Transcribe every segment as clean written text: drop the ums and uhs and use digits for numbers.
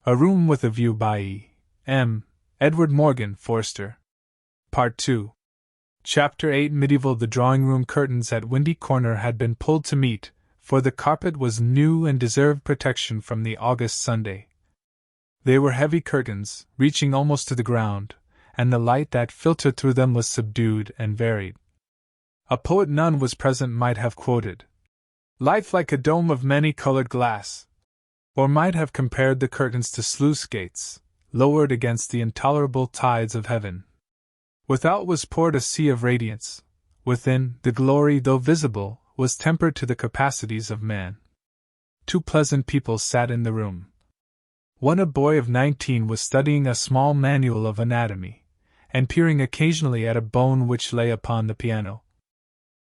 A Room with a View by E.M. Edward Morgan Forster. Part 2. Chapter 8. Medieval. The drawing-room curtains at Windy Corner had been pulled to meet, for the carpet was new and deserved protection from the August Sunday. They were heavy curtains, reaching almost to the ground, and the light that filtered through them was subdued and varied. A poet none was present might have quoted, "Life like a dome of many-colored glass," or might have compared the curtains to sluice gates, lowered against the intolerable tides of heaven. Without was poured a sea of radiance; within, the glory, though visible, was tempered to the capacities of man. Two pleasant people sat in the room. One, a boy of 19, was studying a small manual of anatomy, and peering occasionally at a bone which lay upon the piano.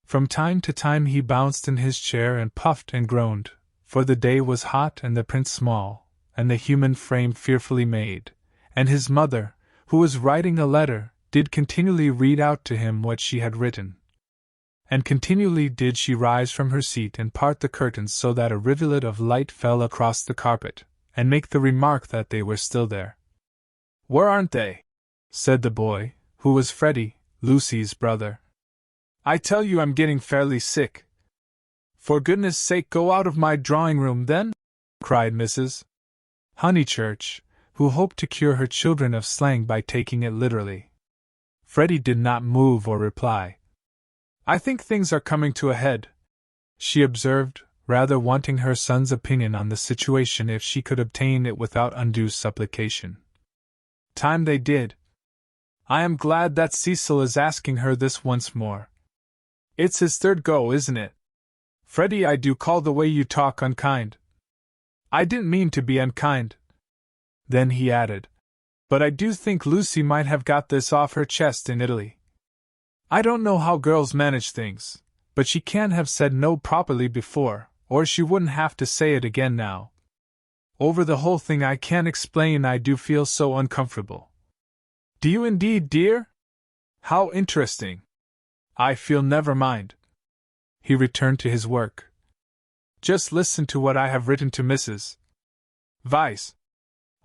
From time to time he bounced in his chair and puffed and groaned, for the day was hot and the print small, and the human frame fearfully made, and his mother, who was writing a letter, did continually read out to him what she had written. And continually did she rise from her seat and part the curtains so that a rivulet of light fell across the carpet, and make the remark that they were still there. "Where aren't they?" said the boy, who was Freddie, Lucy's brother. "I tell you I'm getting fairly sick." "For goodness' sake go out of my drawing-room, then!" cried Mrs. Honeychurch, who hoped to cure her children of slang by taking it literally. Freddie did not move or reply. "I think things are coming to a head," she observed, rather wanting her son's opinion on the situation if she could obtain it without undue supplication. "Time they did. I am glad that Cecil is asking her this once more. It's his third go, isn't it? Freddie, I do call the way you talk unkind." "I didn't mean to be unkind." Then he added, "But I do think Lucy might have got this off her chest in Italy. I don't know how girls manage things, but she can't have said no properly before, or she wouldn't have to say it again now. Over the whole thing I can't explain, I do feel so uncomfortable." "Do you indeed, dear? How interesting. I feel never mind." He returned to his work. "Just listen to what I have written to Mrs. Vyse."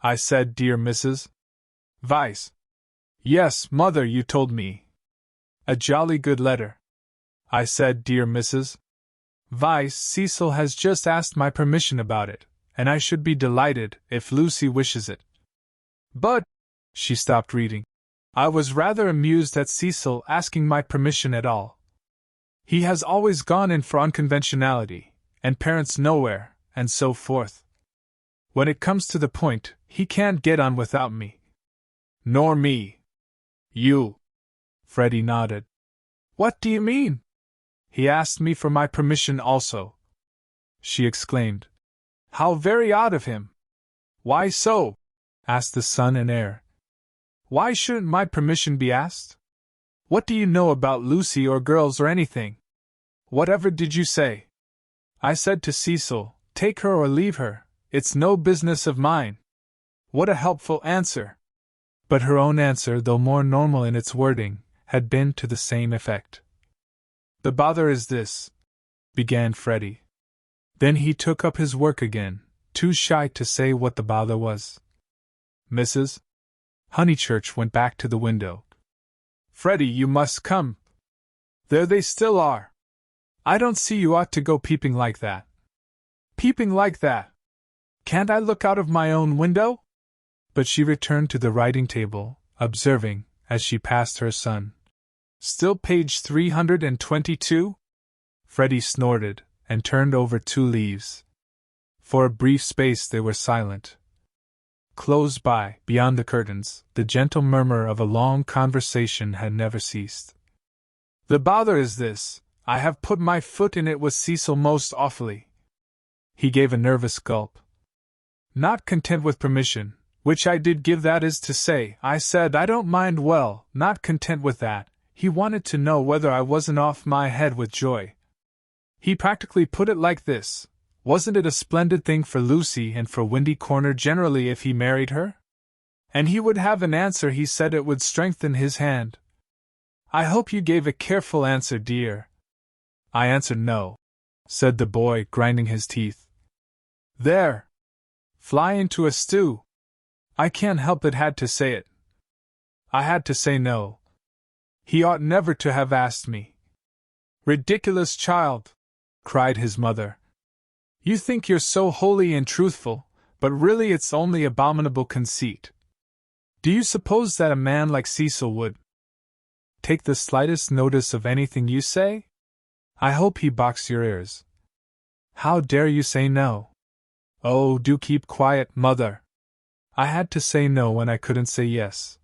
"I said dear Mrs. Vyse." "Yes, mother, you told me. A jolly good letter." "I said dear Mrs. Vyse. Cecil has just asked my permission about it, and I should be delighted if Lucy wishes it. But—" she stopped reading. "I was rather amused at Cecil asking my permission at all. He has always gone in for unconventionality, and parents nowhere, and so forth. When it comes to the point, he can't get on without me." "Nor me." "You?" Freddie nodded. "What do you mean?" "He asked me for my permission also," she exclaimed. "How very odd of him." "Why so?" asked the son and heir. "Why shouldn't my permission be asked? What do you know about Lucy or girls or anything? Whatever did you say?" "I said to Cecil, take her or leave her, it's no business of mine." What a helpful answer! But her own answer, though more normal in its wording, had been to the same effect. "The bother is this," began Freddie. Then he took up his work again, too shy to say what the bother was. Mrs. Honeychurch went back to the window. "Freddie, you must come. There they still are. I don't see you ought to go peeping like that." "Peeping like that? Can't I look out of my own window?" But she returned to the writing table, observing, as she passed her son, "Still page 322? Freddie snorted, and turned over 2 leaves. For a brief space they were silent. Close by, beyond the curtains, the gentle murmur of a long conversation had never ceased. "The bother is this, I have put my foot in it with Cecil most awfully." He gave a nervous gulp. "Not content with permission, which I did give, that is to say, I said I don't mind, well, not content with that, he wanted to know whether I wasn't off my head with joy. He practically put it like this: wasn't it a splendid thing for Lucy and for Windy Corner generally if he married her? And he would have an answer, he said it would strengthen his hand. I hope you gave a careful answer, dear." "I answered no," said the boy, grinding his teeth. "There! Fly into a stew. I can't help it, had to say it. I had to say no. He ought never to have asked me. Ridiculous child! Cried his mother. You think you're so holy and truthful, but really it's only abominable conceit. Do you suppose that a man like Cecil would take the slightest notice of anything you say? I hope he boxed your ears. How dare you say no? Oh, do keep quiet, mother. I had to say no when I couldn't say yes.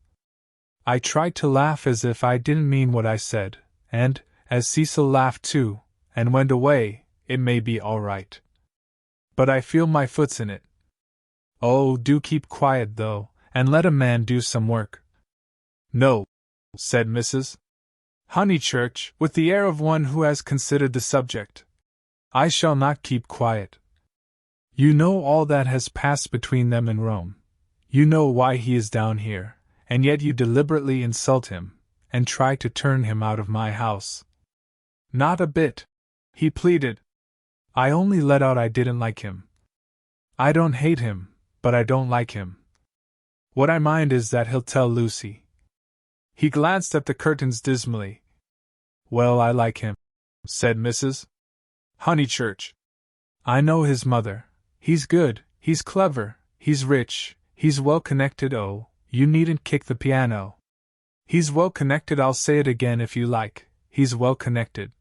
I tried to laugh as if I didn't mean what I said, and, as Cecil laughed too, and went away, it may be all right. But I feel my foot's in it. Oh, do keep quiet, though, and let a man do some work. No, said Mrs. Honeychurch, with the air of one who has considered the subject. I shall not keep quiet. You know all that has passed between them in Rome. You know why he is down here, and yet you deliberately insult him, and try to turn him out of my house. Not a bit, he pleaded. I only let out I didn't like him. I don't hate him, but I don't like him. What I mind is that he'll tell Lucy. He glanced at the curtains dismally. Well, I like him, said Mrs. Honeychurch. I know his mother. He's good, he's clever, he's rich, he's well-connected. Oh, you needn't kick the piano. He's well-connected, I'll say it again if you like, he's well-connected.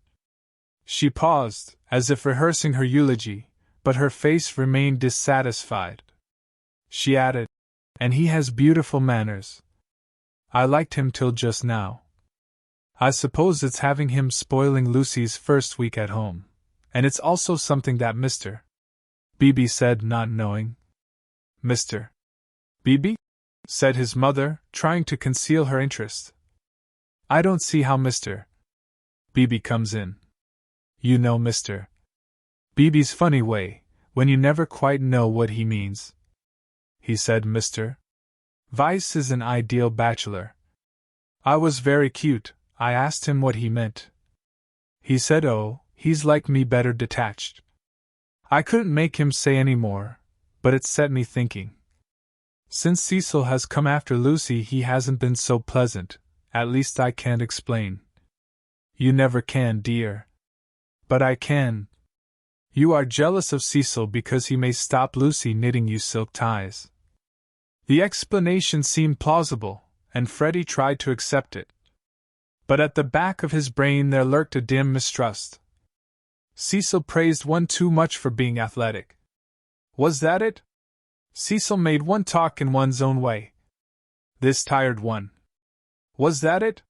She paused, as if rehearsing her eulogy, but her face remained dissatisfied. She added, and he has beautiful manners. I liked him till just now. I suppose it's having him spoiling Lucy's first week at home, and it's also something that Mr. Beebe said, not knowing. Mr. Beebe? Said his mother, trying to conceal her interest. I don't see how Mr. Beebe comes in. You know Mr. Beebe's funny way, when you never quite know what he means. He said Mr. Vyse is an ideal bachelor. I was very cute, I asked him what he meant. He said, oh, he's like me, better detached. I couldn't make him say any more, but it set me thinking. Since Cecil has come after Lucy he hasn't been so pleasant, at least I can't explain. You never can, dear. But I can. You are jealous of Cecil because he may stop Lucy knitting you silk ties. The explanation seemed plausible, and Freddie tried to accept it. But at the back of his brain there lurked a dim mistrust. Cecil praised one too much for being athletic. Was that it? Cecil made one talk in one's own way. This tired one. Was that it?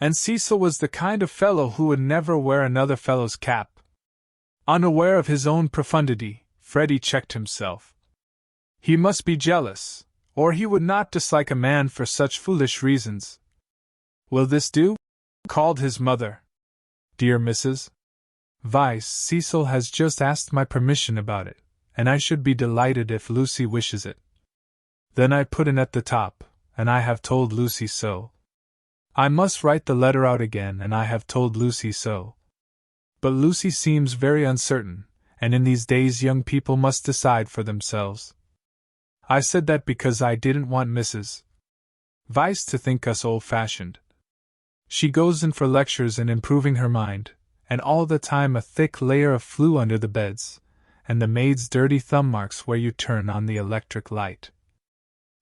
And Cecil was the kind of fellow who would never wear another fellow's cap. Unaware of his own profundity, Freddie checked himself. He must be jealous, or he would not dislike a man for such foolish reasons. Will this do? Called his mother. Dear Mrs. Vyse, Cecil has just asked my permission about it, and I should be delighted if Lucy wishes it. Then I put in at the top, and I have told Lucy so. I must write the letter out again, and I have told Lucy so. But Lucy seems very uncertain, and in these days young people must decide for themselves. I said that because I didn't want Mrs. Vyse to think us old-fashioned. She goes in for lectures in improving her mind, and all the time a thick layer of flue under the beds, and the maid's dirty thumb marks where you turn on the electric light.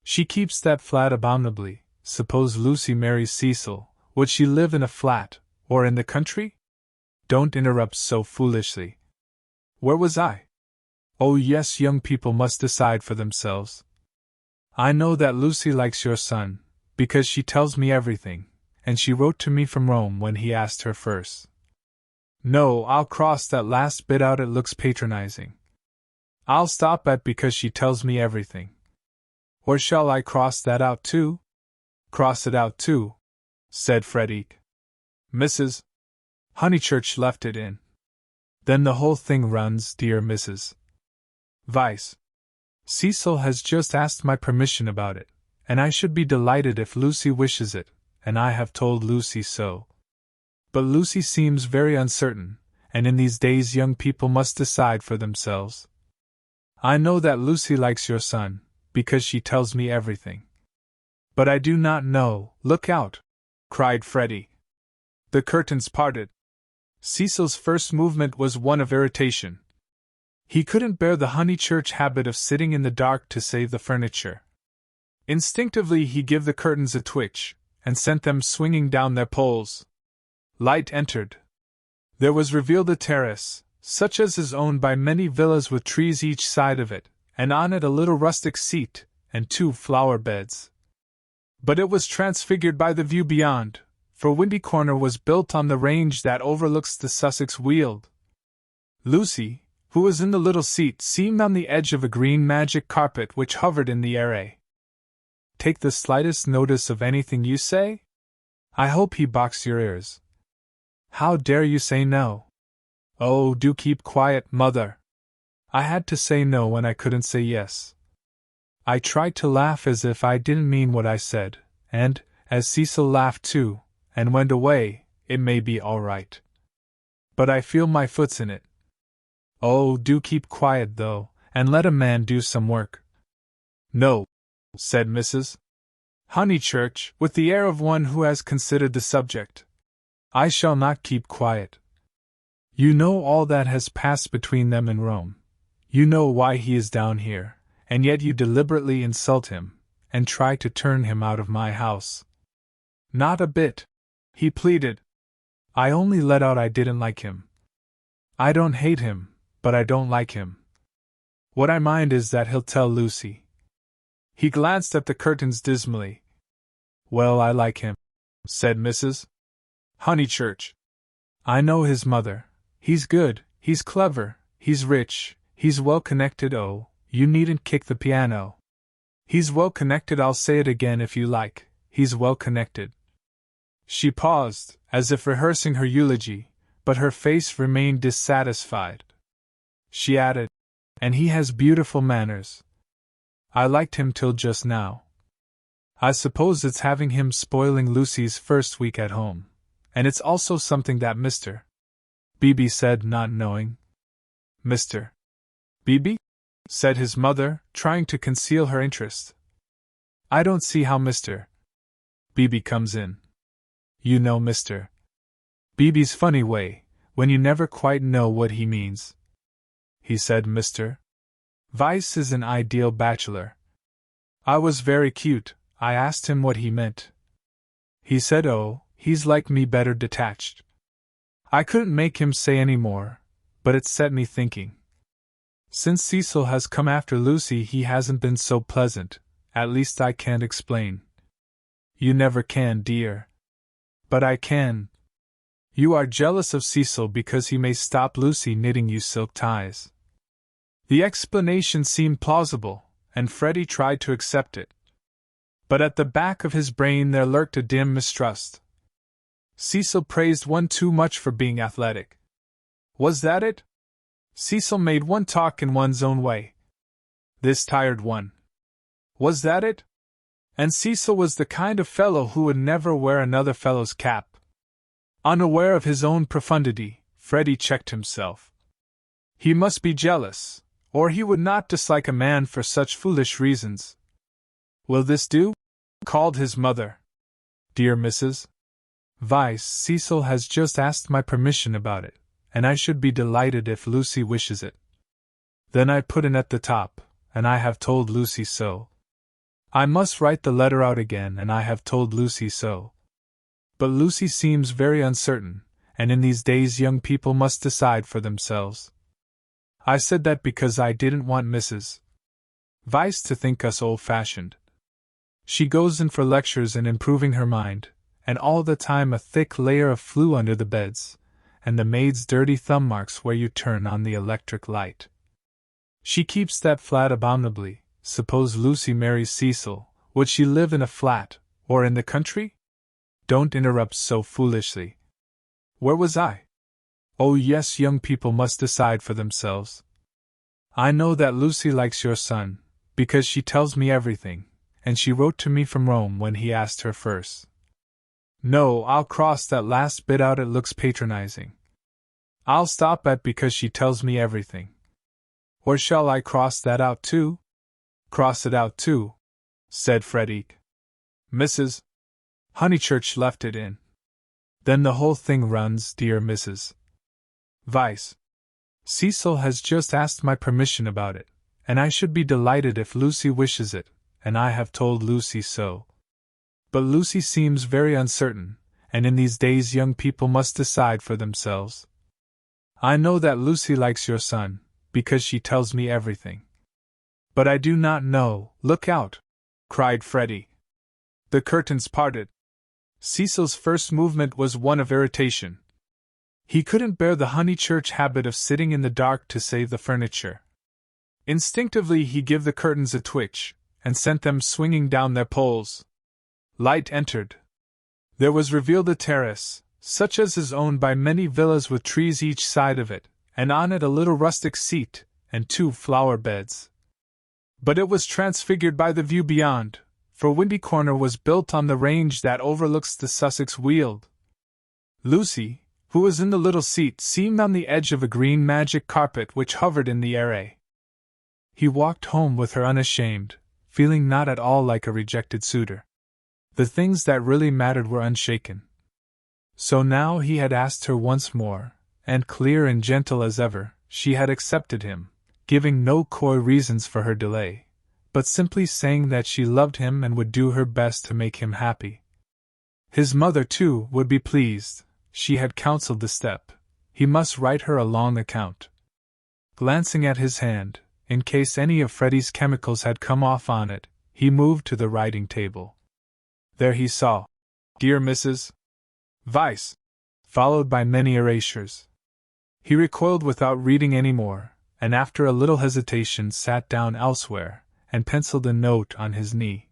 She keeps that flat abominably. Suppose Lucy marries Cecil, would she live in a flat, or in the country? Don't interrupt so foolishly. Where was I? Oh yes, young people must decide for themselves. I know that Lucy likes your son, because she tells me everything, and she wrote to me from Rome when he asked her first. No, I'll cross that last bit out, it looks patronizing. I'll stop at because she tells me everything. Or shall I cross that out too? Cross it out too, said Freddie. Mrs. Honeychurch left it in. Then the whole thing runs, dear Mrs. Vyse. Cecil has just asked my permission about it, and I should be delighted if Lucy wishes it, and I have told Lucy so. But Lucy seems very uncertain, and in these days young people must decide for themselves. I know that Lucy likes your son, because she tells me everything. But I do not know. Look out! Cried Freddie. The curtains parted. Cecil's first movement was one of irritation. He couldn't bear the Honeychurch habit of sitting in the dark to save the furniture. Instinctively he gave the curtains a twitch, and sent them swinging down their poles. Light entered. There was revealed a terrace, such as is owned by many villas with trees each side of it, and on it a little rustic seat, and 2 flower beds. But it was transfigured by the view beyond, for Windy Corner was built on the range that overlooks the Sussex Weald. Lucy, who was in the little seat, seemed on the edge of a green magic carpet which hovered in the air. Take the slightest notice of anything you say? I hope he boxed your ears. How dare you say no? Oh, do keep quiet, Mother. I had to say no when I couldn't say yes. I tried to laugh as if I didn't mean what I said, and, as Cecil laughed too, and went away, it may be all right. But I feel my foot's in it. Oh, do keep quiet, though, and let a man do some work. No, said Mrs. Honeychurch, with the air of one who has considered the subject. I shall not keep quiet. You know all that has passed between them in Rome. You know why he is down here, and yet you deliberately insult him, and try to turn him out of my house. Not a bit, he pleaded. I only let out I didn't like him. I don't hate him, but I don't like him. What I mind is that he'll tell Lucy. He glanced at the curtains dismally. Well, I like him, said Mrs. Honeychurch. I know his mother. He's good, he's clever, he's rich, he's well connected. Oh, you needn't kick the piano. He's well connected, I'll say it again if you like, he's well connected. She paused, as if rehearsing her eulogy, but her face remained dissatisfied. She added, and he has beautiful manners. I liked him till just now. I suppose it's having him spoiling Lucy's first week at home, and it's also something that Mr. Beebe said, not knowing. Mr. Beebe? Said his mother, trying to conceal her interest. I don't see how Mr. Beebe comes in. You know Mr. Beebe's funny way, when you never quite know what he means. He said Mr. Vyse is an ideal bachelor. I was very cute, I asked him what he meant. He said, oh, he's like me, better detached. I couldn't make him say any more, but it set me thinking. Since Cecil has come after Lucy he hasn't been so pleasant, at least I can't explain. You never can, dear. But I can. You are jealous of Cecil because he may stop Lucy knitting you silk ties. The explanation seemed plausible, and Freddie tried to accept it. But at the back of his brain there lurked a dim mistrust. Cecil praised one too much for being athletic. Was that it? Cecil made one talk in one's own way. This tired one. Was that it? And Cecil was the kind of fellow who would never wear another fellow's cap. Unaware of his own profundity, Freddie checked himself. He must be jealous, or he would not dislike a man for such foolish reasons. Will this do? Called his mother. Dear Mrs. Vyse, Cecil has just asked my permission about it, and I should be delighted if Lucy wishes it. Then I put in at the top, and I have told Lucy so. I must write the letter out again, and I have told Lucy so. But Lucy seems very uncertain, and in these days young people must decide for themselves. I said that because I didn't want Mrs. Vyse to think us old-fashioned. She goes in for lectures in improving her mind, and all the time a thick layer of flue under the beds, and the maid's dirty thumb marks where you turn on the electric light. She keeps that flat abominably. Suppose Lucy marries Cecil, would she live in a flat, or in the country? Don't interrupt so foolishly. Where was I? Oh yes, young people must decide for themselves. I know that Lucy likes your son, because she tells me everything, and she wrote to me from Rome when he asked her first. No, I'll cross that last bit out, it looks patronizing. I'll stop at because she tells me everything. Or shall I cross that out too? Cross it out, too, said Freddie. Mrs. Honeychurch left it in. Then the whole thing runs, dear Mrs. Vice. Cecil has just asked my permission about it, and I should be delighted if Lucy wishes it, and I have told Lucy so. But Lucy seems very uncertain, and in these days young people must decide for themselves. I know that Lucy likes your son, because she tells me everything. But I do not know. Look out! Cried Freddie. The curtains parted. Cecil's first movement was one of irritation. He couldn't bear the Honeychurch habit of sitting in the dark to save the furniture. Instinctively he gave the curtains a twitch, and sent them swinging down their poles. Light entered. There was revealed a terrace, such as is owned by many villas with trees each side of it, and on it a little rustic seat, and 2 flower beds. But it was transfigured by the view beyond, for Windy Corner was built on the range that overlooks the Sussex Weald. Lucy, who was in the little seat, seemed on the edge of a green magic carpet which hovered in the air. He walked home with her unashamed, feeling not at all like a rejected suitor. The things that really mattered were unshaken. So now he had asked her once more, and clear and gentle as ever, she had accepted him, giving no coy reasons for her delay, but simply saying that she loved him and would do her best to make him happy. His mother, too, would be pleased. She had counseled the step. He must write her a long account. Glancing at his hand, in case any of Freddie's chemicals had come off on it, he moved to the writing table. There he saw, "Dear Mrs. Vice," followed by many erasures. He recoiled without reading any more, and after a little hesitation sat down elsewhere, and penciled a note on his knee.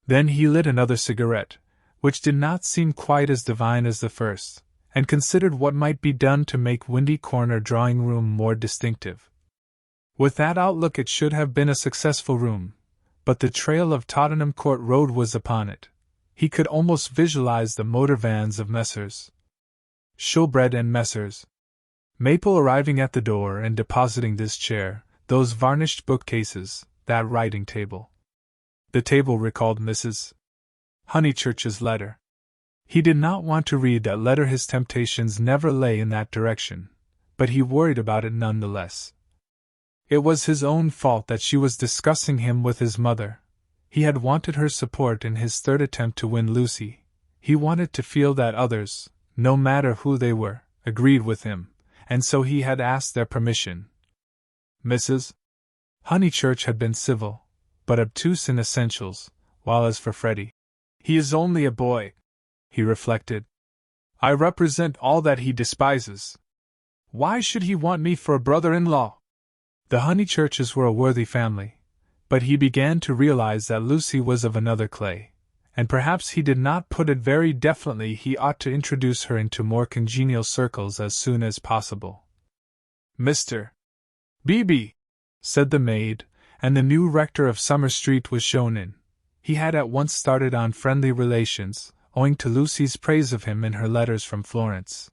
Then he lit another cigarette, which did not seem quite as divine as the first, and considered what might be done to make Windy Corner drawing room more distinctive. With that outlook it should have been a successful room, but the trail of Tottenham Court Road was upon it. He could almost visualize the motor vans of Messrs. Shoolbred and Messrs. Maple arriving at the door and depositing this chair, those varnished bookcases, that writing table. The table recalled Mrs. Honeychurch's letter. He did not want to read that letter. His temptations never lay in that direction, but he worried about it none the less. It was his own fault that she was discussing him with his mother. He had wanted her support in his third attempt to win Lucy. He wanted to feel that others, no matter who they were, agreed with him, and so he had asked their permission. Mrs. Honeychurch had been civil, but obtuse in essentials, while as for Freddie, "He is only a boy," he reflected. "I represent all that he despises. Why should he want me for a brother-in-law?" The Honeychurches were a worthy family, but he began to realize that Lucy was of another clay, and perhaps he did not put it very definitely. He ought to introduce her into more congenial circles as soon as possible. "Mr. Beebe," said the maid, and the new rector of Summer Street was shown in. He had at once started on friendly relations, owing to Lucy's praise of him in her letters from Florence.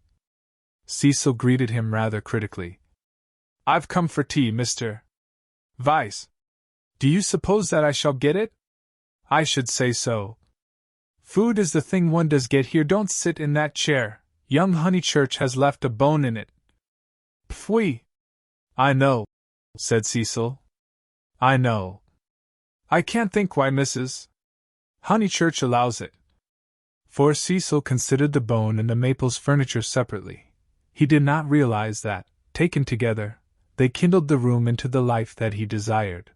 Cecil greeted him rather critically. "I've come for tea, Mr. Vice. Do you suppose that I shall get it? I should say so. Food is the thing one does get here. Don't sit in that chair. Young Honeychurch has left a bone in it." "Pfui!" "I know," said Cecil. "I know. I can't think why Mrs. Honeychurch allows it." For Cecil considered the bone and the Maples furniture separately. He did not realize that, taken together, they kindled the room into the life that he desired.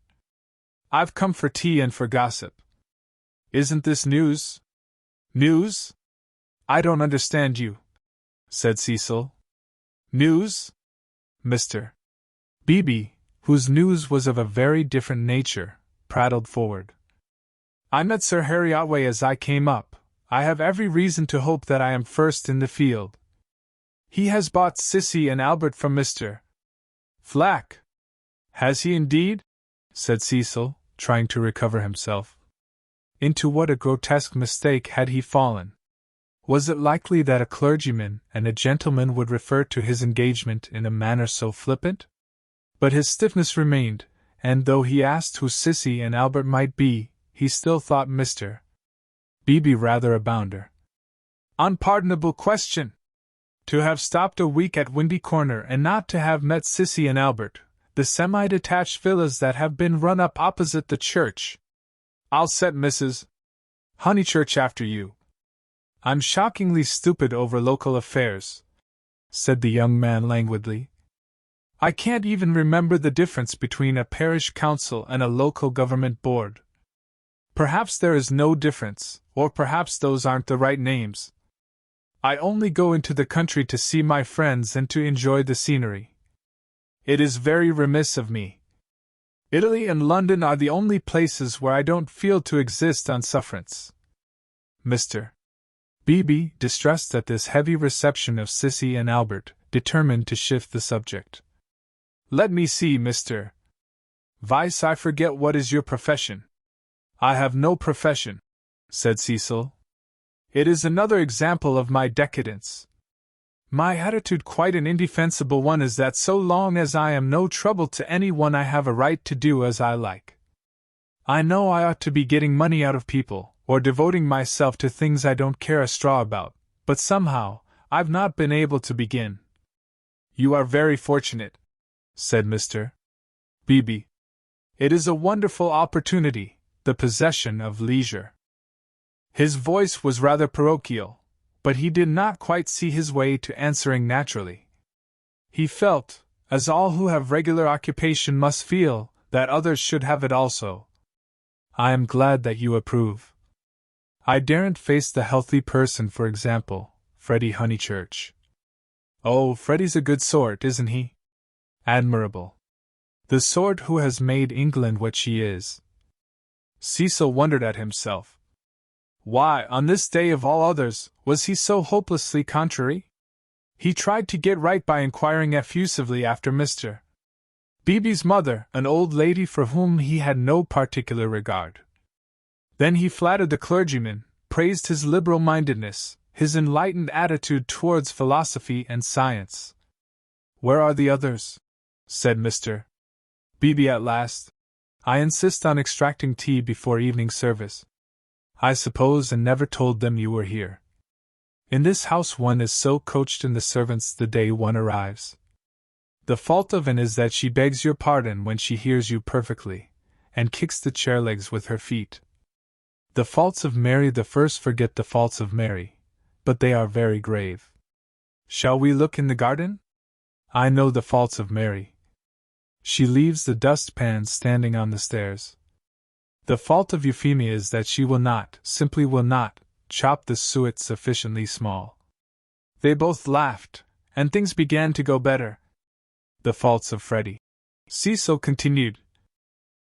"I've come for tea and for gossip." "Isn't this news?" "News? I don't understand you," said Cecil. "News?" Mr. Beebe, whose news was of a very different nature, prattled forward. "I met Sir Harry Otway as I came up. I have every reason to hope that I am first in the field. He has bought Sissy and Albert from Mr. Flack." "Has he indeed?" said Cecil, trying to recover himself. Into what a grotesque mistake had he fallen? Was it likely that a clergyman and a gentleman would refer to his engagement in a manner so flippant? But his stiffness remained, and though he asked who Sissy and Albert might be, he still thought Mr. Beebe rather a bounder. Unpardonable question! To have stopped a week at Windy Corner and not to have met Sissy and Albert, the semi-detached villas that have been run up opposite the church. I'll set Mrs. Honeychurch after you. I'm shockingly stupid over local affairs, said the young man languidly. I can't even remember the difference between a parish council and a local government board. Perhaps there is no difference, or perhaps those aren't the right names. I only go into the country to see my friends and to enjoy the scenery. It is very remiss of me. Italy and London are the only places where I don't feel to exist on sufferance. Mr. Beebe, distressed at this heavy reception of Sissy and Albert, determined to shift the subject. Let me see, Mr. Vyse, I forget what is your profession. I have no profession, said Cecil. It is another example of my decadence. My attitude, quite an indefensible one, is that so long as I am no trouble to anyone, I have a right to do as I like. I know I ought to be getting money out of people, or devoting myself to things I don't care a straw about, but somehow, I've not been able to begin. You are very fortunate, said Mr. Beebe. It is a wonderful opportunity, the possession of leisure. His voice was rather parochial, but he did not quite see his way to answering naturally. He felt, as all who have regular occupation must feel, that others should have it also. I am glad that you approve. I daren't face the healthy person, for example, Freddie Honeychurch. Oh, Freddie's a good sort, isn't he? Admirable. The sort who has made England what she is. Cecil wondered at himself. Why, on this day of all others, was he so hopelessly contrary? He tried to get right by inquiring effusively after Mr. Beebe's mother, an old lady for whom he had no particular regard. Then he flattered the clergyman, praised his liberal-mindedness, his enlightened attitude towards philosophy and science. Where are the others? Said Mr. Beebe at last. I insist on extracting tea before evening service. I suppose, and never told them you were here. In this house one is so coached in the servants the day one arrives. The fault of it is that she begs your pardon when she hears you perfectly, and kicks the chair legs with her feet. The faults of Mary the first forget the faults of Mary, but they are very grave. Shall we look in the garden? I know the faults of Mary. She leaves the dustpan standing on the stairs. The fault of Euphemia is that she will not, simply will not, chop the suet sufficiently small. They both laughed, and things began to go better. The faults of Freddie, Cecil continued.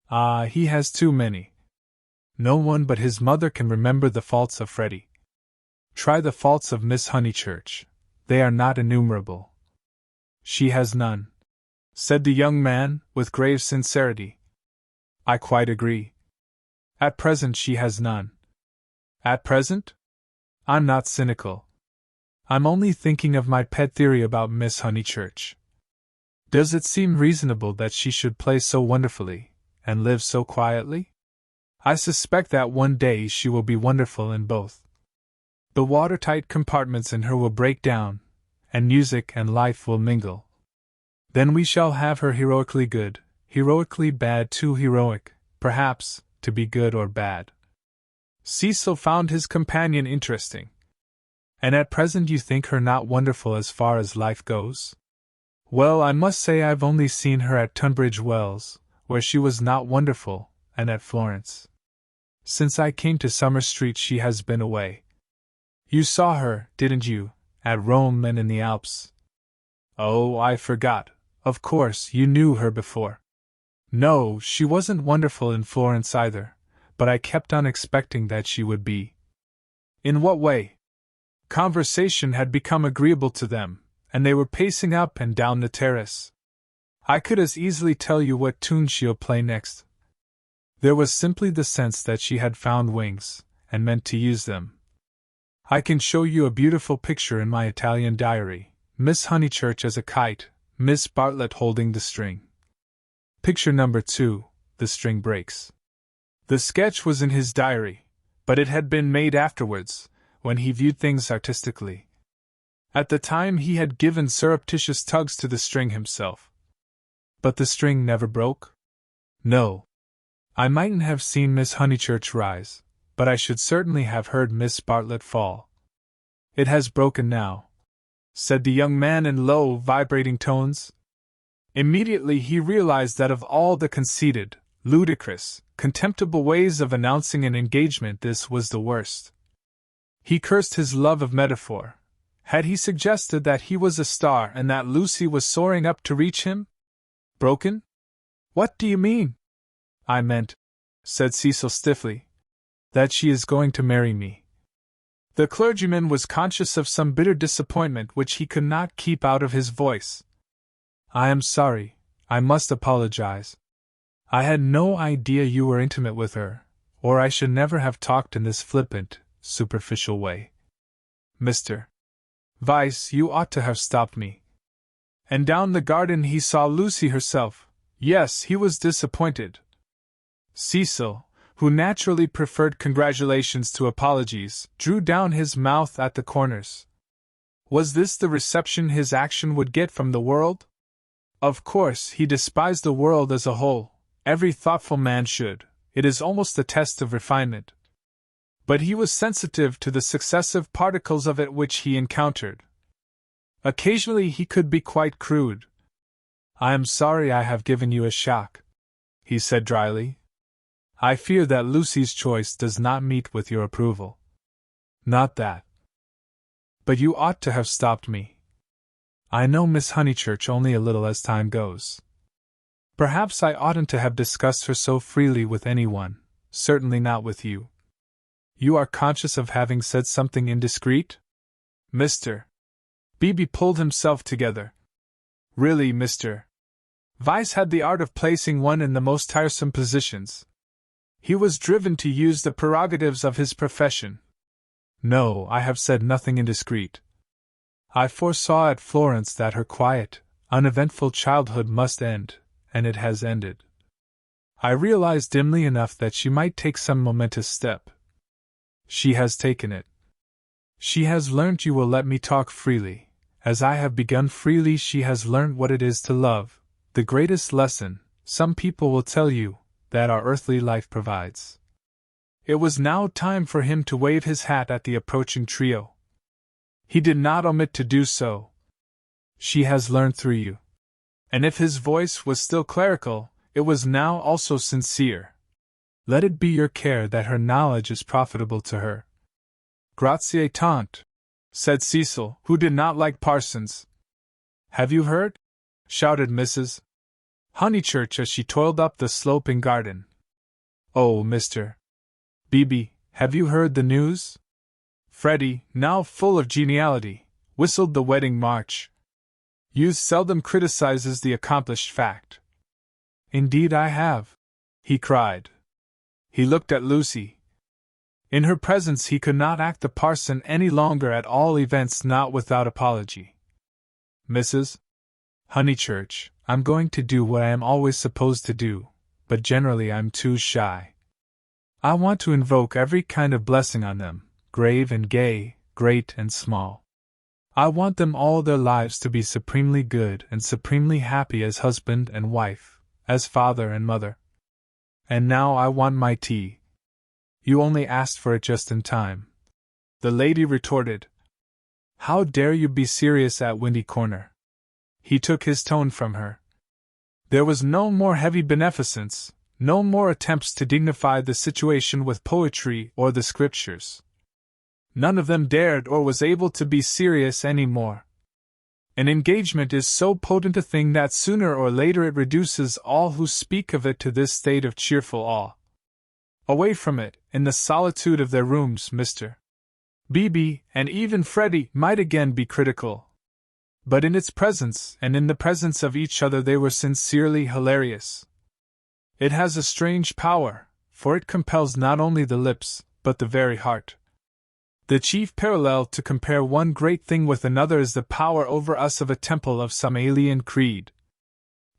Ah, he has too many. No one but his mother can remember the faults of Freddie. Try the faults of Miss Honeychurch. They are not innumerable. She has none, said the young man, with grave sincerity. I quite agree. At present she has none. At present? I'm not cynical. I'm only thinking of my pet theory about Miss Honeychurch. Does it seem reasonable that she should play so wonderfully, and live so quietly? I suspect that one day she will be wonderful in both. The watertight compartments in her will break down, and music and life will mingle. Then we shall have her heroically good, heroically bad, too heroic, perhaps, to be good or bad. Cecil found his companion interesting. And at present you think her not wonderful as far as life goes? Well, I must say I've only seen her at Tunbridge Wells, where she was not wonderful, and at Florence. Since I came to Summer Street she has been away. You saw her, didn't you, at Rome and in the Alps? Oh, I forgot. Of course, you knew her before. No, she wasn't wonderful in Florence either, but I kept on expecting that she would be. In what way? Conversation had become agreeable to them, and they were pacing up and down the terrace. I could as easily tell you what tune she'll play next. There was simply the sense that she had found wings, and meant to use them. I can show you a beautiful picture in my Italian diary, Miss Honeychurch as a kite, Miss Bartlett holding the string. Picture number 2, the string breaks. The sketch was in his diary, but it had been made afterwards, when he viewed things artistically. At the time he had given surreptitious tugs to the string himself. But the string never broke? No. I mightn't have seen Miss Honeychurch rise, but I should certainly have heard Miss Bartlett fall. It has broken now, said the young man in low, vibrating tones. Immediately he realized that of all the conceited, ludicrous, contemptible ways of announcing an engagement, this was the worst. He cursed his love of metaphor. Had he suggested that he was a star and that Lucy was soaring up to reach him? Broken? What do you mean? I meant, said Cecil stiffly, that she is going to marry me. The clergyman was conscious of some bitter disappointment which he could not keep out of his voice. I am sorry, I must apologize. I had no idea you were intimate with her, or I should never have talked in this flippant, superficial way. Mr. Vyse, you ought to have stopped me. And down the garden he saw Lucy herself. Yes, he was disappointed. Cecil, who naturally preferred congratulations to apologies, drew down his mouth at the corners. Was this the reception his action would get from the world? Of course, he despised the world as a whole. Every thoughtful man should. It is almost the test of refinement. But he was sensitive to the successive particles of it which he encountered. Occasionally he could be quite crude. I am sorry I have given you a shock, he said dryly. I fear that Lucy's choice does not meet with your approval. Not that. But you ought to have stopped me. I know Miss Honeychurch only a little as time goes. Perhaps I oughtn't to have discussed her so freely with anyone, certainly not with you. You are conscious of having said something indiscreet? Mr. Beebe pulled himself together. Really, Mr. Vyse had the art of placing one in the most tiresome positions. He was driven to use the prerogatives of his profession. No, I have said nothing indiscreet. I foresaw at Florence that her quiet, uneventful childhood must end, and it has ended. I realized dimly enough that she might take some momentous step. She has taken it. She has learnt you will let me talk freely. As I have begun freely, she has learnt what it is to love, the greatest lesson, some people will tell you, that our earthly life provides. It was now time for him to wave his hat at the approaching trio. He did not omit to do so. She has learned through you. And if his voice was still clerical, it was now also sincere. Let it be your care that her knowledge is profitable to her. Grazie tante, said Cecil, who did not like parsons. Have you heard? Shouted Mrs. Honeychurch as she toiled up the sloping garden. Oh, Mr. Beebe, have you heard the news? Freddie, now full of geniality, whistled the wedding march. Youth seldom criticizes the accomplished fact. Indeed I have, he cried. He looked at Lucy. In her presence he could not act the parson any longer, at all events not without apology. Mrs. Honeychurch, I'm going to do what I am always supposed to do, but generally I'm too shy. I want to invoke every kind of blessing on them, grave and gay, great and small. I want them all their lives to be supremely good and supremely happy as husband and wife, as father and mother. And now I want my tea. You only asked for it just in time. The lady retorted. How dare you be serious at Windy Corner? He took his tone from her. There was no more heavy beneficence, no more attempts to dignify the situation with poetry or the scriptures. None of them dared or was able to be serious any more. An engagement is so potent a thing that sooner or later it reduces all who speak of it to this state of cheerful awe. Away from it, in the solitude of their rooms, Mr. Beebe and even Freddie might again be critical. But in its presence, and in the presence of each other, they were sincerely hilarious. It has a strange power, for it compels not only the lips, but the very heart. The chief parallel to compare one great thing with another is the power over us of a temple of some alien creed.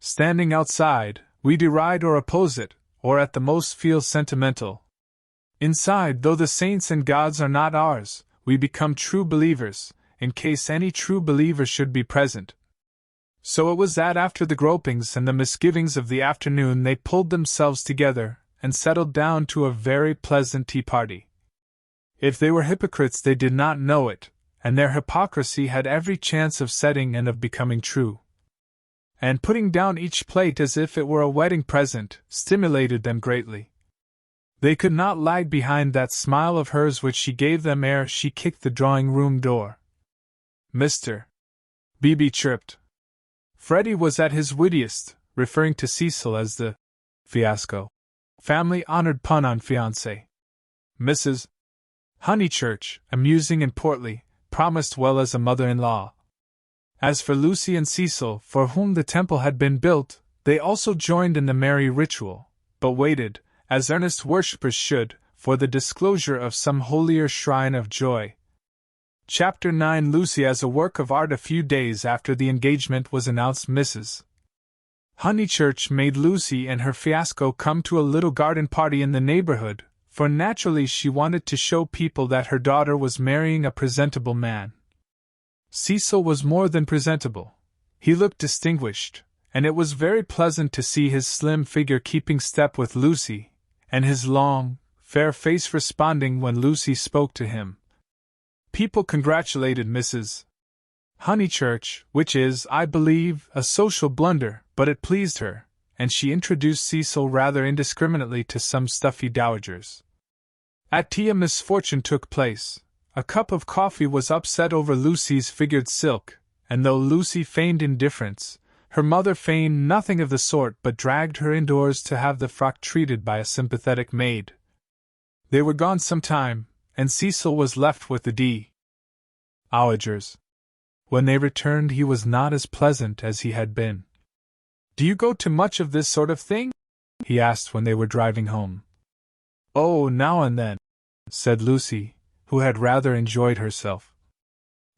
Standing outside, We deride or oppose it, or at the most feel sentimental. Inside, though the saints and gods are not ours, we become true believers, in case any true believer should be present. So it was that after the gropings and the misgivings of the afternoon they pulled themselves together and settled down to a very pleasant tea party. If they were hypocrites they did not know it, and their hypocrisy had every chance of setting and of becoming true. And putting down each plate as if it were a wedding present stimulated them greatly. They could not lag behind that smile of hers which she gave them ere she kicked the drawing-room door. Mr. B.B. chirped. Freddie was at his wittiest, referring to Cecil as the fiasco. Family-honored pun on fiancé. Mrs. Honeychurch, amusing and portly, promised well as a mother-in-law. As for Lucy and Cecil, for whom the temple had been built, they also joined in the merry ritual, but waited, as earnest worshippers should, for the disclosure of some holier shrine of joy. Chapter 9. Lucy as a work of art. A few days after the engagement was announced, Mrs. Honeychurch made Lucy and her fiasco come to a little garden party in the neighborhood, for naturally she wanted to show people that her daughter was marrying a presentable man. Cecil was more than presentable. He looked distinguished, and it was very pleasant to see his slim figure keeping step with Lucy, and his long, fair face responding when Lucy spoke to him. People congratulated Mrs. Honeychurch, which is, I believe, a social blunder, but it pleased her, and she introduced Cecil rather indiscriminately to some stuffy dowagers. At tea a misfortune took place. A cup of coffee was upset over Lucy's figured silk, and though Lucy feigned indifference, her mother feigned nothing of the sort but dragged her indoors to have the frock treated by a sympathetic maid. They were gone some time, and Cecil was left with the dowagers. When they returned he was not as pleasant as he had been. "Do you go to much of this sort of thing?" he asked when they were driving home. "Oh, now and then," said Lucy, who had rather enjoyed herself.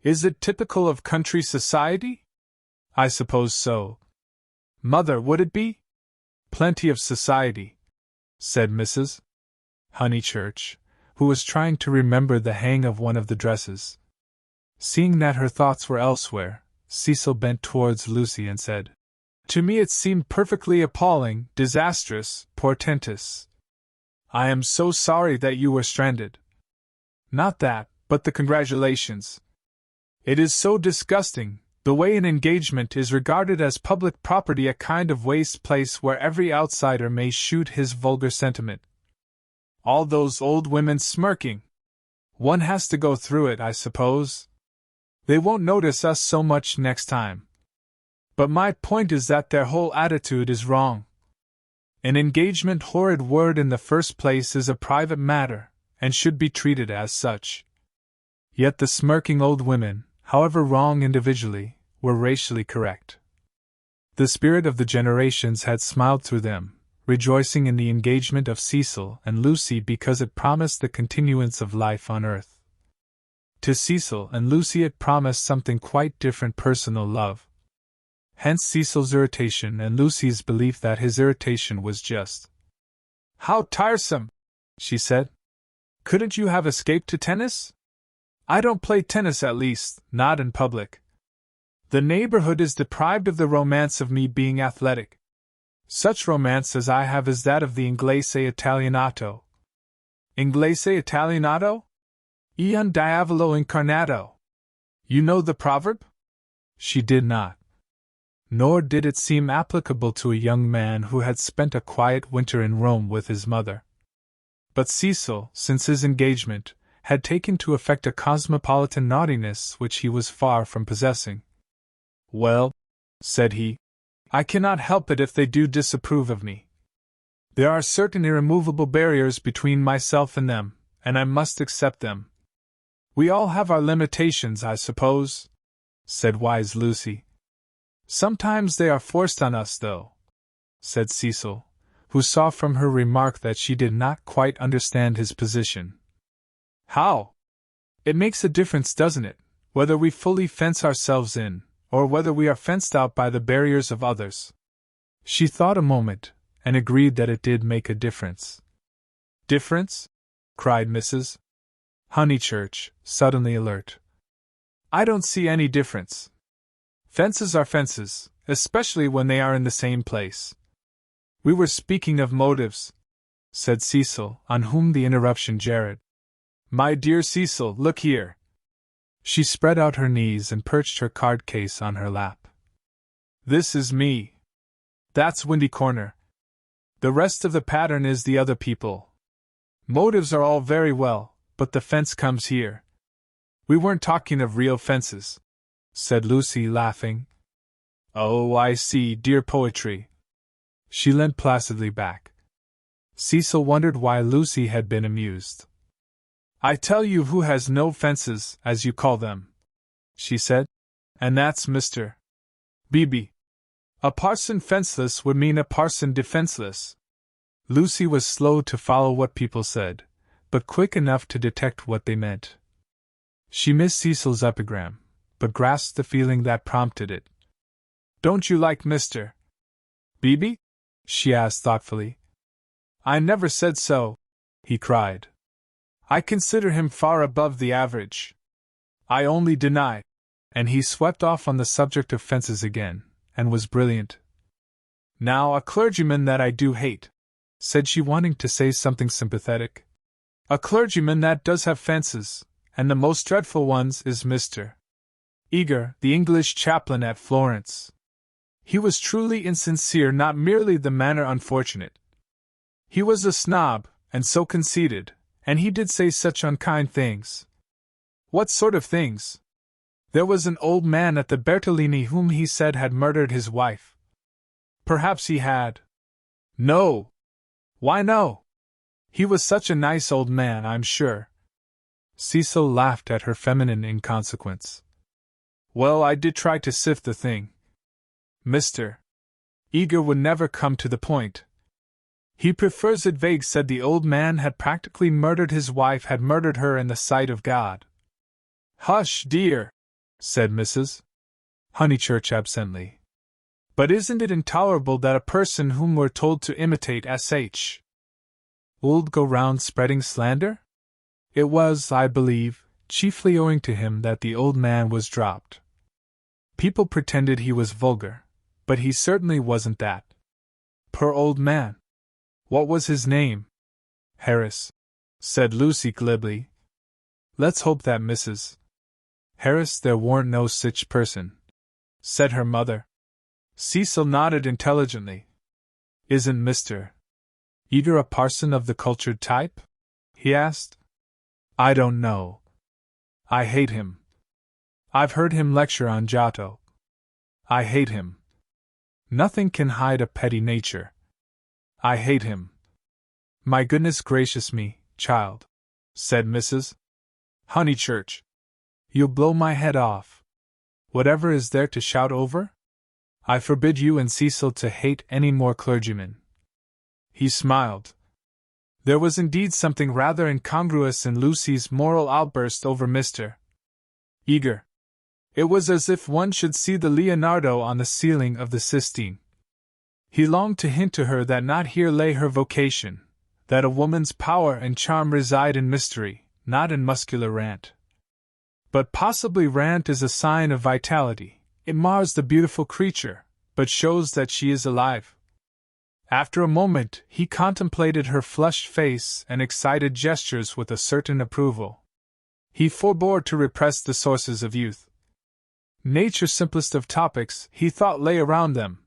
"Is it typical of country society?" "I suppose so." "Mother, would it be?" "Plenty of society," said Mrs. Honeychurch, who was trying to remember the hang of one of the dresses. Seeing that her thoughts were elsewhere, Cecil bent towards Lucy and said, "To me it seemed perfectly appalling, disastrous, portentous. I am so sorry that you were stranded. Not that, but the congratulations. It is so disgusting, the way an engagement is regarded as public property, a kind of waste place where every outsider may shoot his vulgar sentiment. All those old women smirking. One has to go through it, I suppose. They won't notice us so much next time. But my point is that their whole attitude is wrong. An engagement, horrid word, in the first place is a private matter, and should be treated as such. Yet the smirking old women, however wrong individually, were racially correct. The spirit of the generations had smiled through them, rejoicing in the engagement of Cecil and Lucy because it promised the continuance of life on earth. To Cecil and Lucy it promised something quite different: personal love. Hence Cecil's irritation and Lucy's belief that his irritation was just. "How tiresome!" she said. "Couldn't you have escaped to tennis?" "I don't play tennis, at least, not in public. The neighborhood is deprived of the romance of me being athletic. Such romance as I have is that of the Inglese Italianato." "Inglese Italianato? E un diavolo incarnato. You know the proverb?" She did not. Nor did it seem applicable to a young man who had spent a quiet winter in Rome with his mother. But Cecil, since his engagement, had taken to affect a cosmopolitan naughtiness which he was far from possessing. "Well," said he, "I cannot help it if they do disapprove of me. There are certain irremovable barriers between myself and them, and I must accept them. We all have our limitations, I suppose," said wise Lucy. "Sometimes they are forced on us, though," said Cecil, who saw from her remark that she did not quite understand his position. "How? It makes a difference, doesn't it, whether we fully fence ourselves in, or whether we are fenced out by the barriers of others?" She thought a moment, and agreed that it did make a difference. Difference? Cried Mrs. Honeychurch, suddenly alert. I don't see any difference. Fences are fences, especially when they are in the same place. We were speaking of motives, said Cecil, on whom the interruption jarred. My dear Cecil, look here. She spread out her knees and perched her card case on her lap. This is me. That's Windy Corner. The rest of the pattern is the other people. Motives are all very well, but the fence comes here. We weren't talking of real fences, said Lucy, laughing. Oh, I see, dear poetry. She leant placidly back. Cecil wondered why Lucy had been amused. I tell you who has no fences, as you call them, she said, and that's Mr. Beebe. A parson fenceless would mean a parson defenseless. Lucy was slow to follow what people said, but quick enough to detect what they meant. She missed Cecil's epigram, but grasped the feeling that prompted it. Don't you like Mr. Beebe? She asked thoughtfully. I never said so, he cried. I consider him far above the average. I only deny. And he swept off on the subject of fences again, and was brilliant. Now, a clergyman that I do hate, said she, wanting to say something sympathetic. A clergyman that does have fences, and the most dreadful ones, is Mr. Eager, the English chaplain at Florence. He was truly insincere, not merely the manner unfortunate. He was a snob, and so conceited, and he did say such unkind things. What sort of things? There was an old man at the Bertolini whom he said had murdered his wife. Perhaps he had. No. Why no? He was such a nice old man, I'm sure. Cecil laughed at her feminine inconsequence. Well, I did try to sift the thing. Mr. Eager would never come to the point. He prefers it vague, said the old man had practically murdered his wife, had murdered her in the sight of God. Hush, dear, said Mrs. Honeychurch absently. But isn't it intolerable that a person whom we're told to imitate sh. would go round spreading slander? It was, I believe, chiefly owing to him that the old man was dropped. People pretended he was vulgar, but he certainly wasn't that. Poor old man. What was his name? Harris, said Lucy glibly. Let's hope that Mrs. Harris there warn't no sich person, said her mother. Cecil nodded intelligently. Isn't Mr. Eager a parson of the cultured type? He asked. I don't know. I hate him. I've heard him lecture on Giotto. I hate him. Nothing can hide a petty nature. I hate him. My goodness gracious me, child, said Mrs. Honeychurch. You'll blow my head off. Whatever is there to shout over? I forbid you and Cecil to hate any more clergymen. He smiled. There was indeed something rather incongruous in Lucy's moral outburst over Mr. Eager. It was as if one should see the Leonardo on the ceiling of the Sistine. He longed to hint to her that not here lay her vocation, that a woman's power and charm reside in mystery, not in muscular rant. But possibly rant is a sign of vitality. It mars the beautiful creature, but shows that she is alive. After a moment, he contemplated her flushed face and excited gestures with a certain approval. He forbore to repress the sources of youth. Nature's simplest of topics, he thought, lay around them.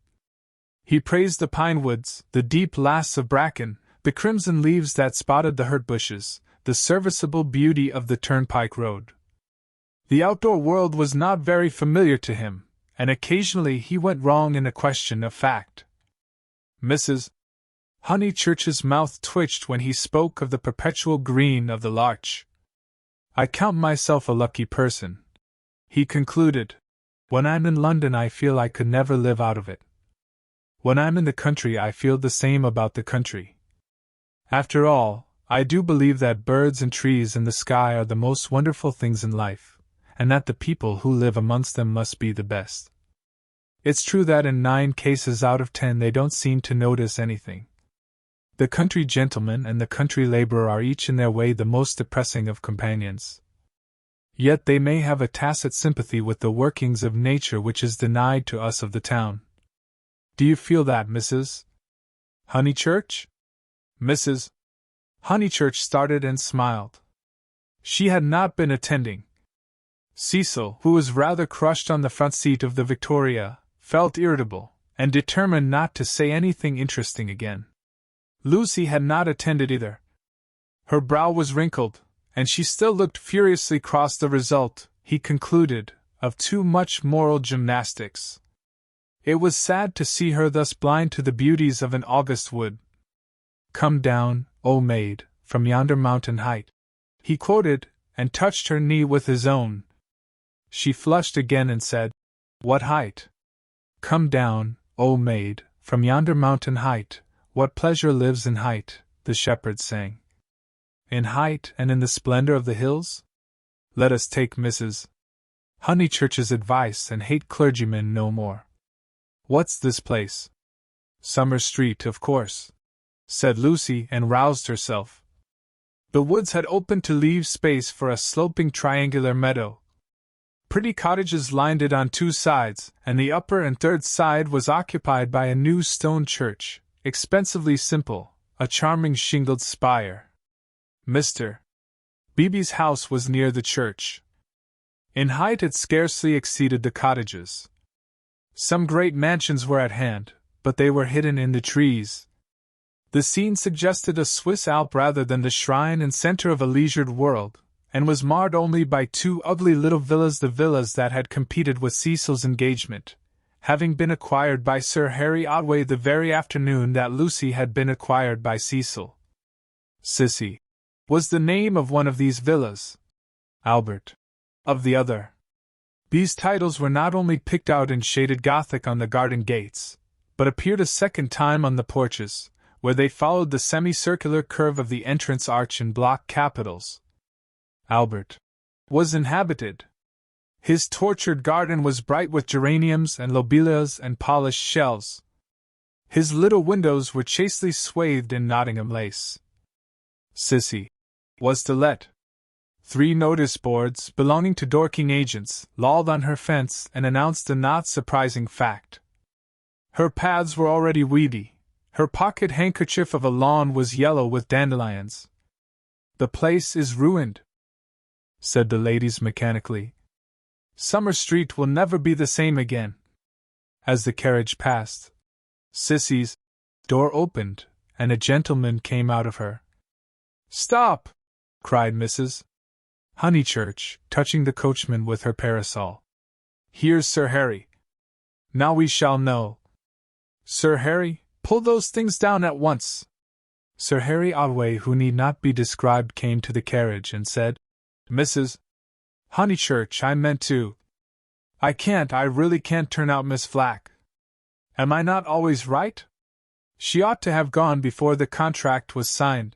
He praised the pine woods, the deep lasts of bracken, the crimson leaves that spotted the hurt bushes, the serviceable beauty of the turnpike road. The outdoor world was not very familiar to him, and occasionally he went wrong in a question of fact. Mrs. Honeychurch's mouth twitched when he spoke of the perpetual green of the larch. I count myself a lucky person, he concluded. When I'm in London I feel I could never live out of it. When I'm in the country I feel the same about the country. After all, I do believe that birds and trees and the sky are the most wonderful things in life, and that the people who live amongst them must be the best. It's true that in 9 cases out of 10 they don't seem to notice anything. The country gentleman and the country laborer are each in their way the most depressing of companions. Yet they may have a tacit sympathy with the workings of nature which is denied to us of the town. Do you feel that, Mrs. Honeychurch? Mrs. Honeychurch started and smiled. She had not been attending. Cecil, who was rather crushed on the front seat of the Victoria, felt irritable, and determined not to say anything interesting again. Lucy had not attended either. Her brow was wrinkled, and she still looked furiously cross the result, he concluded, of too much moral gymnastics. It was sad to see her thus blind to the beauties of an August wood. "Come down, O maid, from yonder mountain height," he quoted, and touched her knee with his own. She flushed again and said, "What height?" "Come down, O maid, from yonder mountain height, what pleasure lives in height," the shepherd sang. "In height and in the splendor of the hills? Let us take Mrs. Honeychurch's advice and hate clergymen no more. What's this place?" "Summer Street, of course," said Lucy, and roused herself. The woods had opened to leave space for a sloping triangular meadow. Pretty cottages lined it on 2 sides, and the upper and third side was occupied by a new stone church, expensively simple, a charming shingled spire. Mr. Beebe's house was near the church. In height it scarcely exceeded the cottages. Some great mansions were at hand, but they were hidden in the trees. The scene suggested a Swiss Alp rather than the shrine and center of a leisured world, and was marred only by 2 ugly little villas, the villas that had competed with Cecil's engagement, having been acquired by Sir Harry Otway the very afternoon that Lucy had been acquired by Cecil. Sissy was the name of one of these villas, Albert of the other. These titles were not only picked out in shaded Gothic on the garden gates, but appeared a second time on the porches, where they followed the semicircular curve of the entrance arch in block capitals. Albert was inhabited. His tortured garden was bright with geraniums and lobelias and polished shells. His little windows were chastely swathed in Nottingham lace. Sissy was to let. 3 notice boards belonging to Dorking agents lolled on her fence and announced a not surprising fact. Her paths were already weedy. Her pocket handkerchief of a lawn was yellow with dandelions. "The place is ruined," said the ladies mechanically. "Summer Street will never be the same again." As the carriage passed, Sissy's door opened, and a gentleman came out of her. "Stop!" cried Mrs. Honeychurch, touching the coachman with her parasol. "Here's Sir Harry. Now we shall know. Sir Harry, pull those things down at once." Sir Harry Otway, who need not be described, came to the carriage and said, "Mrs. Honeychurch, I meant to. I really can't turn out Miss Flack. Am I not always right? She ought to have gone before the contract was signed.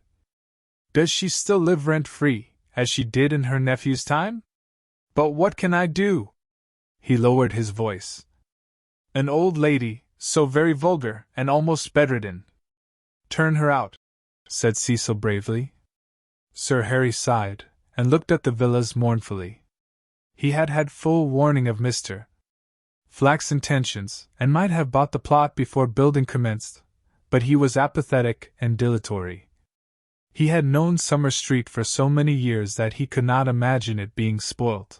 Does she still live rent-free, as she did in her nephew's time? But what can I do?" He lowered his voice. "An old lady, so very vulgar and almost bedridden." "Turn her out," said Cecil bravely. Sir Harry sighed, and looked at the villas mournfully. He had had full warning of Mr. Flack's intentions, and might have bought the plot before building commenced, but he was apathetic and dilatory. He had known Summer Street for so many years that he could not imagine it being spoilt.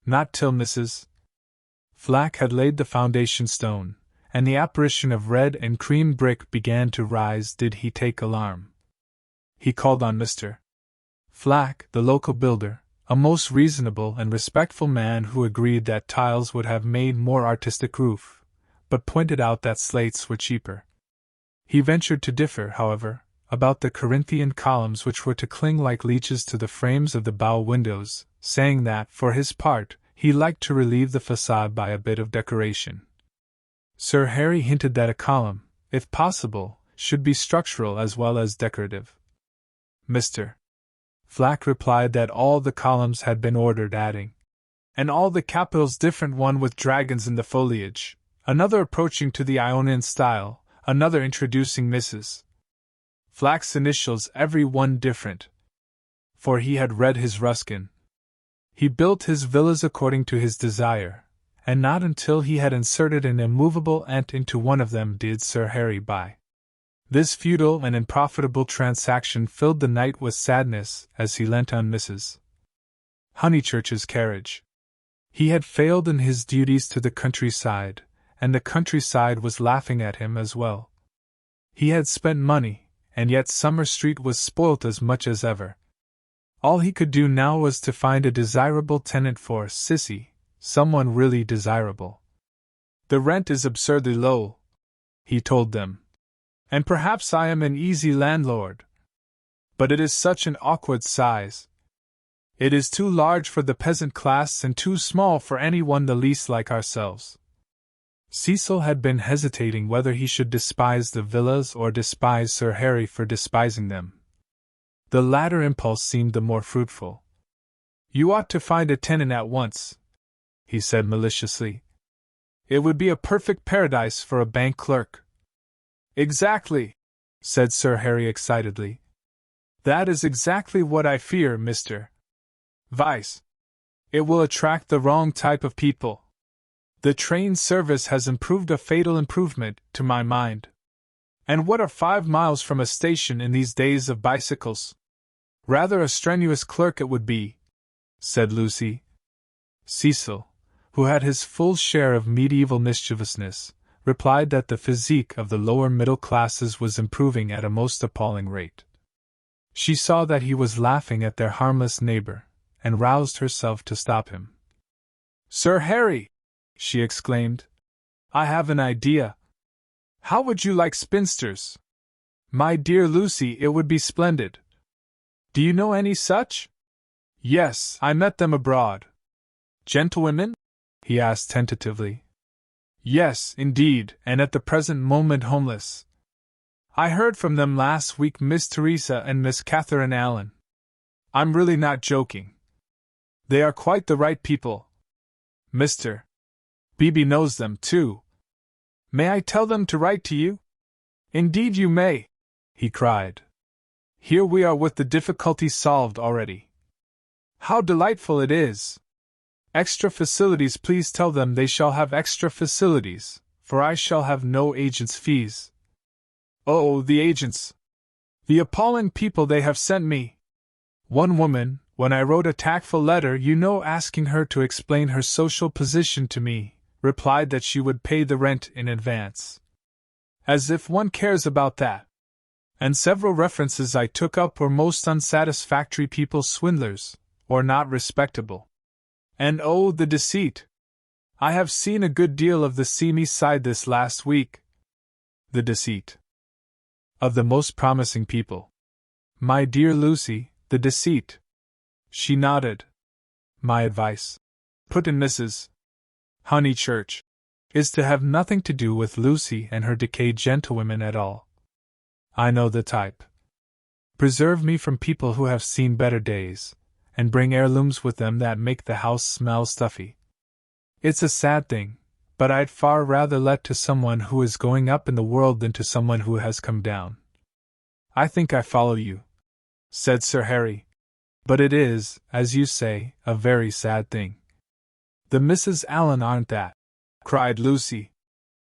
Not till Mrs. Flack had laid the foundation stone, and the apparition of red and cream brick began to rise, did he take alarm. He called on Mr. Flack, the local builder, a most reasonable and respectful man who agreed that tiles would have made more artistic roof, but pointed out that slates were cheaper. He ventured to differ, however, about the Corinthian columns which were to cling like leeches to the frames of the bow windows, saying that, for his part, he liked to relieve the facade by a bit of decoration. Sir Harry hinted that a column, if possible, should be structural as well as decorative. Mr. Flack replied that all the columns had been ordered, adding, "And all the capitals different, one with dragons in the foliage, Another approaching to the Ionian style, another introducing Mrs. Flack's initials, every one different. For he had read his Ruskin. He built his villas according to his desire, and not until he had inserted an immovable ant into one of them did Sir Harry buy. This futile and unprofitable transaction filled the knight with sadness as he leant on Mrs. Honeychurch's carriage. He had failed in his duties to the countryside, and the countryside was laughing at him as well. He had spent money, and yet Summer Street was spoilt as much as ever. All he could do now was to find a desirable tenant for Sissy, someone really desirable. The rent is absurdly low, he told them. And perhaps I am an easy landlord. But it is such an awkward size. It is too large for the peasant class and too small for anyone the least like ourselves. Cecil had been hesitating whether he should despise the villas or despise Sir Harry for despising them. The latter impulse seemed the more fruitful. You ought to find a tenant at once, he said maliciously. It would be a perfect paradise for a bank clerk. Exactly, said Sir Harry excitedly. That is exactly what I fear, Mr. Vyse. It will attract the wrong type of people. The train service has improved a fatal improvement, to my mind. And what are 5 miles from a station in these days of bicycles? Rather a strenuous clerk it would be, said Lucy. Cecil, who had his full share of medieval mischievousness, replied that the physique of the lower middle classes was improving at a most appalling rate. She saw that he was laughing at their harmless neighbor, and roused herself to stop him. Sir Harry! She exclaimed. I have an idea. How would you like spinsters? My dear Lucy, it would be splendid. Do you know any such? Yes, I met them abroad. Gentlewomen? He asked tentatively. Yes, indeed, and at the present moment homeless. I heard from them last week, Miss Teresa and Miss Catherine Allen. I'm really not joking. They are quite the right people. Mr. Beebe knows them, too. May I tell them to write to you? Indeed you may, he cried. Here we are with the difficulty solved already. How delightful it is! Extra facilities, please tell them they shall have extra facilities, for I shall have no agents' fees. Oh, the agents! The appalling people they have sent me! One woman, when I wrote a tactful letter, asking her to explain her social position to me, replied that she would pay the rent in advance. As if one cares about that! And several references I took up were most unsatisfactory people, swindlers, or not respectable. And oh, the deceit! I have seen a good deal of the seamy side this last week. The deceit of the most promising people. My dear Lucy, the deceit. She nodded. My advice, put in Mrs. Honeychurch, is to have nothing to do with Lucy and her decayed gentlewomen at all. I know the type. Preserve me from people who have seen better days, and bring heirlooms with them that make the house smell stuffy. It's a sad thing, but I'd far rather let to someone who is going up in the world than to someone who has come down. I think I follow you, said Sir Harry. But it is, as you say, a very sad thing. The Misses Allen aren't that, cried Lucy.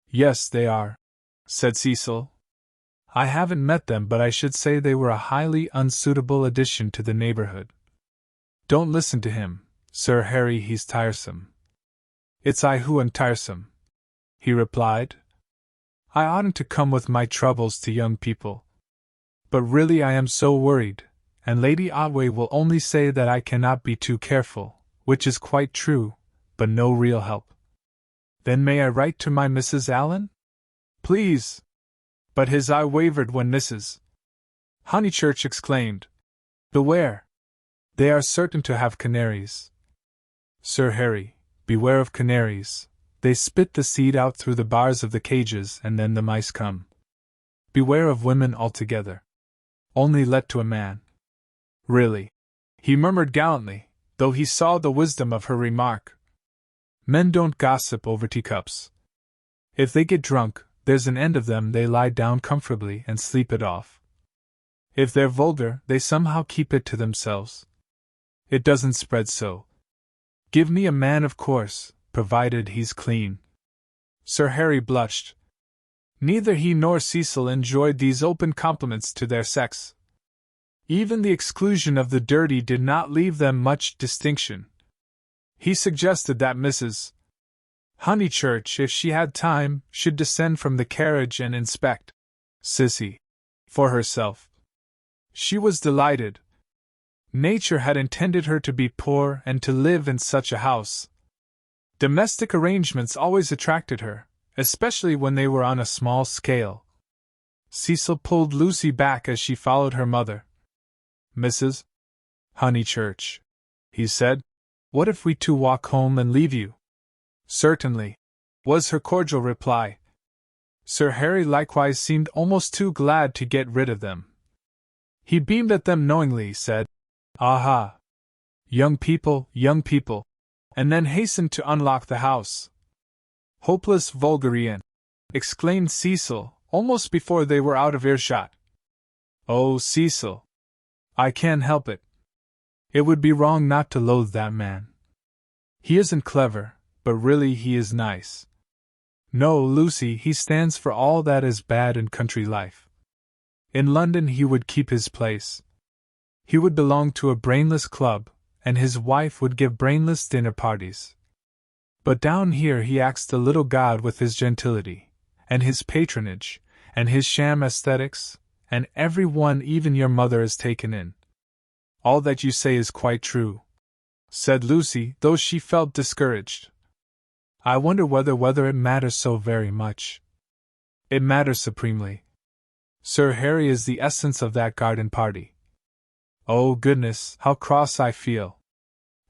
Yes, they are, said Cecil. I haven't met them, but I should say they were a highly unsuitable addition to the neighborhood. Don't listen to him, Sir Harry, he's tiresome. It's I who am tiresome, he replied. I oughtn't to come with my troubles to young people. But really I am so worried, and Lady Otway will only say that I cannot be too careful, which is quite true, but no real help. Then may I write to my Mrs. Allen? Please! But his eye wavered when Mrs. Honeychurch exclaimed, Beware! They are certain to have canaries. Sir Harry, beware of canaries. They spit the seed out through the bars of the cages and then the mice come. Beware of women altogether. Only let to a man. Really, he murmured gallantly, though he saw the wisdom of her remark. Men don't gossip over teacups. If they get drunk, there's an end of them, they lie down comfortably and sleep it off. If they're vulgar, they somehow keep it to themselves. It doesn't spread so. Give me a man, of course, provided he's clean. Sir Harry blushed. Neither he nor Cecil enjoyed these open compliments to their sex. Even the exclusion of the dirty did not leave them much distinction. He suggested that Mrs. Honeychurch, if she had time, should descend from the carriage and inspect Sissy for herself. She was delighted. Nature had intended her to be poor and to live in such a house. Domestic arrangements always attracted her, especially when they were on a small scale. Cecil pulled Lucy back as she followed her mother. Mrs. Honeychurch, he said, what if we two walk home and leave you? Certainly, was her cordial reply. Sir Harry likewise seemed almost too glad to get rid of them. He beamed at them knowingly, said, "Aha! Young people, and then hastened to unlock the house. Hopeless vulgarian!" exclaimed Cecil, almost before they were out of earshot. "Oh, Cecil! I can't help it. It would be wrong not to loathe that man. He isn't clever, but really he is nice. No, Lucy, he stands for all that is bad in country life. In London he would keep his place. He would belong to a brainless club, and his wife would give brainless dinner parties. But down here he acts the little god with his gentility, and his patronage, and his sham aesthetics, and every one, even your mother, is taken in." "All that you say is quite true," said Lucy, though she felt discouraged. "I wonder whether it matters so very much." "It matters supremely. Sir Harry is the essence of that garden party. Oh goodness, how cross I feel!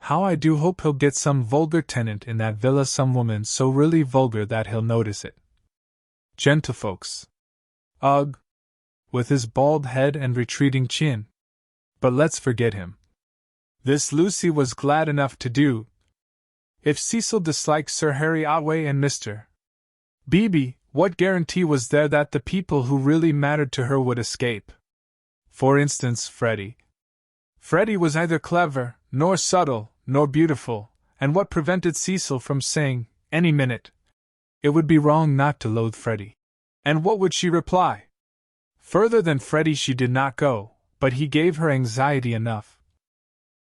How I do hope he'll get some vulgar tenant in that villa, some woman so really vulgar that he'll notice it. Gentlefolks. Ugh! With his bald head and retreating chin. But let's forget him." This Lucy was glad enough to do. If Cecil disliked Sir Harry Otway and Mr. Beebe, what guarantee was there that the people who really mattered to her would escape? For instance, Freddie. Freddie was neither clever, nor subtle, nor beautiful, and what prevented Cecil from saying, any minute, "It would be wrong not to loathe Freddie"? And what would she reply? Further than Freddie she did not go, but he gave her anxiety enough.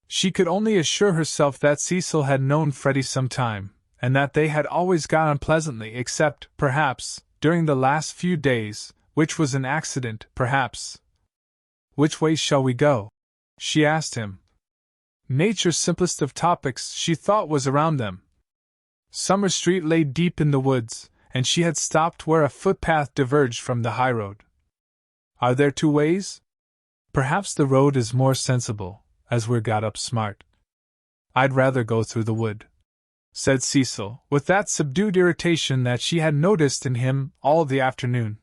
She could only assure herself that Cecil had known Freddie some time, and that they had always got on pleasantly, except, perhaps, during the last few days, which was an accident, perhaps. "Which way shall we go?" she asked him. Nature's simplest of topics, she thought, was around them. Summer Street lay deep in the woods, and she had stopped where a footpath diverged from the highroad. "Are there two ways? Perhaps the road is more sensible, as we're got up smart." "I'd rather go through the wood," said Cecil, with that subdued irritation that she had noticed in him all the afternoon.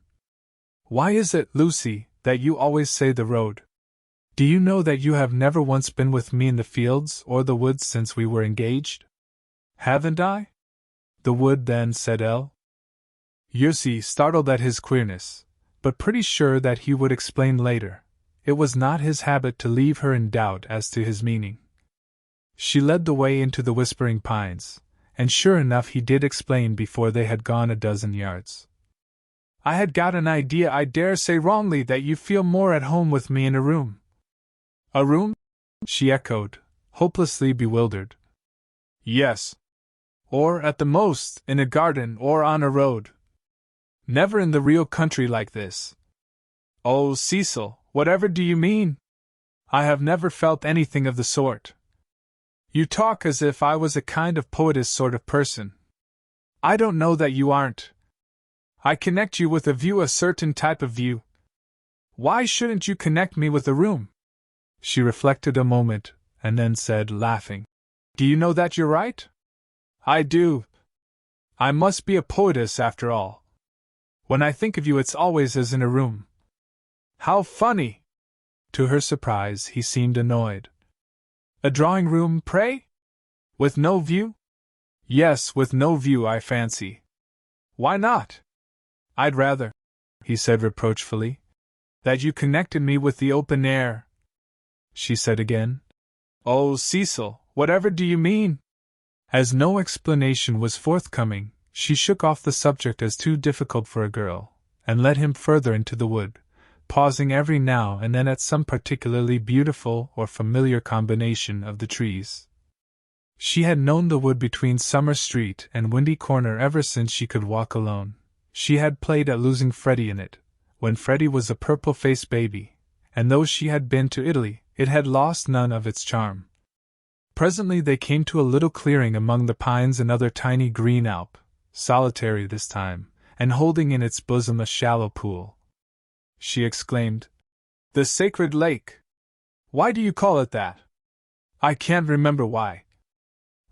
"Why is it, Lucy, that you always say the road? Do you know that you have never once been with me in the fields or the woods since we were engaged?" "Haven't I?" "The wood, then," said Lucy, startled at his queerness, but pretty sure that he would explain later. It was not his habit to leave her in doubt as to his meaning. She led the way into the whispering pines, and sure enough he did explain before they had gone a dozen yards. "I had got an idea, I dare say wrongly, that you feel more at home with me in a room." "A room?" she echoed, hopelessly bewildered. "Yes. Or, at the most, in a garden or on a road. Never in the real country like this." "Oh, Cecil, whatever do you mean? I have never felt anything of the sort. You talk as if I was a kind of poetess sort of person. I don't know that you aren't. I connect you with a view, a certain type of view. Why shouldn't you connect me with a room?" She reflected a moment, and then said, laughing, "Do you know that you're right? I do. I must be a poetess after all. When I think of you, it's always as in a room." "How funny!" To her surprise, he seemed annoyed. "A drawing room, pray? With no view?" "Yes, with no view, I fancy. Why not? I'd rather, he said reproachfully, that you connected me with the open air. She said again, Oh, Cecil, whatever do you mean? As no explanation was forthcoming, she shook off the subject as too difficult for a girl, and led him further into the wood, pausing every now and then at some particularly beautiful or familiar combination of the trees. She had known the wood between Summer Street and Windy Corner ever since she could walk alone. She had played at losing Freddie in it, when Freddie was a purple-faced baby, and though she had been to Italy, it had lost none of its charm. Presently they came to a little clearing among the pines and other tiny green alp, solitary this time, and holding in its bosom a shallow pool. She exclaimed, The Sacred Lake! Why do you call it that? I can't remember why.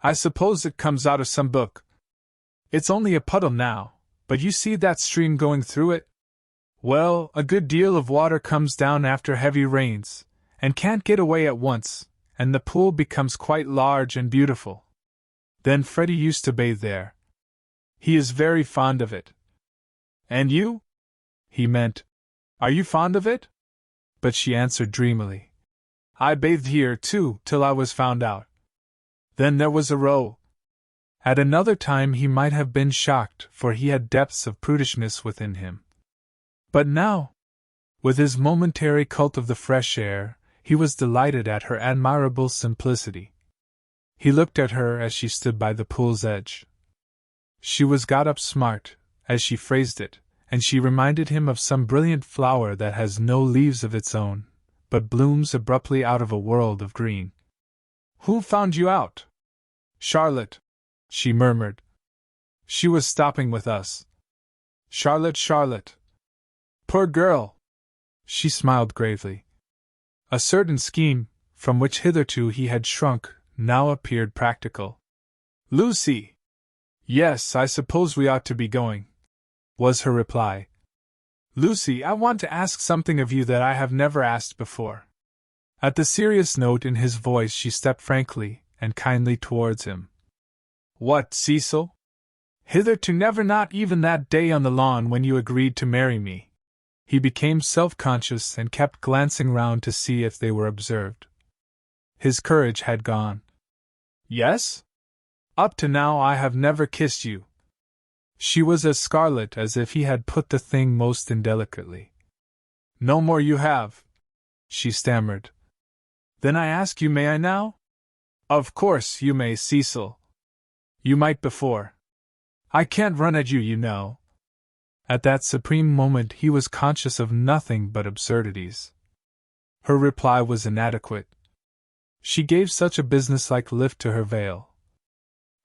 I suppose it comes out of some book. It's only a puddle now, but you see that stream going through it? Well, a good deal of water comes down after heavy rains, and can't get away at once, and the pool becomes quite large and beautiful. Then Freddie used to bathe there. He is very fond of it. And you? He meant, Are you fond of it? But she answered dreamily, I bathed here, too, till I was found out. Then there was a row. At another time he might have been shocked, for he had depths of prudishness within him. But now, with his momentary cult of the fresh air, he was delighted at her admirable simplicity. He looked at her as she stood by the pool's edge. She was got up smart, as she phrased it, and she reminded him of some brilliant flower that has no leaves of its own, but blooms abruptly out of a world of green. Who found you out? Charlotte, she murmured. She was stopping with us. Charlotte. Poor girl! She smiled gravely. A certain scheme, from which hitherto he had shrunk, now appeared practical. Lucy! Yes, I suppose we ought to be going, was her reply. Lucy, I want to ask something of you that I have never asked before. At the serious note in his voice she stepped frankly and kindly towards him. What, Cecil? Hitherto never, not even that day on the lawn when you agreed to marry me. He became self-conscious and kept glancing round to see if they were observed. His courage had gone. Yes? Up to now I have never kissed you. She was as scarlet as if he had put the thing most indelicately. No more you have, she stammered. Then I ask you, may I now? Of course you may, Cecil. You might before. I can't run at you, you know. At that supreme moment he was conscious of nothing but absurdities. Her reply was inadequate. She gave such a businesslike lift to her veil.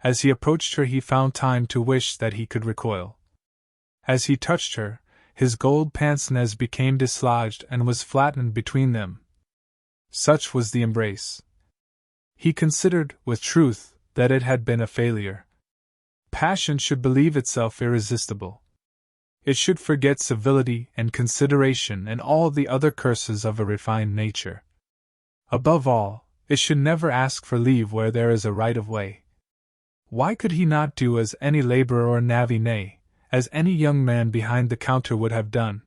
As he approached her he found time to wish that he could recoil. As he touched her, his gold pince-nez became dislodged and was flattened between them. Such was the embrace. He considered, with truth, that it had been a failure. Passion should believe itself irresistible. It should forget civility and consideration and all the other curses of a refined nature. Above all, it should never ask for leave where there is a right of way. Why could he not do as any laborer or navvy, nay, as any young man behind the counter would have done?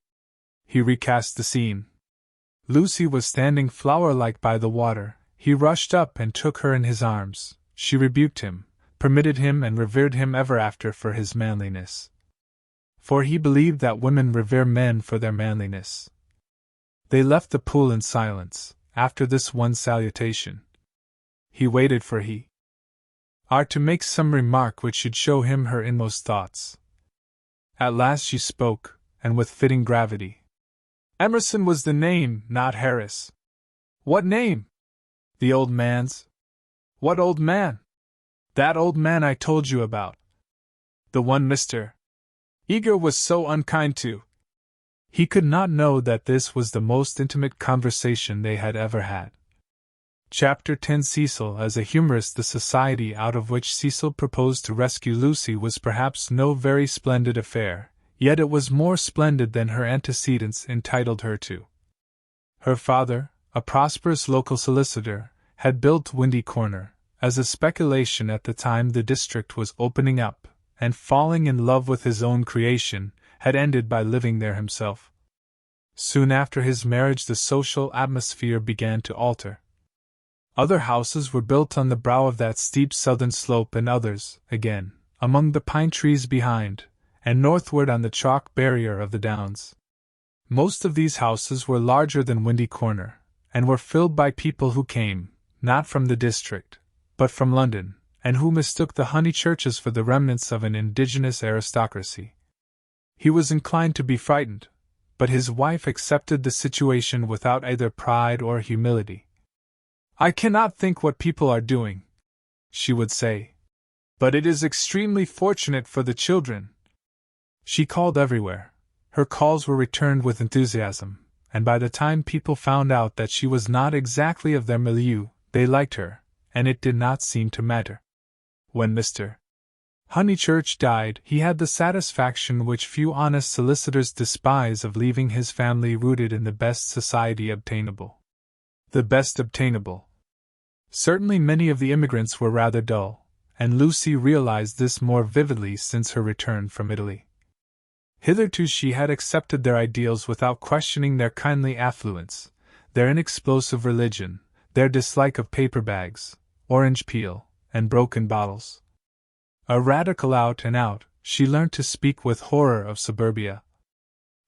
He recast the scene. Lucy was standing flower-like by the water. He rushed up and took her in his arms. She rebuked him, permitted him and revered him ever after for his manliness. For he believed that women revere men for their manliness. They left the pool in silence, after this one salutation. He waited for her to make some remark which should show him her inmost thoughts. At last she spoke, and with fitting gravity. Emerson was the name, not Harris. What name? The old man's. What old man? That old man I told you about. The one Mr. Eager was so unkind to. He could not know that this was the most intimate conversation they had ever had. Chapter 10. Cecil as a humorist. The society out of which Cecil proposed to rescue Lucy was perhaps no very splendid affair, yet it was more splendid than her antecedents entitled her to. Her father, a prosperous local solicitor, had built Windy Corner, as a speculation at the time the district was opening up, and falling in love with his own creation, had ended by living there himself. Soon after his marriage, the social atmosphere began to alter. Other houses were built on the brow of that steep southern slope, and others, again, among the pine trees behind, and northward on the chalk barrier of the downs. Most of these houses were larger than Windy Corner, and were filled by people who came, not from the district, but from London, and who mistook the Honeychurches for the remnants of an indigenous aristocracy. He was inclined to be frightened, but his wife accepted the situation without either pride or humility. "I cannot think what people are doing," she would say, "but it is extremely fortunate for the children." She called everywhere. Her calls were returned with enthusiasm, and by the time people found out that she was not exactly of their milieu, they liked her, and it did not seem to matter. When Mr. Honeychurch died, he had the satisfaction which few honest solicitors despise of leaving his family rooted in the best society obtainable. The best obtainable. Certainly many of the immigrants were rather dull, and Lucy realized this more vividly since her return from Italy. Hitherto she had accepted their ideals without questioning their kindly affluence, their inexplosive religion, their dislike of paper bags, orange peel, and broken bottles. A radical out and out, she learned to speak with horror of suburbia.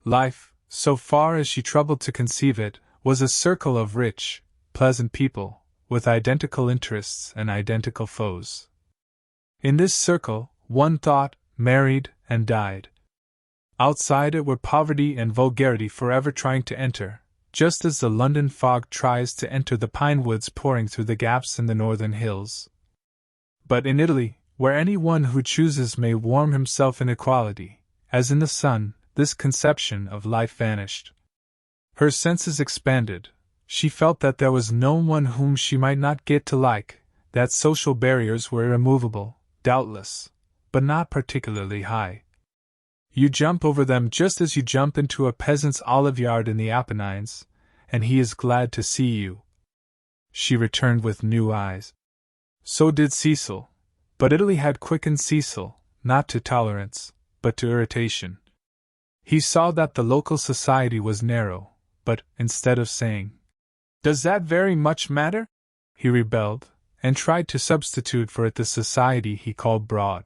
Life, so far as she troubled to conceive it, was a circle of rich, pleasant people, with identical interests and identical foes. In this circle, one thought, married, and died. Outside it were poverty and vulgarity forever trying to enter, just as the London fog tries to enter the pine woods pouring through the gaps in the northern hills. But in Italy, where any one who chooses may warm himself in equality, as in the sun, this conception of life vanished. Her senses expanded. She felt that there was no one whom she might not get to like, that social barriers were irremovable, doubtless, but not particularly high. You jump over them just as you jump into a peasant's olive yard in the Apennines, and he is glad to see you. She returned with new eyes. So did Cecil, but Italy had quickened Cecil, not to tolerance, but to irritation. He saw that the local society was narrow, but, instead of saying, "Does that very much matter?" he rebelled, and tried to substitute for it the society he called broad.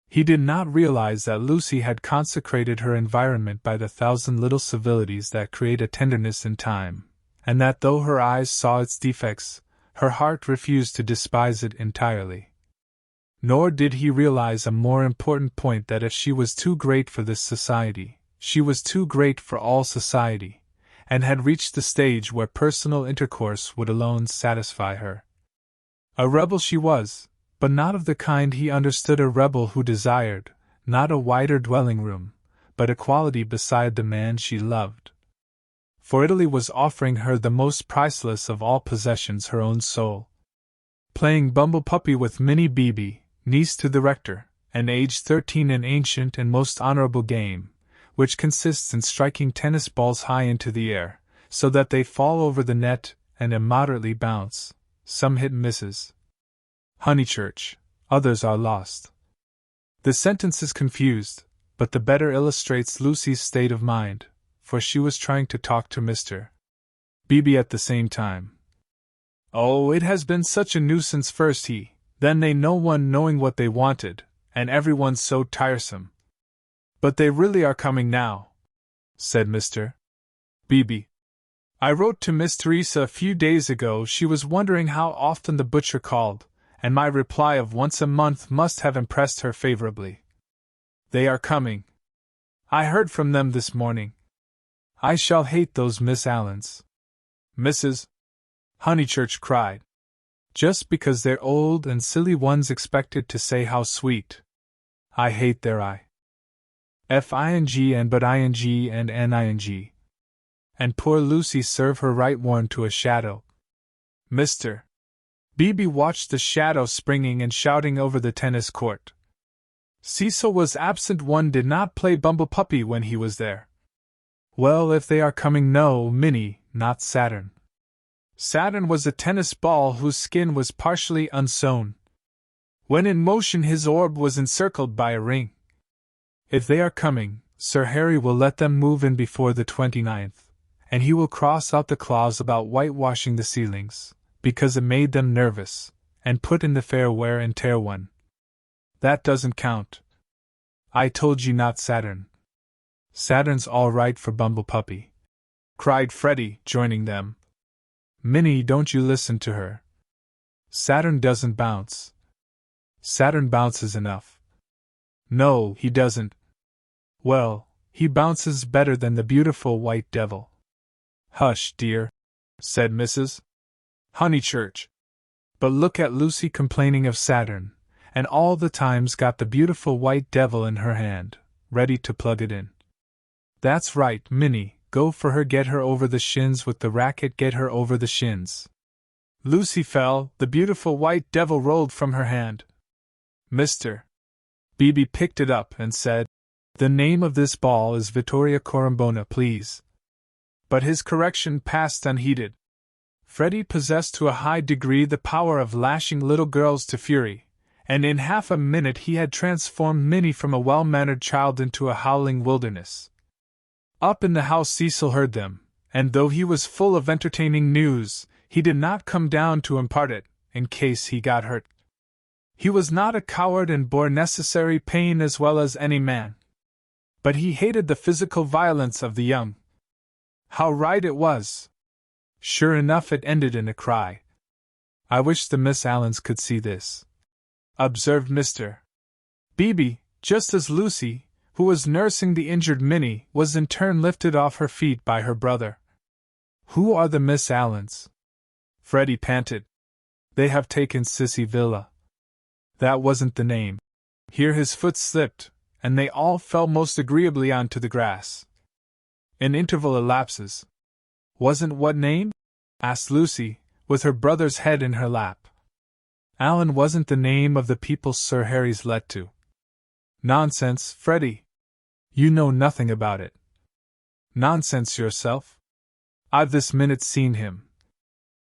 He did not realize that Lucy had consecrated her environment by the thousand little civilities that create a tenderness in time, and that though her eyes saw its defects, her heart refused to despise it entirely. Nor did he realize a more important point, that if she was too great for this society, she was too great for all society, and had reached the stage where personal intercourse would alone satisfy her. A rebel she was, but not of the kind he understood a rebel who desired, not a wider dwelling room, but equality beside the man she loved. For Italy was offering her the most priceless of all possessions, her own soul. Playing bumble puppy with Minnie Beebe, niece to the rector, and aged 13, an ancient and most honorable game, which consists in striking tennis balls high into the air, so that they fall over the net and immoderately bounce. Some hit misses. Honeychurch, others are lost. The sentence is confused, but the better illustrates Lucy's state of mind, for she was trying to talk to Mr. Beebe at the same time. "Oh, it has been such a nuisance, first he, then they, no one knowing what they wanted, and everyone so tiresome. But they really are coming now," said Mr. Beebe. "I wrote to Miss Teresa a few days ago. She was wondering how often the butcher called, and my reply of once a month must have impressed her favorably. They are coming. I heard from them this morning. I shall hate those Miss Allens." Mrs. Honeychurch cried. "Just because they're old and silly ones expected to say how sweet. I hate their F-I-N-G and but I-N-G and N-I-N-G. And poor Lucy serve her right worn to a shadow." Mr. Beebe watched the shadow springing and shouting over the tennis court. Cecil was absent. One did not play bumble puppy when he was there. "Well, if they are coming, no, Minnie, not Saturn." Saturn was a tennis ball whose skin was partially unsewn. When in motion his orb was encircled by a ring. If they are coming, Sir Harry will let them move in before the 29th, and he will cross out the clause about whitewashing the ceilings, because it made them nervous, and put in the fair wear and tear one. That doesn't count. I told you not Saturn. Saturn's all right for Bumblepuppy, cried Freddie, joining them. Minnie, don't you listen to her. Saturn doesn't bounce. Saturn bounces enough. No, he doesn't. Well, he bounces better than the beautiful white devil. Hush, dear, said Mrs. Honeychurch. But look at Lucy complaining of Saturn, and all the time's got the beautiful white devil in her hand, ready to plug it in. That's right, Minnie, go for her, get her over the shins with the racket, get her over the shins. Lucy fell, the beautiful white devil rolled from her hand. Mr. Beebe picked it up and said, The name of this ball is Vittoria Corombona, please. But his correction passed unheeded. Freddie possessed to a high degree the power of lashing little girls to fury, and in half a minute he had transformed Minnie from a well-mannered child into a howling wilderness. Up in the house Cecil heard them, and though he was full of entertaining news, he did not come down to impart it, in case he got hurt. He was not a coward and bore necessary pain as well as any man. But he hated the physical violence of the young. How right it was! Sure enough, it ended in a cry. I wish the Miss Allens could see this, observed Mr. Beebe, just as Lucy, who was nursing the injured Minnie, was in turn lifted off her feet by her brother. Who are the Miss Allens? Freddie panted. They have taken Sissy Villa. That wasn't the name. Here his foot slipped, and they all fell most agreeably on to the grass. An interval elapses. Wasn't what name? Asked Lucy, with her brother's head in her lap. Allen wasn't the name of the people Sir Harry's let to. Nonsense, Freddie. You know nothing about it. Nonsense yourself. I've this minute seen him.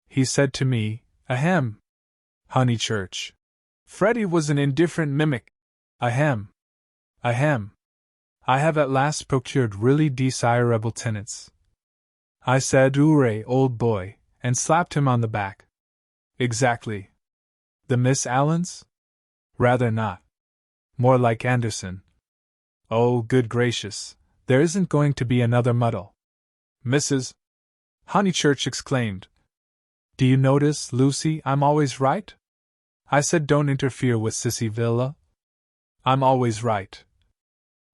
He said to me, Ahem. Honeychurch. Freddie was an indifferent mimic. Ahem. Ahem. I have at last procured really desirable tenants. I said, Hooray, old boy, and slapped him on the back. Exactly. The Miss Allens? Rather not. More like Anderson. Oh, good gracious, there isn't going to be another muddle. Mrs. Honeychurch exclaimed. Do you notice, Lucy, I'm always right? I said don't interfere with Sissy Villa. I'm always right.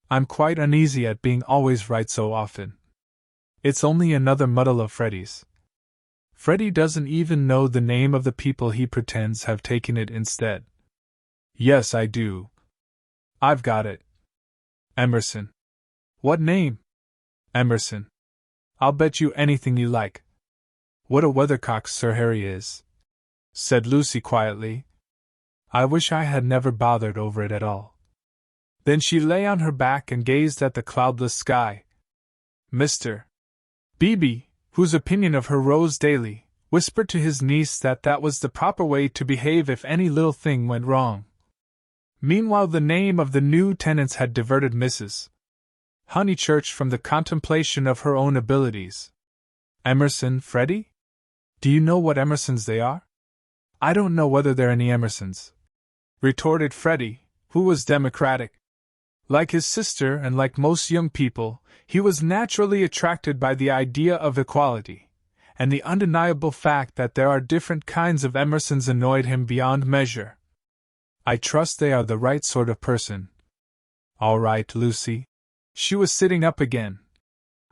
I'm quite uneasy at being always right so often. It's only another muddle of Freddie's. Freddie doesn't even know the name of the people he pretends have taken it instead. Yes, I do. I've got it. Emerson. What name? Emerson. I'll bet you anything you like. What a weathercock Sir Harry is, said Lucy quietly. I wish I had never bothered over it at all. Then she lay on her back and gazed at the cloudless sky. Mr. Beebe, whose opinion of her rose daily, whispered to his niece that that was the proper way to behave if any little thing went wrong. Meanwhile the name of the new tenants had diverted Mrs. Honeychurch from the contemplation of her own abilities. Emerson, Freddie? Do you know what Emersons they are? I don't know whether there are any Emersons, retorted Freddie, who was democratic. Like his sister and like most young people, he was naturally attracted by the idea of equality, and the undeniable fact that there are different kinds of Emersons annoyed him beyond measure. I trust they are the right sort of person. All right, Lucy. She was sitting up again.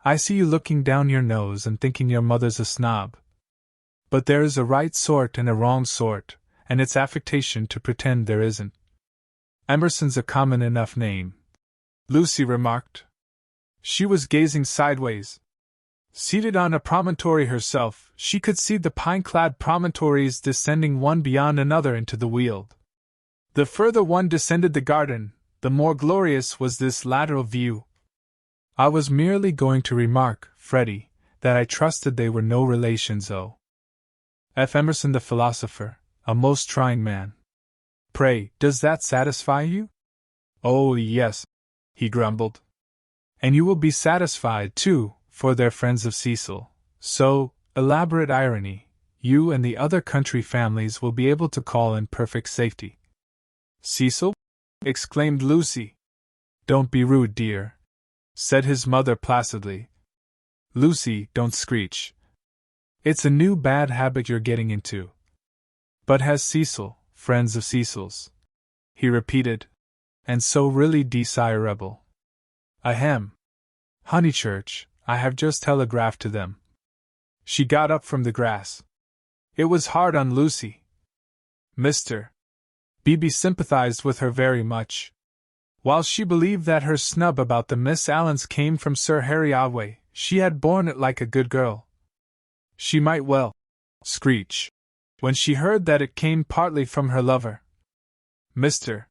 I see you looking down your nose and thinking your mother's a snob. But there is a right sort and a wrong sort, and it's affectation to pretend there isn't. Emerson's a common enough name, Lucy remarked. She was gazing sideways. Seated on a promontory herself, she could see the pine-clad promontories descending one beyond another into the Weald. The further one descended the garden, the more glorious was this lateral view. I was merely going to remark, Freddie, that I trusted they were no relations. F. Emerson the philosopher, a most trying man. Pray, does that satisfy you? Oh, yes, he grumbled. And you will be satisfied, too, for they're friends of Cecil. So, elaborate irony, you and the other country families will be able to call in perfect safety. Cecil? Exclaimed Lucy. Don't be rude, dear, said his mother placidly. Lucy, don't screech. It's a new bad habit you're getting into. But has Cecil, friends of Cecil's? He repeated. And so really desirable. Ahem. Honeychurch, I have just telegraphed to them. She got up from the grass. It was hard on Lucy. Mr. Beebe sympathized with her very much. While she believed that her snub about the Miss Allens came from Sir Harry Otway, she had borne it like a good girl. She might well screech when she heard that it came partly from her lover. Mr.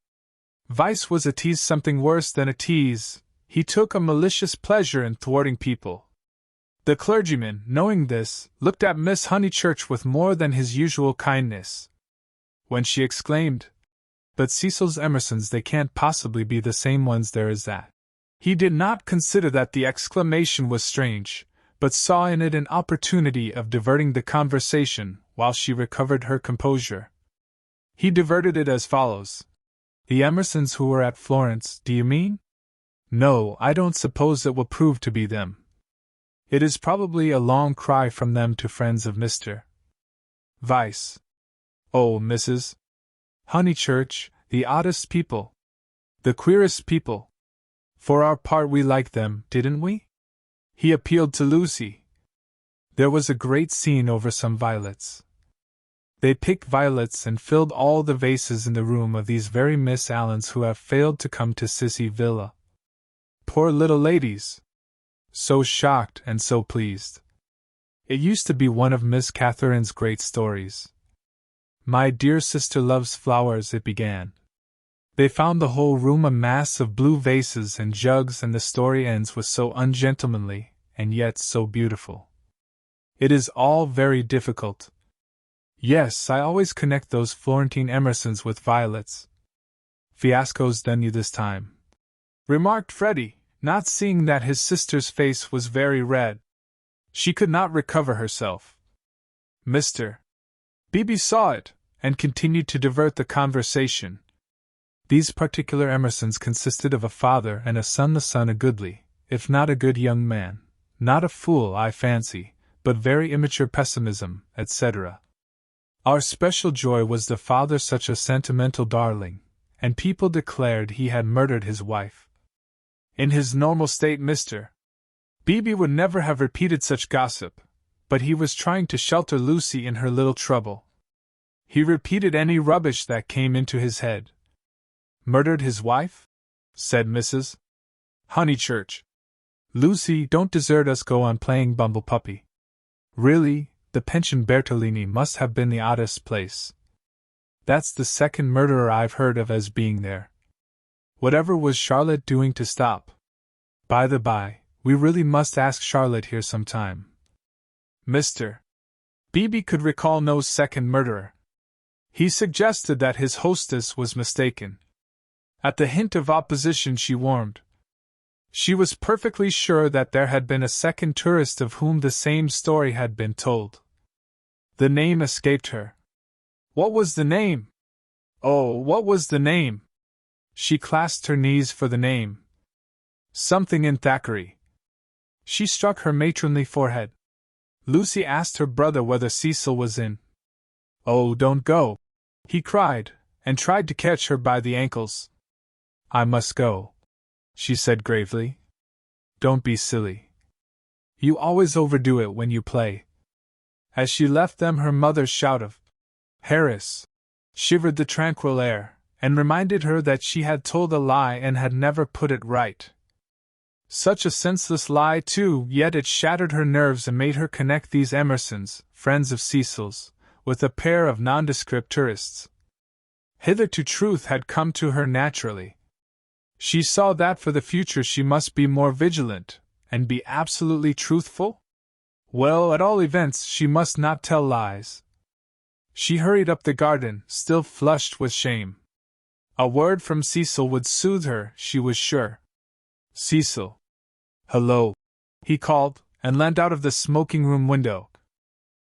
Vyse was a tease, something worse than a tease. He took a malicious pleasure in thwarting people. The clergyman, knowing this, looked at Miss Honeychurch with more than his usual kindness. When she exclaimed, "But Cecil's Emersons, they can't possibly be the same ones, there is that," he did not consider that the exclamation was strange, but saw in it an opportunity of diverting the conversation while she recovered her composure. He diverted it as follows. The Emersons who were at Florence, do you mean? No, I don't suppose it will prove to be them. It is probably a long cry from them to friends of Mr. Vyse. Oh, Mrs. Honeychurch, the oddest people. The queerest people. For our part we liked them, didn't we? He appealed to Lucy. There was a great scene over some violets. They picked violets and filled all the vases in the room of these very Miss Allens who have failed to come to Sissy Villa. Poor little ladies! So shocked and so pleased. It used to be one of Miss Catherine's great stories. My dear sister loves flowers, it began. They found the whole room a mass of blue vases and jugs, and the story ends with so ungentlemanly, and yet so beautiful. It is all very difficult. Yes, I always connect those Florentine Emersons with violets. Fiasco's done you this time, remarked Freddie, not seeing that his sister's face was very red. She could not recover herself. Mr. Beebe saw it, and continued to divert the conversation. These particular Emersons consisted of a father and a son, the son a goodly, if not a good young man, not a fool, I fancy, but very immature pessimism, etc. Our special joy was the father, such a sentimental darling, and people declared he had murdered his wife. In his normal state Mr. Beebe would never have repeated such gossip, but he was trying to shelter Lucy in her little trouble. He repeated any rubbish that came into his head. Murdered his wife? Said Mrs. Honeychurch. Lucy, don't desert us, go on playing bumble puppy. Really, the Pension Bertolini must have been the oddest place. That's the second murderer I've heard of as being there. Whatever was Charlotte doing to stop? By the by, we really must ask Charlotte here some time. Mr. Beebe could recall no second murderer. He suggested that his hostess was mistaken. At the hint of opposition she warmed. She was perfectly sure that there had been a second tourist of whom the same story had been told. The name escaped her. What was the name? Oh, what was the name? She clasped her knees for the name. Something in Thackeray. She struck her matronly forehead. Lucy asked her brother whether Cecil was in. Oh, don't go, he cried, and tried to catch her by the ankles. I must go, she said gravely. Don't be silly. You always overdo it when you play. As she left them, her mother's shout of Harris shivered the tranquil air, and reminded her that she had told a lie and had never put it right. Such a senseless lie, too, yet it shattered her nerves and made her connect these Emersons, friends of Cecil's, with a pair of nondescript tourists. Hitherto truth had come to her naturally. She saw that for the future she must be more vigilant, and be absolutely truthful? Well, at all events, she must not tell lies. She hurried up the garden, still flushed with shame. A word from Cecil would soothe her, she was sure. Cecil. Hello, he called, and leant out of the smoking room window.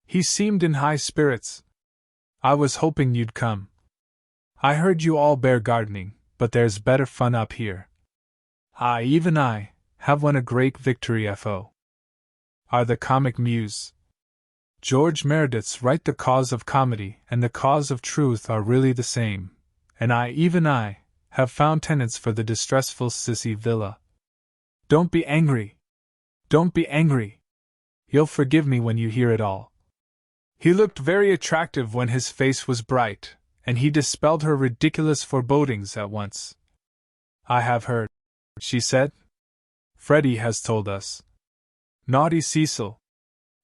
He seemed in high spirits. I was hoping you'd come. I heard you all bear gardening, but there's better fun up here. Even I, have won a great victory FO. Are the comic muse. George Meredith's write the cause of comedy and the cause of truth are really the same, and I, have found tenants for the distressful sissy villa. Don't be angry. Don't be angry. You'll forgive me when you hear it all. He looked very attractive when his face was bright, and he dispelled her ridiculous forebodings at once. I have heard, she said. Freddie has told us. Naughty Cecil.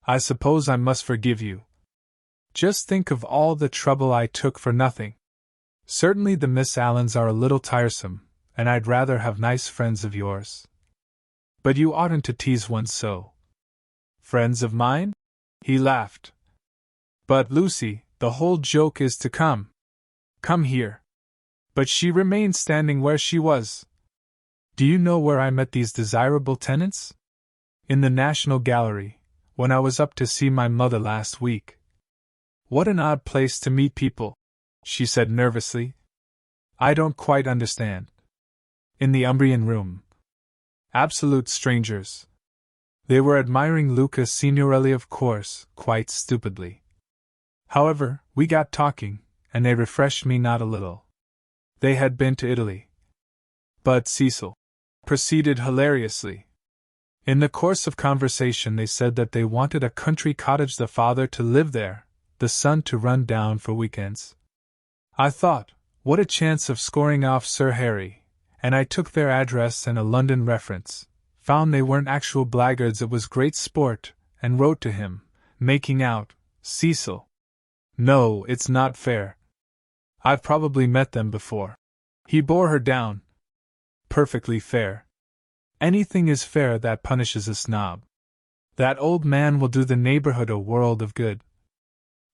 I suppose I must forgive you. Just think of all the trouble I took for nothing. Certainly the Miss Allens are a little tiresome, and I'd rather have nice friends of yours. But you oughtn't to tease one so. Friends of mine? He laughed. But Lucy, the whole joke is to come. Come here. But she remained standing where she was. Do you know where I met these desirable tenants? In the National Gallery, when I was up to see my mother last week. What an odd place to meet people, she said nervously. I don't quite understand. In the Umbrian room. Absolute strangers. They were admiring Luca Signorelli, of course, quite stupidly. However, we got talking, and they refreshed me not a little. They had been to Italy. But Cecil proceeded hilariously. In the course of conversation they said that they wanted a country cottage, the father to live there, the son to run down for weekends. I thought, what a chance of scoring off Sir Harry, and I took their address and a London reference, found they weren't actual blackguards, it was great sport, and wrote to him, making out, Cecil. No, it's not fair. I've probably met them before. He bore her down. Perfectly fair. Anything is fair that punishes a snob. That old man will do the neighborhood a world of good.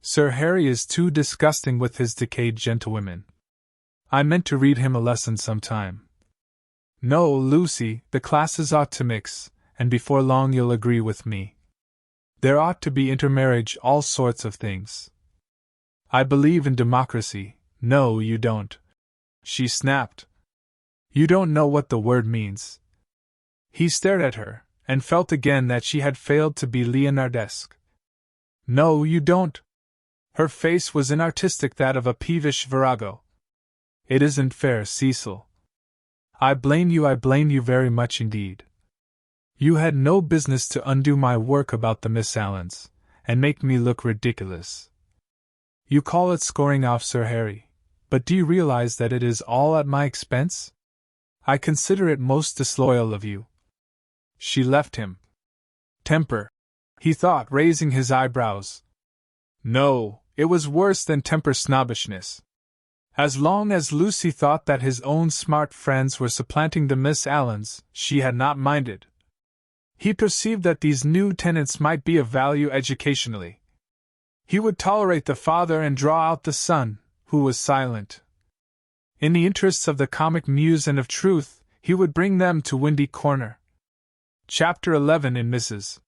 Sir Harry is too disgusting with his decayed gentlewomen. I meant to read him a lesson sometime. No, Lucy, the classes ought to mix, and before long you'll agree with me. There ought to be intermarriage, all sorts of things. I believe in democracy. No, you don't. She snapped. You don't know what the word means. He stared at her, and felt again that she had failed to be Leonardesque. No, you don't. Her face was inartistic, that of a peevish virago. It isn't fair, Cecil. I blame you very much indeed. You had no business to undo my work about the Miss Allens, and make me look ridiculous. You call it scoring off Sir Harry, but do you realize that it is all at my expense? I consider it most disloyal of you. She left him. Temper, he thought, raising his eyebrows. No, it was worse than temper, snobbishness. As long as Lucy thought that his own smart friends were supplanting the Miss Allens, she had not minded. He perceived that these new tenants might be of value educationally. He would tolerate the father and draw out the son, who was silent. In the interests of the comic muse and of truth, he would bring them to Windy Corner. Chapter 11. In Mrs.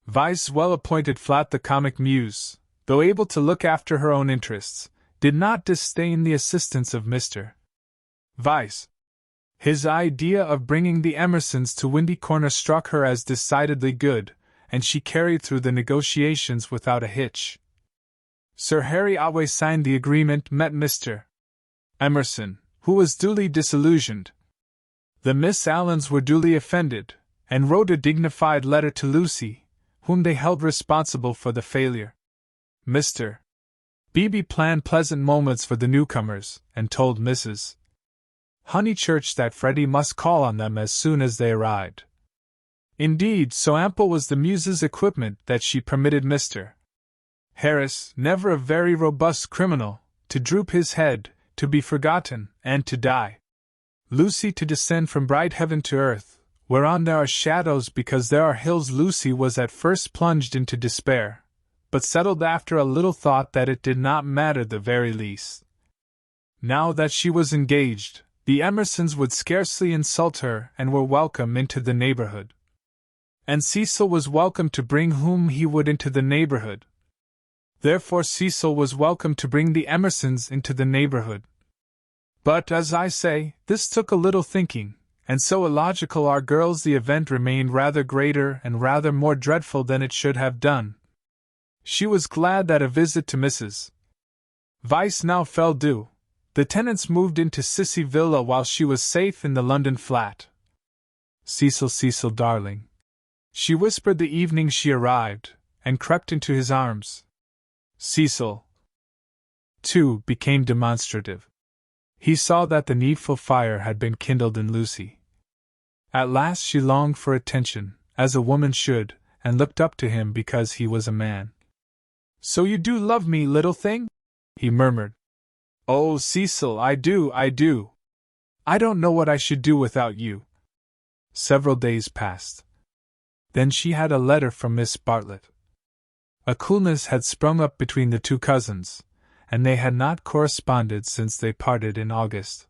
Vyse's well-appointed flat, the comic muse, though able to look after her own interests, did not disdain the assistance of Mr. Vyse. His idea of bringing the Emersons to Windy Corner struck her as decidedly good, and she carried through the negotiations without a hitch. Sir Harry always signed the agreement, met Mr. Emerson, who was duly disillusioned. The Miss Allens were duly offended, and wrote a dignified letter to Lucy, whom they held responsible for the failure. Mr. Beebe planned pleasant moments for the newcomers, and told Mrs. Honeychurch that Freddie must call on them as soon as they arrived. Indeed, so ample was the muse's equipment that she permitted Mr. Harris, never a very robust criminal, to droop his head, to be forgotten, and to die. Lucy to descend from bright heaven to earth, whereon there are shadows because there are hills. Lucy was at first plunged into despair, but settled after a little thought that it did not matter the very least. Now that she was engaged, the Emersons would scarcely insult her and were welcome into the neighborhood. And Cecil was welcome to bring whom he would into the neighborhood. Therefore Cecil was welcome to bring the Emersons into the neighborhood. But, as I say, this took a little thinking, and so illogical are girls the event remained rather greater and rather more dreadful than it should have done. She was glad that a visit to Mrs. Vyse now fell due. The tenants moved into Sissy Villa while she was safe in the London flat. Cecil, Cecil, darling, she whispered the evening she arrived, and crept into his arms. Cecil, too, became demonstrative. He saw that the needful fire had been kindled in Lucy. At last she longed for attention, as a woman should, and looked up to him because he was a man. "So you do love me, little thing?" he murmured. "Oh, Cecil, I do, I do. I don't know what I should do without you." Several days passed. Then she had a letter from Miss Bartlett. A coolness had sprung up between the two cousins, and they had not corresponded since they parted in August.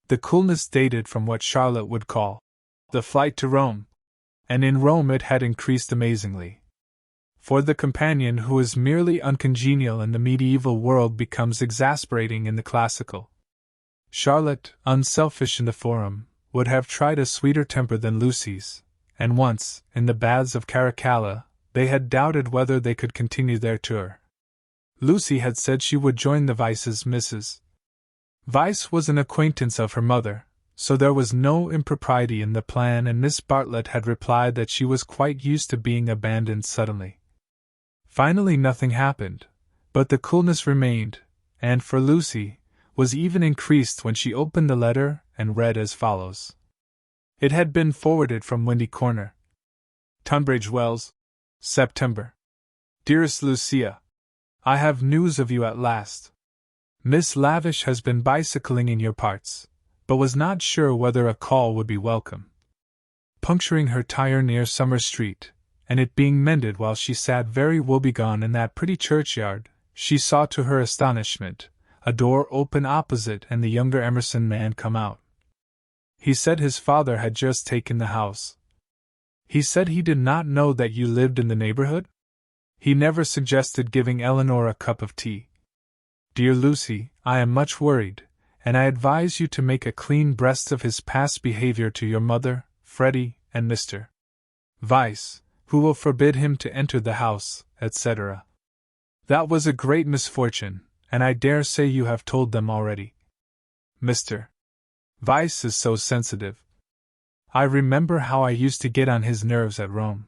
The coolness dated from what Charlotte would call the flight to Rome, and in Rome it had increased amazingly. For the companion who is merely uncongenial in the medieval world becomes exasperating in the classical. Charlotte, unselfish in the forum, would have tried a sweeter temper than Lucy's, and once, in the baths of Caracalla, they had doubted whether they could continue their tour. Lucy had said she would join the Vyses. Mrs. Vyse was an acquaintance of her mother, so there was no impropriety in the plan, and Miss Bartlett had replied that she was quite used to being abandoned suddenly. Finally nothing happened, but the coolness remained, and for Lucy, was even increased when she opened the letter and read as follows. It had been forwarded from Windy Corner. Tunbridge Wells, September. Dearest Lucia, I have news of you at last. Miss Lavish has been bicycling in your parts, but was not sure whether a call would be welcome. Puncturing her tire near Summer Street, and it being mended while she sat very woebegone in that pretty churchyard, she saw to her astonishment a door open opposite and the younger Emerson man come out. He said his father had just taken the house. He said he did not know that you lived in the neighborhood? He never suggested giving Eleanor a cup of tea. Dear Lucy, I am much worried, and I advise you to make a clean breast of his past behavior to your mother, Freddie, and Mr. Vyse, who will forbid him to enter the house, etc. That was a great misfortune, and I dare say you have told them already. Mr. Vyse is so sensitive. I remember how I used to get on his nerves at Rome.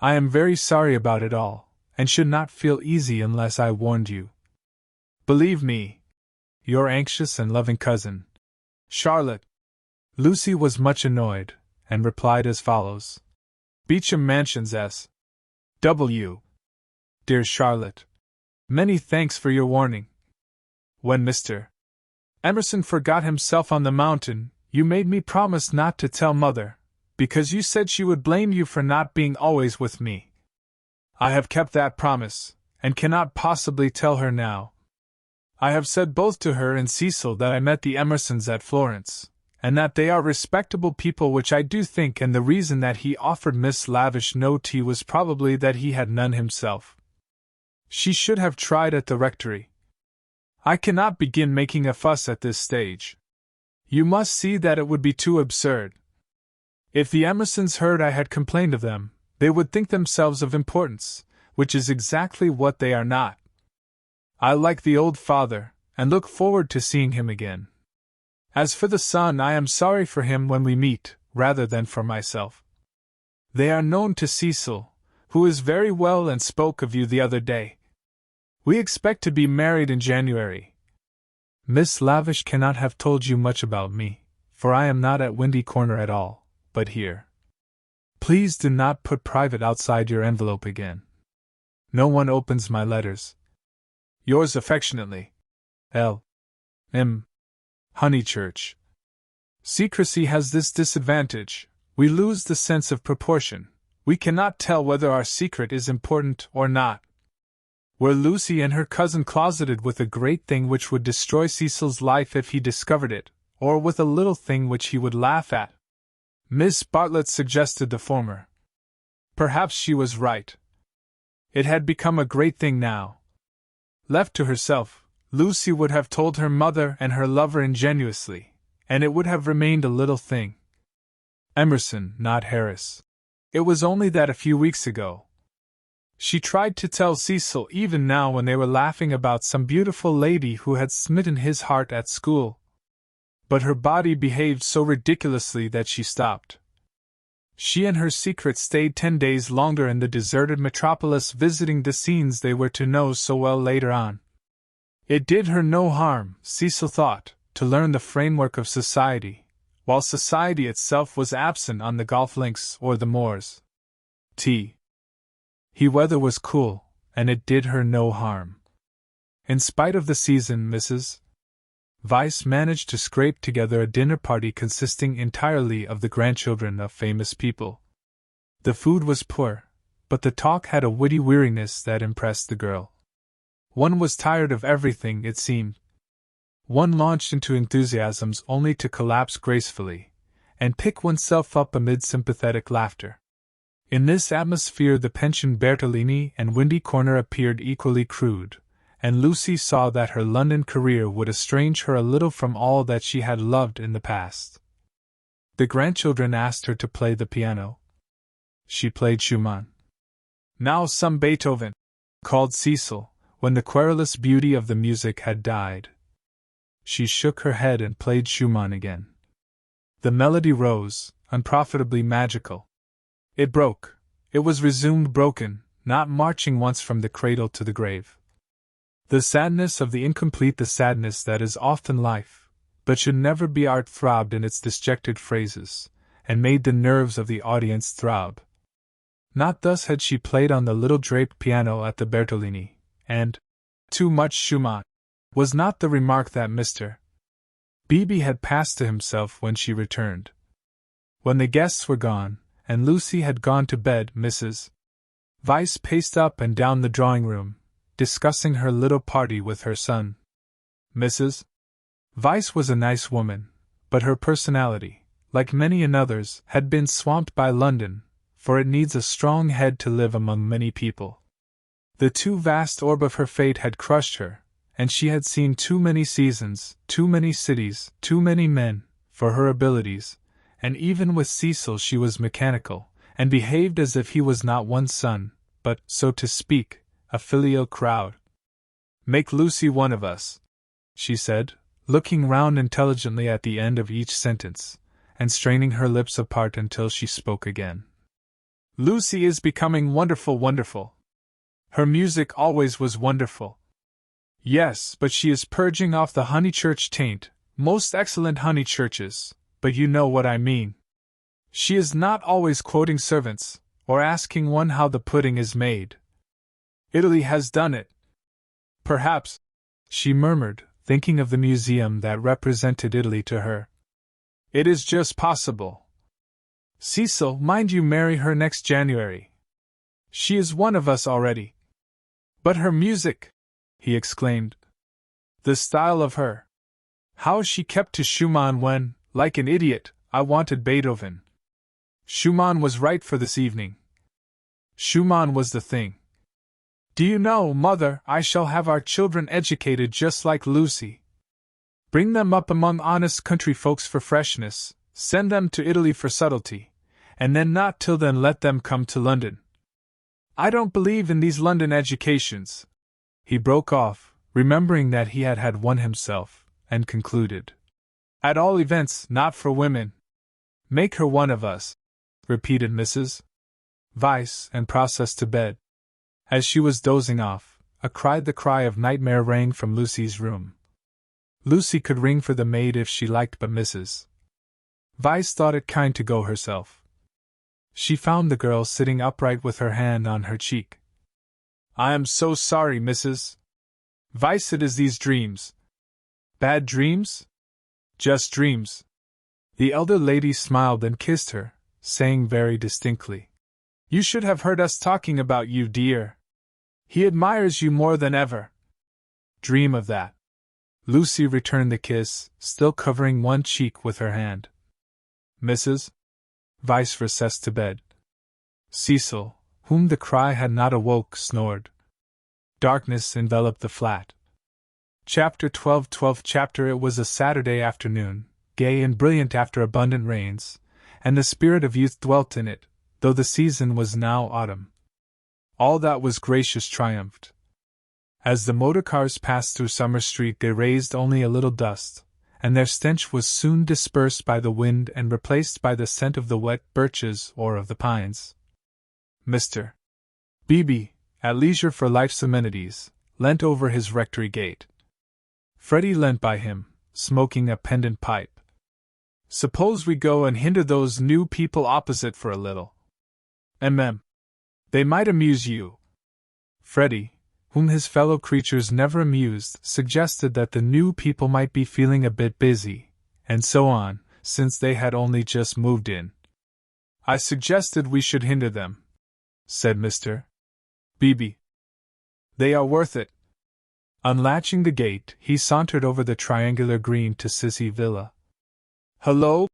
I am very sorry about it all, and should not feel easy unless I warned you. Believe me, your anxious and loving cousin, Charlotte. Lucy was much annoyed, and replied as follows. Beecham Mansions, S. W. Dear Charlotte, many thanks for your warning. When Mr. Emerson forgot himself on the mountain, you made me promise not to tell Mother, because you said she would blame you for not being always with me. I have kept that promise, and cannot possibly tell her now. I have said both to her and Cecil that I met the Emersons at Florence, and that they are respectable people, which I do think, and the reason that he offered Miss Lavish no tea was probably that he had none himself. She should have tried at the rectory. I cannot begin making a fuss at this stage. You must see that it would be too absurd. If the Emersons heard I had complained of them, they would think themselves of importance, which is exactly what they are not. I like the old father, and look forward to seeing him again. As for the son, I am sorry for him when we meet, rather than for myself. They are known to Cecil, who is very well and spoke of you the other day. We expect to be married in January. Miss Lavish cannot have told you much about me, for I am not at Windy Corner at all, but here. Please do not put private outside your envelope again. No one opens my letters. Yours affectionately, L. M. Honeychurch. Secrecy has this disadvantage: we lose the sense of proportion. We cannot tell whether our secret is important or not. Were Lucy and her cousin closeted with a great thing which would destroy Cecil's life if he discovered it, or with a little thing which he would laugh at? Miss Bartlett suggested the former. Perhaps she was right. It had become a great thing now. Left to herself, Lucy would have told her mother and her lover ingenuously, and it would have remained a little thing. Emerson, not Harris. It was only that a few weeks ago. She tried to tell Cecil even now when they were laughing about some beautiful lady who had smitten his heart at school. But her body behaved so ridiculously that she stopped. She and her secret stayed 10 days longer in the deserted metropolis, visiting the scenes they were to know so well later on. It did her no harm, Cecil thought, to learn the framework of society, while society itself was absent on the golf links or the moors. The weather was cool, and it did her no harm. In spite of the season, Mrs. Vyse managed to scrape together a dinner party consisting entirely of the grandchildren of famous people. The food was poor, but the talk had a witty weariness that impressed the girl. One was tired of everything, it seemed. One launched into enthusiasms only to collapse gracefully, and pick oneself up amid sympathetic laughter. In this atmosphere the pension Bertolini and Windy Corner appeared equally crude, and Lucy saw that her London career would estrange her a little from all that she had loved in the past. The grandchildren asked her to play the piano. She played Schumann. Now some Beethoven, called Cecil, when the querulous beauty of the music had died. She shook her head and played Schumann again. The melody rose, unprofitably magical. It broke. It was resumed broken, not marching once from the cradle to the grave. The sadness of the incomplete, the sadness that is often life, but should never be art, throbbed in its disjected phrases, and made the nerves of the audience throb. Not thus had she played on the little draped piano at the Bertolini, and too much Schumann was not the remark that Mr. Beebe had passed to himself when she returned. When the guests were gone, and Lucy had gone to bed, Mrs. Vyse paced up and down the drawing-room, discussing her little party with her son. Mrs. Vyse was a nice woman, but her personality, like many another's, had been swamped by London, for it needs a strong head to live among many people. The too vast orb of her fate had crushed her, and she had seen too many seasons, too many cities, too many men, for her abilities, and even with Cecil she was mechanical, and behaved as if he was not one's son, but, so to speak, a filial crowd. "Make Lucy one of us," she said, looking round intelligently at the end of each sentence, and straining her lips apart until she spoke again. "Lucy is becoming wonderful, wonderful. Her music always was wonderful. Yes, but she is purging off the Honeychurch taint, most excellent Honeychurches, but you know what I mean. She is not always quoting servants, or asking one how the pudding is made. Italy has done it. Perhaps," she murmured, thinking of the museum that represented Italy to her. "It is just possible. Cecil, mind you marry her next January. She is one of us already." "But her music!" he exclaimed. "The style of her! How she kept to Schumann when, like an idiot, I wanted Beethoven. Schumann was right for this evening. Schumann was the thing. Do you know, Mother, I shall have our children educated just like Lucy. Bring them up among honest country folks for freshness, send them to Italy for subtlety, and then not till then let them come to London. I don't believe in these London educations," he broke off, remembering that he had had one himself, and concluded. "At all events, not for women. Make her one of us," repeated Mrs. Vyse, and processed to bed. As she was dozing off, the cry of nightmare rang from Lucy's room. Lucy could ring for the maid if she liked, but Mrs. Vyse thought it kind to go herself. She found the girl sitting upright with her hand on her cheek. "I am so sorry, Mrs. Vyse, it is these dreams." "Bad dreams?" "Just dreams." The elder lady smiled and kissed her, saying very distinctly, "You should have heard us talking about you, dear. He admires you more than ever. Dream of that. Lucy returned the kiss, still covering one cheek with her hand. Mrs. Vice recessed to bed. Cecil, whom the cry had not awoke, snored. Darkness enveloped the flat. Chapter 12. 12th chapter. It was a Saturday afternoon, gay and brilliant after abundant rains, and the spirit of youth dwelt in it, though the season was now autumn. All that was gracious triumphed. As the motor cars passed through Summer Street, they raised only a little dust, and their stench was soon dispersed by the wind and replaced by the scent of the wet birches or of the pines. Mr. Beebe, at leisure for life's amenities, leant over his rectory gate. Freddie leant by him, smoking a pendant pipe. Suppose we go and hinder those new people opposite for a little. They might amuse you. Freddie, whom his fellow creatures never amused, suggested that the new people might be feeling a bit busy, and so on, since they had only just moved in. I suggested we should hinder them, said Mr. Beebe. They are worth it. Unlatching the gate, he sauntered over the triangular green to Sissy Villa. Hello!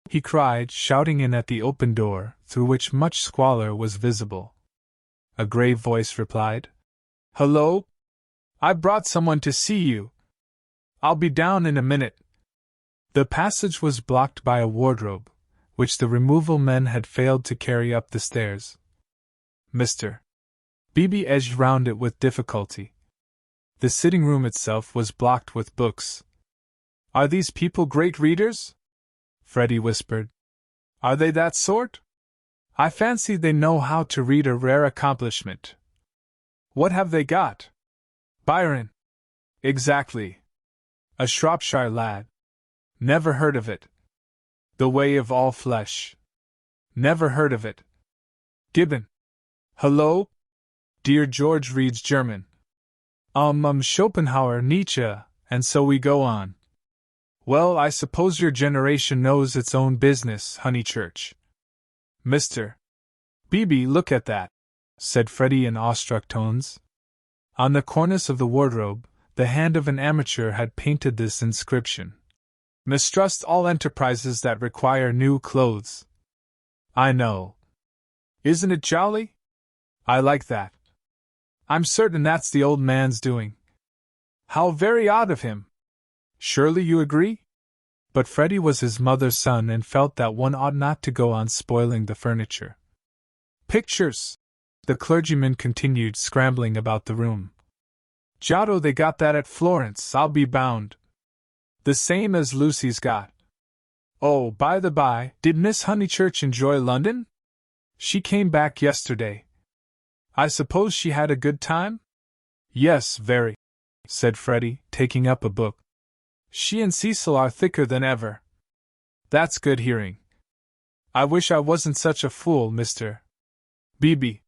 He cried, shouting in at the open door, through which much squalor was visible. A grave voice replied, Hello! I brought someone to see you. I'll be down in a minute. The passage was blocked by a wardrobe, which the removal men had failed to carry up the stairs. Mr. Beebe edged round it with difficulty. The sitting room itself was blocked with books. Are these people great readers? Freddie whispered. Are they that sort? I fancy they know how to read, a rare accomplishment. What have they got? Byron. Exactly. A Shropshire lad. Never heard of it. The Way of All Flesh. Never heard of it. Gibbon. Hello? Dear George reads German. Schopenhauer, Nietzsche, and so we go on. Well, I suppose your generation knows its own business, Honeychurch. Mr. Beebe, look at that, said Freddie in awestruck tones. On the cornice of the wardrobe, the hand of an amateur had painted this inscription: Mistrust all enterprises that require new clothes. I know. Isn't it jolly? I like that. I'm certain that's the old man's doing. How very odd of him. Surely you agree? But Freddie was his mother's son and felt that one ought not to go on spoiling the furniture. Pictures! The clergyman continued, scrambling about the room. Giotto, they got that at Florence, I'll be bound. The same as Lucy's got. Oh, by the by, did Miss Honeychurch enjoy London? She came back yesterday. I suppose she had a good time? Yes, very, said Freddie, taking up a book. She and Cecil are thicker than ever. That's good hearing. I wish I wasn't such a fool, Mr. Beebe.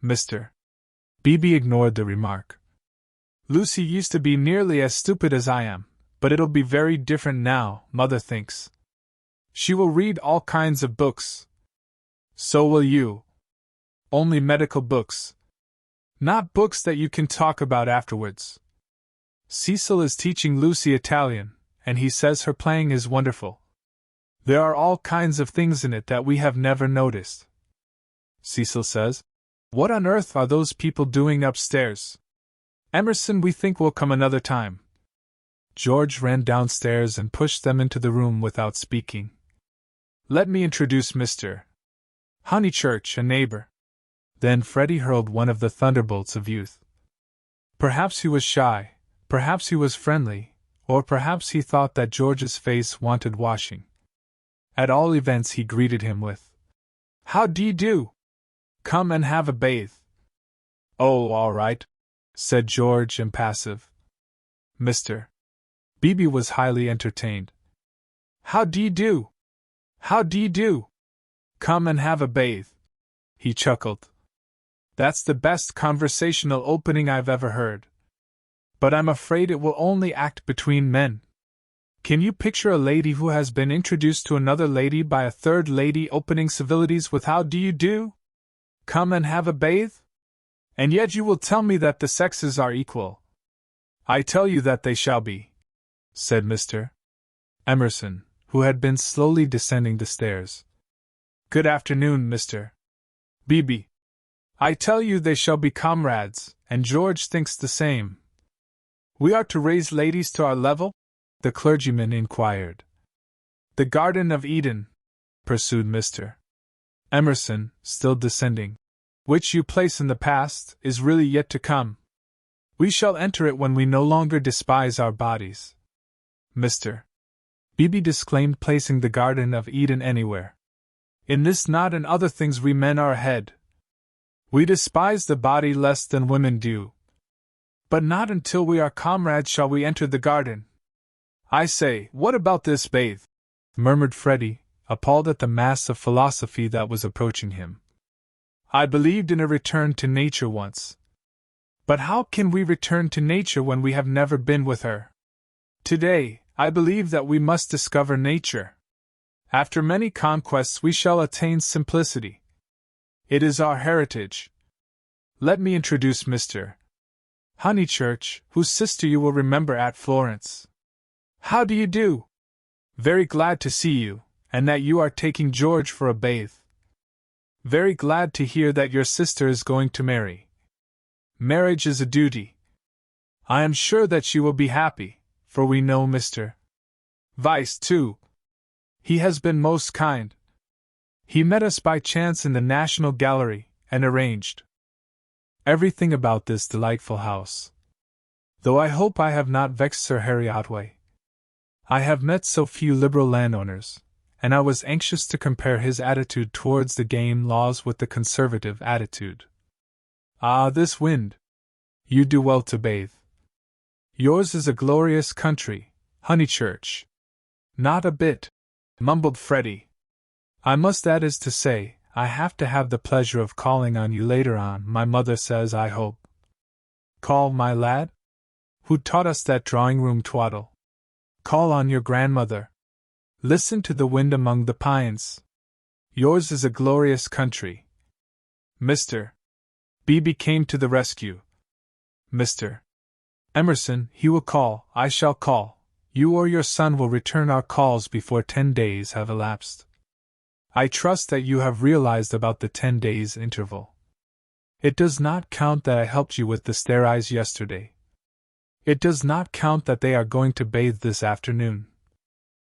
Mr. Beebe ignored the remark. Lucy used to be nearly as stupid as I am, but it'll be very different now, Mother thinks. She will read all kinds of books. So will you. Only medical books. Not books that you can talk about afterwards. Cecil is teaching Lucy Italian, and he says her playing is wonderful. There are all kinds of things in it that we have never noticed. Cecil says, What on earth are those people doing upstairs? Emerson, we think will come another time. George ran downstairs and pushed them into the room without speaking. Let me introduce Mr. Honeychurch, a neighbor. Then Freddie hurled one of the thunderbolts of youth. Perhaps he was shy, perhaps he was friendly, or perhaps he thought that George's face wanted washing. At all events he greeted him with, How d'ye do? Come and have a bathe. Oh, all right, said George, impassive. Mr. Beebe was highly entertained. How d'ye do? How d'ye do? Come and have a bathe. He chuckled. That's the best conversational opening I've ever heard. But I'm afraid it will only act between men. Can you picture a lady who has been introduced to another lady by a third lady opening civilities with how do you do? Come and have a bathe? And yet you will tell me that the sexes are equal. I tell you that they shall be, said Mr. Emerson, who had been slowly descending the stairs. Good afternoon, Mr. Beebe. I tell you they shall be comrades, and George thinks the same. We are to raise ladies to our level? The clergyman inquired. The Garden of Eden, pursued Mr. Emerson, still descending, which you place in the past, is really yet to come. We shall enter it when we no longer despise our bodies. Mr. Beebe disclaimed placing the Garden of Eden anywhere. In this not and other things we men are ahead. We despise the body less than women do. But not until we are comrades shall we enter the garden. I say, what about this bathe? Murmured Freddie, appalled at the mass of philosophy that was approaching him. I believed in a return to nature once. But how can we return to nature when we have never been with her? Today, I believe that we must discover nature. After many conquests we shall attain simplicity. It is our heritage. Let me introduce Mr. Honeychurch, whose sister you will remember at Florence. How do you do? Very glad to see you, and that you are taking George for a bathe. Very glad to hear that your sister is going to marry. Marriage is a duty. I am sure that she will be happy, for we know Mr. Vyse too. He has been most kind. He met us by chance in the National Gallery, and arranged everything about this delightful house. Though I hope I have not vexed Sir Harry Otway. I have met so few liberal landowners, and I was anxious to compare his attitude towards the game laws with the conservative attitude. Ah, this wind! You do well to bathe. Yours is a glorious country, Honeychurch. Not a bit, mumbled Freddie. I must, that is to say, I have to have the pleasure of calling on you later on, my mother says, I hope. Call, my lad? Who taught us that drawing-room twaddle? Call on your grandmother. Listen to the wind among the pines. Yours is a glorious country. Mr. Beebe came to the rescue. Mr. Emerson, he will call, I shall call. You or your son will return our calls before 10 days have elapsed. I trust that you have realized about the 10 days interval. It does not count that I helped you with the stair-eyes yesterday. It does not count that they are going to bathe this afternoon.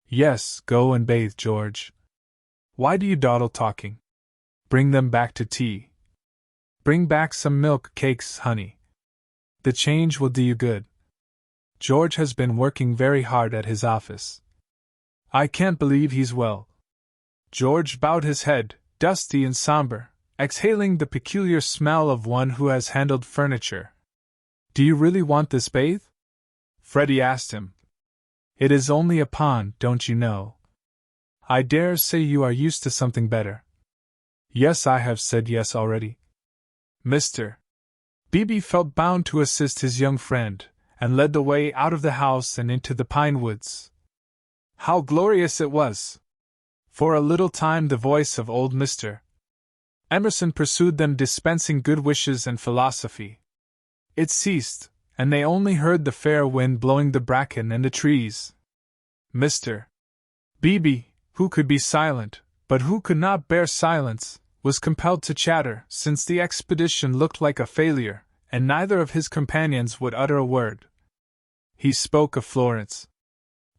Yes, go and bathe, George. Why do you dawdle talking? Bring them back to tea. Bring back some milk cakes, honey. The change will do you good. George has been working very hard at his office. I can't believe he's well. George bowed his head, dusty and somber, exhaling the peculiar smell of one who has handled furniture. Do you really want this bathe? Freddie asked him. It is only a pond, don't you know? I dare say you are used to something better. Yes, I have said yes already. Mr. Beebe felt bound to assist his young friend, and led the way out of the house and into the pine woods. How glorious it was! For a little time the voice of old Mr. Emerson pursued them, dispensing good wishes and philosophy. It ceased, and they only heard the fair wind blowing the bracken and the trees. Mr. Beebe, who could be silent, but who could not bear silence, was compelled to chatter, since the expedition looked like a failure, and neither of his companions would utter a word. He spoke of Florence.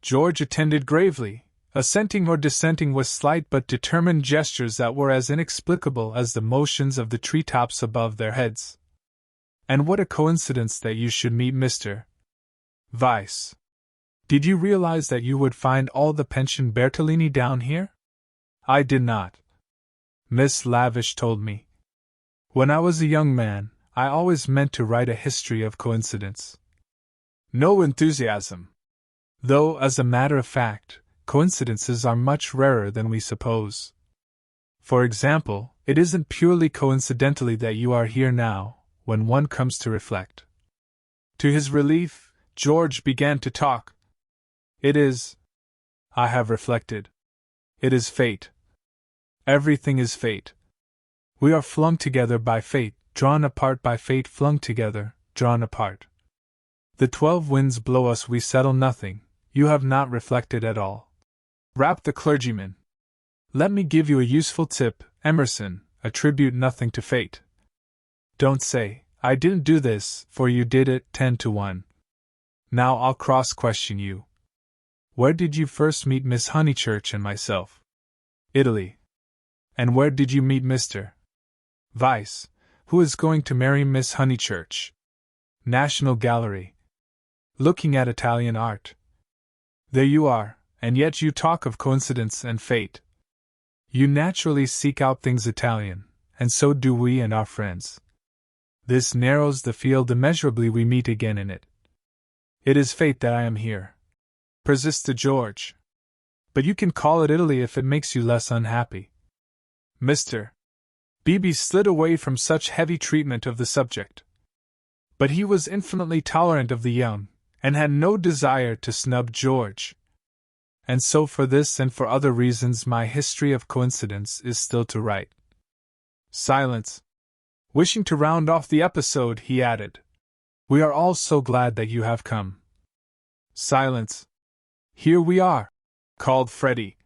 George attended gravely, assenting or dissenting with slight but determined gestures that were as inexplicable as the motions of the treetops above their heads. And what a coincidence that you should meet Mr. Vyse. Did you realize that you would find all the pension Bertolini down here? I did not. Miss Lavish told me. When I was a young man, I always meant to write a history of coincidence. No enthusiasm. Though, as a matter of fact, coincidences are much rarer than we suppose. For example, it isn't purely coincidentally that you are here now, when one comes to reflect. To his relief, George began to talk. It is, I have reflected. It is fate. Everything is fate. We are flung together by fate, drawn apart by fate, flung together, drawn apart. The 12 winds blow us, we settle nothing, you have not reflected at all. Rapped the clergyman. Let me give you a useful tip, Emerson, attribute nothing to fate. Don't say, I didn't do this, for you did it, 10 to 1. Now I'll cross-question you. Where did you first meet Miss Honeychurch and myself? Italy. And where did you meet Mr. Vyse, who is going to marry Miss Honeychurch? National Gallery. Looking at Italian art. There you are, and yet you talk of coincidence and fate. You naturally seek out things Italian, and so do we and our friends. This narrows the field immeasurably, we meet again in it. It is fate that I am here, persisted George. But you can call it Italy if it makes you less unhappy. Mr. Beebe slid away from such heavy treatment of the subject. But he was infinitely tolerant of the young, and had no desire to snub George. And so for this and for other reasons my history of coincidence is still to write. Silence. Wishing to round off the episode, he added, We are all so glad that you have come. Silence. Here we are, called Freddie.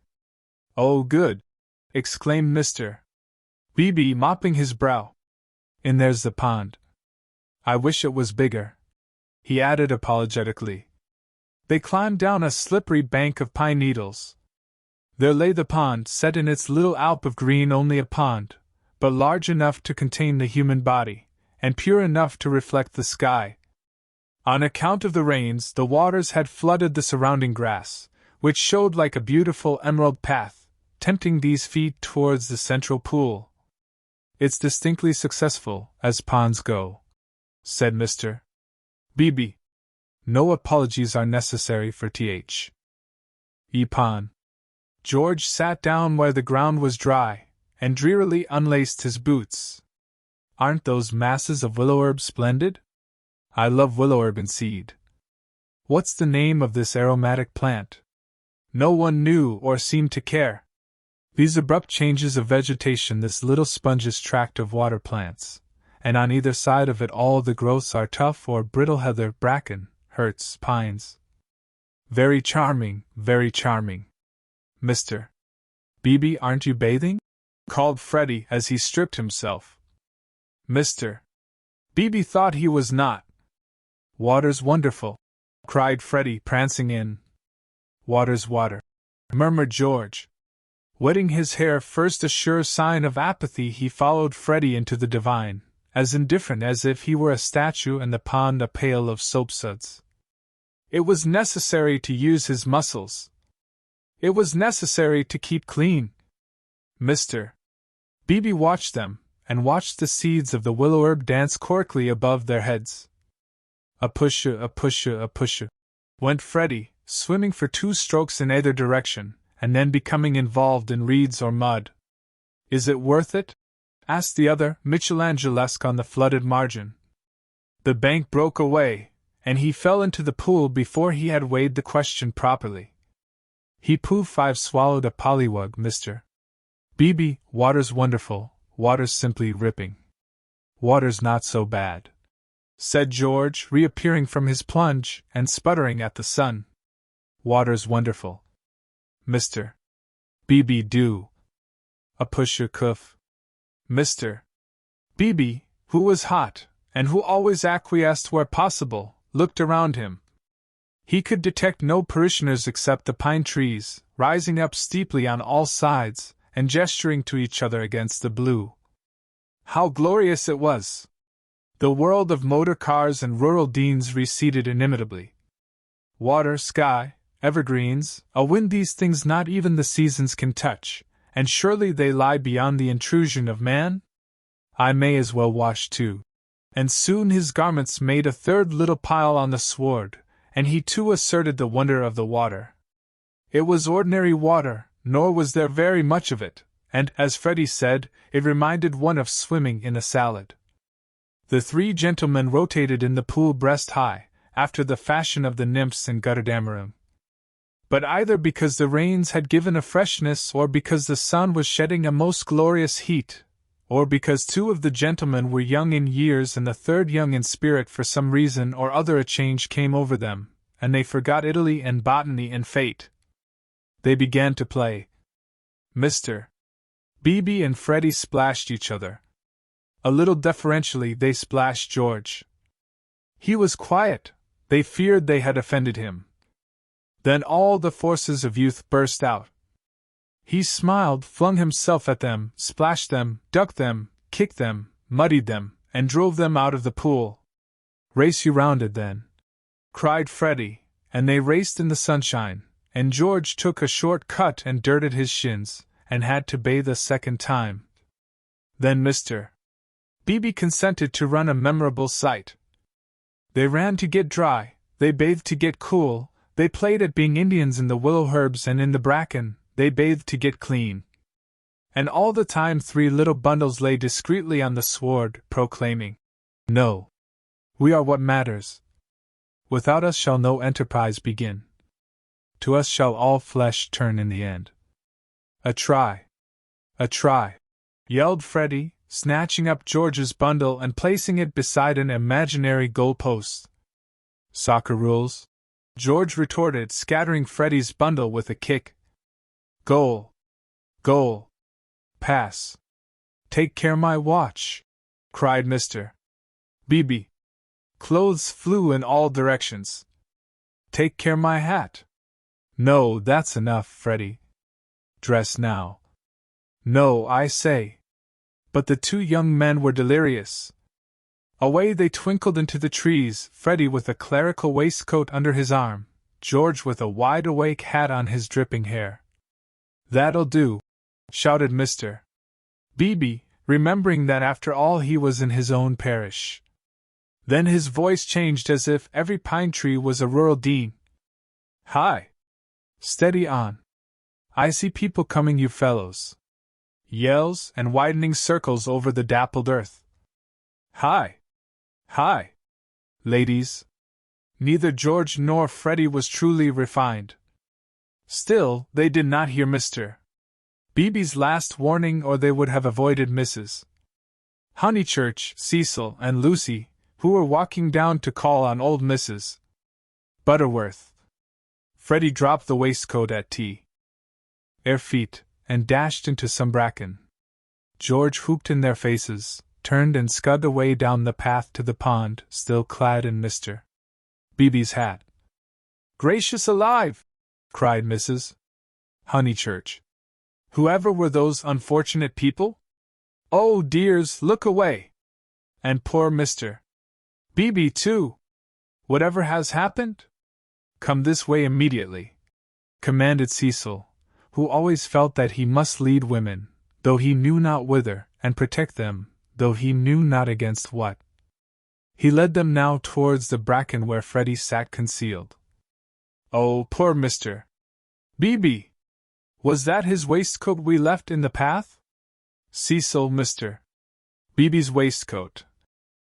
Oh, good, exclaimed Mr. Beebe, mopping his brow. And there's the pond. I wish it was bigger, he added apologetically. They climbed down a slippery bank of pine needles. There lay the pond, set in its little alp of green, only a pond, but large enough to contain the human body, and pure enough to reflect the sky. On account of the rains, the waters had flooded the surrounding grass, which showed like a beautiful emerald path, tempting these feet towards the central pool. It's distinctly successful, as ponds go, said Mr. Beebe. No apologies are necessary for Th. E. Pond. George sat down where the ground was dry, and drearily unlaced his boots. Aren't those masses of willow herb splendid? I love willow herb in seed. What's the name of this aromatic plant? No one knew or seemed to care. These abrupt changes of vegetation, this little spongish tract of water plants, and on either side of it all the growths are tough or brittle heather, bracken, hurts, pines. Very charming, very charming. Mr. Beebe, aren't you bathing? Called Freddie as he stripped himself. Mr. Beebe thought he was not. Water's wonderful, cried Freddie, prancing in. Water's water, murmured George. Wetting his hair first, a sure sign of apathy, he followed Freddie into the divine, as indifferent as if he were a statue and the pond a pail of soapsuds. It was necessary to use his muscles. It was necessary to keep clean. Mr. Beebe watched them, and watched the seeds of the willow herb dance correctly above their heads. A pusha, a pusha, a pusha, went Freddie, swimming for 2 strokes in either direction, and then becoming involved in reeds or mud. Is it worth it? Asked the other, Michelangelesque on the flooded margin. The bank broke away, and he fell into the pool before he had weighed the question properly. He poof, I've swallowed a pollywug, Mr. Beebe. Water's wonderful, water's simply ripping. Water's not so bad, said George, reappearing from his plunge and sputtering at the sun. Water's wonderful. Mr. Beebe, do. A pusher cuff. Mr. Beebe, who was hot, and who always acquiesced where possible, looked around him. He could detect no parishioners except the pine trees, rising up steeply on all sides, and gesturing to each other against the blue. How glorious it was! The world of motor cars and rural deans receded inimitably. Water, sky, evergreens, a wind, these things not even the seasons can touch, and surely they lie beyond the intrusion of man? I may as well wash too. And soon his garments made a third little pile on the sward, and he too asserted the wonder of the water. It was ordinary water, nor was there very much of it, and, as Freddie said, it reminded one of swimming in a salad. The 3 gentlemen rotated in the pool breast high, after the fashion of the nymphs in Götterdammerung. But either because the rains had given a freshness or because the sun was shedding a most glorious heat, or because two of the gentlemen were young in years and the third young in spirit, for some reason or other a change came over them, and they forgot Italy and botany and fate. They began to play. Mr. Beebe and Freddie splashed each other. A little deferentially they splashed George. He was quiet. They feared they had offended him. Then all the forces of youth burst out. He smiled, flung himself at them, splashed them, ducked them, kicked them, muddied them, and drove them out of the pool. "Race you rounded, then," cried Freddie, and they raced in the sunshine, and George took a short cut and dirted his shins, and had to bathe a second time. Then Mr. Beebe consented to run a memorable sight. They ran to get dry, they bathed to get cool, they played at being Indians in the willow herbs and in the bracken, they bathed to get clean. And all the time 3 little bundles lay discreetly on the sward, proclaiming, "No. We are what matters. Without us shall no enterprise begin. To us shall all flesh turn in the end." "A try! A try!" yelled Freddie, snatching up George's bundle and placing it beside an imaginary goal-post. "Soccer rules," George retorted, scattering Freddie's bundle with a kick. "Goal! Goal! Pass! Take care my watch!" cried Mr. Beebe. Clothes flew in all directions. "Take care my hat!" "No, that's enough, Freddie. Dress now." "No, I say." But the 2 young men were delirious. Away they twinkled into the trees, Freddie with a clerical waistcoat under his arm, George with a wide-awake hat on his dripping hair. "That'll do!" shouted Mr. Beebe, remembering that after all he was in his own parish. Then his voice changed as if every pine tree was a rural dean. "Hi! Steady on! I see people coming, you fellows!" Yells and widening circles over the dappled earth. "Hi! Hi! Ladies!" Neither George nor Freddie was truly refined. Still, they did not hear Mr. Beebe's last warning, or they would have avoided Mrs. Honeychurch, Cecil, and Lucy, who were walking down to call on old Mrs. Butterworth. Freddie dropped the waistcoat at their feet, and dashed into some bracken. George whooped in their faces, turned and scudded away down the path to the pond, still clad in Mr. Beebe's hat. "Gracious alive!" cried Mrs. Honeychurch. "Whoever were those unfortunate people? Oh, dears, look away! And poor Mr. Beebe, too! Whatever has happened? Come this way immediately," commanded Cecil, who always felt that he must lead women, though he knew not whither, and protect them, though he knew not against what. He led them now towards the bracken where Freddie sat concealed. "Oh, poor Mr. Beebe! Was that his waistcoat we left in the path?" Cecil, Mr. Beebe's waistcoat.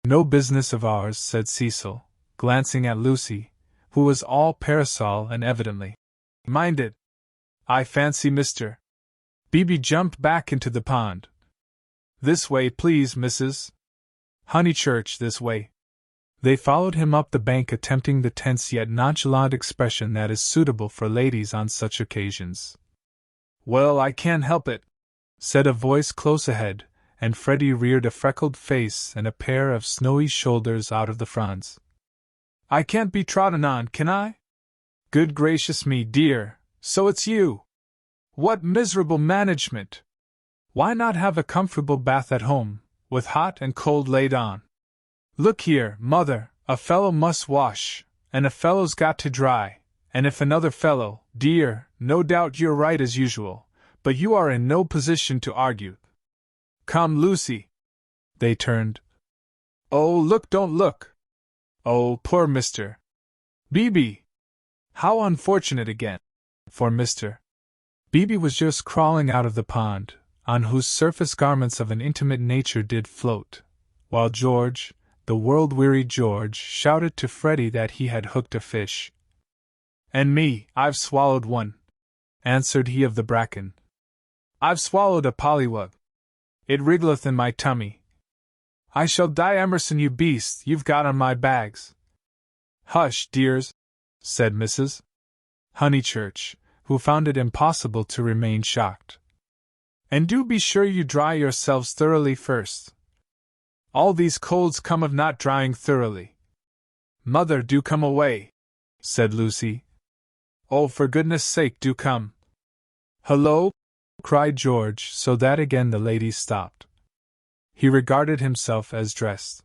"No business of ours," said Cecil, glancing at Lucy, who was all parasol and evidently minded. "I fancy Mr. Beebe jumped back into the pond. This way, please, Mrs. Honeychurch, this way." They followed him up the bank, attempting the tense yet nonchalant expression that is suitable for ladies on such occasions. "Well, I can't help it," said a voice close ahead, and Freddie reared a freckled face and a pair of snowy shoulders out of the fronds. "I can't be trodden on, can I? Good gracious me, dear, so it's you! What miserable management! Why not have a comfortable bath at home, with hot and cold laid on? Look here, mother, a fellow must wash, and a fellow's got to dry, and if another fellow, dear, no doubt you're right as usual, but you are in no position to argue. Come, Lucy." They turned. "Oh, look, don't look! Oh, poor Mr. Beebe! How unfortunate again!" For Mr. Beebe was just crawling out of the pond, on whose surface garments of an intimate nature did float, while George, the world-weary George, shouted to Freddie that he had hooked a fish. "And me, I've swallowed one," answered he of the bracken. "I've swallowed a pollywug." It wriggleth in my tummy. I shall die, Emerson, you beast, you've got on my bags. Hush, dears, said Mrs. Honeychurch, who found it impossible to remain shocked. And do be sure you dry yourselves thoroughly first. All these colds come of not drying thoroughly. Mother, do come away, said Lucy. Oh, for goodness' sake, do come. Hullo! Cried George, so that again the ladies stopped. He regarded himself as dressed.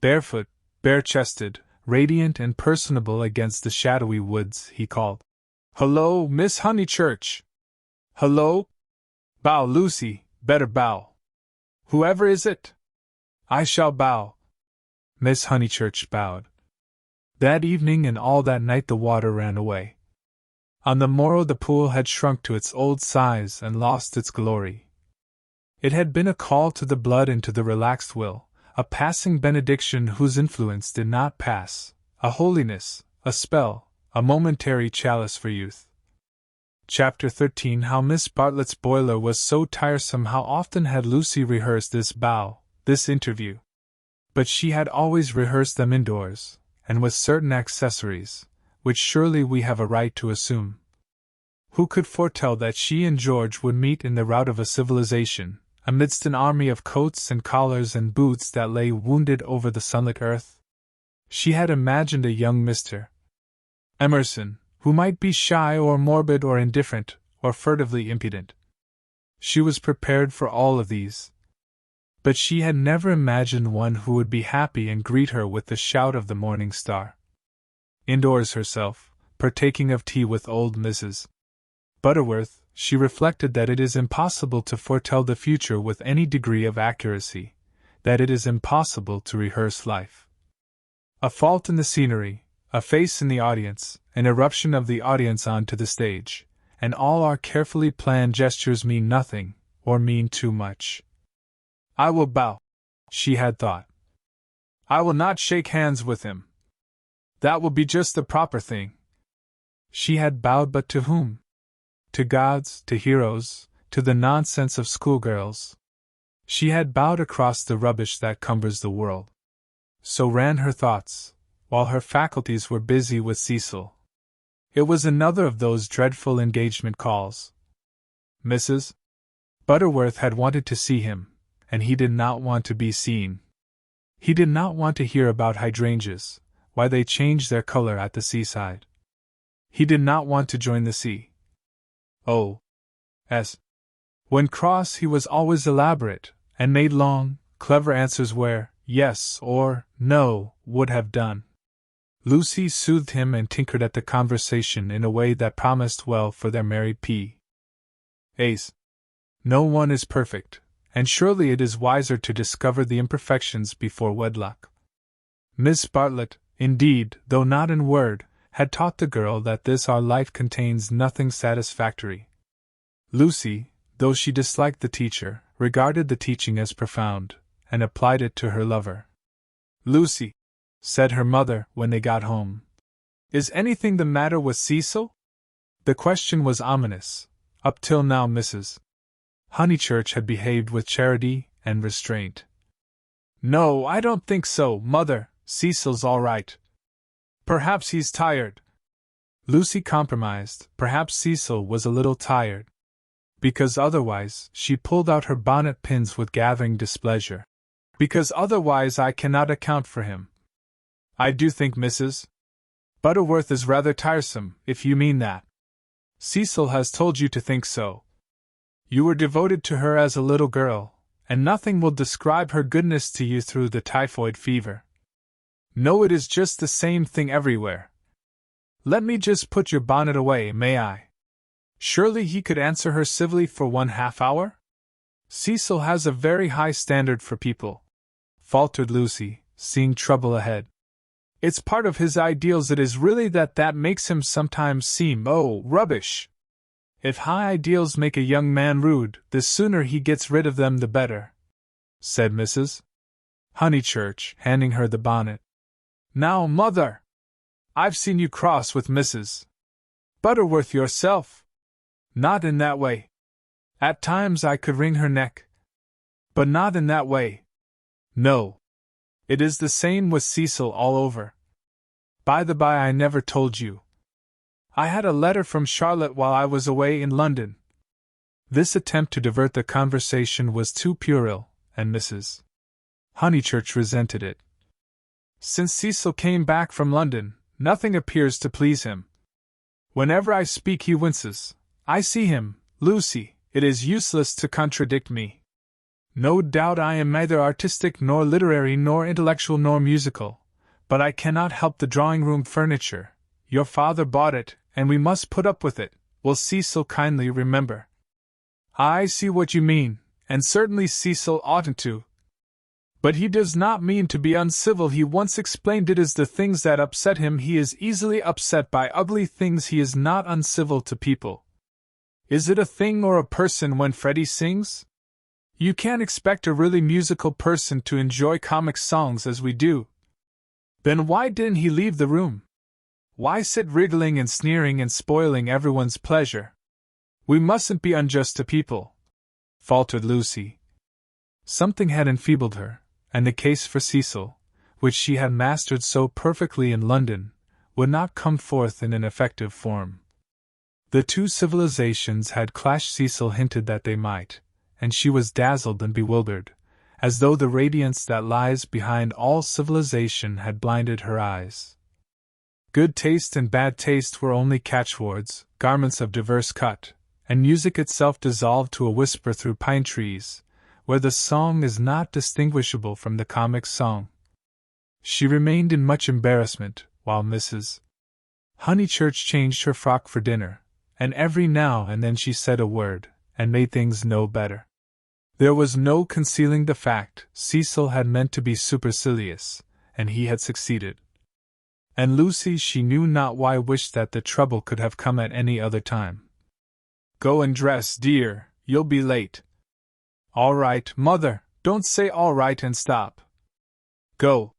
Barefoot, bare-chested, radiant and personable against the shadowy woods, he called. Hullo, Miss Honeychurch! Hullo! Bow, Lucy, better bow. Whoever is it? I shall bow. Miss Honeychurch bowed. That evening and all that night the water ran away. On the morrow the pool had shrunk to its old size and lost its glory. It had been a call to the blood and to the relaxed will, a passing benediction whose influence did not pass, a holiness, a spell, a momentary chalice for youth. Chapter 13. How Miss Bartlett's boiler was so tiresome. How often had Lucy rehearsed this bow, this interview. But she had always rehearsed them indoors, and with certain accessories, which surely we have a right to assume. Who could foretell that she and George would meet in the rout of a civilization, amidst an army of coats and collars and boots that lay wounded over the sunlit earth? She had imagined a young Mr. Emerson, who might be shy or morbid or indifferent, or furtively impudent. She was prepared for all of these. But she had never imagined one who would be happy and greet her with the shout of the morning star. Indoors herself, partaking of tea with old Mrs. Butterworth, she reflected that it is impossible to foretell the future with any degree of accuracy, that it is impossible to rehearse life. A fault in the scenery, a face in the audience, an eruption of the audience onto the stage, and all our carefully planned gestures mean nothing, or mean too much. I will bow, she had thought. I will not shake hands with him. That will be just the proper thing. She had bowed, but to whom? To gods, to heroes, to the nonsense of schoolgirls. She had bowed across the rubbish that cumbers the world. So ran her thoughts, while her faculties were busy with Cecil. It was another of those dreadful engagement calls. Mrs. Butterworth had wanted to see him, and he did not want to be seen. He did not want to hear about hydrangeas, why they changed their color at the seaside. He did not want to join the sea. Oh, yes. When cross he was always elaborate, and made long, clever answers where yes or no would have done. Lucy soothed him and tinkered at the conversation in a way that promised well for their married P.A.s. No one is perfect, and surely it is wiser to discover the imperfections before wedlock. Miss Bartlett, indeed, though not in word, had taught the girl that this our life contains nothing satisfactory. Lucy, though she disliked the teacher, regarded the teaching as profound, and applied it to her lover. Lucy, said her mother when they got home, is anything the matter with Cecil? The question was ominous. Up till now Mrs. Honeychurch had behaved with charity and restraint. No, I don't think so, Mother. Cecil's all right. Perhaps he's tired. Lucy compromised. Perhaps Cecil was a little tired. Because otherwise, she pulled out her bonnet pins with gathering displeasure. Because otherwise I cannot account for him. I do think Mrs. Butterworth is rather tiresome, if you mean that. Cecil has told you to think so. You were devoted to her as a little girl, and nothing will describe her goodness to you through the typhoid fever. No, it is just the same thing everywhere. Let me just put your bonnet away, may I? Surely he could answer her civilly for 1/2 hour? Cecil has a very high standard for people, faltered Lucy, seeing trouble ahead. It's part of his ideals. It is really that makes him sometimes seem, oh, rubbish. If high ideals make a young man rude, the sooner he gets rid of them the better, said Mrs. Honeychurch, handing her the bonnet. Now, Mother! I've seen you cross with Mrs. Butterworth yourself. Not in that way. At times I could wring her neck. But not in that way. No. It is the same with Cecil all over. By the by, I never told you. I had a letter from Charlotte while I was away in London. This attempt to divert the conversation was too puerile, and Mrs. Honeychurch resented it. Since Cecil came back from London, nothing appears to please him. Whenever I speak, he winces. I see him, Lucy, it is useless to contradict me. No doubt I am neither artistic nor literary nor intellectual nor musical, but I cannot help the drawing-room furniture. Your father bought it, and we must put up with it, will Cecil kindly remember. I see what you mean, and certainly Cecil oughtn't to. But he does not mean to be uncivil. He once explained it as the things that upset him. He is easily upset by ugly things. He is not uncivil to people. Is it a thing or a person when Freddie sings? You can't expect a really musical person to enjoy comic songs as we do. Then why didn't he leave the room? Why sit wriggling and sneering and spoiling everyone's pleasure? We mustn't be unjust to people, faltered Lucy. Something had enfeebled her, and the case for Cecil, which she had mastered so perfectly in London, would not come forth in an effective form. The two civilizations had clashed. Cecil hinted that they might, and she was dazzled and bewildered, as though the radiance that lies behind all civilization had blinded her eyes. Good taste and bad taste were only catchwords, garments of diverse cut, and music itself dissolved to a whisper through pine trees, where the song is not distinguishable from the comic song. She remained in much embarrassment, while Mrs. Honeychurch changed her frock for dinner, and every now and then she said a word, and made things no better. There was no concealing the fact. Cecil had meant to be supercilious, and he had succeeded. And Lucy, she knew not why, wished that the trouble could have come at any other time. Go and dress, dear, you'll be late. All right, mother, don't say all right and stop. Go.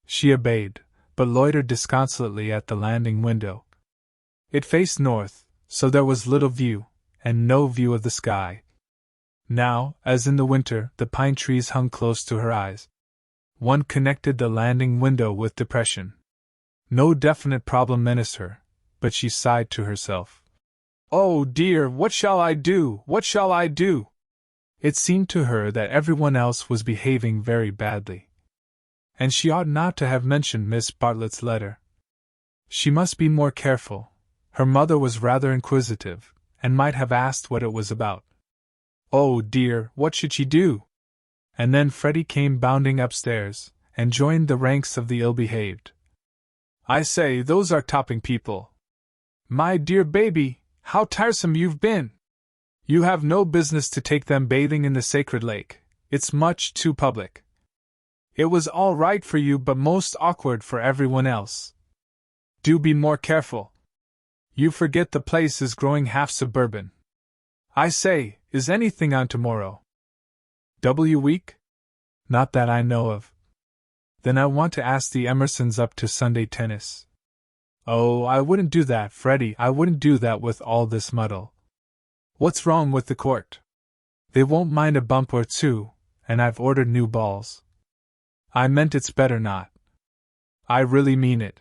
She obeyed, but loitered disconsolately at the landing window. It faced north, so there was little view, and no view of the sky. Now, as in the winter, the pine trees hung close to her eyes. One connected the landing window with depression. No definite problem menaced her, but she sighed to herself. Oh dear, what shall I do? What shall I do? It seemed to her that everyone else was behaving very badly. And she ought not to have mentioned Miss Bartlett's letter. She must be more careful. Her mother was rather inquisitive, and might have asked what it was about. Oh dear, what should she do? And then Freddie came bounding upstairs, and joined the ranks of the ill-behaved. I say, those are topping people. My dear baby, how tiresome you've been! You have no business to take them bathing in the sacred lake. It's much too public. It was all right for you, but most awkward for everyone else. Do be more careful. You forget the place is growing half suburban. I say, is anything on tomorrow? Week? Not that I know of. Then I want to ask the Emersons up to Sunday tennis. Oh, I wouldn't do that, Freddie, I wouldn't do that with all this muddle. What's wrong with the court? They won't mind a bump or two, and I've ordered new balls. I meant it's better not. I really mean it.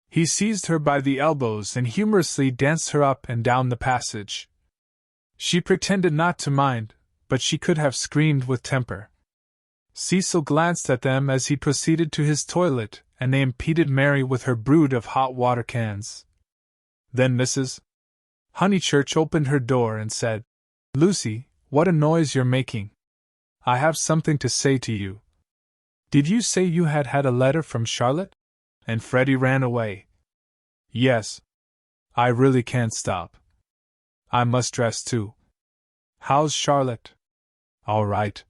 He seized her by the elbows and humorously danced her up and down the passage. She pretended not to mind, but she could have screamed with temper. Cecil glanced at them as he proceeded to his toilet, and they impeded Mary with her brood of hot water cans. Then Mrs. Honeychurch opened her door and said, Lucy, what a noise you're making. I have something to say to you. Did you say you had had a letter from Charlotte? And Freddie ran away. Yes. I really can't stop. I must dress too. How's Charlotte? All right.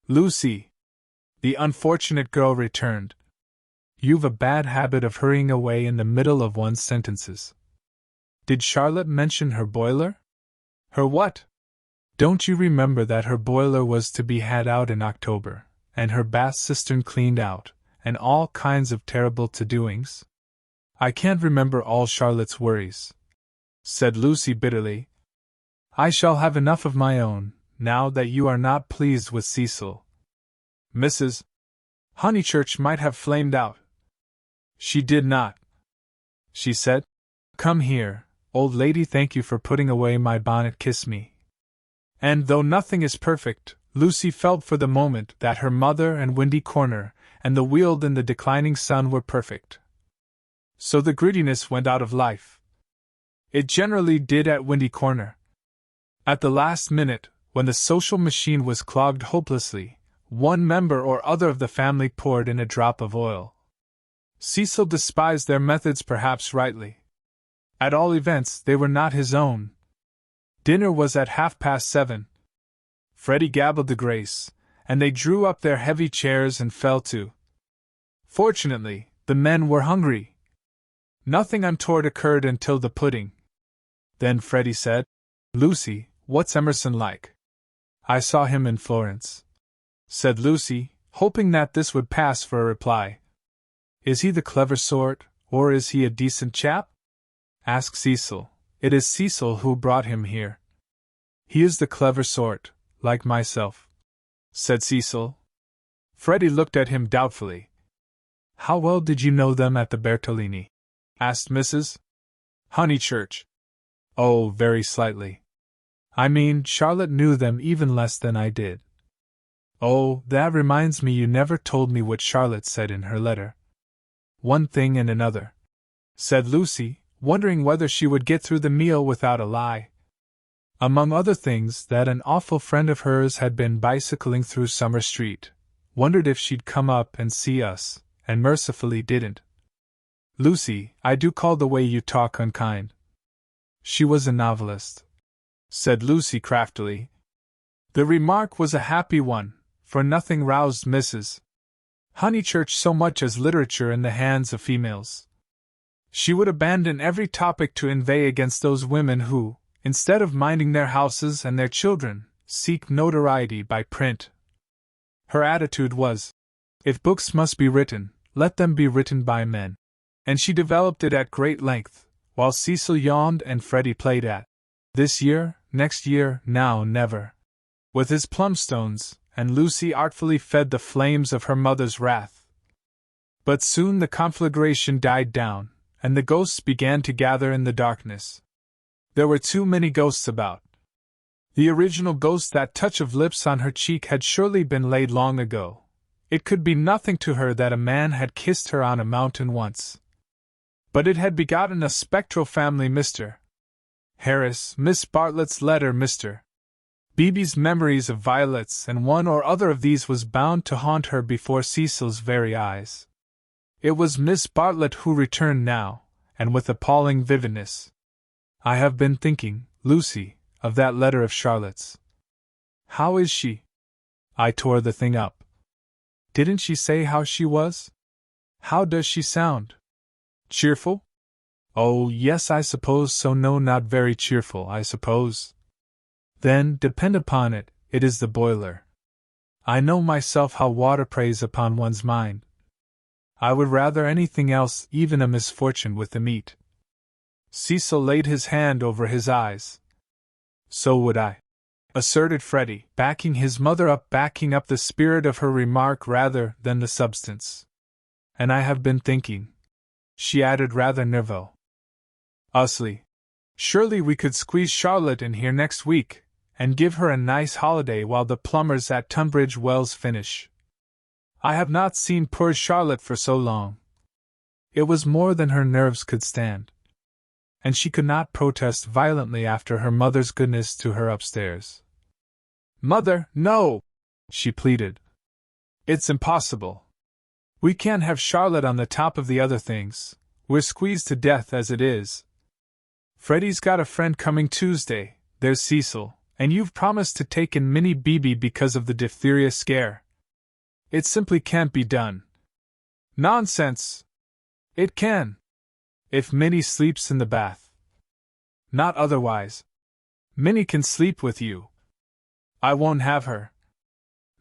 Lucy. The unfortunate girl returned. You've a bad habit of hurrying away in the middle of one's sentences. Did Charlotte mention her boiler? Her what? Don't you remember that her boiler was to be had out in October, and her bath cistern cleaned out, and all kinds of terrible to-doings? I can't remember all Charlotte's worries, said Lucy bitterly. I shall have enough of my own, now that you are not pleased with Cecil. Mrs. Honeychurch might have flamed out. She did not. She said, "Come here, old lady, thank you for putting away my bonnet, kiss me." And though nothing is perfect, Lucy felt for the moment that her mother and Windy Corner and the Weald in the declining sun were perfect. So the grittiness went out of life. It generally did at Windy Corner. At the last minute, when the social machine was clogged hopelessly, one member or other of the family poured in a drop of oil. Cecil despised their methods, perhaps rightly. At all events, they were not his own. Dinner was at 7:30. Freddie gabbled the grace, and they drew up their heavy chairs and fell to. Fortunately, the men were hungry. Nothing untoward occurred until the pudding. Then Freddie said, "Lucy, what's Emerson like?" "I saw him in Florence," said Lucy, hoping that this would pass for a reply. "Is he the clever sort, or is he a decent chap?" asked Cecil. "It is Cecil who brought him here." "He is the clever sort, like myself," said Cecil. Freddie looked at him doubtfully. "How well did you know them at the Bertolini?" asked Mrs. Honeychurch. "Oh, very slightly. I mean, Charlotte knew them even less than I did." "Oh, that reminds me, you never told me what Charlotte said in her letter." "One thing and another," said Lucy, wondering whether she would get through the meal without a lie. "Among other things, that an awful friend of hers had been bicycling through Summer Street, wondered if she'd come up and see us, and mercifully didn't." "Lucy, I do call the way you talk unkind." "She was a novelist," said Lucy craftily. The remark was a happy one, for nothing roused Mrs. Honeychurch so much as literature in the hands of females. She would abandon every topic to inveigh against those women who, instead of minding their houses and their children, seek notoriety by print. Her attitude was, if books must be written, let them be written by men. And she developed it at great length, while Cecil yawned and Freddie played at this year, next year, now, never, with his plumstones, and Lucy artfully fed the flames of her mother's wrath. But soon the conflagration died down, and the ghosts began to gather in the darkness. There were too many ghosts about. The original ghost, that touch of lips on her cheek, had surely been laid long ago. It could be nothing to her that a man had kissed her on a mountain once. But it had begotten a spectral family, Mr. Harris, Miss Bartlett's letter, Mr. Beebe's memories of violets, and one or other of these was bound to haunt her before Cecil's very eyes. It was Miss Bartlett who returned now, and with appalling vividness. "I have been thinking, Lucy, of that letter of Charlotte's. How is she?" "I tore the thing up." "Didn't she say how she was? How does she sound? Cheerful?" "Oh, yes, I suppose so. No, not very cheerful, I suppose." "Then, depend upon it, it is the boiler. I know myself how water preys upon one's mind. I would rather anything else, even a misfortune with the meat." Cecil laid his hand over his eyes. "So would I," asserted Freddie, backing his mother up, backing up the spirit of her remark rather than the substance. "And I have been thinking," she added rather nervously, "surely we could squeeze Charlotte in here next week, and give her a nice holiday while the plumbers at Tunbridge Wells finish. I have not seen poor Charlotte for so long." It was more than her nerves could stand, and she could not protest violently after her mother's goodness to her upstairs. "Mother, no!" she pleaded. "It's impossible. We can't have Charlotte on the top of the other things. We're squeezed to death as it is. Freddie's got a friend coming Tuesday, there's Cecil, and you've promised to take in Minnie Beebe because of the diphtheria scare. It simply can't be done." "Nonsense! It can. If Minnie sleeps in the bath. Not otherwise. Minnie can sleep with you." "I won't have her."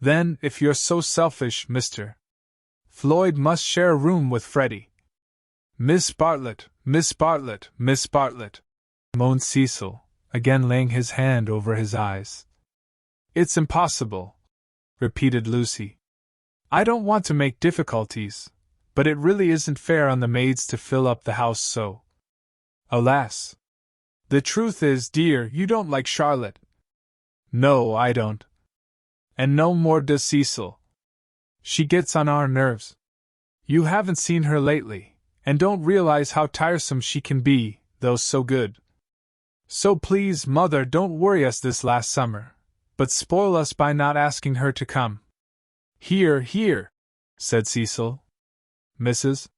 "Then, if you're so selfish, Mr. Floyd must share a room with Freddie." "Miss Bartlett, Miss Bartlett, Miss Bartlett," moaned Cecil, again laying his hand over his eyes. It's impossible, repeated Lucy. I don't want to make difficulties, but it really isn't fair on the maids to fill up the house so. Alas! The truth is, dear, you don't like Charlotte. No, I don't. And no more does Cecil. She gets on our nerves. You haven't seen her lately, and don't realize how tiresome she can be, though so good. So please, Mother, don't worry us this last summer, but spoil us by not asking her to come. Here, here, said Cecil. Mrs.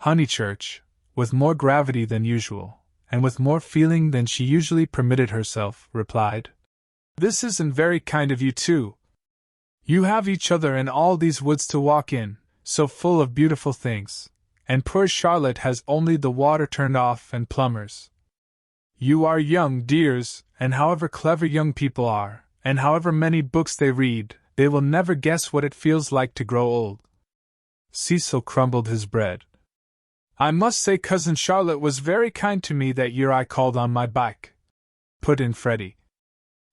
Honeychurch, with more gravity than usual, and with more feeling than she usually permitted herself, replied, This isn't very kind of you too. You have each other and all these woods to walk in, so full of beautiful things, and poor Charlotte has only the water turned off and plumbers. You are young, dears, and however clever young people are, and however many books they read, they will never guess what it feels like to grow old. Cecil crumbled his bread. I must say Cousin Charlotte was very kind to me that year I called on my bike, put in Freddie.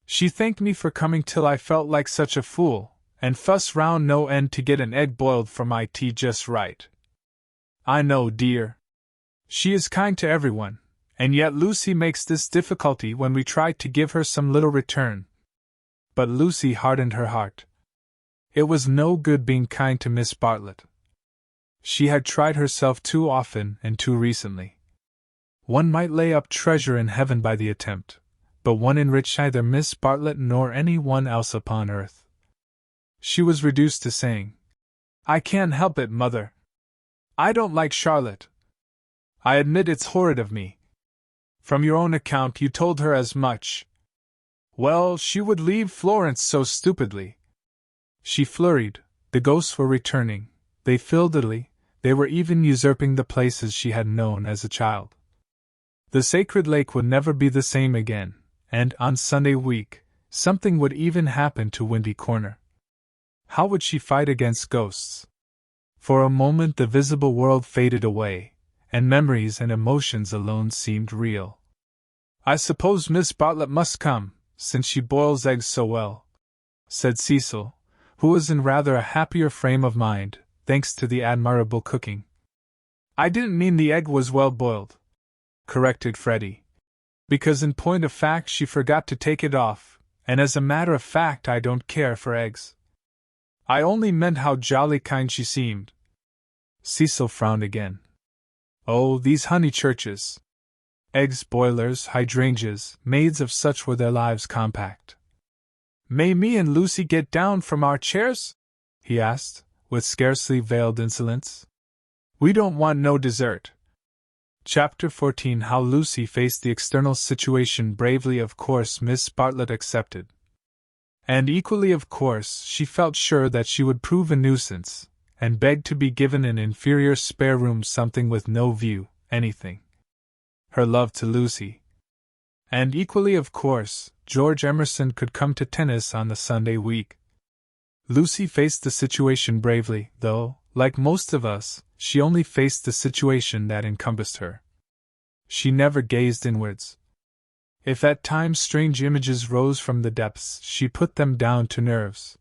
She thanked me for coming till I felt like such a fool, and fussed round no end to get an egg boiled for my tea just right. I know, dear. She is kind to everyone, and yet Lucy makes this difficulty when we try to give her some little return. But Lucy hardened her heart. It was no good being kind to Miss Bartlett. She had tried herself too often and too recently. One might lay up treasure in heaven by the attempt, but one enriched neither Miss Bartlett nor any one else upon earth. She was reduced to saying, I can't help it, Mother. I don't like Charlotte. I admit it's horrid of me. From your own account you told her as much. Well, she would leave Florence so stupidly. She flurried, the ghosts were returning, they filled Italy, they were even usurping the places she had known as a child. The sacred lake would never be the same again, and, on Sunday week, something would even happen to Windy Corner. How would she fight against ghosts? For a moment the visible world faded away, and memories and emotions alone seemed real. I suppose Miss Bartlett must come, since she boils eggs so well, said Cecil, who was in rather a happier frame of mind, thanks to the admirable cooking. I didn't mean the egg was well boiled, corrected Freddie, because in point of fact she forgot to take it off, and as a matter of fact I don't care for eggs. I only meant how jolly kind she seemed. Cecil frowned again. Oh, these Honeychurches! Eggs, boilers, hydrangeas, maids of such were their lives compact. May me and Lucy get down from our chairs? He asked, with scarcely veiled insolence. We don't want no dessert. Chapter 14. How Lucy faced the external situation bravely. Of course Miss Bartlett accepted. And equally of course she felt sure that she would prove a nuisance, and begged to be given an inferior spare room, something with no view, anything. Her love to Lucy. And equally of course, George Emerson could come to tennis on the Sunday week. Lucy faced the situation bravely, though, like most of us, she only faced the situation that encompassed her. She never gazed inwards. If at times strange images rose from the depths, she put them down to nerves.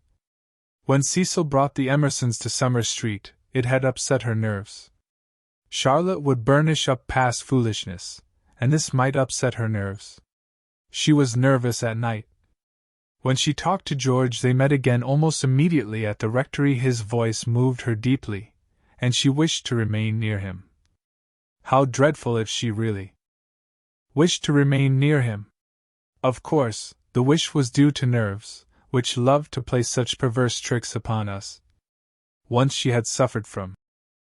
When Cecil brought the Emersons to Summer Street, it had upset her nerves. Charlotte would burnish up past foolishness, and this might upset her nerves. She was nervous at night. When she talked to George, they met again almost immediately at the rectory. His voice moved her deeply, and she wished to remain near him. How dreadful if she really wished to remain near him! Of course, the wish was due to nerves, which loved to play such perverse tricks upon us. Once she had suffered from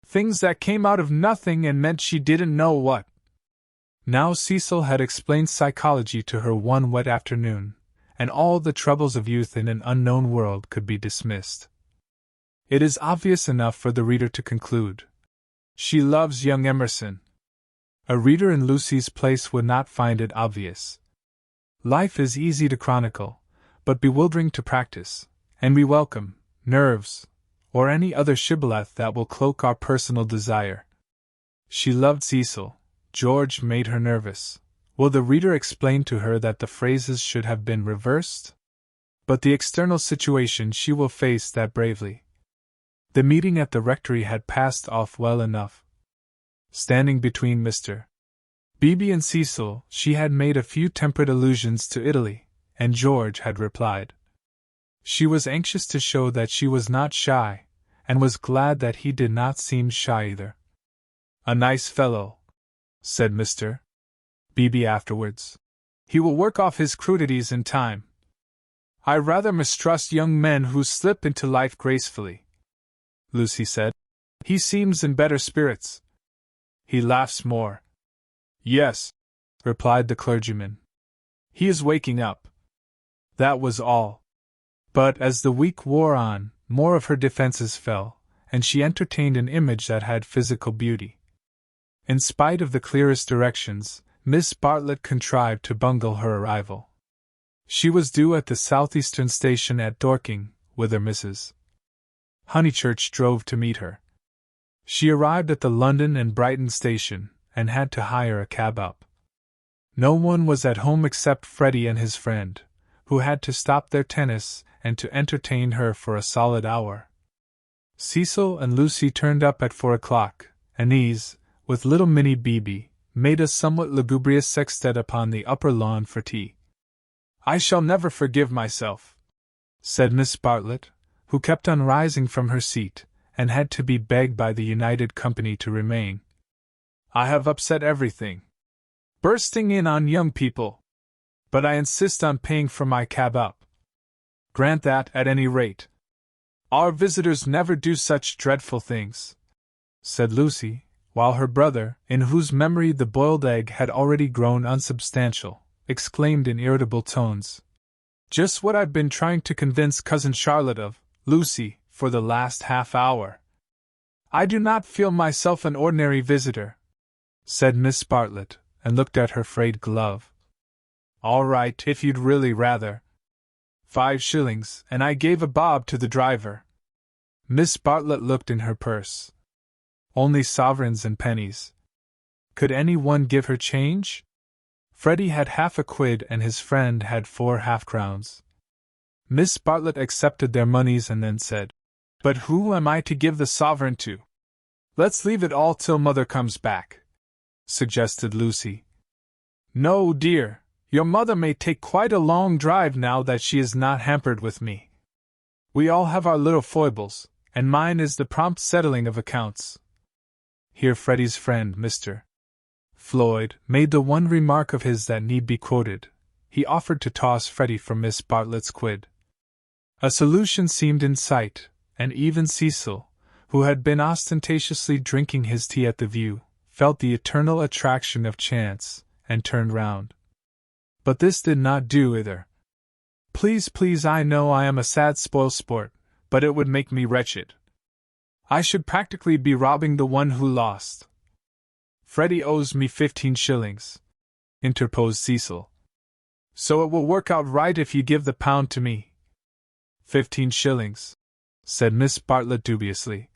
things that came out of nothing and meant she didn't know what. Now Cecil had explained psychology to her one wet afternoon, and all the troubles of youth in an unknown world could be dismissed. It is obvious enough for the reader to conclude. She loves young Emerson. A reader in Lucy's place would not find it obvious. Life is easy to chronicle, but bewildering to practice, and we welcome nerves, or any other shibboleth that will cloak our personal desire. She loved Cecil. George made her nervous. Will the reader explain to her that the phrases should have been reversed? but the external situation she will face that bravely. The meeting at the rectory had passed off well enough. Standing between Mr. Beebe and Cecil, she had made a few temperate allusions to Italy, and George had replied. She was anxious to show that she was not shy, and was glad that he did not seem shy either. "A nice fellow," said Mr. Beebe afterwards. "He will work off his crudities in time. I rather mistrust young men who slip into life gracefully," Lucy said. "He seems in better spirits. He laughs more." "Yes," replied the clergyman. "He is waking up." That was all. But as the week wore on, more of her defenses fell, and she entertained an image that had physical beauty. In spite of the clearest directions, Miss Bartlett contrived to bungle her arrival. She was due at the southeastern station at Dorking, whither Mrs. Honeychurch drove to meet her. She arrived at the London and Brighton station, and had to hire a cab up. No one was at home except Freddie and his friend, who had to stop their tennis and to entertain her for a solid hour. Cecil and Lucy turned up at 4 o'clock, and these, with little Minnie Beebe, made a somewhat lugubrious sextet upon the upper lawn for tea. "I shall never forgive myself," said Miss Bartlett, who kept on rising from her seat, and had to be begged by the united company to remain. "I have upset everything. Bursting in on young people. But I insist on paying for my cab up. Grant that, at any rate. Our visitors never do such dreadful things," said Lucy, while her brother, in whose memory the boiled egg had already grown unsubstantial, exclaimed in irritable tones, "Just what I've been trying to convince Cousin Charlotte of, Lucy, for the last half hour." "I do not feel myself an ordinary visitor," said Miss Bartlett, and looked at her frayed glove. "All right, if you'd really rather. 5 shillings, and I gave a bob to the driver." Miss Bartlett looked in her purse. Only sovereigns and pennies. Could any one give her change? Freddie had half a quid and his friend had 4 half-crowns. Miss Bartlett accepted their moneys and then said, "But who am I to give the sovereign to?" "Let's leave it all till Mother comes back," suggested Lucy. "No, dear, your mother may take quite a long drive now that she is not hampered with me. We all have our little foibles, and mine is the prompt settling of accounts." Here Freddie's friend, Mr. Floyd, made the one remark of his that need be quoted. He offered to toss Freddie for Miss Bartlett's quid. A solution seemed in sight, and even Cecil, who had been ostentatiously drinking his tea at the View, felt the eternal attraction of chance, and turned round. But this did not do either. "Please, please, I know I am a sad spoil sport, but it would make me wretched. I should practically be robbing the one who lost." "Freddie owes me 15 shillings, interposed Cecil. "So it will work out right if you give the pound to me." 15 shillings, said Miss Bartlett dubiously.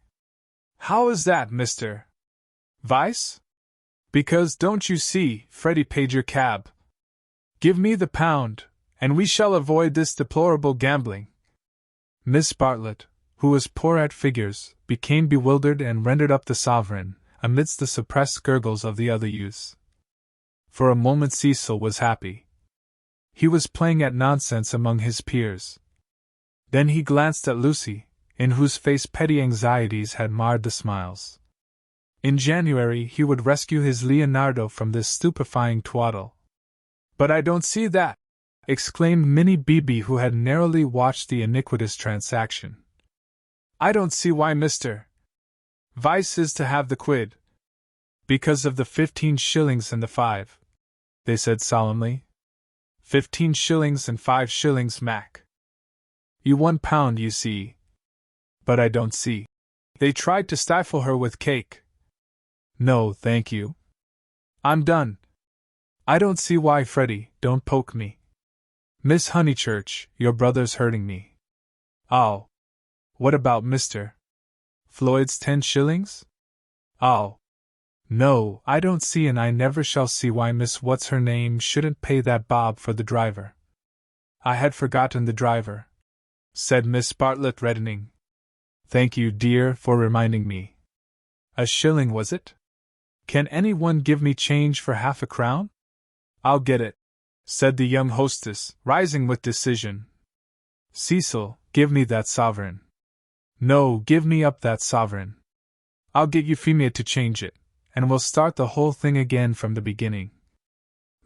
"How is that, Mr. Vyse? Because, don't you see, Freddie paid your cab. Give me the pound, and we shall avoid this deplorable gambling." Miss Bartlett, who was poor at figures, became bewildered and rendered up the sovereign, amidst the suppressed gurgles of the other youths. For a moment Cecil was happy. He was playing at nonsense among his peers. Then he glanced at Lucy, in whose face petty anxieties had marred the smiles. In January he would rescue his Leonardo from this stupefying twaddle. "But I don't see that!" exclaimed Minnie Beebe, who had narrowly watched the iniquitous transaction. "I don't see why Mr. Vyse is to have the quid." "Because of the 15 shillings and the 5, they said solemnly. 15 shillings and 5 shillings, Mac. You £1, you see." "But I don't see." "They tried to stifle her with cake." "No, thank you. I'm done. I don't see why, Freddie, don't poke me. Miss Honeychurch, your brother's hurting me." "Oh. What about Mr. Floyd's 10 shillings? "Oh. No, I don't see, and I never shall see why Miss What's-her-name shouldn't pay that bob for the driver." I had forgotten the driver, said Miss Bartlett, reddening. Thank you, dear, for reminding me. A shilling, was it? Can anyone give me change for half a crown? I'll get it, said the young hostess, rising with decision. Cecil, give me that sovereign. No, give me up that sovereign. I'll get Euphemia to change it, and we'll start the whole thing again from the beginning.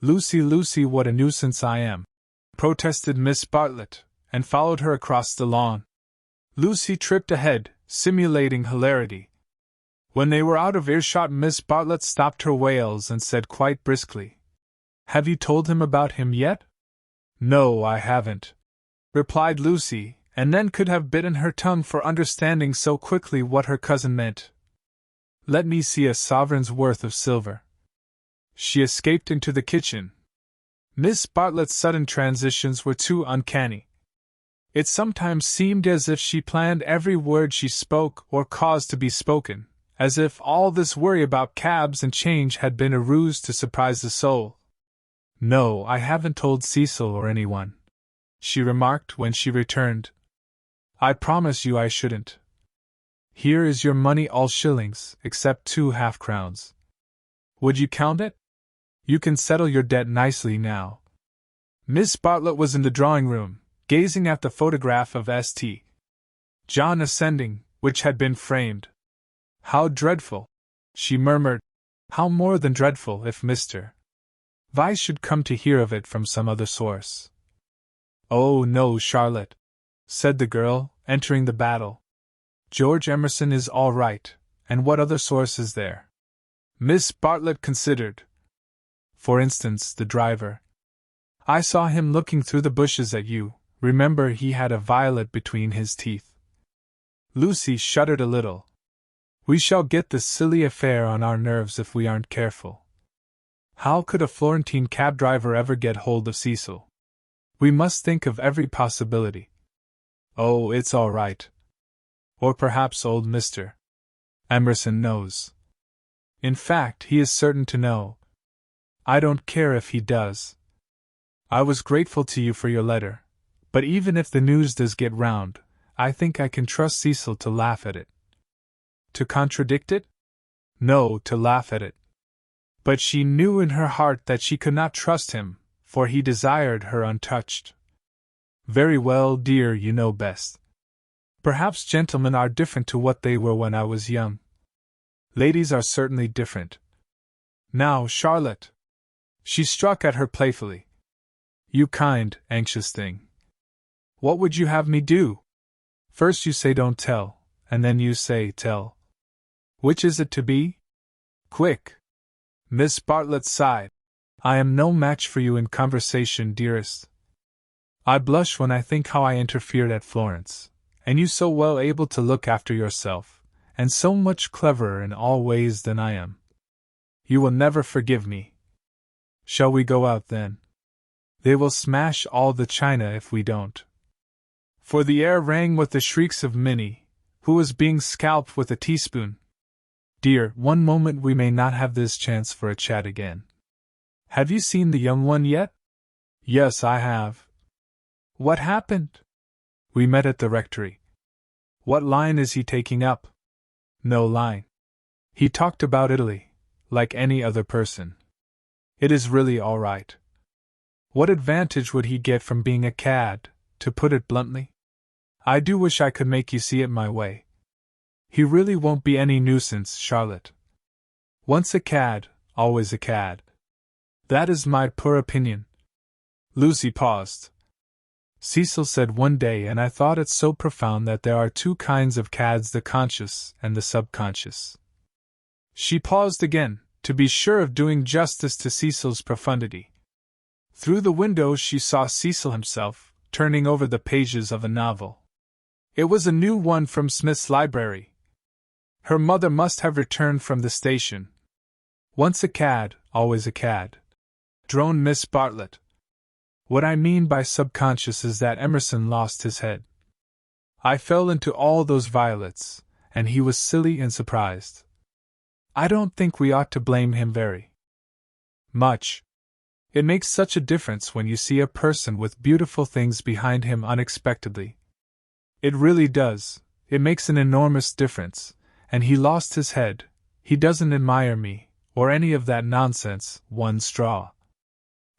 Lucy, Lucy, what a nuisance I am, protested Miss Bartlett, and followed her across the lawn. Lucy tripped ahead, simulating hilarity. When they were out of earshot, Miss Bartlett stopped her wails and said quite briskly, Have you told him about him yet? No, I haven't, replied Lucy, and then could have bitten her tongue for understanding so quickly what her cousin meant. Let me see a sovereign's worth of silver. She escaped into the kitchen. Miss Bartlett's sudden transitions were too uncanny. It sometimes seemed as if she planned every word she spoke or caused to be spoken, as if all this worry about cabs and change had been a ruse to surprise the soul. No, I haven't told Cecil or anyone, she remarked when she returned. I promise you I shouldn't. Here is your money, all shillings, except 2 half-crowns. Would you count it? You can settle your debt nicely now. Miss Bartlett was in the drawing-room, gazing at the photograph of St. John ascending, which had been framed. How dreadful, she murmured. How more than dreadful if Mr. Vyse should come to hear of it from some other source. Oh no, Charlotte, said the girl, entering the battle. George Emerson is all right, and what other source is there? Miss Bartlett considered. For instance, the driver. I saw him looking through the bushes at you. Remember, he had a violet between his teeth. Lucy shuddered a little. We shall get this silly affair on our nerves if we aren't careful. How could a Florentine cab driver ever get hold of Cecil? We must think of every possibility. Oh, it's all right. Or perhaps old Mr. Emerson knows. In fact, he is certain to know. I don't care if he does. I was grateful to you for your letter, but even if the news does get round, I think I can trust Cecil to laugh at it. To contradict it? No, to laugh at it. But she knew in her heart that she could not trust him, for he desired her untouched. Very well, dear, you know best. Perhaps gentlemen are different to what they were when I was young. Ladies are certainly different. Now, Charlotte. She struck at her playfully. You kind, anxious thing. What would you have me do? First you say don't tell, and then you say tell. Which is it to be? Quick. Miss Bartlett sighed. I am no match for you in conversation, dearest. I blush when I think how I interfered at Florence, and you so well able to look after yourself, and so much cleverer in all ways than I am. You will never forgive me. Shall we go out then? They will smash all the china if we don't. For the air rang with the shrieks of Minnie, who was being scalped with a teaspoon. Dear, one moment we may not have this chance for a chat again. Have you seen the young one yet? Yes, I have. What happened? We met at the rectory. What line is he taking up? No line. He talked about Italy, like any other person. It is really all right. What advantage would he get from being a cad, to put it bluntly? I do wish I could make you see it my way. He really won't be any nuisance, Charlotte. Once a cad, always a cad. That is my poor opinion. Lucy paused. Cecil said one day, and I thought it so profound, that there are 2 kinds of cads, the conscious and the subconscious. She paused again, to be sure of doing justice to Cecil's profundity. Through the window she saw Cecil himself, turning over the pages of a novel. It was a new one from Smith's library. Her mother must have returned from the station. Once a cad, always a cad, droned Miss Bartlett. What I mean by subconscious is that Emerson lost his head. I fell into all those violets, and he was silly and surprised. I don't think we ought to blame him very much. It makes such a difference when you see a person with beautiful things behind him unexpectedly. It really does, it makes an enormous difference, and he lost his head. He doesn't admire me, or any of that nonsense, one straw.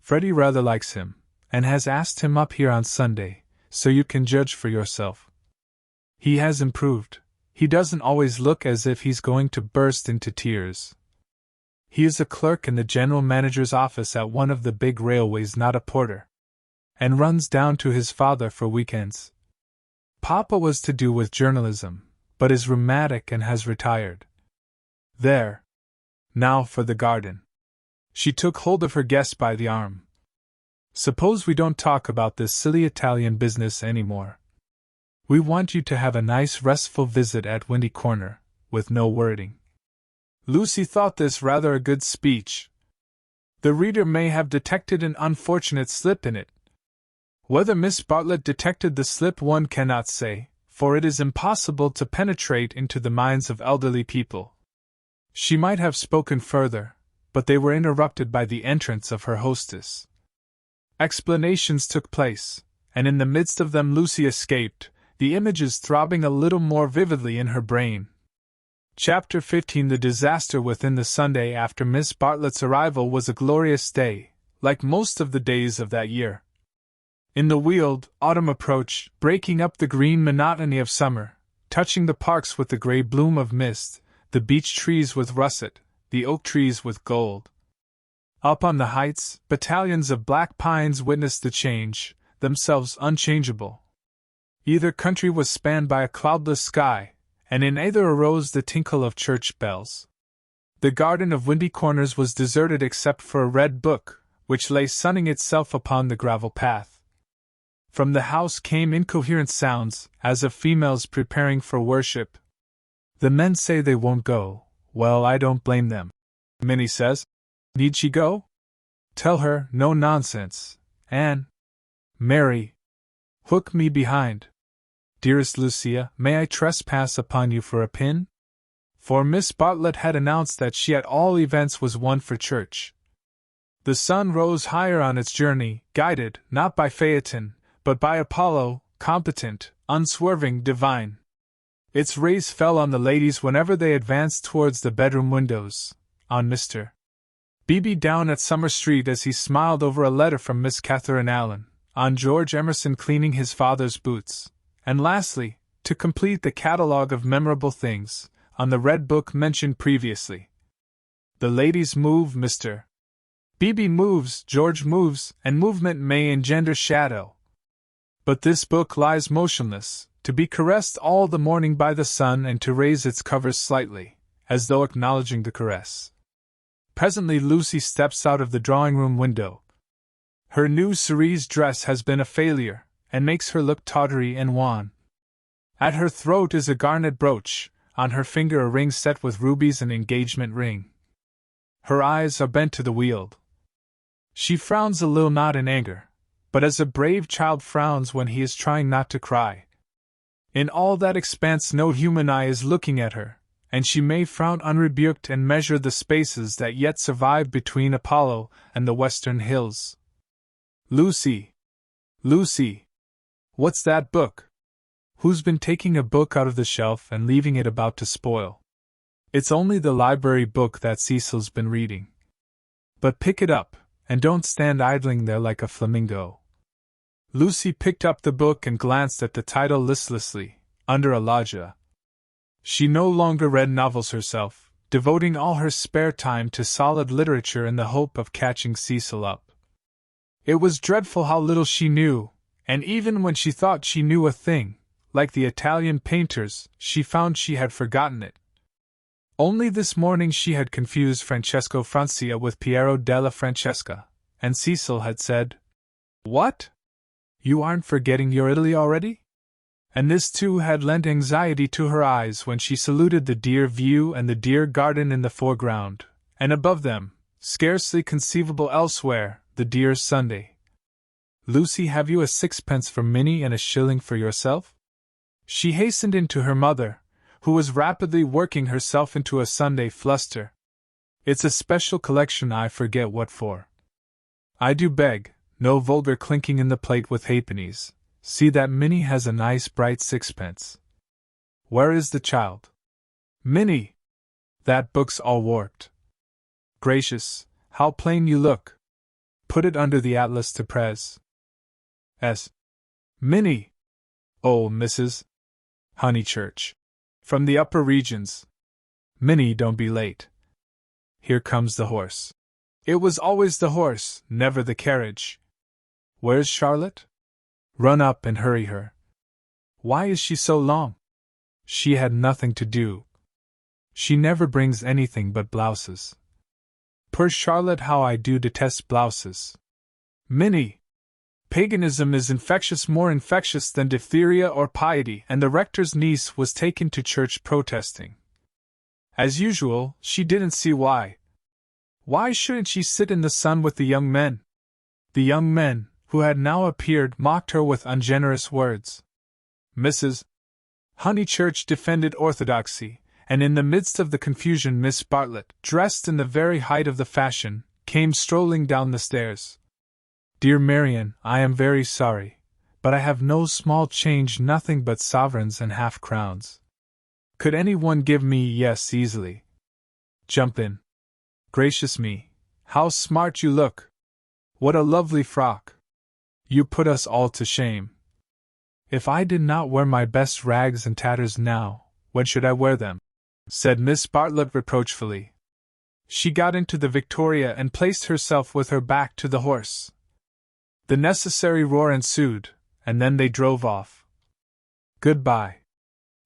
Freddie rather likes him, and has asked him up here on Sunday, so you can judge for yourself. He has improved. He doesn't always look as if he's going to burst into tears. He is a clerk in the general manager's office at one of the big railways, not a porter, and runs down to his father for weekends. Papa was to do with journalism, but is rheumatic and has retired. There. Now for the garden. She took hold of her guest by the arm. Suppose we don't talk about this silly Italian business anymore. We want you to have a nice restful visit at Windy Corner, with no wording. Lucy thought this rather a good speech. The reader may have detected an unfortunate slip in it. Whether Miss Bartlett detected the slip one cannot say, for it is impossible to penetrate into the minds of elderly people. She might have spoken further, but they were interrupted by the entrance of her hostess. Explanations took place, and in the midst of them Lucy escaped, the images throbbing a little more vividly in her brain. Chapter 15. The disaster within the Sunday after Miss Bartlett's arrival was a glorious day, like most of the days of that year. In the Weald, autumn approached, breaking up the green monotony of summer, touching the parks with the grey bloom of mist, the beech trees with russet, the oak trees with gold. Up on the heights, battalions of black pines witnessed the change, themselves unchangeable. Either country was spanned by a cloudless sky, and in either arose the tinkle of church bells. The garden of Windy Corners was deserted except for a red book, which lay sunning itself upon the gravel path. From the house came incoherent sounds, as of females preparing for worship. The men say they won't go. Well, I don't blame them. Minnie says, need she go? Tell her, no nonsense, Anne. Mary. Hook me behind. Dearest Lucia, may I trespass upon you for a pin? For Miss Bartlett had announced that she at all events was one for church. The sun rose higher on its journey, guided, not by Phaeton, but by Apollo, competent, unswerving, divine. Its rays fell on the ladies whenever they advanced towards the bedroom windows, on Mr. Beebe down at Summer Street as he smiled over a letter from Miss Catherine Allen, on George Emerson cleaning his father's boots, and lastly, to complete the catalogue of memorable things, on the red book mentioned previously. The ladies move, Mr. Beebe moves, George moves, and movement may engender shadow. But this book lies motionless, to be caressed all the morning by the sun and to raise its covers slightly, as though acknowledging the caress. Presently Lucy steps out of the drawing-room window. Her new cerise dress has been a failure, and makes her look tawdry and wan. At her throat is a garnet brooch, on her finger a ring set with rubies, an engagement ring. Her eyes are bent to the Weald. She frowns a little, not in anger, but as a brave child frowns when he is trying not to cry. In all that expanse no human eye is looking at her, and she may frown unrebuked and measure the spaces that yet survive between Apollo and the western hills. Lucy! Lucy! What's that book? Who's been taking a book out of the shelf and leaving it about to spoil? It's only the library book that Cecil's been reading. But pick it up, and don't stand idling there like a flamingo. Lucy picked up the book and glanced at the title listlessly, under a loggia. She no longer read novels herself, devoting all her spare time to solid literature in the hope of catching Cecil up. It was dreadful how little she knew, and even when she thought she knew a thing, like the Italian painters, she found she had forgotten it. Only this morning she had confused Francesco Francia with Piero della Francesca, and Cecil had said, "What? You aren't forgetting your Italy already?" And this too had lent anxiety to her eyes when she saluted the dear view and the dear garden in the foreground, and above them, scarcely conceivable elsewhere, the dear Sunday. "Lucy, have you a sixpence for Minnie and a shilling for yourself?" She hastened in to her mother, who was rapidly working herself into a Sunday fluster. "It's a special collection, I forget what for." I do beg, no vulgar clinking in the plate with halfpennies. See that Minnie has a nice bright sixpence. Where is the child? Minnie! That book's all warped. Gracious, how plain you look! Put it under the atlas to Pres. S. Minnie! Oh, Mrs. Honeychurch. From the upper regions. Minnie, don't be late. Here comes the horse. It was always the horse, never the carriage. Where's Charlotte? Run up and hurry her. Why is she so long? She had nothing to do. She never brings anything but blouses. Poor Charlotte, how I do detest blouses. Minnie! Paganism is infectious, more infectious than diphtheria or piety, and the rector's niece was taken to church protesting. As usual, she didn't see why. Why shouldn't she sit in the sun with the young men? The young men, who had now appeared, mocked her with ungenerous words. Mrs. Honeychurch defended orthodoxy, and in the midst of the confusion Miss Bartlett, dressed in the very height of the fashion, came strolling down the stairs. Dear Marian, I am very sorry, but I have no small change, nothing but sovereigns and half-crowns. Could any one give me? Yes, easily. Jump in. Gracious me, how smart you look! What a lovely frock! You put us all to shame. If I did not wear my best rags and tatters now, when should I wear them? Said Miss Bartlett reproachfully. She got into the victoria and placed herself with her back to the horse. The necessary roar ensued, and then they drove off. Goodbye.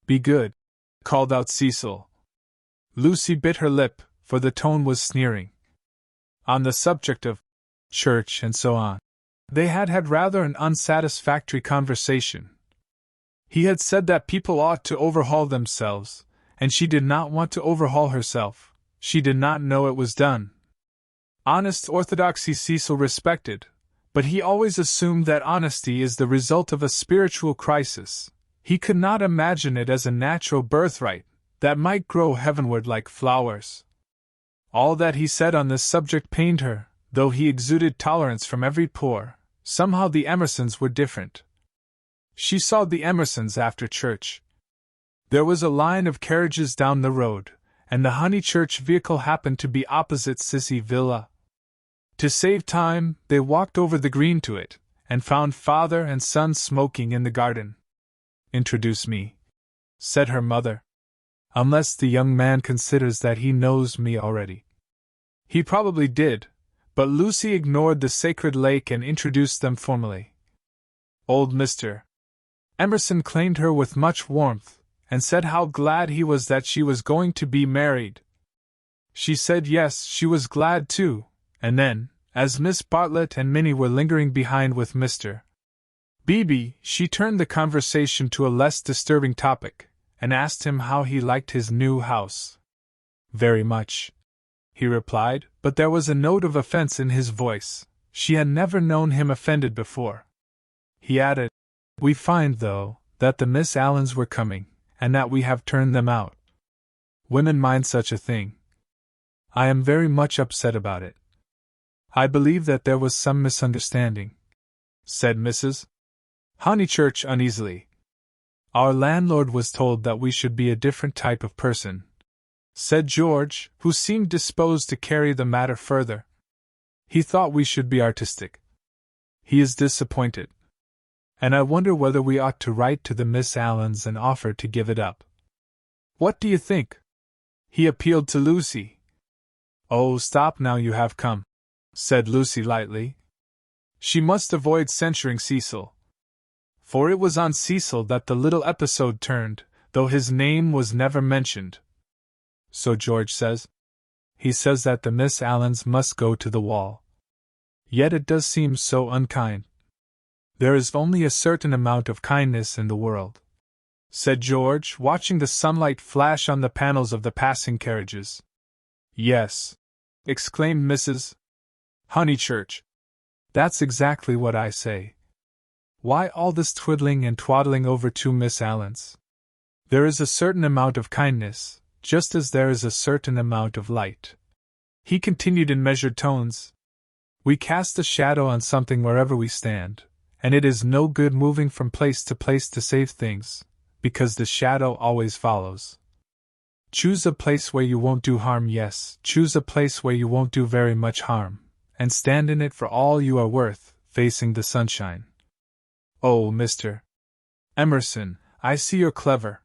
Be good, called out Cecil. Lucy bit her lip, for the tone was sneering. On the subject of church and so on, they had had rather an unsatisfactory conversation. He had said that people ought to overhaul themselves, and she did not want to overhaul herself. She did not know it was done. Honest orthodoxy Cecil respected, but he always assumed that honesty is the result of a spiritual crisis. He could not imagine it as a natural birthright that might grow heavenward like flowers. All that he said on this subject pained her, though he exuded tolerance from every pore. Somehow the Emersons were different. She saw the Emersons after church. There was a line of carriages down the road, and the Honeychurch vehicle happened to be opposite Sissy Villa. To save time, they walked over the green to it, and found father and son smoking in the garden. Introduce me, said her mother. Unless the young man considers that he knows me already. He probably did, but Lucy ignored the sacred lake and introduced them formally. Old Mr. Emerson claimed her with much warmth, and said how glad he was that she was going to be married. She said yes, she was glad too, and then, as Miss Bartlett and Minnie were lingering behind with Mr. Beebe, she turned the conversation to a less disturbing topic, and asked him how he liked his new house. Very much, he replied, but there was a note of offense in his voice. She had never known him offended before. He added, We find, though, that the Miss Allens were coming, and that we have turned them out. Women mind such a thing. I am very much upset about it. I believe that there was some misunderstanding, said Mrs. Honeychurch uneasily. Our landlord was told that we should be a different type of person, said George, who seemed disposed to carry the matter further. He thought we should be artistic. He is disappointed. And I wonder whether we ought to write to the Miss Allens and offer to give it up. What do you think? He appealed to Lucy. Oh, stop now, you have come, said Lucy lightly. She must avoid censuring Cecil. For it was on Cecil that the little episode turned, though his name was never mentioned. So George says? He says that the Miss Allens must go to the wall. Yet it does seem so unkind. There is only a certain amount of kindness in the world, said George, watching the sunlight flash on the panels of the passing carriages. Yes, exclaimed Mrs. Honeychurch. That's exactly what I say. Why all this twiddling and twaddling over two Miss Allens? There is a certain amount of kindness, just as there is a certain amount of light. He continued in measured tones. We cast a shadow on something wherever we stand, and it is no good moving from place to save things, because the shadow always follows. Choose a place where you won't do harm, yes, choose a place where you won't do very much harm, and stand in it for all you are worth, facing the sunshine. Oh, Mr. Emerson, I see you're clever.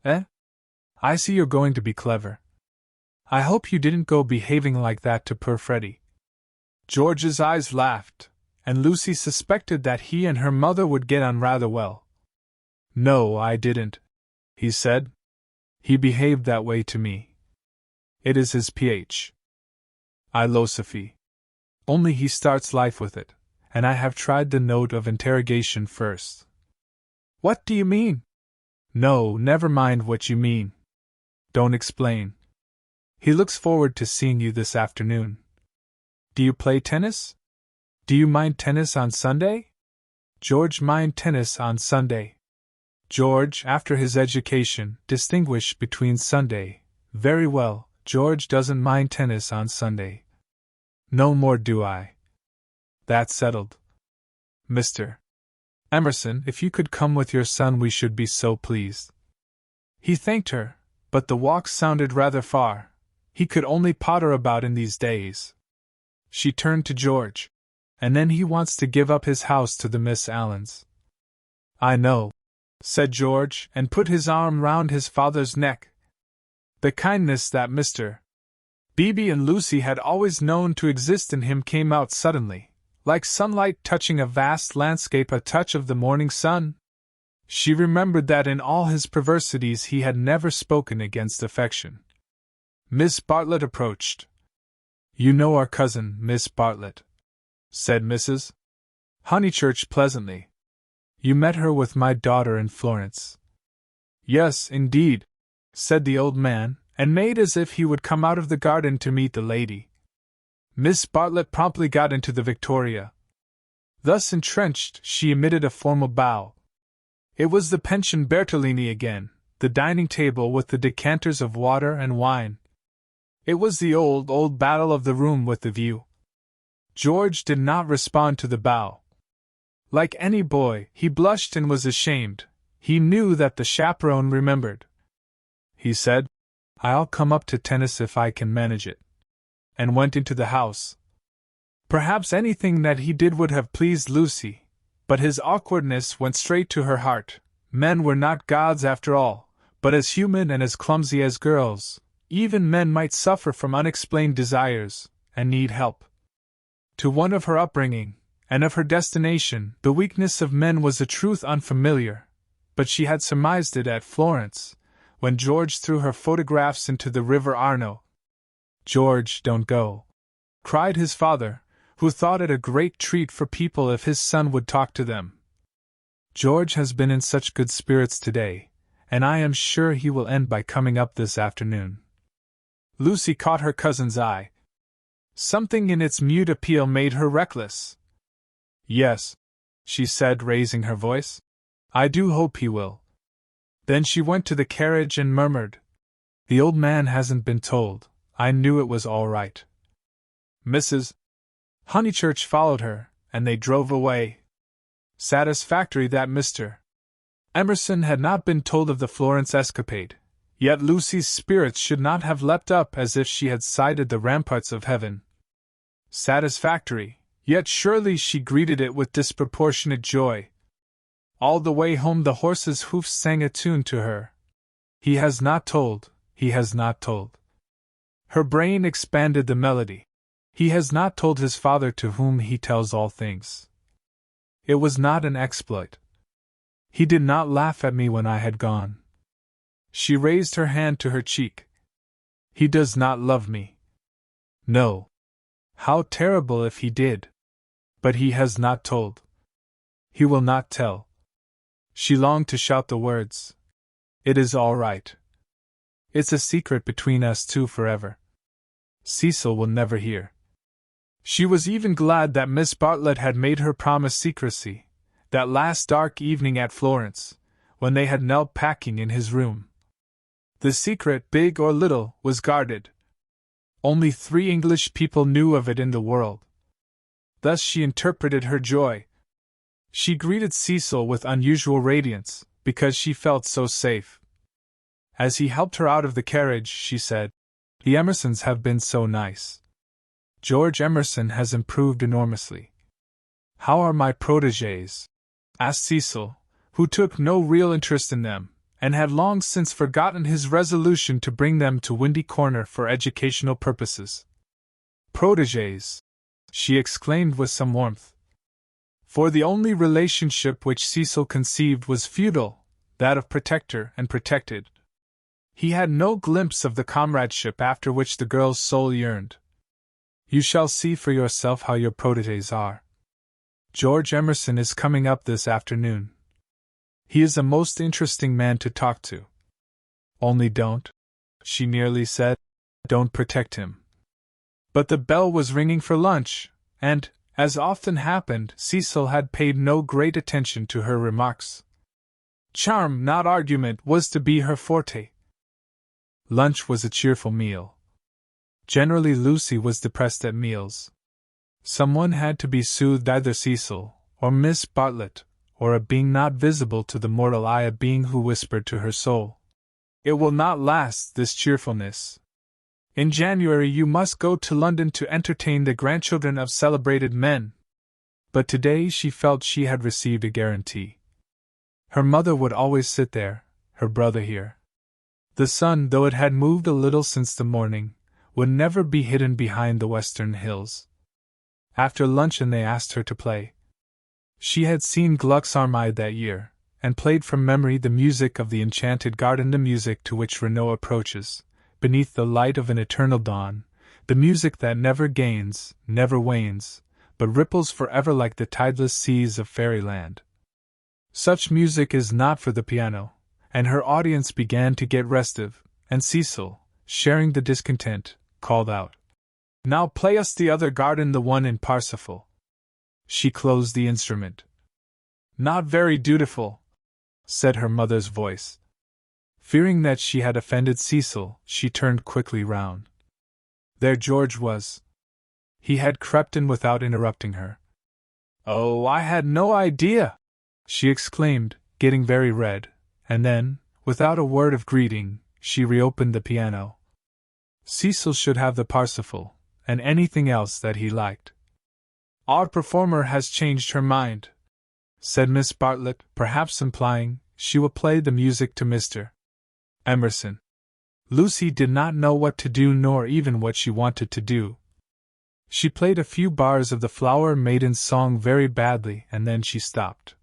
Eh? I see you're going to be clever. I hope you didn't go behaving like that to poor Freddie. George's eyes laughed, and Lucy suspected that he and her mother would get on rather well. No, I didn't, he said. He behaved that way to me. It is his philosophy. Only he starts life with it, and I have tried the note of interrogation first. What do you mean? No, never mind what you mean. Don't explain. He looks forward to seeing you this afternoon. Do you play tennis? Do you mind tennis on Sunday? George mind tennis on Sunday. George, after his education, distinguished between Sunday. Very well, George doesn't mind tennis on Sunday. No more do I. That's settled. Mr. Emerson, if you could come with your son we should be so pleased. He thanked her, but the walk sounded rather far. He could only potter about in these days. She turned to George. And then he wants to give up his house to the Miss Allens. I know, said George, and put his arm round his father's neck. The kindness that Mr. Beebe and Lucy had always known to exist in him came out suddenly, like sunlight touching a vast landscape, a touch of the morning sun. She remembered that in all his perversities he had never spoken against affection. Miss Bartlett approached. You know our cousin, Miss Bartlett, said Mrs. Honeychurch pleasantly. You met her with my daughter in Florence. Yes, indeed, said the old man, and made as if he would come out of the garden to meet the lady. Miss Bartlett promptly got into the victoria. Thus entrenched, she emitted a formal bow. It was the Pension Bertolini again, the dining table with the decanters of water and wine. It was the old battle of the room with the view. George did not respond to the bow. Like any boy, he blushed and was ashamed. He knew that the chaperone remembered. He said, I'll come up to tennis if I can manage it, and went into the house. Perhaps anything that he did would have pleased Lucy, but his awkwardness went straight to her heart. Men were not gods after all, but as human and as clumsy as girls. Even men might suffer from unexplained desires, and need help. To one of her upbringing, and of her destination, the weakness of men was a truth unfamiliar, but she had surmised it at Florence, when George threw her photographs into the river Arno. George, don't go, cried his father, who thought it a great treat for people if his son would talk to them. George has been in such good spirits today, and I am sure he will end by coming up this afternoon. Lucy caught her cousin's eye. Something in its mute appeal made her reckless. Yes, she said, raising her voice. I do hope he will. Then she went to the carriage and murmured, The old man hasn't been told. I knew it was all right. Mrs. Honeychurch followed her, and they drove away. Satisfactory that Mr. Emerson had not been told of the Florence escapade. Yet Lucy's spirits should not have leapt up as if she had sighted the ramparts of heaven. Satisfactory, yet surely she greeted it with disproportionate joy. All the way home the horse's hoofs sang a tune to her. He has not told, he has not told. Her brain expanded the melody. He has not told his Father to whom he tells all things. It was not an exploit. He did not laugh at me when I had gone. She raised her hand to her cheek. He does not love me. No. How terrible if he did. But he has not told. He will not tell. She longed to shout the words. It is all right. It's a secret between us two forever. Cecil will never hear. She was even glad that Miss Bartlett had made her promise secrecy, that last dark evening at Florence, when they had knelt packing in his room. The secret, big or little, was guarded. Only 3 English people knew of it in the world. Thus she interpreted her joy. She greeted Cecil with unusual radiance, because she felt so safe. As he helped her out of the carriage, she said, "The Emersons have been so nice. George Emerson has improved enormously." "How are my protégés?" asked Cecil, who took no real interest in them, and had long since forgotten his resolution to bring them to Windy Corner for educational purposes. "Protégés!" she exclaimed with some warmth. For the only relationship which Cecil conceived was feudal, that of protector and protected. He had no glimpse of the comradeship after which the girl's soul yearned. "You shall see for yourself how your protégés are. George Emerson is coming up this afternoon. He is a most interesting man to talk to. Only don't," she nearly said, "don't protect him." But the bell was ringing for lunch, and, as often happened, Cecil had paid no great attention to her remarks. Charm, not argument, was to be her forte. Lunch was a cheerful meal. Generally Lucy was depressed at meals. Someone had to be soothed, either Cecil, or Miss Bartlett, or a being not visible to the mortal eye, a being who whispered to her soul, "It will not last, this cheerfulness. In January you must go to London to entertain the grandchildren of celebrated men." But today she felt she had received a guarantee. Her mother would always sit there, her brother here. The sun, though it had moved a little since the morning, would never be hidden behind the western hills. After luncheon they asked her to play. She had seen Gluck's Armide that year, and played from memory the music of the enchanted garden, the music to which Renaud approaches, beneath the light of an eternal dawn, the music that never gains, never wanes, but ripples forever like the tideless seas of fairyland. Such music is not for the piano, and her audience began to get restive, and Cecil, sharing the discontent, called out, "Now play us the other garden, the one in Parsifal." She closed the instrument. "Not very dutiful," said her mother's voice. Fearing that she had offended Cecil, she turned quickly round. There George was. He had crept in without interrupting her. "Oh, I had no idea!" she exclaimed, getting very red, and then, without a word of greeting, she reopened the piano. Cecil should have the Parsifal, and anything else that he liked. "Our performer has changed her mind," said Miss Bartlett, perhaps implying she will play the music to Mr. Emerson. Lucy did not know what to do, nor even what she wanted to do. She played a few bars of the Flower Maiden's song very badly, and then she stopped.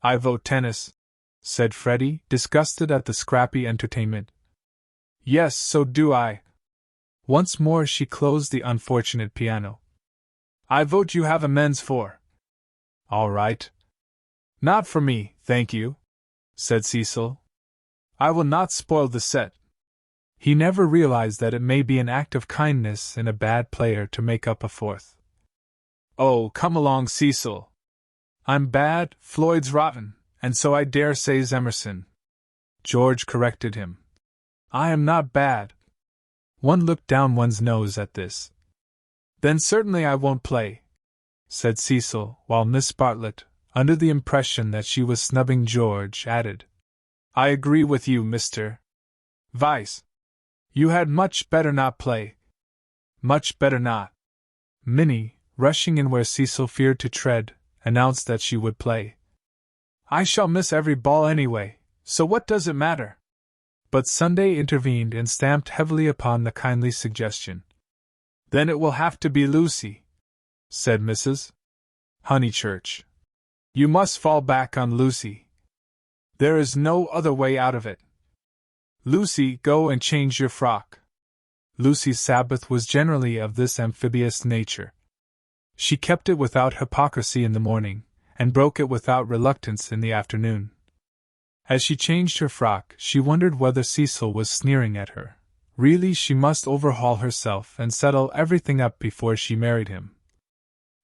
"I vote tennis," said Freddie, disgusted at the scrappy entertainment. "Yes, so do I." Once more she closed the unfortunate piano. "I vote you have a men's four." "All right." "Not for me, thank you," said Cecil. "I will not spoil the set." He never realized that it may be an act of kindness in a bad player to make up a fourth. "Oh, come along, Cecil. I'm bad, Floyd's rotten, and so I dare say's Emerson." George corrected him. "I am not bad." One looked down one's nose at this. "Then certainly I won't play," said Cecil, while Miss Bartlett, under the impression that she was snubbing George, added, "I agree with you, Mr. Vyse. You had much better not play. Much better not." Minnie, rushing in where Cecil feared to tread, announced that she would play. "I shall miss every ball anyway, so what does it matter?" But Sunday intervened and stamped heavily upon the kindly suggestion. "Then it will have to be Lucy," said Mrs. Honeychurch. "You must fall back on Lucy. There is no other way out of it. Lucy, go and change your frock." Lucy's Sabbath was generally of this amphibious nature. She kept it without hypocrisy in the morning, and broke it without reluctance in the afternoon. As she changed her frock, she wondered whether Cecil was sneering at her. Really, she must overhaul herself and settle everything up before she married him.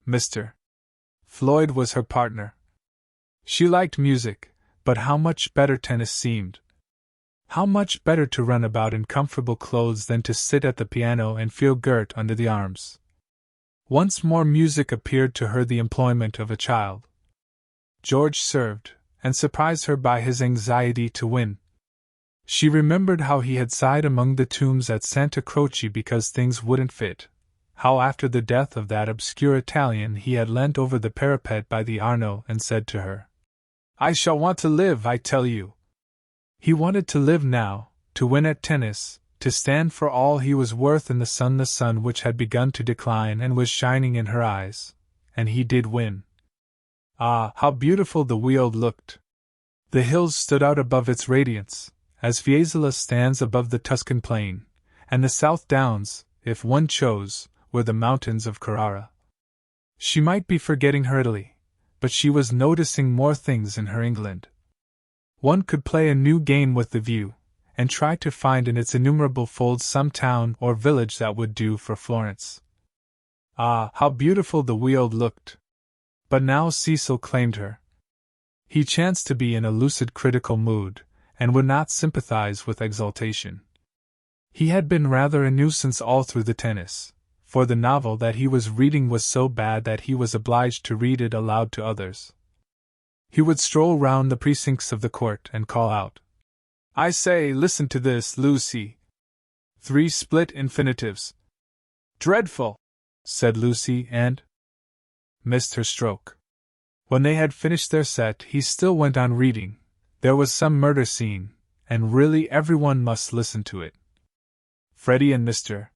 Mr. Floyd was her partner. She liked music, but how much better tennis seemed. How much better to run about in comfortable clothes than to sit at the piano and feel girt under the arms. Once more music appeared to her the employment of a child. George served, and surprised her by his anxiety to win. She remembered how he had sighed among the tombs at Santa Croce because things wouldn't fit, how after the death of that obscure Italian he had leant over the parapet by the Arno and said to her, "I shall want to live, I tell you." He wanted to live now, to win at tennis, to stand for all he was worth in the sun which had begun to decline and was shining in her eyes, and he did win. Ah, how beautiful the Weald looked! The hills stood out above its radiance, as Fiesole stands above the Tuscan plain, and the South Downs, if one chose, were the mountains of Carrara. She might be forgetting her Italy, but she was noticing more things in her England. One could play a new game with the view, and try to find in its innumerable folds some town or village that would do for Florence. Ah, how beautiful the Weald looked! But now Cecil claimed her. He chanced to be in a lucid critical mood, and would not sympathize with exultation. He had been rather a nuisance all through the tennis, for the novel that he was reading was so bad that he was obliged to read it aloud to others. He would stroll round the precincts of the court and call out, "I say, listen to this, Lucy." 3 split infinitives. "Dreadful," said Lucy, and missed her stroke. When they had finished their set, he still went on reading. There was some murder scene, and really everyone must listen to it. Freddie and Mr.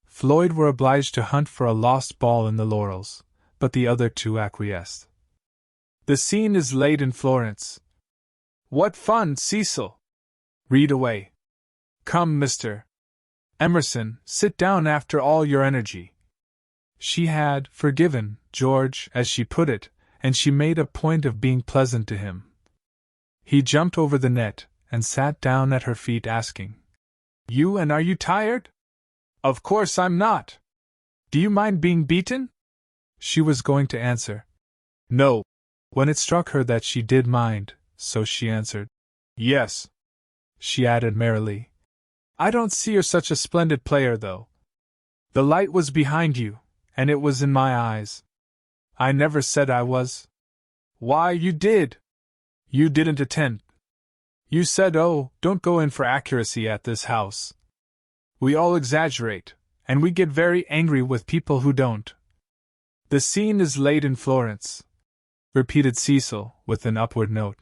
Floyd were obliged to hunt for a lost ball in the laurels, but the other two acquiesced. "The scene is laid in Florence." "What fun, Cecil!" "Read away." "Come, Mr. Emerson, sit down after all your energy." She had forgiven George, as she put it, and she made a point of being pleasant to him. He jumped over the net, and sat down at her feet asking, "You, and are you tired?" "Of course I'm not." "Do you mind being beaten?" She was going to answer, "No," when it struck her that she did mind, so she answered, "Yes." She added merrily, "I don't see you're such a splendid player, though. The light was behind you, and it was in my eyes." "I never said I was." "Why, you did." "You didn't attend. You said, 'Oh, don't go in for accuracy at this house.' We all exaggerate, and we get very angry with people who don't." "The scene is laid in Florence," repeated Cecil, with an upward note.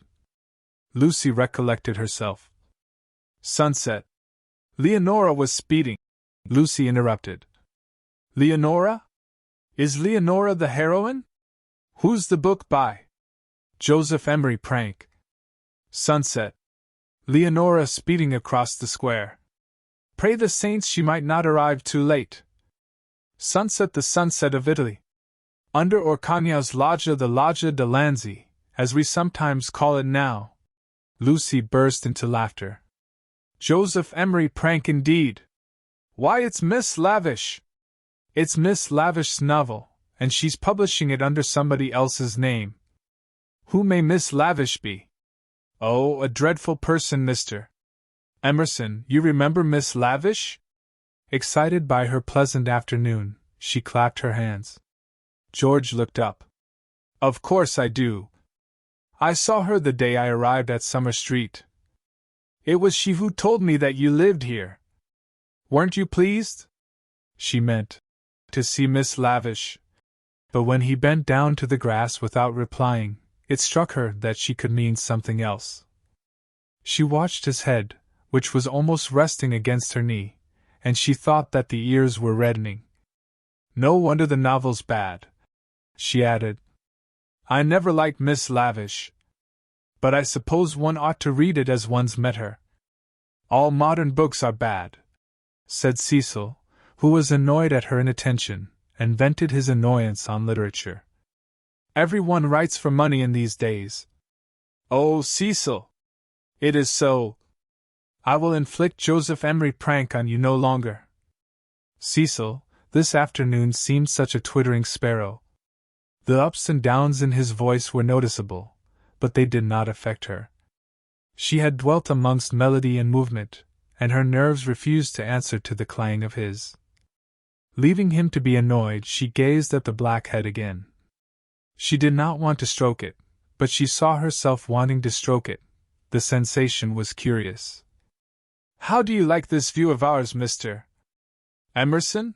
Lucy recollected herself. "Sunset." "Leonora was speeding," Lucy interrupted. "Leonora? Is Leonora the heroine? Who's the book by?" "Joseph Emery Prank." Sunset. Leonora speeding across the square. Pray the saints she might not arrive too late. Sunset, the sunset of Italy. Under Orcagna's loggia, the Loggia de Lanzi, as we sometimes call it now. Lucy burst into laughter. "Joseph Emery Prank indeed! Why, it's Miss Lavish!" "It's Miss Lavish's novel, and she's publishing it under somebody else's name." "Who may Miss Lavish be?" "Oh, a dreadful person, Mr. Emerson. You remember Miss Lavish?" Excited by her pleasant afternoon, she clapped her hands. George looked up. "Of course I do. I saw her the day I arrived at Summer Street. It was she who told me that you lived here. Weren't you pleased?" She meant to see Miss Lavish. But when he bent down to the grass without replying, it struck her that she could mean something else. She watched his head, which was almost resting against her knee, and she thought that the ears were reddening. "No wonder the novel's bad," she added. "I never liked Miss Lavish. But I suppose one ought to read it as one's met her." "All modern books are bad," said Cecil, who was annoyed at her inattention, and vented his annoyance on literature. "Everyone writes for money in these days." "Oh, Cecil! It is so. I will inflict Joseph Emery Prank on you no longer." Cecil, this afternoon, seemed such a twittering sparrow. The ups and downs in his voice were noticeable, but they did not affect her. She had dwelt amongst melody and movement, and her nerves refused to answer to the clang of his. Leaving him to be annoyed, she gazed at the black head again. She did not want to stroke it, but she saw herself wanting to stroke it. The sensation was curious. How do you like this view of ours, Mr. Emerson?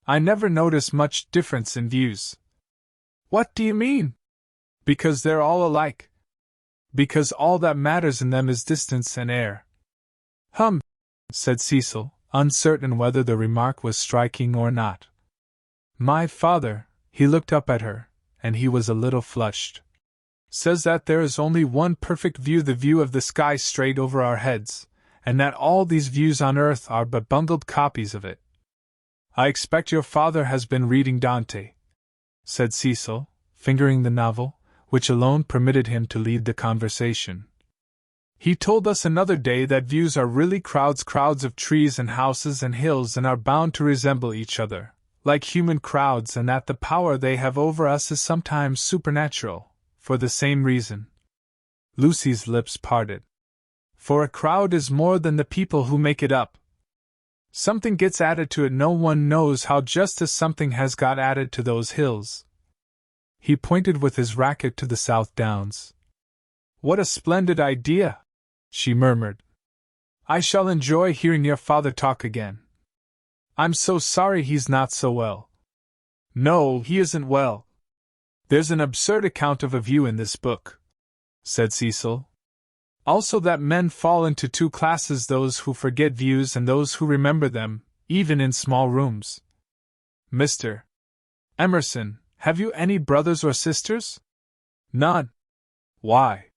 I never notice much difference in views. What do you mean? Because they're all alike. Because all that matters in them is distance and air. Said Cecil, uncertain whether the remark was striking or not. My father, he looked up at her, and he was a little flushed, says that there is only one perfect view, the view of the sky straight over our heads, and that all these views on earth are but bungled copies of it. I expect your father has been reading Dante, said Cecil, fingering the novel, which alone permitted him to lead the conversation. He told us another day that views are really crowds of trees and houses and hills and are bound to resemble each other, like human crowds, and that the power they have over us is sometimes supernatural, for the same reason. Lucy's lips parted. For a crowd is more than the people who make it up. Something gets added to it, no one knows how, just as something has got added to those hills. He pointed with his racket to the South Downs. What a splendid idea, she murmured. I shall enjoy hearing your father talk again. I'm so sorry he's not so well. No, he isn't well. There's an absurd account of a view in this book, said Cecil. Also that men fall into two classes, those who forget views and those who remember them, even in small rooms. Mr. Emerson, have you any brothers or sisters? None. Why?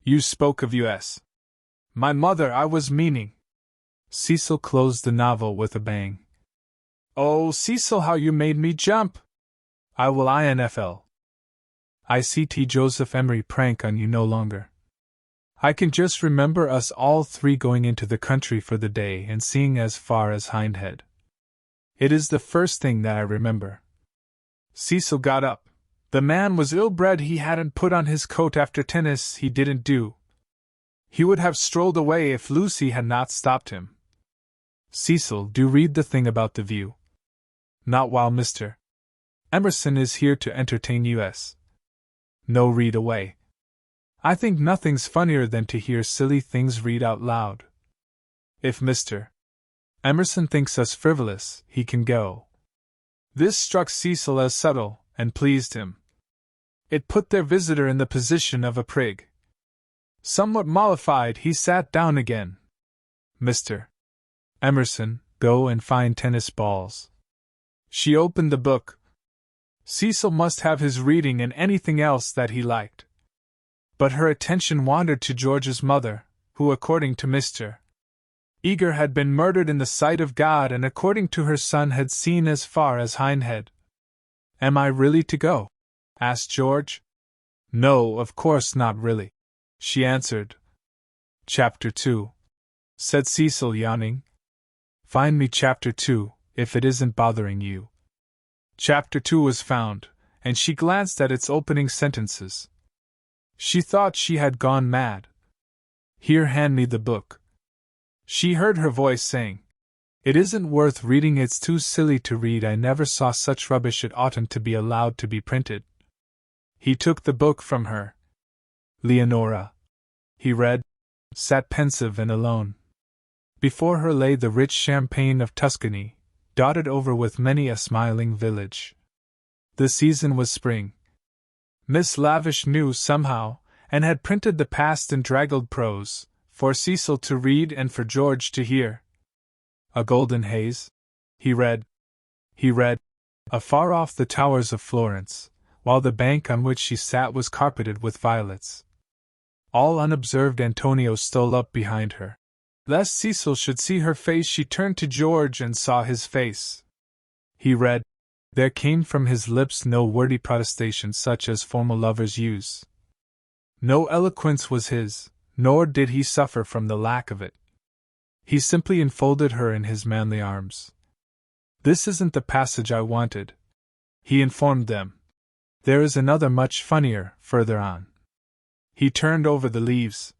You spoke of US. My mother, I was meaning. Cecil closed the novel with a bang. Oh, Cecil, how you made me jump! I will INFL. ICT Joseph Emery prank on you no longer. I can just remember us all three going into the country for the day and seeing as far as Hindhead. It is the first thing that I remember. Cecil got up. The man was ill-bred. He hadn't put on his coat after tennis. He didn't do. He would have strolled away if Lucy had not stopped him. Cecil, do read the thing about the view. Not while Mr. Emerson is here to entertain us. No, read away. I think nothing's funnier than to hear silly things read out loud. If Mr. Emerson thinks us frivolous, he can go. This struck Cecil as subtle, and pleased him. It put their visitor in the position of a prig. Somewhat mollified, he sat down again. Mr. Emerson, go and find tennis balls. She opened the book. Cecil must have his reading and anything else that he liked. But her attention wandered to George's mother, who, according to Mr. Eager, had been murdered in the sight of God, and according to her son had seen as far as Hindhead. Am I really to go? Asked George. No, of course not really, she answered. Chapter 2, said Cecil, yawning. Find me Chapter 2, if it isn't bothering you. Chapter 2 was found, and she glanced at its opening sentences. She thought she had gone mad. Here, hand me the book. She heard her voice saying, It isn't worth reading, it's too silly to read, I never saw such rubbish, it oughtn't to be allowed to be printed. He took the book from her. Leonora, he read, sat pensive and alone. Before her lay the rich champaign of Tuscany, dotted over with many a smiling village. The season was spring. Miss Lavish knew somehow, and had printed the past in draggled prose, for Cecil to read and for George to hear. A golden haze? He read. Afar off the towers of Florence, while the bank on which she sat was carpeted with violets. All unobserved, Antonio stole up behind her. Lest Cecil should see her face, she turned to George and saw his face. He read. There came from his lips no wordy protestation such as formal lovers use. No eloquence was his, nor did he suffer from the lack of it. He simply enfolded her in his manly arms. This isn't the passage I wanted, he informed them. There is another much funnier, further on. He turned over the leaves.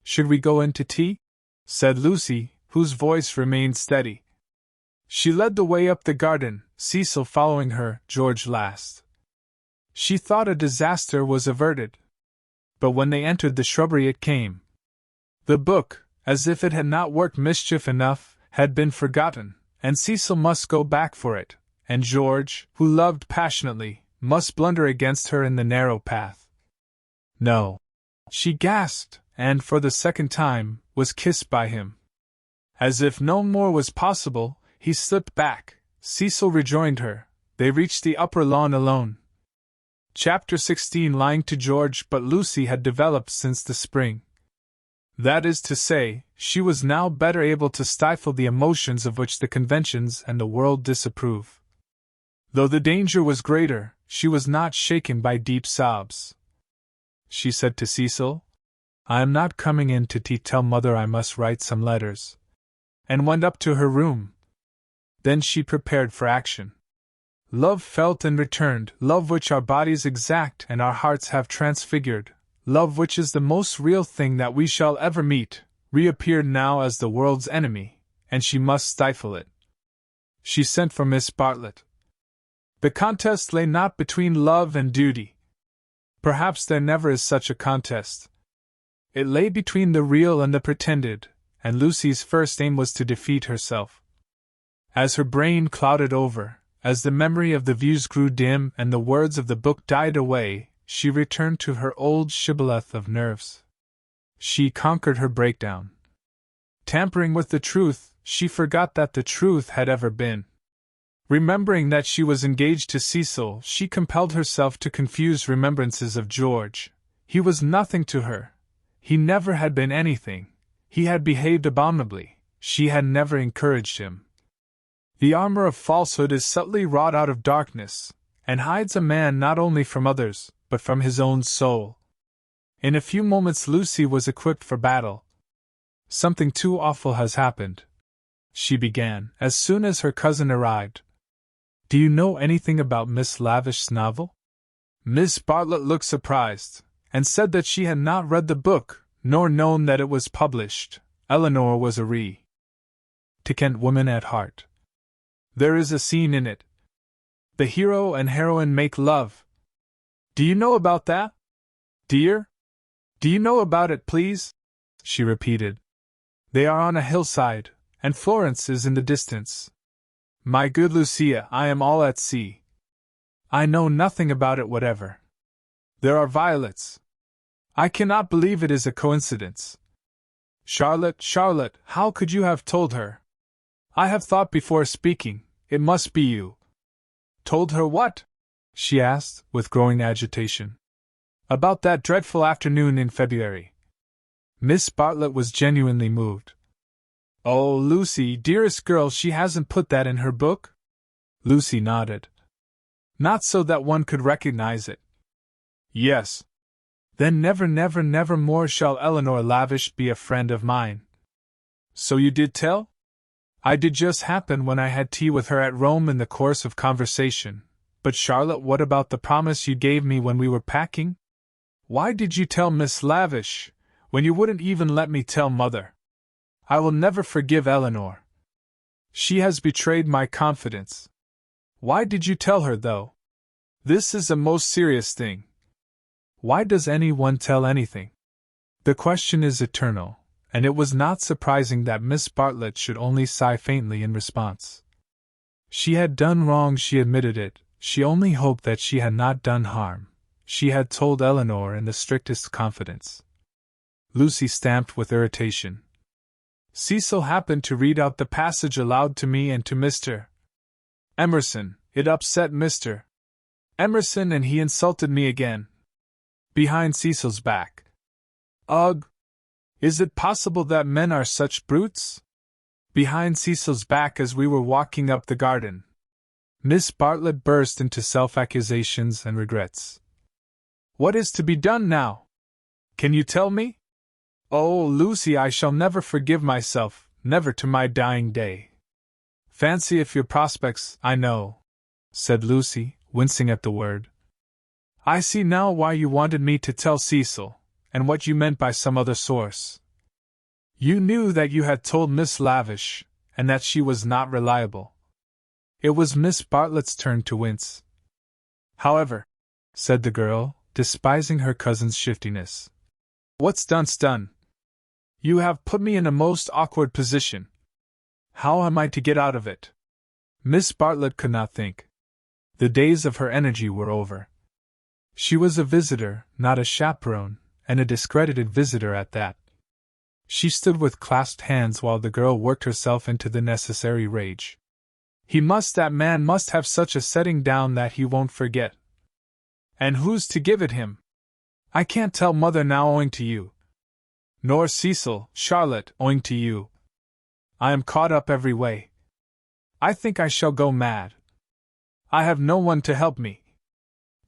Should we go in to tea? Said Lucy, whose voice remained steady. She led the way up the garden, Cecil following her, George last. She thought a disaster was averted. But when they entered the shrubbery it came. The book, as if it had not worked mischief enough, had been forgotten, and Cecil must go back for it, and George, who loved passionately, must blunder against her in the narrow path. No. She gasped, and for the second time, was kissed by him. As if no more was possible, he slipped back. Cecil rejoined her. They reached the upper lawn alone. Chapter 16. Lying to George. But Lucy had developed since the spring. That is to say, she was now better able to stifle the emotions of which the conventions and the world disapprove. Though the danger was greater, she was not shaken by deep sobs. She said to Cecil, "I am not coming in to tea. Tell Mother I must write some letters," and went up to her room. Then she prepared for action. Love felt and returned, love which our bodies exact and our hearts have transfigured, love which is the most real thing that we shall ever meet, reappeared now as the world's enemy, and she must stifle it. She sent for Miss Bartlett. The contest lay not between love and duty. Perhaps there never is such a contest. It lay between the real and the pretended, and Lucy's first aim was to defeat herself. As her brain clouded over, as the memory of the views grew dim and the words of the book died away, she returned to her old shibboleth of nerves. She conquered her breakdown. Tampering with the truth, she forgot that the truth had ever been. Remembering that she was engaged to Cecil, she compelled herself to confuse remembrances of George. He was nothing to her. He never had been anything. He had behaved abominably. She had never encouraged him. The armor of falsehood is subtly wrought out of darkness, and hides a man not only from others, but from his own soul. In a few moments Lucy was equipped for battle. "Something too awful has happened," she began, as soon as her cousin arrived. "Do you know anything about Miss Lavish's novel?" Miss Bartlett looked surprised, and said that she had not read the book, nor known that it was published. Eleanor was a reticent woman at heart. "There is a scene in it. The hero and heroine make love." "Do you know about that, dear? Do you know about it, please?" she repeated. "They are on a hillside, and Florence is in the distance." "My good Lucia, I am all at sea. I know nothing about it whatever. There are violets. I cannot believe it is a coincidence. Charlotte, how could you have told her? I have thought before speaking. It must be you." "Told her what?" she asked, with growing agitation. "About that dreadful afternoon in February." Miss Bartlett was genuinely moved. "Oh, Lucy, dearest girl, she hasn't put that in her book?" Lucy nodded. "Not so that one could recognize it." "Yes." "Then never more shall Eleanor Lavish be a friend of mine." "So you did tell?" "I did just happen when I had tea with her at Rome in the course of conversation. But Charlotte, what about the promise you gave me when we were packing? Why did you tell Miss Lavish, when you wouldn't even let me tell Mother? I will never forgive Eleanor. She has betrayed my confidence. Why did you tell her, though? This is a most serious thing. Why does anyone tell anything? The question is eternal, and it was not surprising that Miss Bartlett should only sigh faintly in response. She had done wrong, she admitted it. She only hoped that she had not done harm. She had told Eleanor in the strictest confidence. Lucy stamped with irritation. "Cecil happened to read out the passage aloud to me and to Mr. Emerson. It upset Mr. Emerson and he insulted me again. Behind Cecil's back. Ugh! Is it possible that men are such brutes? Behind Cecil's back as we were walking up the garden." Miss Bartlett burst into self-accusations and regrets. "What is to be done now? Can you tell me? Oh, Lucy, I shall never forgive myself, never to my dying day." "Fancy if your prospects, I know," said Lucy, wincing at the word. "I see now why you wanted me to tell Cecil, and what you meant by some other source. You knew that you had told Miss Lavish, and that she was not reliable." It was Miss Bartlett's turn to wince. However, said the girl, despising her cousin's shiftiness. What's done's done. You have put me in a most awkward position. How am I to get out of it? Miss Bartlett could not think. The days of her energy were over. She was a visitor, not a chaperone, and a discredited visitor at that. She stood with clasped hands while the girl worked herself into the necessary rage. That man must have such a setting down that he won't forget. And who's to give it him? I can't tell Mother now owing to you. Nor Cecil, Charlotte, owing to you. I am caught up every way. I think I shall go mad. I have no one to help me.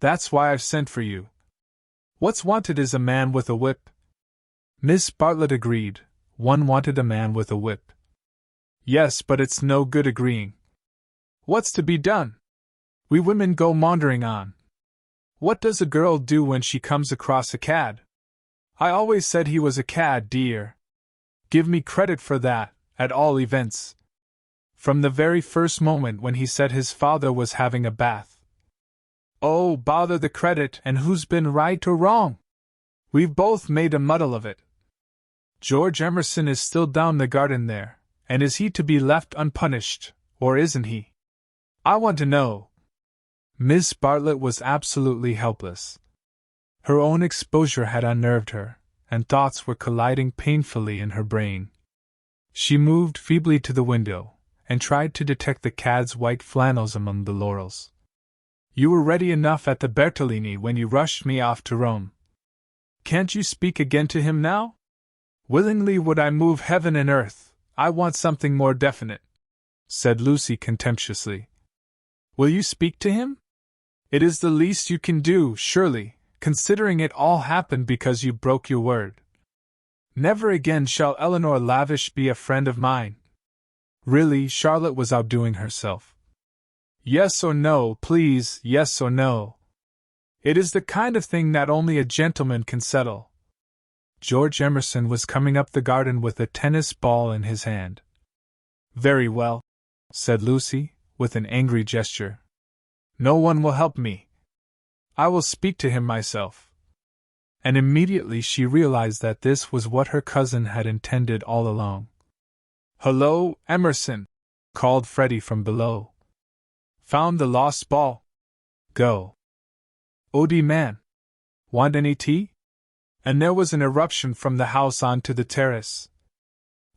That's why I've sent for you. What's wanted is a man with a whip. Miss Bartlett agreed. One wanted a man with a whip. Yes, but it's no good agreeing. What's to be done? We women go maundering on. What does a girl do when she comes across a cad? I always said he was a cad, dear. Give me credit for that, at all events. From the very first moment when he said his father was having a bath. Oh, bother the credit, and who's been right or wrong? We've both made a muddle of it. George Emerson is still down the garden there, and is he to be left unpunished, or isn't he? I want to know. Miss Bartlett was absolutely helpless. Her own exposure had unnerved her, and thoughts were colliding painfully in her brain. She moved feebly to the window, and tried to detect the cad's white flannels among the laurels. You were ready enough at the Bertolini when you rushed me off to Rome. Can't you speak again to him now? Willingly would I move heaven and earth. I want something more definite, said Lucy contemptuously. Will you speak to him? It is the least you can do, surely, considering it all happened because you broke your word. Never again shall Eleanor Lavish be a friend of mine. Really, Charlotte was outdoing herself. Yes or no, please, yes or no. It is the kind of thing that only a gentleman can settle. George Emerson was coming up the garden with a tennis ball in his hand. Very well, said Lucy, with an angry gesture. No one will help me. I will speak to him myself. And immediately she realized that this was what her cousin had intended all along. Hello, Emerson, called Freddie from below. Found the lost ball? Go. Odie man. Want any tea? And there was an eruption from the house onto the terrace.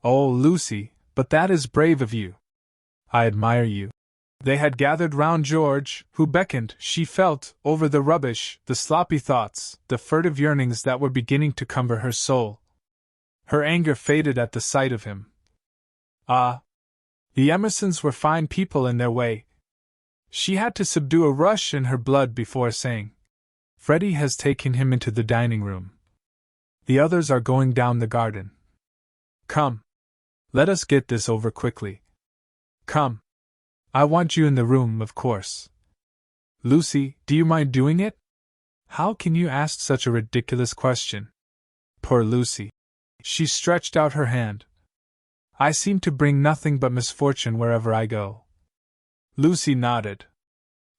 Oh, Lucy, but that is brave of you. I admire you. They had gathered round George, who beckoned, she felt, over the rubbish, the sloppy thoughts, the furtive yearnings that were beginning to cumber her soul. Her anger faded at the sight of him. Ah! The Emersons were fine people in their way. She had to subdue a rush in her blood before saying, Freddie has taken him into the dining room. The others are going down the garden. Come. Let us get this over quickly. Come. I want you in the room, of course. Lucy, do you mind doing it? How can you ask such a ridiculous question? Poor Lucy. She stretched out her hand. I seem to bring nothing but misfortune wherever I go. Lucy nodded.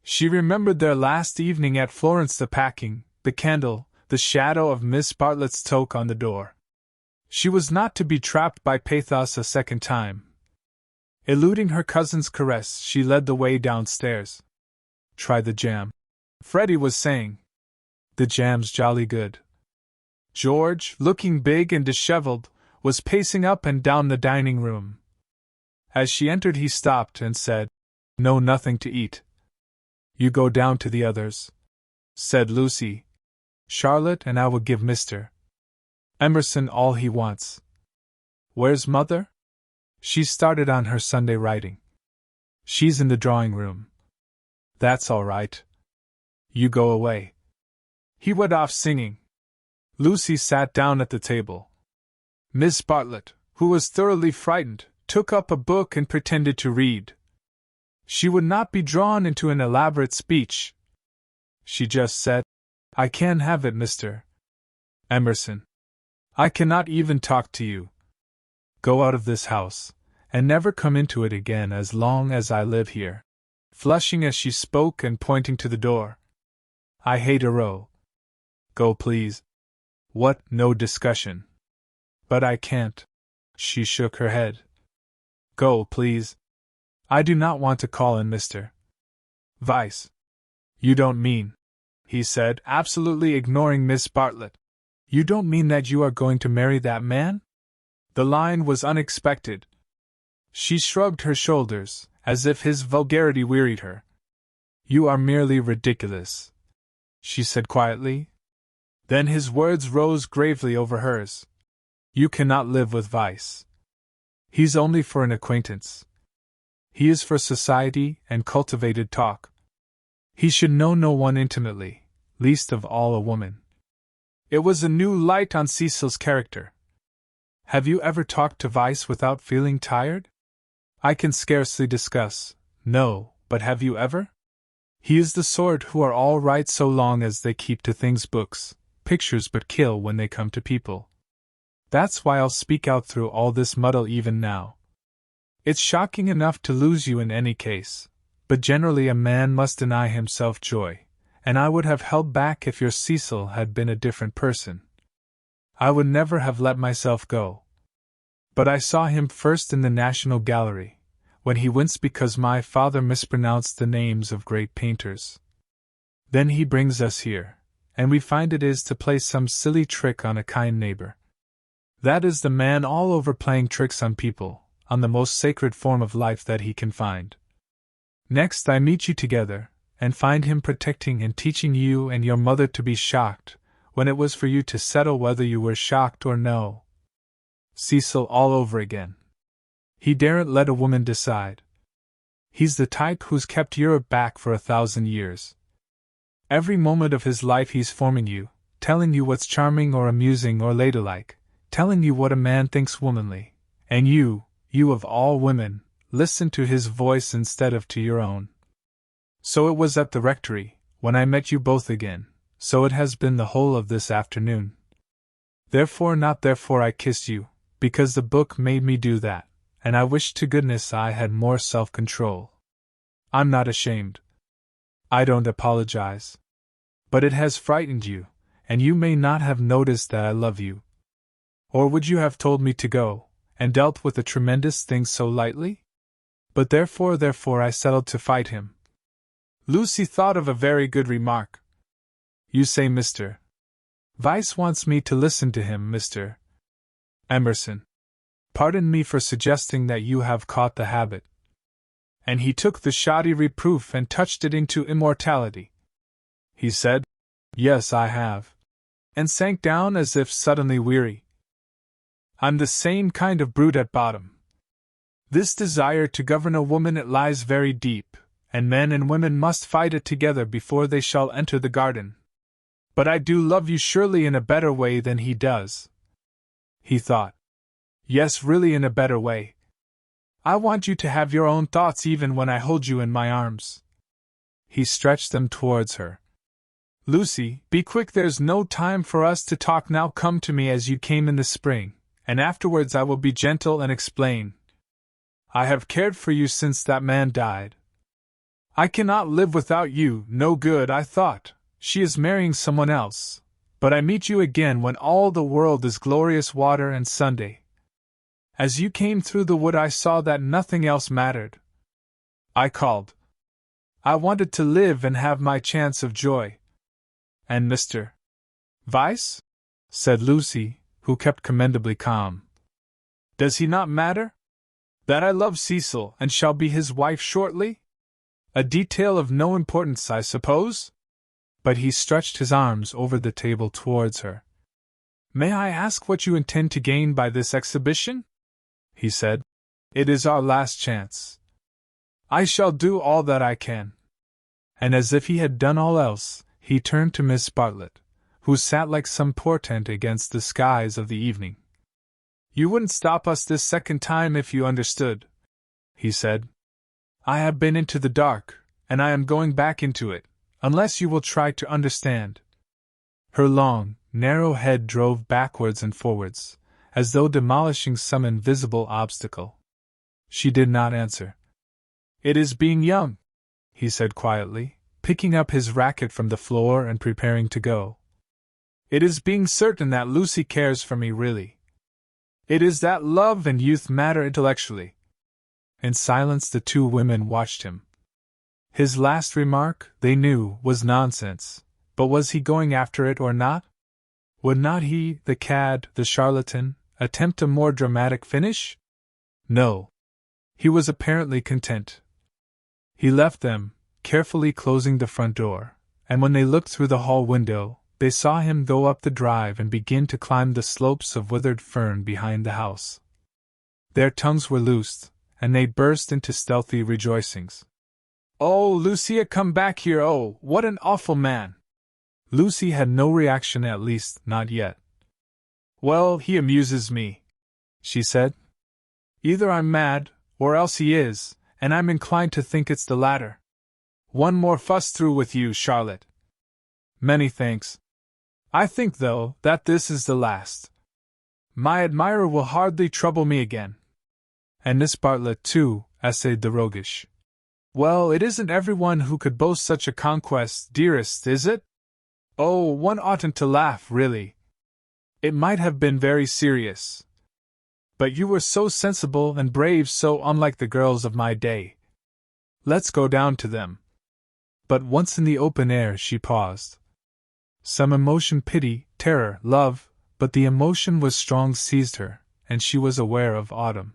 She remembered their last evening at Florence, the packing, the candle, the shadow of Miss Bartlett's toque on the door. She was not to be trapped by pathos a second time. Eluding her cousin's caress, she led the way downstairs. Try the jam, Freddie was saying. The jam's jolly good. George, looking big and disheveled, was pacing up and down the dining room. As she entered, he stopped and said, No, nothing to eat. You go down to the others, said Lucy. Charlotte and I will give Mr. Emerson all he wants. Where's Mother? She started on her Sunday writing. She's in the drawing room. That's all right. You go away. He went off singing. Lucy sat down at the table. Miss Bartlett, who was thoroughly frightened, took up a book and pretended to read. She would not be drawn into an elaborate speech. She just said, I can't have it, Mr. Emerson. I cannot even talk to you. Go out of this house, and never come into it again as long as I live here. flushing as she spoke and pointing to the door. I hate a row. Go, please. What, no discussion. But I can't. She shook her head. Go, please. I do not want to call in Mr. Vyse. You don't mean, he said, absolutely ignoring Miss Bartlett. You don't mean that you are going to marry that man? The line was unexpected. She shrugged her shoulders, as if his vulgarity wearied her. You are merely ridiculous, she said quietly. Then his words rose gravely over hers. You cannot live with Vyse. He's only for an acquaintance. He is for society and cultivated talk. He should know no one intimately, least of all a woman. It was a new light on Cecil's character. Have you ever talked to Vyse without feeling tired? I can scarcely discuss, no, but have you ever? He is the sort who are all right so long as they keep to things books, pictures but kill when they come to people. That's why I'll speak out through all this muddle even now. It's shocking enough to lose you in any case, but generally a man must deny himself joy, and I would have held back if your Cecil had been a different person. I would never have let myself go. But I saw him first in the National Gallery, when he winced because my father mispronounced the names of great painters. Then he brings us here, and we find it is to play some silly trick on a kind neighbor. That is the man all over playing tricks on people, on the most sacred form of life that he can find. Next I meet you together, and find him protecting and teaching you and your mother to be shocked, when it was for you to settle whether you were shocked or no. Cecil all over again. He daren't let a woman decide. He's the type who's kept Europe back for 1,000 years. Every moment of his life he's forming you, telling you what's charming or amusing or ladylike, telling you what a man thinks womanly, and you of all women, listen to his voice instead of to your own. So it was at the rectory, when I met you both again, so it has been the whole of this afternoon. Therefore I kissed you, because the book made me do that, and I wish to goodness I had more self-control. I'm not ashamed. I don't apologize. But it has frightened you, and you may not have noticed that I love you. Or would you have told me to go, and dealt with a tremendous thing so lightly? But therefore I settled to fight him. Lucy thought of a very good remark. You say Mr. Vyse wants me to listen to him, Mr. Emerson. Pardon me for suggesting that you have caught the habit. And he took the shoddy reproof and touched it into immortality. He said, Yes, I have. And sank down as if suddenly weary. I'm the same kind of brute at bottom. This desire to govern a woman, it lies very deep, and men and women must fight it together before they shall enter the garden. But I do love you surely in a better way than he does. He thought. Yes, really in a better way. I want you to have your own thoughts even when I hold you in my arms. He stretched them towards her. Lucy, be quick, there's no time for us to talk now. Come to me as you came in the spring, and afterwards I will be gentle and explain. I have cared for you since that man died. I cannot live without you, no good, I thought. She is marrying someone else, but I meet you again when all the world is glorious water and Sunday. As you came through the wood I saw that nothing else mattered. I called. I wanted to live and have my chance of joy. And Mr. Vyse? Said Lucy, who kept commendably calm. Does he not matter? That I love Cecil and shall be his wife shortly? A detail of no importance, I suppose? But he stretched his arms over the table towards her. May I ask what you intend to gain by this exhibition? He said. It is our last chance. I shall do all that I can. And as if he had done all else, he turned to Miss Bartlett, who sat like some portent against the skies of the evening. You wouldn't stop us this second time if you understood, he said. I have been into the dark, and I am going back into it, unless you will try to understand. Her long, narrow head drove backwards and forwards, as though demolishing some invisible obstacle. She did not answer. It is being young, he said quietly, picking up his racket from the floor and preparing to go. It is being certain that Lucy cares for me really. It is that love and youth matter intellectually. In silence the two women watched him. His last remark, they knew, was nonsense, but was he going after it or not? Would not he, the cad, the charlatan, attempt a more dramatic finish? No. He was apparently content. He left them, carefully closing the front door, and when they looked through the hall window, they saw him go up the drive and begin to climb the slopes of withered fern behind the house. Their tongues were loosed, and they burst into stealthy rejoicings. "Oh, Lucia, come back here! Oh, what an awful man!" Lucy had no reaction, at least, not yet. "Well, he amuses me," she said. "Either I'm mad, or else he is, and I'm inclined to think it's the latter. One more fuss through with you, Charlotte." "Many thanks. I think, though, that this is the last. My admirer will hardly trouble me again." "And Miss Bartlett, too," essayed the roguish. "Well, it isn't everyone who could boast such a conquest, dearest, is it? Oh, one oughtn't to laugh, really. It might have been very serious. But you were so sensible and brave, so unlike the girls of my day. Let's go down to them." But once in the open air she paused. Some emotion, pity, terror, love, but the emotion was strong, seized her, and she was aware of autumn.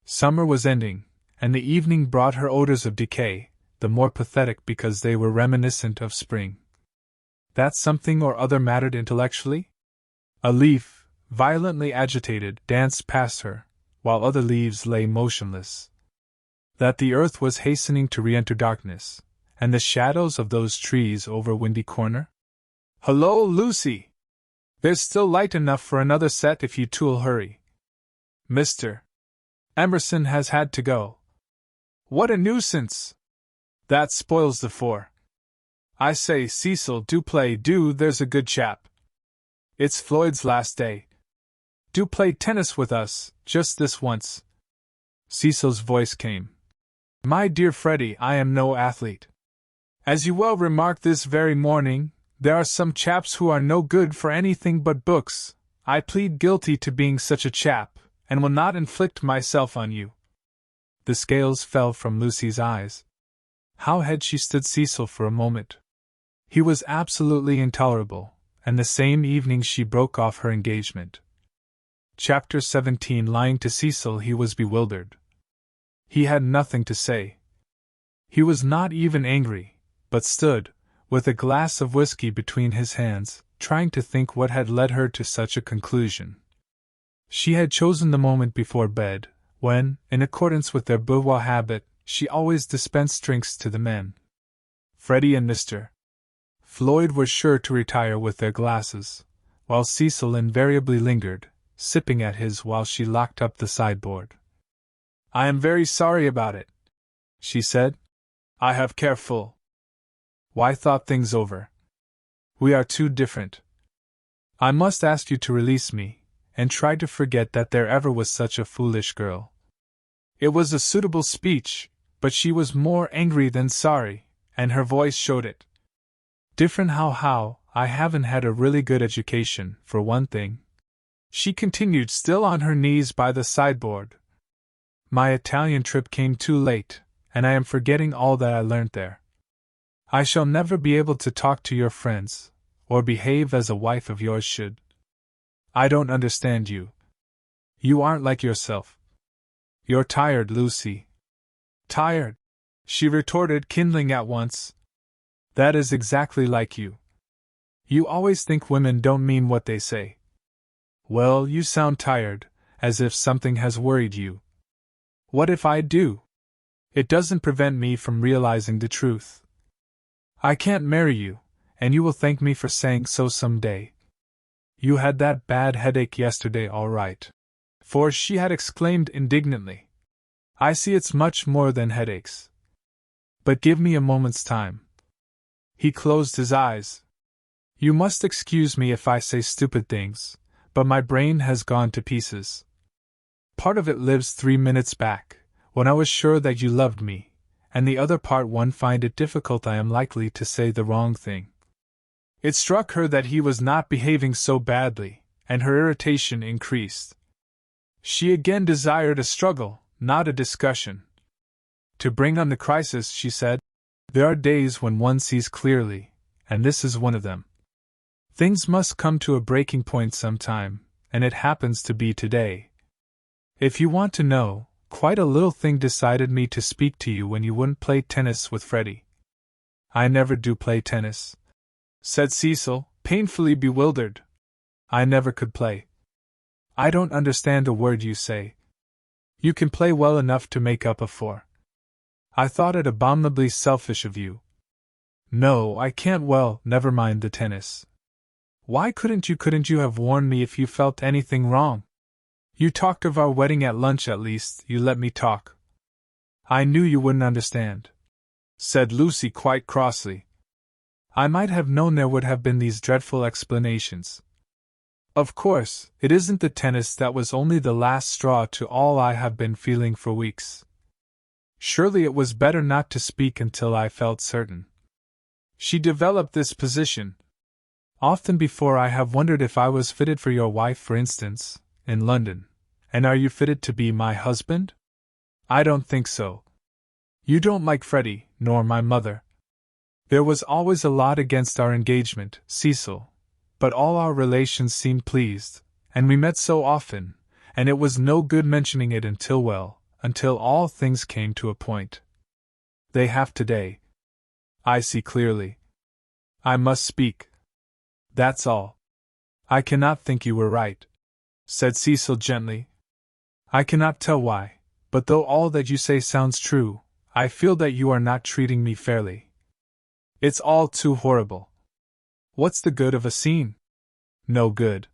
Summer was ending, and the evening brought her odors of decay, the more pathetic because they were reminiscent of spring. That something or other mattered intellectually? A leaf, violently agitated, danced past her, while other leaves lay motionless. That the earth was hastening to re-enter darkness, and the shadows of those trees over Windy Corner? "Hullo, Lucy! There's still light enough for another set if you two'll hurry. Mr. Emerson has had to go. What a nuisance! That spoils the four. I say, Cecil, do play, do, there's a good chap. It's Floyd's last day. Do play tennis with us, just this once." Cecil's voice came. "My dear Freddie, I am no athlete. As you well remarked this very morning, there are some chaps who are no good for anything but books. I plead guilty to being such a chap, and will not inflict myself on you." The scales fell from Lucy's eyes. How had she stood Cecil for a moment? He was absolutely intolerable, and the same evening she broke off her engagement. Chapter 17. Lying to Cecil, he was bewildered. He had nothing to say. He was not even angry, but stood, with a glass of whiskey between his hands, trying to think what had led her to such a conclusion. She had chosen the moment before bed, when, in accordance with their bourgeois habit, she always dispensed drinks to the men. Freddie and Mr. Floyd were sure to retire with their glasses, while Cecil invariably lingered, sipping at his while she locked up the sideboard. "I am very sorry about it," she said. "I have careful. Why thought things over. We are too different. I must ask you to release me, and try to forget that there ever was such a foolish girl." It was a suitable speech, but she was more angry than sorry, and her voice showed it. "Different how, I haven't had a really good education, for one thing," she continued, still on her knees by the sideboard. "My Italian trip came too late, and I am forgetting all that I learnt there. I shall never be able to talk to your friends, or behave as a wife of yours should. I don't understand you. You aren't like yourself. You're tired, Lucy." "Tired?" she retorted, kindling at once. "That is exactly like you. You always think women don't mean what they say. Well, you sound tired, as if something has worried you. What if I do? It doesn't prevent me from realizing the truth. I can't marry you, and you will thank me for saying so some day. You had that bad headache yesterday, all right." For she had exclaimed indignantly, "I see it's much more than headaches. But give me a moment's time." He closed his eyes. "You must excuse me if I say stupid things, but my brain has gone to pieces. Part of it lives 3 minutes back, when I was sure that you loved me, and the other part one find it difficult I am likely to say the wrong thing. It struck her that he was not behaving so badly, and her irritation increased. She again desired a struggle, not a discussion. To bring on the crisis, she said, "There are days when one sees clearly, and this is one of them. Things must come to a breaking point sometime, and it happens to be today. If you want to know, quite a little thing decided me to speak to you when you wouldn't play tennis with Freddie." "I never do play tennis," said Cecil, painfully bewildered. "I never could play." "I don't understand a word you say." "You can play well enough to make up a four." "I thought it abominably selfish of you." "No, I can't. Well, never mind the tennis. Why couldn't you have warned me if you felt anything wrong? You talked of our wedding at lunch. At least, you let me talk." "I knew you wouldn't understand," said Lucy quite crossly. "I might have known there would have been these dreadful explanations. Of course, it isn't the tennis that was only the last straw to all I have been feeling for weeks. Surely it was better not to speak until I felt certain." She developed this position. "Often before I have wondered if I was fitted for your wife, for instance, in London. And are you fitted to be my husband? I don't think so. You don't like Freddie, nor my mother. There was always a lot against our engagement, Cecil, but all our relations seemed pleased, and we met so often, and it was no good mentioning it until all things came to a point. They have today. I see clearly. I must speak. That's all." "I cannot think you were right," said Cecil gently. "I cannot tell why, but though all that you say sounds true, I feel that you are not treating me fairly. It's all too horrible. What's the good of a scene? No good.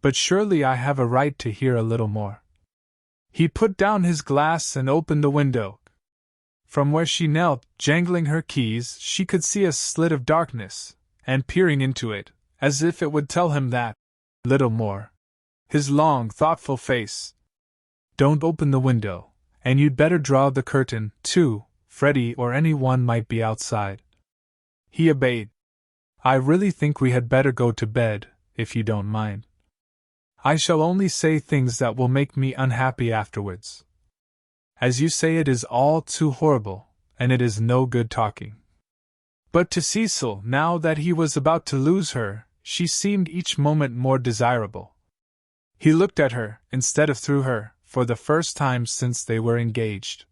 But surely I have a right to hear a little more." He put down his glass and opened the window. From where she knelt, jangling her keys, she could see a slit of darkness, and peering into it, as if it would tell him that little more. His long, thoughtful face. "Don't open the window, and you'd better draw the curtain, too. Freddie or anyone might be outside." He obeyed. "I really think we had better go to bed, if you don't mind. I shall only say things that will make me unhappy afterwards. As you say, it is all too horrible, and it is no good talking." But to Cecil, now that he was about to lose her, she seemed each moment more desirable. He looked at her, instead of through her, for the first time since they were engaged.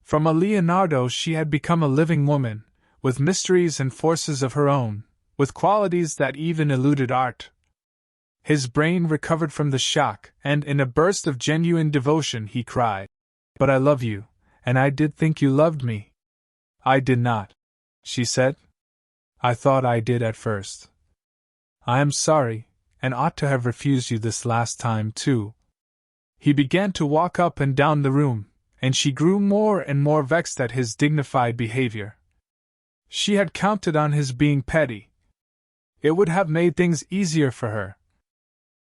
From a Leonardo she had become a living woman, with mysteries and forces of her own, with qualities that even eluded art. His brain recovered from the shock, and in a burst of genuine devotion he cried, "But I love you, and I did think you loved me." "I did not," she said. "I thought I did at first. I am sorry, and ought to have refused you this last time, too." He began to walk up and down the room, and she grew more and more vexed at his dignified behavior. She had counted on his being petty. It would have made things easier for her.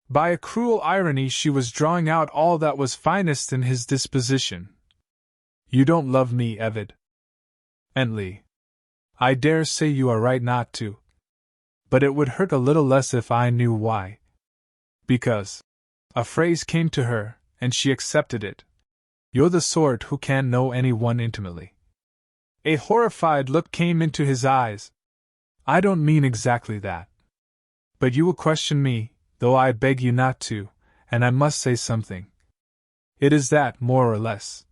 By a cruel irony she was drawing out all that was finest in his disposition. "You don't love me, Evid." "Ently. I dare say you are right not to. But it would hurt a little less if I knew why." "Because." A phrase came to her, and she accepted it. "You're the sort who can't know anyone intimately." A horrified look came into his eyes. "I don't mean exactly that. But you will question me, though I beg you not to, and I must say something. It is that, more or less.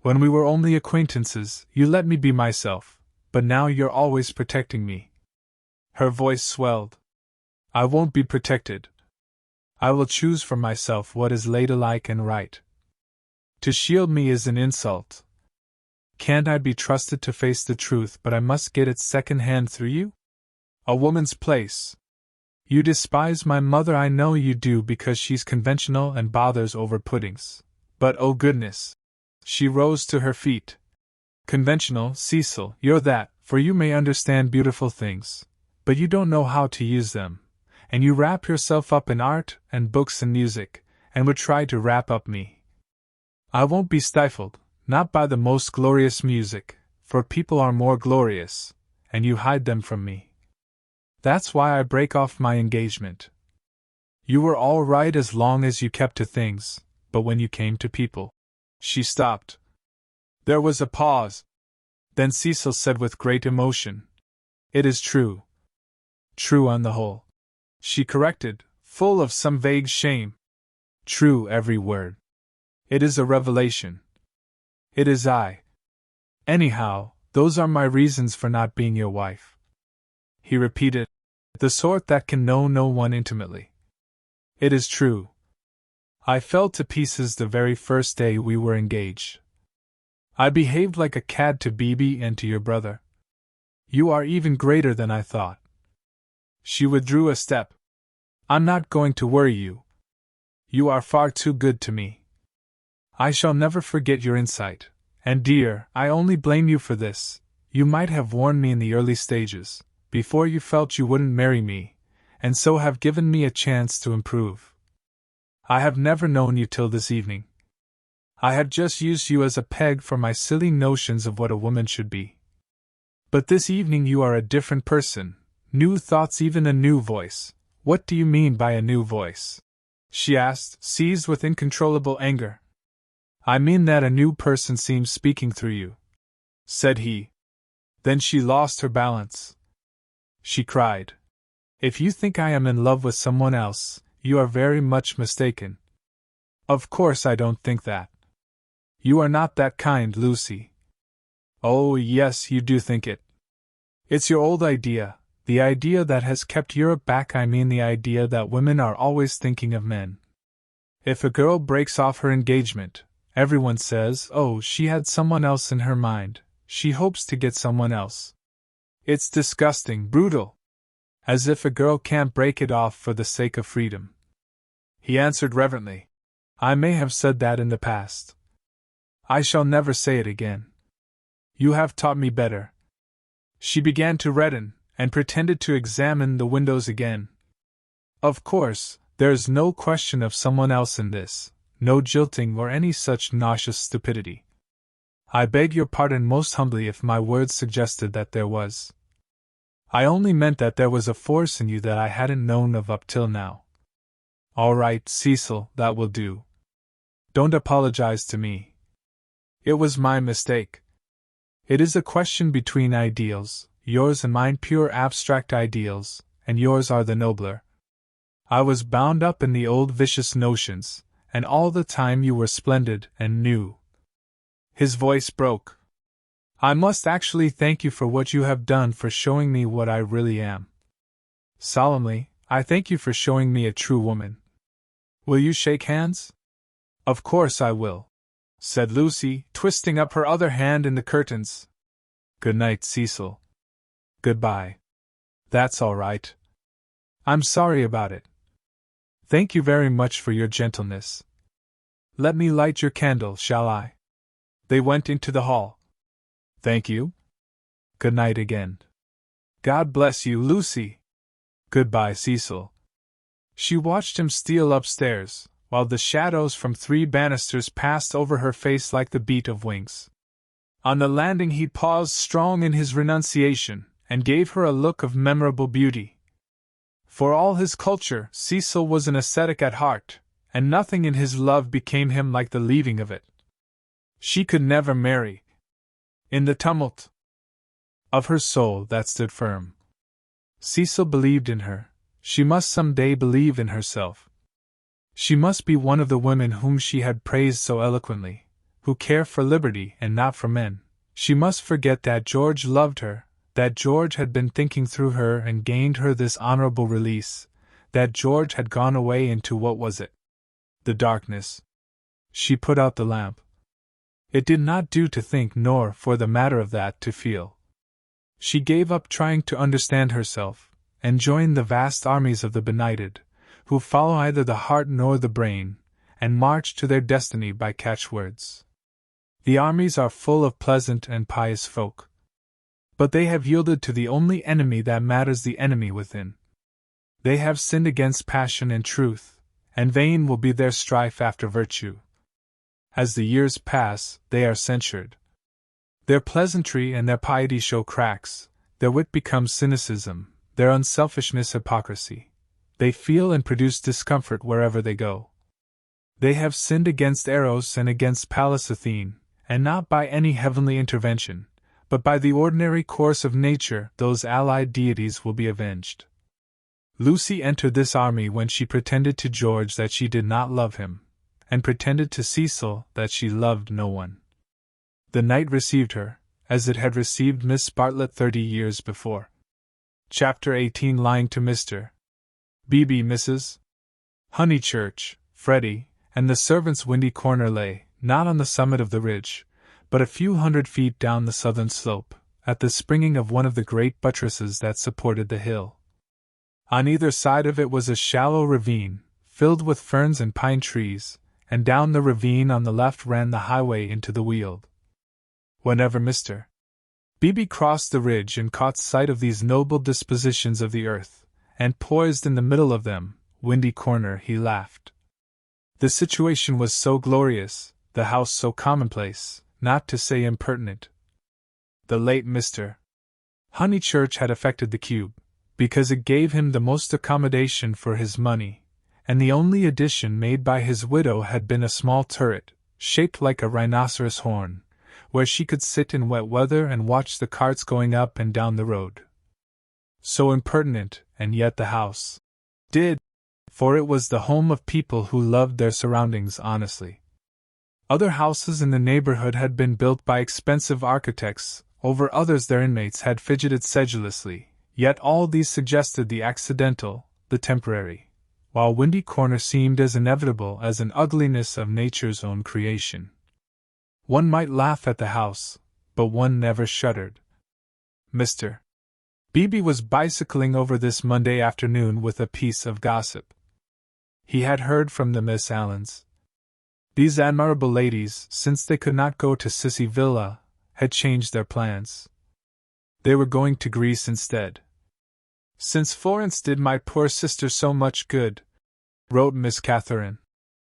When we were only acquaintances, you let me be myself, but now you're always protecting me." Her voice swelled. "I won't be protected. I will choose for myself what is ladylike and right. To shield me is an insult. Can't I be trusted to face the truth, but I must get it second-hand through you? A woman's place. You despise my mother, I know you do, because she's conventional and bothers over puddings. But oh goodness!" She rose to her feet. "Conventional, Cecil, you're that, for you may understand beautiful things, but you don't know how to use them, and you wrap yourself up in art and books and music, and would try to wrap up me. I won't be stifled, not by the most glorious music, for people are more glorious, and you hide them from me. That's why I break off my engagement. You were all right as long as you kept to things, but when you came to people. She stopped. There was a pause. Then Cecil said with great emotion, "It is true. True on the whole," she corrected, full of some vague shame. "True every word. It is a revelation. It is I. Anyhow, those are my reasons for not being your wife." He repeated, "The sort that can know no one intimately. It is true. I fell to pieces the very first day we were engaged. I behaved like a cad to Bibi and to your brother. You are even greater than I thought." She withdrew a step. "I'm not going to worry you. You are far too good to me. I shall never forget your insight, and dear, I only blame you for this. You might have warned me in the early stages, before you felt you wouldn't marry me, and so have given me a chance to improve. I have never known you till this evening. I had just used you as a peg for my silly notions of what a woman should be. But this evening you are a different person, new thoughts, even a new voice." "What do you mean by a new voice?" she asked, seized with uncontrollable anger. "I mean that a new person seems speaking through you," said he. Then she lost her balance. She cried, "If you think I am in love with someone else, you are very much mistaken. Of course I don't think that. You are not that kind, Lucy." "Oh, yes, you do think it. It's your old idea, the idea that has kept Europe back. I mean the idea that women are always thinking of men. If a girl breaks off her engagement, everyone says, 'Oh, she had someone else in her mind, she hopes to get someone else.' It's disgusting, brutal. As if a girl can't break it off for the sake of freedom." He answered reverently, "I may have said that in the past. I shall never say it again. You have taught me better." She began to redden, and pretended to examine the windows again. "Of course, there's no question of someone else in this, no jilting or any such nauseous stupidity. I beg your pardon most humbly if my words suggested that there was. I only meant that there was a force in you that I hadn't known of up till now." "All right, Cecil, that will do. Don't apologize to me. It was my mistake. It is a question between ideals, yours and mine pure abstract ideals, and yours are the nobler. I was bound up in the old vicious notions, and all the time you were splendid and new." His voice broke. "I must actually thank you for what you have done, for showing me what I really am. Solemnly, I thank you for showing me a true woman. Will you shake hands?" "Of course I will," said Lucy, twisting up her other hand in the curtains. "Good night, Cecil." "Goodbye. That's all right. I'm sorry about it. Thank you very much for your gentleness. Let me light your candle, shall I?" They went into the hall. "Thank you. Good night again." "God bless you, Lucy." "Goodbye, Cecil." She watched him steal upstairs, while the shadows from 3 banisters passed over her face like the beat of wings. On the landing he paused strong in his renunciation, and gave her a look of memorable beauty. For all his culture, Cecil was an ascetic at heart, and nothing in his love became him like the leaving of it. She could never marry. In the tumult of her soul that stood firm, Cecil believed in her. She must some day believe in herself. She must be one of the women whom she had praised so eloquently, who care for liberty and not for men. She must forget that George loved her, that George had been thinking through her and gained her this honorable release, that George had gone away into what was it? The darkness. She put out the lamp. It did not do to think, nor, for the matter of that, to feel. She gave up trying to understand herself, and joined the vast armies of the benighted, who follow either the heart nor the brain, and march to their destiny by catchwords. The armies are full of pleasant and pious folk. But they have yielded to the only enemy that matters, the enemy within. They have sinned against passion and truth, and vain will be their strife after virtue. As the years pass, they are censured. Their pleasantry and their piety show cracks, their wit becomes cynicism, their unselfishness hypocrisy. They feel and produce discomfort wherever they go. They have sinned against Eros and against Pallas Athene, and not by any heavenly intervention, but by the ordinary course of nature those allied deities will be avenged. Lucy entered this army when she pretended to George that she did not love him, and pretended to Cecil that she loved no one. The night received her, as it had received Miss Bartlett 30 years before. Chapter 18. Lying to Mr. B.B. Mrs. Honeychurch, Freddie, and the servants' Windy Corner lay, not on the summit of the ridge, but a few hundred feet down the southern slope, at the springing of one of the great buttresses that supported the hill. On either side of it was a shallow ravine, filled with ferns and pine trees, and down the ravine on the left ran the highway into the Weald. Whenever Mr. B.B. crossed the ridge and caught sight of these noble dispositions of the earth, and poised in the middle of them, Windy Corner, he laughed. The situation was so glorious, the house so commonplace, not to say impertinent. The late Mr. Honeychurch had affected the cube, because it gave him the most accommodation for his money, and the only addition made by his widow had been a small turret, shaped like a rhinoceros horn, where she could sit in wet weather and watch the carts going up and down the road. So impertinent, and yet the house did, for it was the home of people who loved their surroundings honestly. Other houses in the neighborhood had been built by expensive architects, over others their inmates had fidgeted sedulously, yet all these suggested the accidental, the temporary, while Windy Corner seemed as inevitable as an ugliness of nature's own creation. One might laugh at the house, but one never shuddered. Mr. B.B. was bicycling over this Monday afternoon with a piece of gossip. He had heard from the Miss Allens. These admirable ladies, since they could not go to Sissy Villa, had changed their plans. They were going to Greece instead. "Since Florence did my poor sister so much good," wrote Miss Catherine,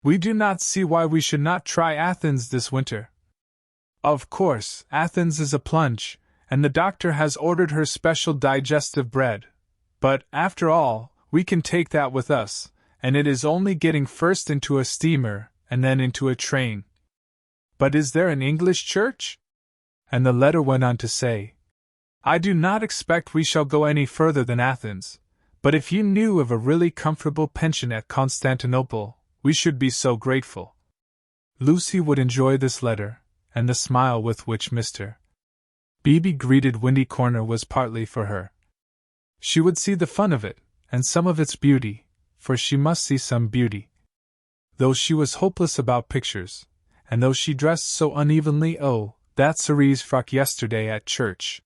"we do not see why we should not try Athens this winter. Of course, Athens is a plunge, and the doctor has ordered her special digestive bread. But, after all, we can take that with us, and it is only getting first into a steamer, and then into a train. But is there an English church?" And the letter went on to say, "I do not expect we shall go any further than Athens, but if you knew of a really comfortable pension at Constantinople, we should be so grateful." Lucy would enjoy this letter, and the smile with which Mr. B.B. greeted Windy Corner was partly for her. She would see the fun of it, and some of its beauty, for she must see some beauty. Though she was hopeless about pictures, and though she dressed so unevenly, that cerise frock yesterday at church,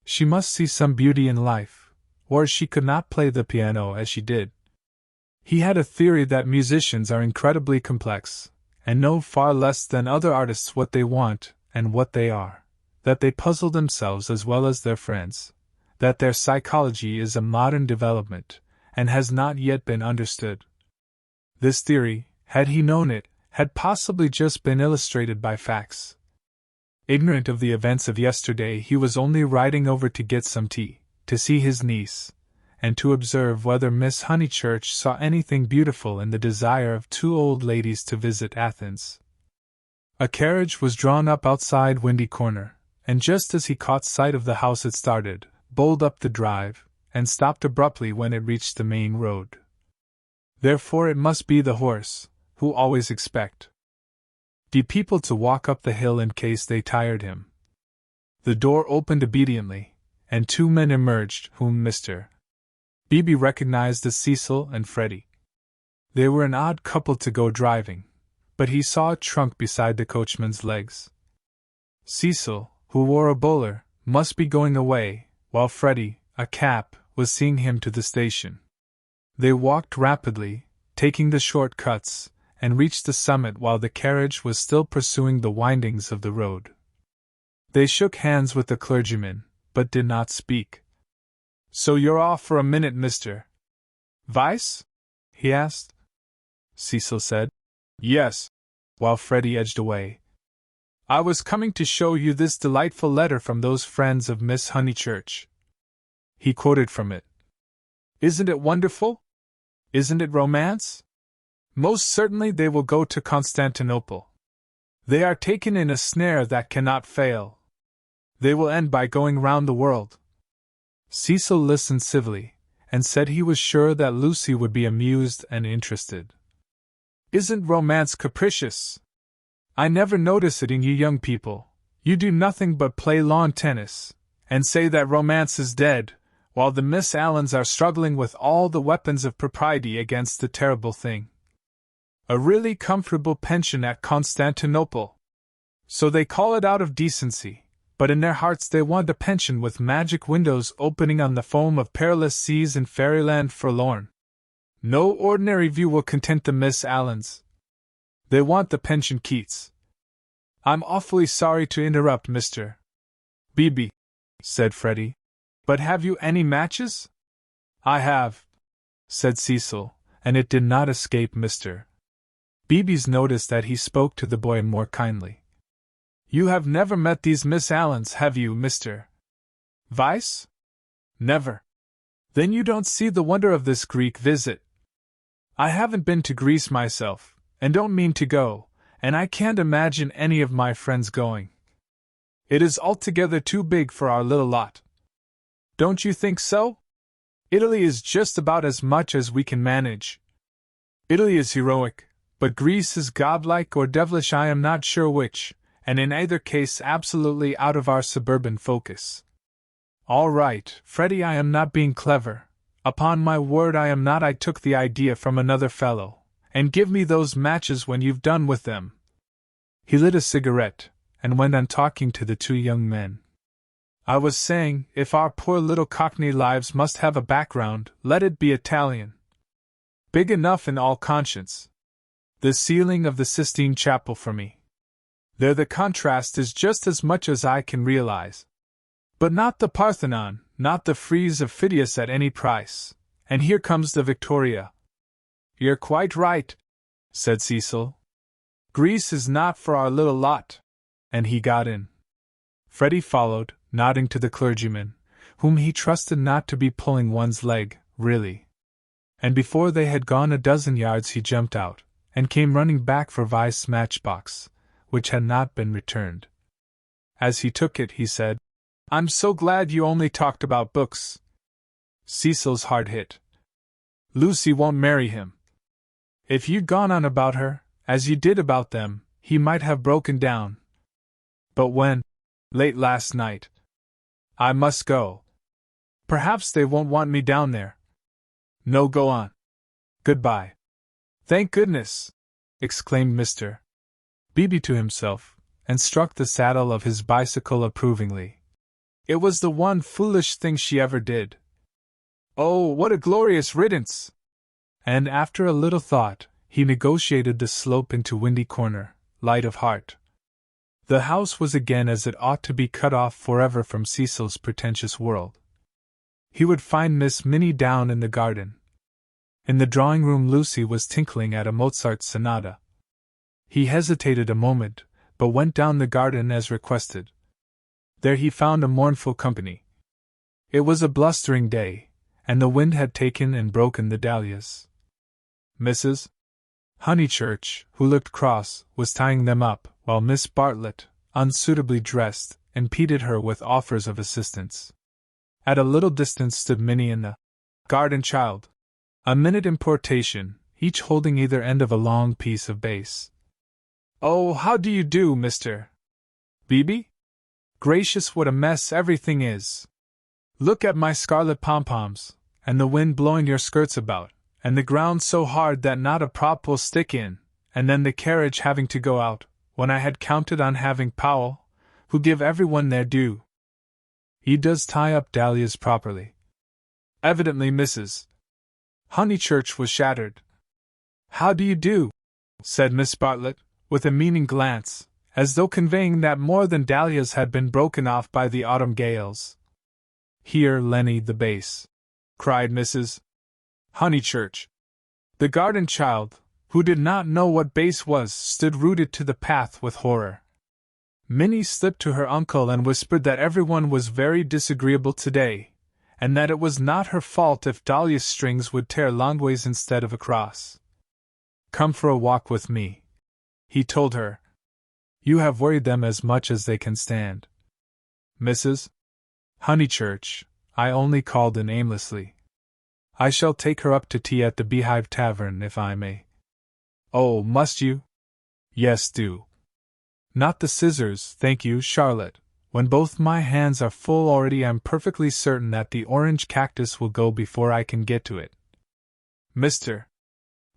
she must see some beauty in life, or she could not play the piano as she did. He had a theory that musicians are incredibly complex, and know far less than other artists what they want and what they are, that they puzzle themselves as well as their friends, that their psychology is a modern development, and has not yet been understood. This theory, had he known it, had possibly just been illustrated by facts. Ignorant of the events of yesterday, he was only riding over to get some tea, to see his niece, and to observe whether Miss Honeychurch saw anything beautiful in the desire of two old ladies to visit Athens. A carriage was drawn up outside Windy Corner, and just as he caught sight of the house it started, bowled up the drive, and stopped abruptly when it reached the main road. Therefore it must be the horse, who always expect the people to walk up the hill in case they tired him. The door opened obediently, and two men emerged whom Mr. B.B. recognized as Cecil and Freddie. They were an odd couple to go driving, but he saw a trunk beside the coachman's legs. Cecil, who wore a bowler, must be going away, while Freddie, a cap, was seeing him to the station. They walked rapidly, taking the short cuts, and reached the summit while the carriage was still pursuing the windings of the road. They shook hands with the clergyman, but did not speak. "So you're off for a minute, Mr. Vyse?" he asked. Cecil said, "Yes. while Freddie edged away. "I was coming to show you this delightful letter from those friends of Miss Honeychurch." He quoted from it. "Isn't it wonderful? Isn't it romance? Most certainly they will go to Constantinople. They are taken in a snare that cannot fail. They will end by going round the world." Cecil listened civilly, and said he was sure that Lucy would be amused and interested. "Isn't romance capricious? I never notice it in you young people. You do nothing but play lawn tennis, and say that romance is dead, while the Miss Allens are struggling with all the weapons of propriety against the terrible thing. A really comfortable pension at Constantinople. So they call it out of decency, but in their hearts they want a pension with magic windows opening on the foam of perilous seas in fairyland forlorn. No ordinary view will content the Miss Allens. They want the pension Keats. I'm awfully sorry to interrupt, Mr. Beebe," said Freddie, "but have you any matches?" "I have," said Cecil, and it did not escape Mr. Beebe's notice that he spoke to the boy more kindly. "You have never met these Miss Allens, have you, Mr. Vyse?" "Never." "Then you don't see the wonder of this Greek visit. I haven't been to Greece myself, and don't mean to go, and I can't imagine any of my friends going. It is altogether too big for our little lot. Don't you think so? Italy is just about as much as we can manage. Italy is heroic, but Greece is godlike or devilish, I am not sure which, and in either case absolutely out of our suburban focus." "All right, Freddie, I am not being clever. Upon my word I am not. I took the idea from another fellow. And give me those matches when you've done with them." He lit a cigarette, and went on talking to the two young men. "I was saying, if our poor little Cockney lives must have a background, let it be Italian. Big enough in all conscience. The ceiling of the Sistine Chapel for me. There the contrast is just as much as I can realize. But not the Parthenon, not the frieze of Phidias at any price. And here comes the Victoria." "You're quite right," said Cecil. "Greece is not for our little lot." And he got in. Freddie followed, nodding to the clergyman, whom he trusted not to be pulling one's leg, really. And before they had gone a dozen yards he jumped out, and came running back for Vyse's matchbox, which had not been returned. As he took it he said, "I'm so glad you only talked about books." Cecil's heart hit. "Lucy won't marry him. If you'd gone on about her, as you did about them, he might have broken down. But when? Late last night. I must go. Perhaps they won't want me down there. No, go on. Goodbye." "Thank goodness!" exclaimed Mr. Beebe to himself, and struck the saddle of his bicycle approvingly. It was the one foolish thing she ever did. Oh, what a glorious riddance! And after a little thought, he negotiated the slope into Windy Corner, light of heart. The house was again as it ought to be, cut off forever from Cecil's pretentious world. He would find Miss Minnie down in the garden. In the drawing-room Lucy was tinkling at a Mozart sonata. He hesitated a moment, but went down the garden as requested. There he found a mournful company. It was a blustering day, and the wind had taken and broken the dahlias. Mrs. Honeychurch, who looked cross, was tying them up, while Miss Bartlett, unsuitably dressed, impeded her with offers of assistance. At a little distance stood Minnie and the garden child, a minute importation, each holding either end of a long piece of bass. "Oh, how do you do, Mr. Beebe? Gracious, what a mess everything is! Look at my scarlet pom-poms, and the wind blowing your skirts about, and the ground so hard that not a prop will stick in, and then the carriage having to go out, when I had counted on having Powell, who give everyone their due. He does tie up dahlias properly." Evidently Mrs. Honeychurch was shattered. "How do you do?" said Miss Bartlett, with a meaning glance, as though conveying that more than dahlias had been broken off by the autumn gales. "Here, Lenny, the bass," cried Mrs. Honeychurch. The garden child, who did not know what base was, stood rooted to the path with horror. Minnie slipped to her uncle and whispered that everyone was very disagreeable today, and that it was not her fault if Dahlia's strings would tear longways instead of across. "Come for a walk with me," he told her. "You have worried them as much as they can stand." "Mrs. Honeychurch," I only called in aimlessly. "I shall take her up to tea at the Beehive Tavern, if I may." "Oh, must you?" "Yes, do." "Not the scissors, thank you, Charlotte. When both my hands are full already, I'm perfectly certain that the orange cactus will go before I can get to it." Mr.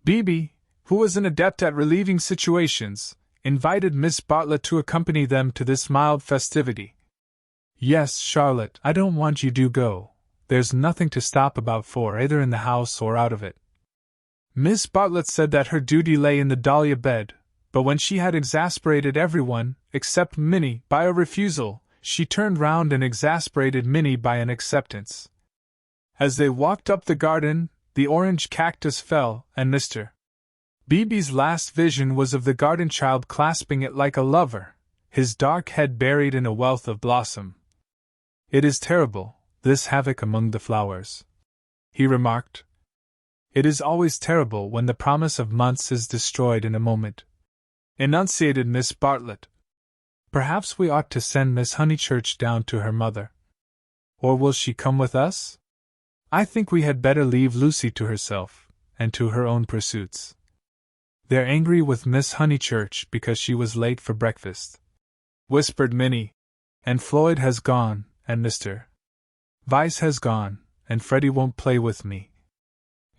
Beebe, who was an adept at relieving situations, invited Miss Bartlett to accompany them to this mild festivity. "Yes, Charlotte, I don't want you to go. There's nothing to stop about for, either in the house or out of it." Miss Bartlett said that her duty lay in the dahlia bed, but when she had exasperated everyone, except Minnie, by a refusal, she turned round and exasperated Minnie by an acceptance. As they walked up the garden, the orange cactus fell, and Mr. Beebe's last vision was of the garden child clasping it like a lover, his dark head buried in a wealth of blossom. "It is terrible, this havoc among the flowers," he remarked. "It is always terrible when the promise of months is destroyed in a moment," enunciated Miss Bartlett. "Perhaps we ought to send Miss Honeychurch down to her mother. Or will she come with us? I think we had better leave Lucy to herself, and to her own pursuits. They're angry with Miss Honeychurch because she was late for breakfast," whispered Minnie. "And Floyd has gone, and Mr. Vyse has gone, and Freddie won't play with me.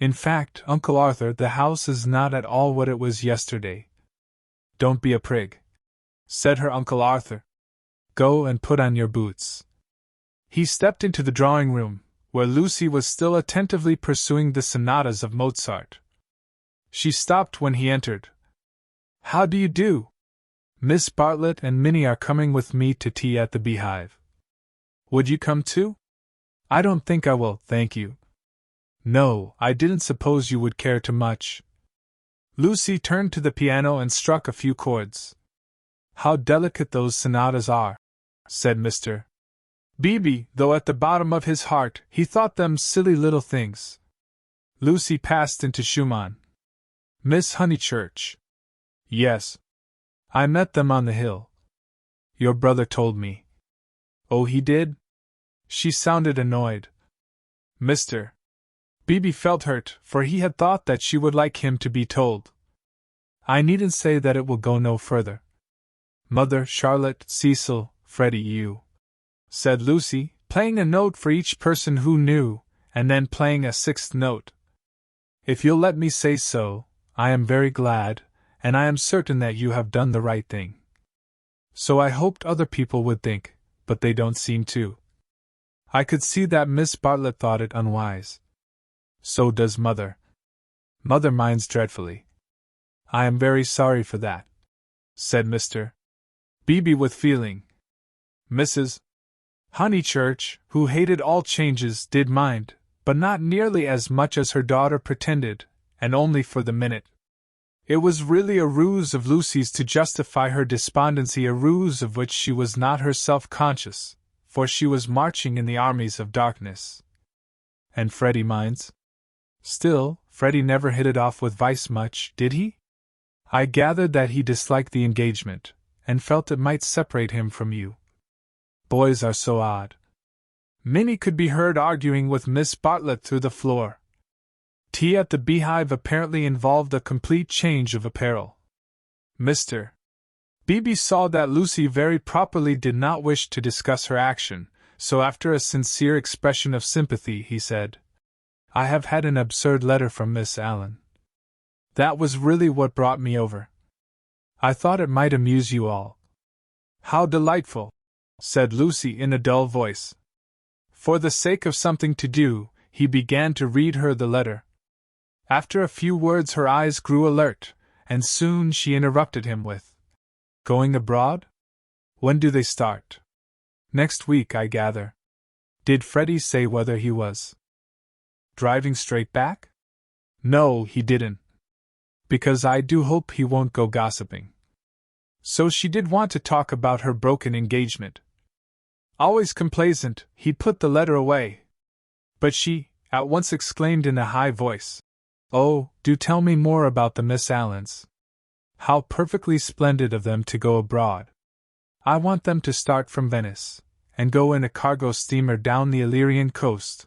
In fact, Uncle Arthur, the house is not at all what it was yesterday." "Don't be a prig," said her Uncle Arthur. "Go and put on your boots." He stepped into the drawing-room, where Lucy was still attentively pursuing the sonatas of Mozart. She stopped when he entered. "How do you do? Miss Bartlett and Minnie are coming with me to tea at the Beehive. Would you come too?" "I don't think I will, thank you." "No, I didn't suppose you would care too much." Lucy turned to the piano and struck a few chords. "How delicate those sonatas are," said Mr. Beebe, though at the bottom of his heart he thought them silly little things. Lucy passed into Schumann. "Miss Honeychurch." "Yes. I met them on the hill. Your brother told me." "Oh, he did?" She sounded annoyed. Mr. Beebe felt hurt, for he had thought that she would like him to be told. "I needn't say that it will go no further. Mother, Charlotte, Cecil, Freddie, you," said Lucy, playing a note for each person who knew, and then playing a sixth note. "If you'll let me say so, I am very glad, and I am certain that you have done the right thing. So I hoped other people would think, but they don't seem to." I could see that Miss Bartlett thought it unwise. "So does Mother. Mother minds dreadfully." "I am very sorry for that," said Mr. Beebe with feeling. Mrs. Honeychurch, who hated all changes, did mind, but not nearly as much as her daughter pretended, and only for the minute. It was really a ruse of Lucy's to justify her despondency, a ruse of which she was not herself conscious, for she was marching in the armies of darkness. And Freddie minds? Still, Freddie never hit it off with Vyse much, did he? I gathered that he disliked the engagement, and felt it might separate him from you. Boys are so odd. Minnie could be heard arguing with Miss Bartlett through the floor. Tea at the Beehive apparently involved a complete change of apparel. Mr. Beebe saw that Lucy very properly did not wish to discuss her action, so after a sincere expression of sympathy he said, "I have had an absurd letter from Miss Allen. That was really what brought me over. I thought it might amuse you all." "How delightful," said Lucy in a dull voice. For the sake of something to do, he began to read her the letter. After a few words her eyes grew alert, and soon she interrupted him with, "Going abroad? When do they start?" "Next week, I gather. Did Freddie say whether he was driving straight back?" "No, he didn't. because I do hope he won't go gossiping. So she did want to talk about her broken engagement. Always complaisant, he'd put the letter away. But she at once exclaimed in a high voice, "Oh, do tell me more about the Miss Allens. How perfectly splendid of them to go abroad. I want them to start from Venice, and go in a cargo steamer down the Illyrian coast."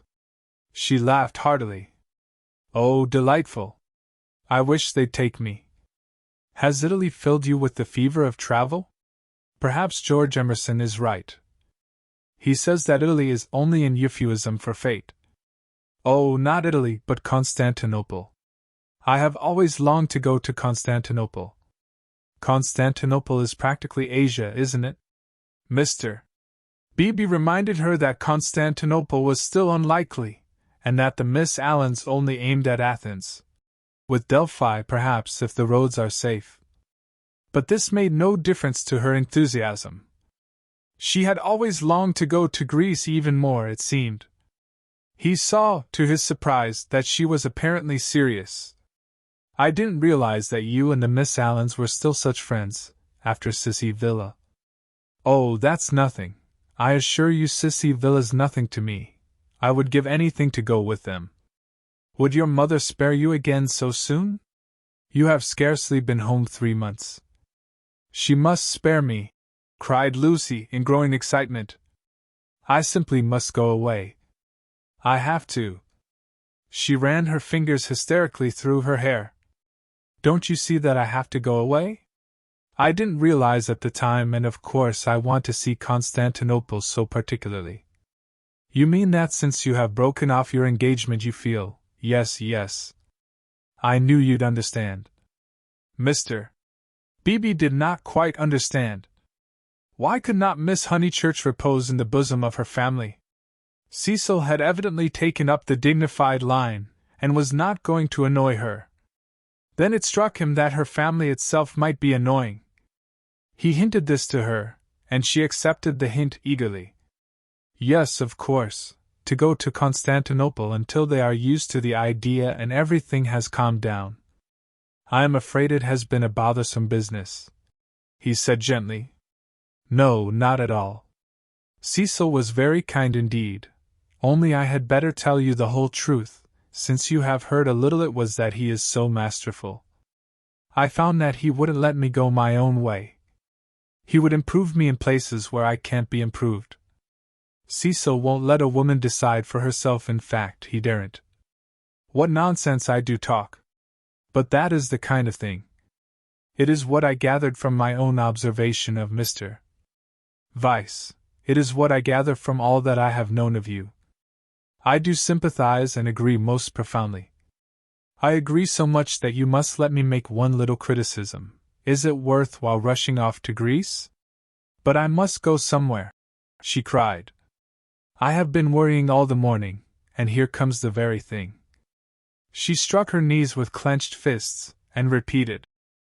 She laughed heartily. "Oh, delightful! I wish they'd take me. Has Italy filled you with the fever of travel? Perhaps George Emerson is right. He says that Italy is only an euphuism for fate. Oh, not Italy, but Constantinople. I have always longed to go to Constantinople. Constantinople is practically Asia, isn't it?" Mr. Beebe reminded her that Constantinople was still unlikely, and that the Miss Allens only aimed at Athens. With Delphi, perhaps, if the roads are safe. But this made no difference to her enthusiasm. She had always longed to go to Greece even more, it seemed. He saw, to his surprise, that she was apparently serious. "I didn't realize that you and the Miss Allens were still such friends, after Sissy Villa." "Oh, that's nothing. I assure you Sissy Villa's nothing to me. I would give anything to go with them." "Would your mother spare you again so soon? You have scarcely been home 3 months." "She must spare me," cried Lucy in growing excitement. "I simply must go away. I have to." She ran her fingers hysterically through her hair. "Don't you see that I have to go away? I didn't realize at the time, and of course I want to see Constantinople so particularly." "You mean that since you have broken off your engagement you feel, yes, yes. I knew you'd understand." Mr. Beebe did not quite understand. Why could not Miss Honeychurch repose in the bosom of her family? Cecil had evidently taken up the dignified line, and was not going to annoy her. Then it struck him that her family itself might be annoying. He hinted this to her, and she accepted the hint eagerly. "Yes, of course, to go to Constantinople until they are used to the idea and everything has calmed down. I am afraid it has been a bothersome business," he said gently. "No, not at all. Cecil was very kind indeed, only I had better tell you the whole truth, since you have heard a little. It was that he is so masterful. I found that he wouldn't let me go my own way. He would improve me in places where I can't be improved. Cecil won't let a woman decide for herself. In fact, he daren't. What nonsense I do talk! But that is the kind of thing. It is what I gathered from my own observation of Mr. Vyse. It is what I gather from all that I have known of you. I do sympathize and agree most profoundly. I agree so much that you must let me make one little criticism. Is it worth while rushing off to Greece? But I must go somewhere," she cried. "I have been worrying all the morning, and here comes the very thing." She struck her knees with clenched fists, and repeated,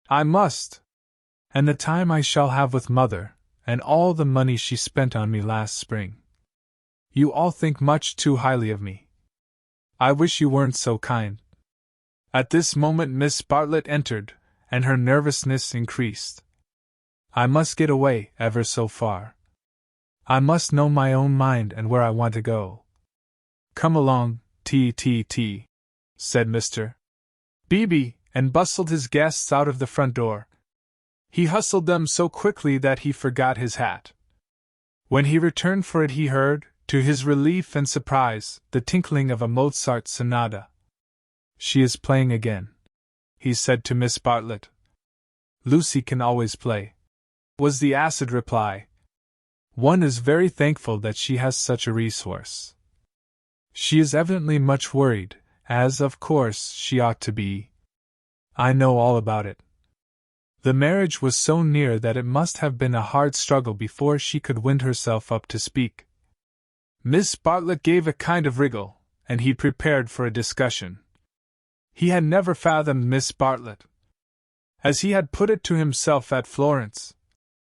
"I must! And the time I shall have with Mother, and all the money she spent on me last spring. You all think much too highly of me. I wish you weren't so kind." At this moment Miss Bartlett entered, and her nervousness increased. "I must get away ever so far. I must know my own mind and where I want to go." "Come along, T, said Mr. Beebe, and bustled his guests out of the front door. He hustled them so quickly that he forgot his hat. When he returned for it he heard, to his relief and surprise, the tinkling of a Mozart sonata. "She is playing again," he said to Miss Bartlett. "Lucy can always play," was the acid reply. "One is very thankful that she has such a resource. She is evidently much worried, as of course she ought to be. I know all about it. The marriage was so near that it must have been a hard struggle before she could wind herself up to speak." Miss Bartlett gave a kind of wriggle, and he prepared for a discussion. He had never fathomed Miss Bartlett. As he had put it to himself at Florence,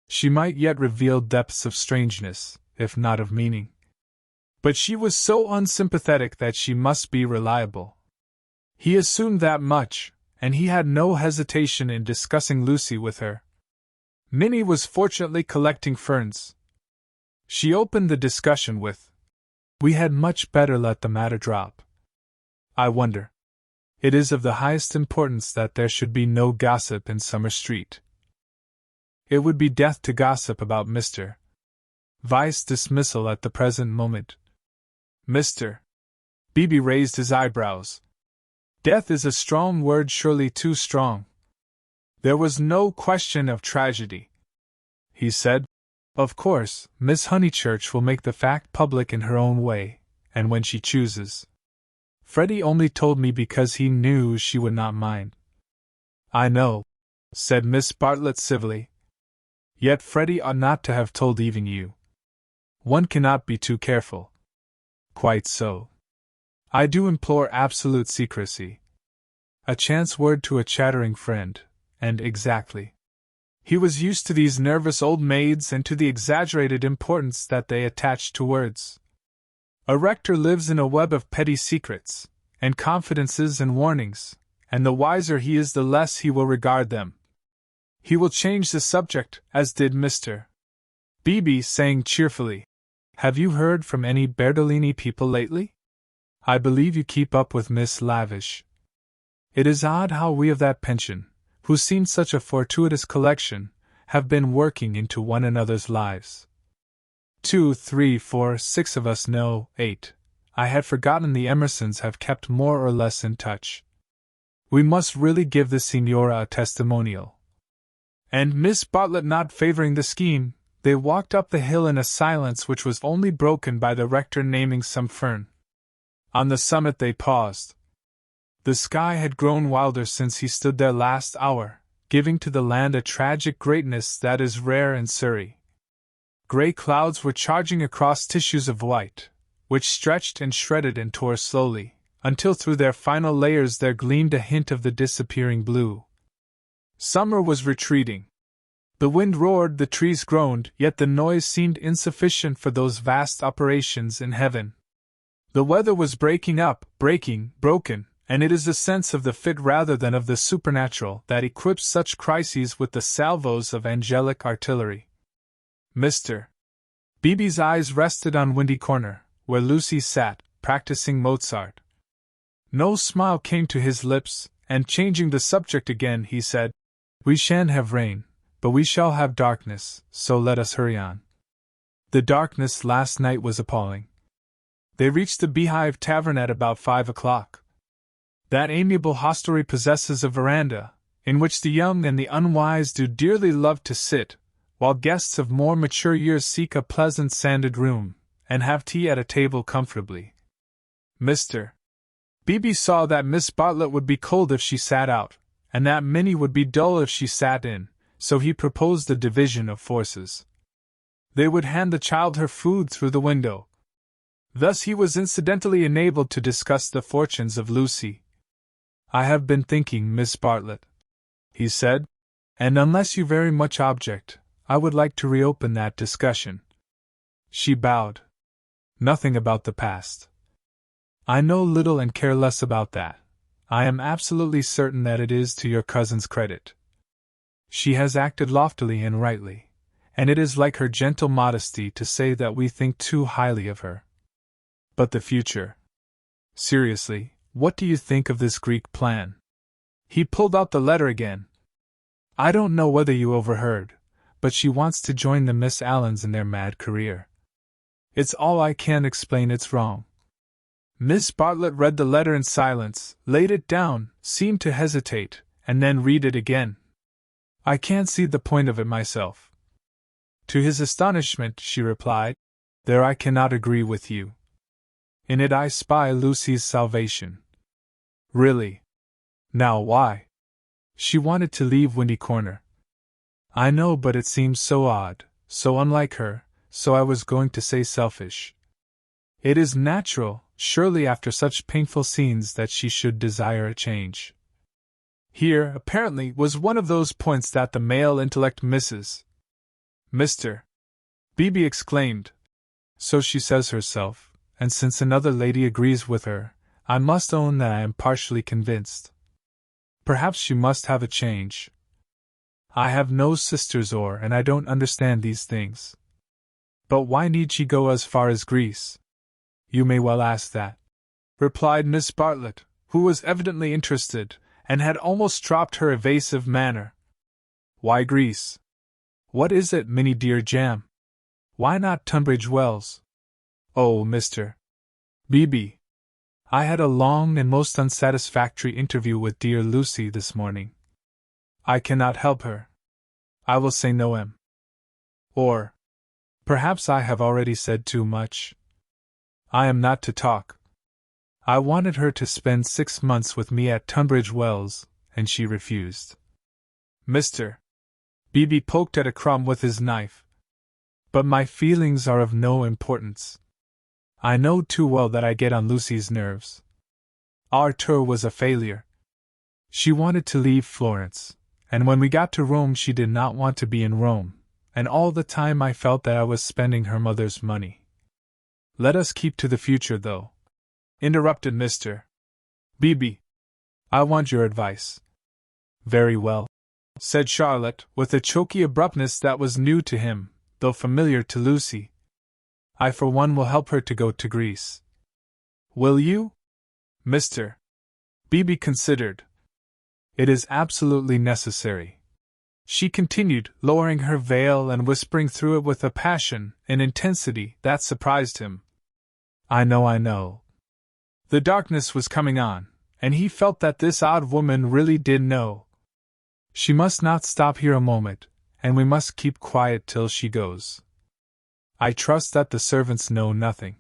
she might yet reveal depths of strangeness, if not of meaning. But she was so unsympathetic that she must be reliable. He assumed that much, and he had no hesitation in discussing Lucy with her. Minnie was fortunately collecting ferns. She opened the discussion with, "We had much better let the matter drop. I wonder. It is of the highest importance that there should be no gossip in Summer Street. It would be death to gossip about Mr. Vyse's dismissal at the present moment." Mr. Beebe raised his eyebrows. Death is a strong word, surely too strong. There was no question of tragedy. He said, "Of course, Miss Honeychurch will make the fact public in her own way, and when she chooses. Freddie only told me because he knew she would not mind." "I know," said Miss Bartlett civilly. "Yet Freddie ought not to have told even you. One cannot be too careful." "Quite so. I do implore absolute secrecy. A chance word to a chattering friend, and exactly." He was used to these nervous old maids and to the exaggerated importance that they attached to words. A rector lives in a web of petty secrets, and confidences and warnings, and the wiser he is the less he will regard them. He will change the subject, as did Mr. Beebe, saying cheerfully, "Have you heard from any Bertolini people lately? I believe you keep up with Miss Lavish. It is odd how we of that pension, who seemed such a fortuitous collection, have been working into one another's lives. 2, 3, 4, 6 of us know, 8. I had forgotten the Emersons have kept more or less in touch. We must really give the Signora a testimonial." And Miss Bartlett not favoring the scheme, they walked up the hill in a silence which was only broken by the rector naming some fern. On the summit they paused. The sky had grown wilder since he stood there last hour, giving to the land a tragic greatness that is rare in Surrey. Grey clouds were charging across tissues of white, which stretched and shredded and tore slowly, until through their final layers there gleamed a hint of the disappearing blue. Summer was retreating. The wind roared, the trees groaned, yet the noise seemed insufficient for those vast operations in heaven. The weather was breaking up, broken, and it is the sense of the fit rather than of the supernatural that equips such crises with the salvos of angelic artillery. Mr. Beebe's eyes rested on Windy Corner, where Lucy sat, practicing Mozart. No smile came to his lips, and changing the subject again, he said, "We shan't have rain, but we shall have darkness, so let us hurry on." The darkness last night was appalling. They reached the Beehive Tavern at about 5 o'clock. That amiable hostelry possesses a veranda, in which the young and the unwise do dearly love to sit, while guests of more mature years seek a pleasant sanded room, and have tea at a table comfortably. Mr. Beebe saw that Miss Bartlett would be cold if she sat out, and that Minnie would be dull if she sat in, so he proposed the division of forces. They would hand the child her food through the window. Thus he was incidentally enabled to discuss the fortunes of Lucy. "I have been thinking, Miss Bartlett," he said, "and unless you very much object, I would like to reopen that discussion." She bowed. "Nothing about the past. I know little and care less about that. I am absolutely certain that it is to your cousin's credit. She has acted loftily and rightly, and it is like her gentle modesty to say that we think too highly of her. But the future. Seriously, what do you think of this Greek plan?" He pulled out the letter again. "I don't know whether you overheard, but she wants to join the Miss Allens in their mad career. It's all I can explain, it's wrong." Miss Bartlett read the letter in silence, laid it down, seemed to hesitate, and then read it again. "I can't see the point of it myself." To his astonishment, she replied, "There I cannot agree with you. In it I spy Lucy's salvation." "Really? Now why?" "She wanted to leave Windy Corner." "I know, but it seems so odd, so unlike her, so I was going to say selfish. It is natural, surely after such painful scenes, that she should desire a change." Here, apparently, was one of those points that the male intellect misses. Mr. Beebe exclaimed, "So she says herself, and since another lady agrees with her, I must own that I am partially convinced." Perhaps she must have a change. I have no sisters and I don't understand these things. But why need she go as far as Greece? You may well ask that, replied Miss Bartlett, who was evidently interested, and had almost dropped her evasive manner. Why Greece? What is it, Minnie dear Jam? Why not Tunbridge Wells? Oh, Mr. B.B. I had a long and most unsatisfactory interview with dear Lucy this morning. I cannot help her. I will say no, Or, perhaps I have already said too much. I am not to talk. I wanted her to spend 6 months with me at Tunbridge Wells, and she refused. Mr. B.B. poked at a crumb with his knife. But my feelings are of no importance. I know too well that I get on Lucy's nerves. Our tour was a failure. She wanted to leave Florence, and when we got to Rome she did not want to be in Rome, and all the time I felt that I was spending her mother's money. Let us keep to the future, though, interrupted Mr. B.B. I want your advice. Very well, said Charlotte, with a choky abruptness that was new to him, though familiar to Lucy. I for one will help her to go to Greece. Will you? Mr. B.B. considered. It is absolutely necessary, she continued, lowering her veil and whispering through it with a passion and intensity that surprised him. I know. The darkness was coming on, and he felt that this odd woman really did know. She must not stop here a moment, and we must keep quiet till she goes. I trust that the servants know nothing.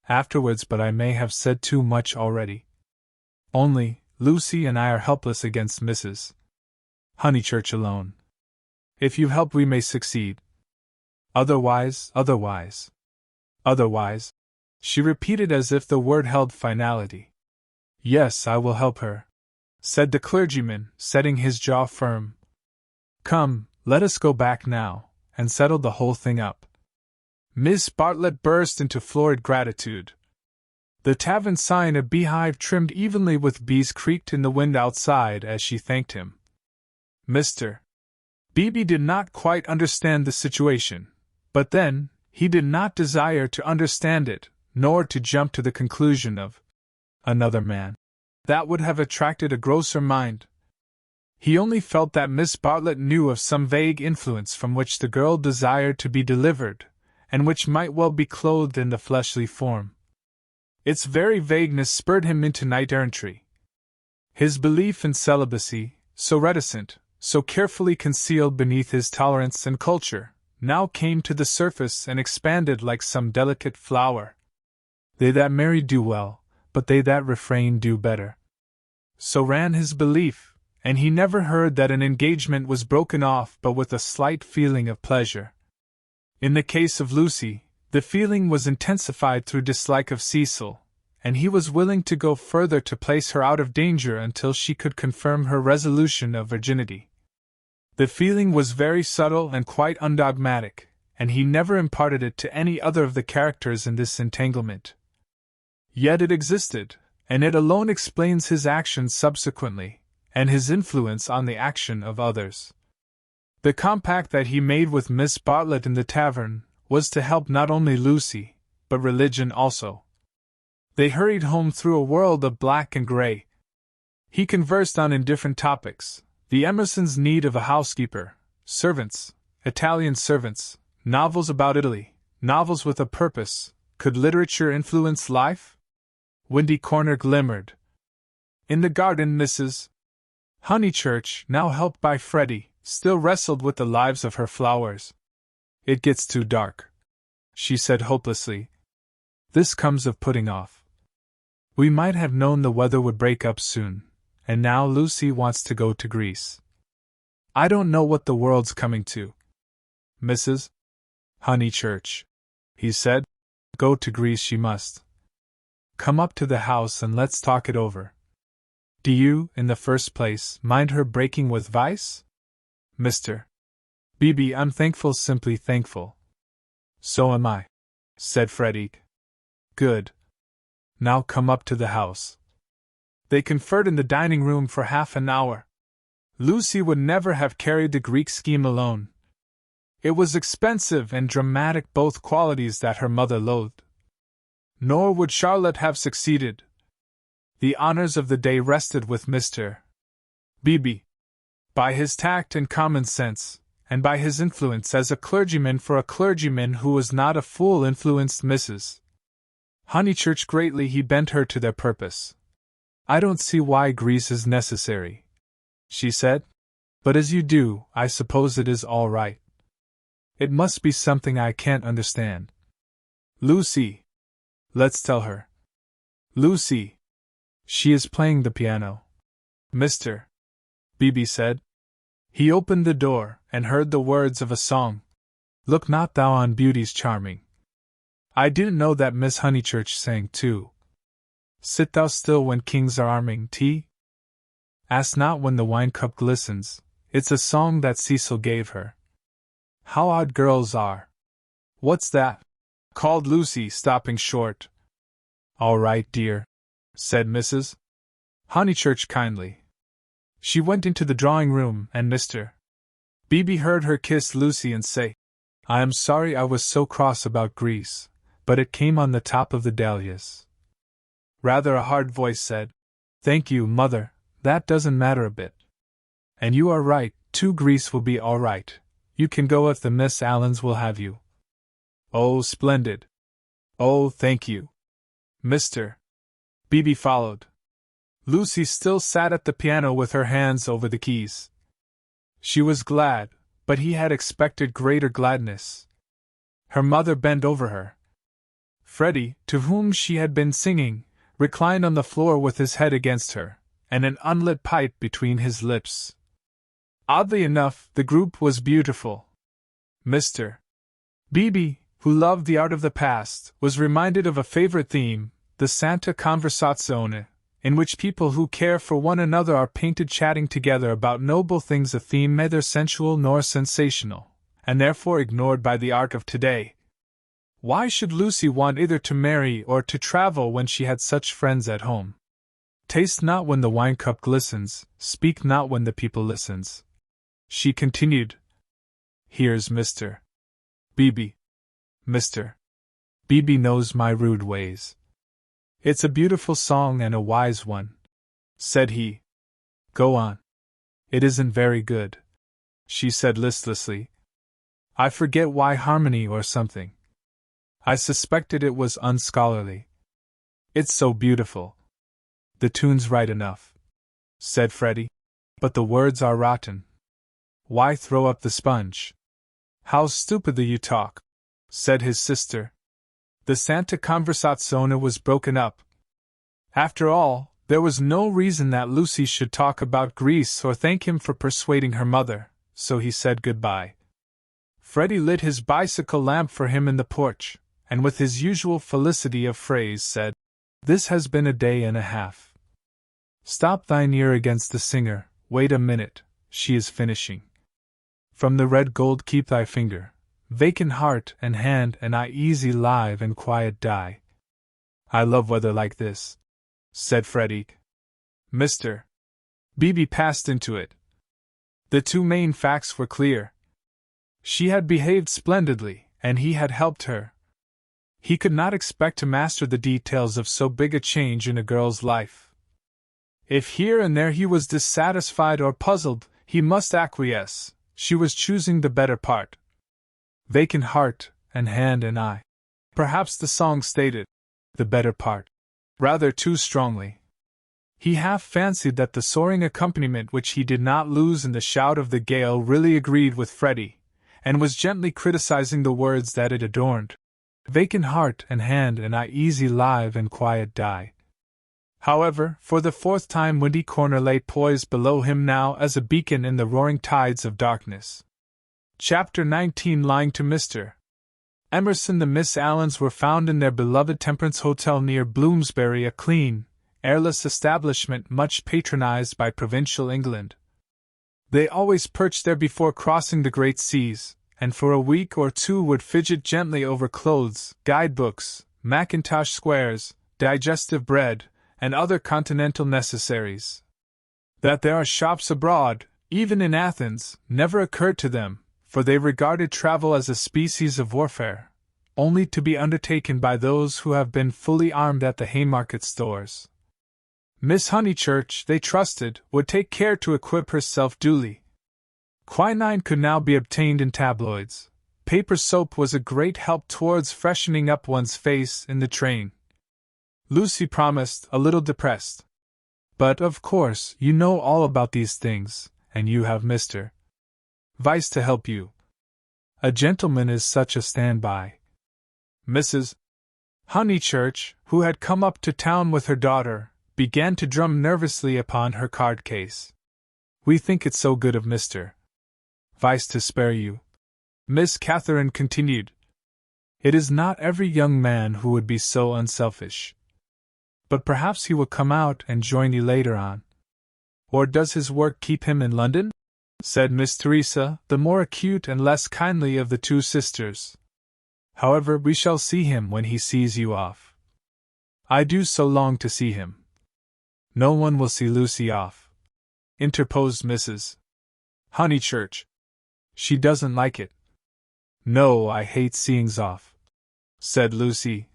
Afterwards, but I may have said too much already. Only, Lucy and I are helpless against Mrs. Honeychurch alone. If you help we may succeed. Otherwise, she repeated as if the word held finality. Yes, I will help her, said the clergyman, setting his jaw firm. Come, let us go back now, and settle the whole thing up. Miss Bartlett burst into florid gratitude. The tavern sign, a beehive trimmed evenly with bees, creaked in the wind outside as she thanked him. Mr. B.B. did not quite understand the situation, but then, he did not desire to understand it, nor to jump to the conclusion of another man. That would have attracted a grosser mind. He only felt that Miss Bartlett knew of some vague influence from which the girl desired to be delivered, and which might well be clothed in the fleshly form. Its very vagueness spurred him into knight-errantry. His belief in celibacy, so reticent, so carefully concealed beneath his tolerance and culture, now came to the surface and expanded like some delicate flower. They that marry do well, but they that refrain do better. So ran his belief, and he never heard that an engagement was broken off but with a slight feeling of pleasure. In the case of Lucy, the feeling was intensified through dislike of Cecil, and he was willing to go further to place her out of danger until she could confirm her resolution of virginity. The feeling was very subtle and quite undogmatic, and he never imparted it to any other of the characters in this entanglement. Yet it existed, and it alone explains his actions subsequently, and his influence on the action of others. The compact that he made with Miss Bartlett in the tavern was to help not only Lucy, but religion also. They hurried home through a world of black and gray. He conversed on indifferent topics: the Emersons' need of a housekeeper, servants, Italian servants, novels about Italy, novels with a purpose. Could literature influence life? Windy Corner glimmered. In the garden Mrs. Honeychurch, now helped by Freddie, still wrestled with the lives of her flowers. It gets too dark, she said hopelessly. This comes of putting off. We might have known the weather would break up soon, and now Lucy wants to go to Greece. I don't know what the world's coming to. Mrs. Honeychurch, he said. Go to Greece she must. Come up to the house and let's talk it over. Do you, in the first place, mind her breaking with vice? Mr. B.B. I'm thankful, simply thankful. So am I, said Freddie. Good. Now come up to the house. They conferred in the dining room for half an hour. Lucy would never have carried the Greek scheme alone. It was expensive and dramatic, both qualities that her mother loathed. Nor would Charlotte have succeeded. The honors of the day rested with Mr. Beebe. By his tact and common sense, and by his influence as a clergyman for a clergyman who was not a fool, influenced Mrs. Honeychurch greatly. He bent her to their purpose. "I don't see why Greece is necessary," she said. "But as you do, I suppose it is all right. It must be something I can't understand. Lucy. Let's tell her. Lucy. She is playing the piano," Mr. Beebe said. He opened the door, and heard the words of a song. "Look not thou on beauties charming." I didn't know that Miss Honeychurch sang too. "Sit thou still when kings are arming tea. Ask not when the wine cup glistens." It's a song that Cecil gave her. How odd girls are. "What's that?" called Lucy, stopping short. "All right, dear," said Mrs. Honeychurch kindly. She went into the drawing room, and Mr. Beebe heard her kiss Lucy and say, "I am sorry I was so cross about Greece, but it came on the top of the dahlias." Rather a hard voice said, "Thank you, Mother, that doesn't matter a bit. And you are right, too. Greece will be all right. You can go if the Miss Allens will have you." "Oh, splendid. Oh, thank you." Mr. Beebe followed. Lucy still sat at the piano with her hands over the keys. She was glad, but he had expected greater gladness. Her mother bent over her. Freddie, to whom she had been singing, reclined on the floor with his head against her, and an unlit pipe between his lips. Oddly enough, the group was beautiful. Mr. Beebe, who loved the art of the past, was reminded of a favorite theme, the Santa Conversazione, in which people who care for one another are painted chatting together about noble things, a theme neither sensual nor sensational, and therefore ignored by the art of today. Why should Lucy want either to marry or to travel when she had such friends at home? "Taste not when the wine cup glistens, speak not when the people listens," she continued. "Here's Mr. Beebe. Mr. Beebe knows my rude ways. It's a beautiful song and a wise one," said he. "Go on." "It isn't very good," she said listlessly. "I forget why harmony or something. I suspected it was unscholarly. It's so beautiful." "The tune's right enough," said Freddie, "but the words are rotten. Why throw up the sponge?" "How stupidly you talk," said his sister. The Santa Conversazione was broken up. After all, there was no reason that Lucy should talk about Greece or thank him for persuading her mother, so he said goodbye. Freddie lit his bicycle lamp for him in the porch, and with his usual felicity of phrase said, "This has been a day and a half. Stop thine ear against the singer, wait a minute, she is finishing. From the red gold keep thy finger, vacant heart and hand and eye easy live and quiet die." "I love weather like this," said Freddie. Mr. Beebe passed into it. The two main facts were clear. She had behaved splendidly, and he had helped her. He could not expect to master the details of so big a change in a girl's life. If here and there he was dissatisfied or puzzled, he must acquiesce. She was choosing the better part. Vacant heart, and hand and eye. Perhaps the song stated the better part rather too strongly. He half fancied that the soaring accompaniment which he did not lose in the shout of the gale really agreed with Freddie, and was gently criticizing the words that it adorned. Vacant heart and hand and eye easy live and quiet die. However, for the fourth time Windy Corner lay poised below him now as a beacon in the roaring tides of darkness. Chapter 19. Lying to Mr. Emerson. The Miss Allens were found in their beloved Temperance Hotel near Bloomsbury, a clean, airless establishment much patronized by provincial England. They always perched there before crossing the great seas, and for a week or two would fidget gently over clothes, guidebooks, Mackintosh squares, digestive bread, and other continental necessaries. That there are shops abroad, even in Athens, never occurred to them, for they regarded travel as a species of warfare, only to be undertaken by those who have been fully armed at the Haymarket stores. Miss Honeychurch, they trusted, would take care to equip herself duly. Quinine could now be obtained in tabloids. Paper soap was a great help towards freshening up one's face in the train. Lucy promised, a little depressed. But, of course, you know all about these things, and you have Mr. Vyse to help you. A gentleman is such a stand-by. Mrs. Honeychurch, who had come up to town with her daughter, began to drum nervously upon her card case. We think it so good of Mr. Vyse to spare you, Miss Catherine continued. It is not every young man who would be so unselfish. But perhaps he will come out and join you later on. Or does his work keep him in London? Said Miss Teresa, the more acute and less kindly of the two sisters. However, we shall see him when he sees you off. I do so long to see him. No one will see Lucy off, interposed Mrs. Honeychurch. She doesn't like it. No, I hate seeings off, said Lucy.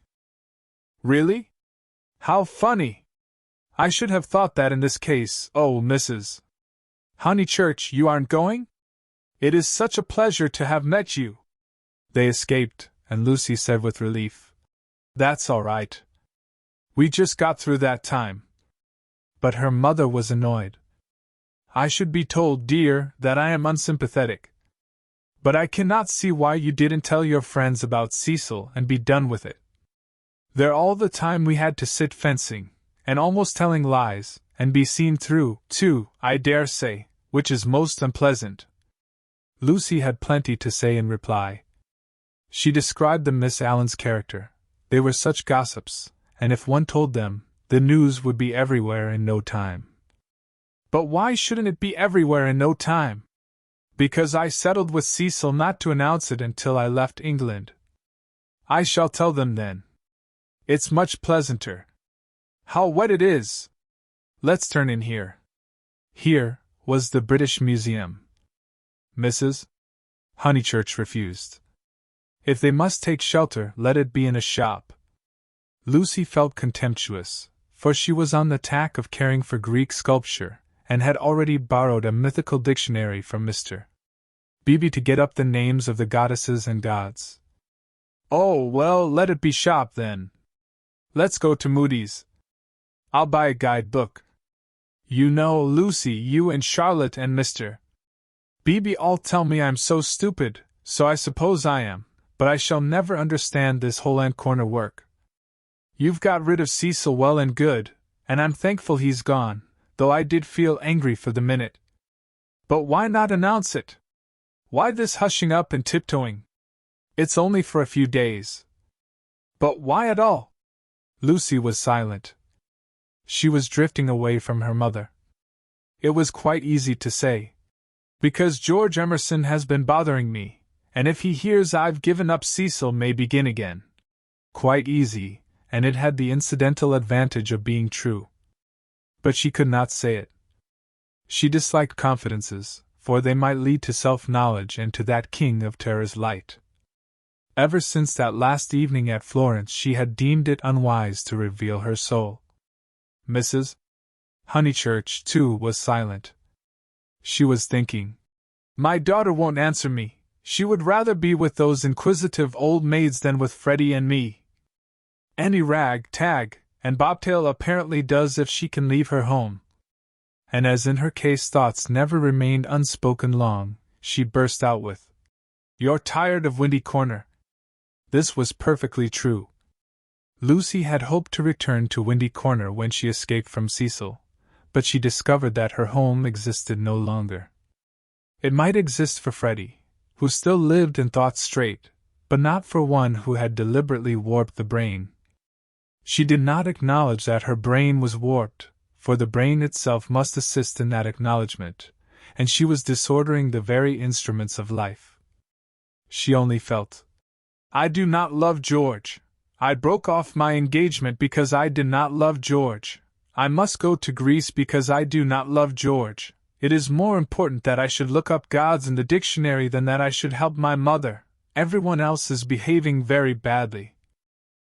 Really? How funny! I should have thought that in this case. Oh, Mrs. Honeychurch, you aren't going? It is such a pleasure to have met you. They escaped, and Lucy said with relief, That's all right. We just got through that time. But her mother was annoyed. I should be told, dear, that I am unsympathetic. But I cannot see why you didn't tell your friends about Cecil and be done with it. There all the time we had to sit fencing, and almost telling lies, and be seen through, too, I dare say, which is most unpleasant. Lucy had plenty to say in reply. She described the Miss Allen's character. They were such gossips, and if one told them, the news would be everywhere in no time. But why shouldn't it be everywhere in no time? Because I settled with Cecil not to announce it until I left England. I shall tell them then. It's much pleasanter. How wet it is! Let's turn in here. Here was the British Museum. Mrs. Honeychurch refused. If they must take shelter, let it be in a shop. Lucy felt contemptuous, for she was on the tack of caring for Greek sculpture, and had already borrowed a mythical dictionary from Mr. Beebe to get up the names of the goddesses and gods. Oh, well, let it be shop then. Let's go to Moody's. I'll buy a guide-book. You know, Lucy, you and Charlotte and Mr. Beebe all tell me I'm so stupid, so I suppose I am, but I shall never understand this hole and corner work. You've got rid of Cecil well and good, and I'm thankful he's gone, though I did feel angry for the minute. But why not announce it? Why this hushing up and tiptoeing? It's only for a few days. But why at all? Lucy was silent. She was drifting away from her mother. It was quite easy to say. Because George Emerson has been bothering me, and if he hears I've given up Cecil may begin again. Quite easy, and it had the incidental advantage of being true. But she could not say it. She disliked confidences, for they might lead to self-knowledge and to that king of terror's light. Ever since that last evening at Florence she had deemed it unwise to reveal her soul. Mrs. Honeychurch, too, was silent. She was thinking, My daughter won't answer me. She would rather be with those inquisitive old maids than with Freddie and me. Any rag, tag, and bobtail apparently does if she can leave her home. And as in her case thoughts never remained unspoken long, she burst out with, You're tired of Windy Corner. This was perfectly true. Lucy had hoped to return to Windy Corner when she escaped from Cecil, but she discovered that her home existed no longer. It might exist for Freddie, who still lived and thought straight, but not for one who had deliberately warped the brain. She did not acknowledge that her brain was warped, for the brain itself must assist in that acknowledgement, and she was disordering the very instruments of life. She only felt, I do not love George. I broke off my engagement because I did not love George. I must go to Greece because I do not love George. It is more important that I should look up gods in the dictionary than that I should help my mother. Everyone else is behaving very badly."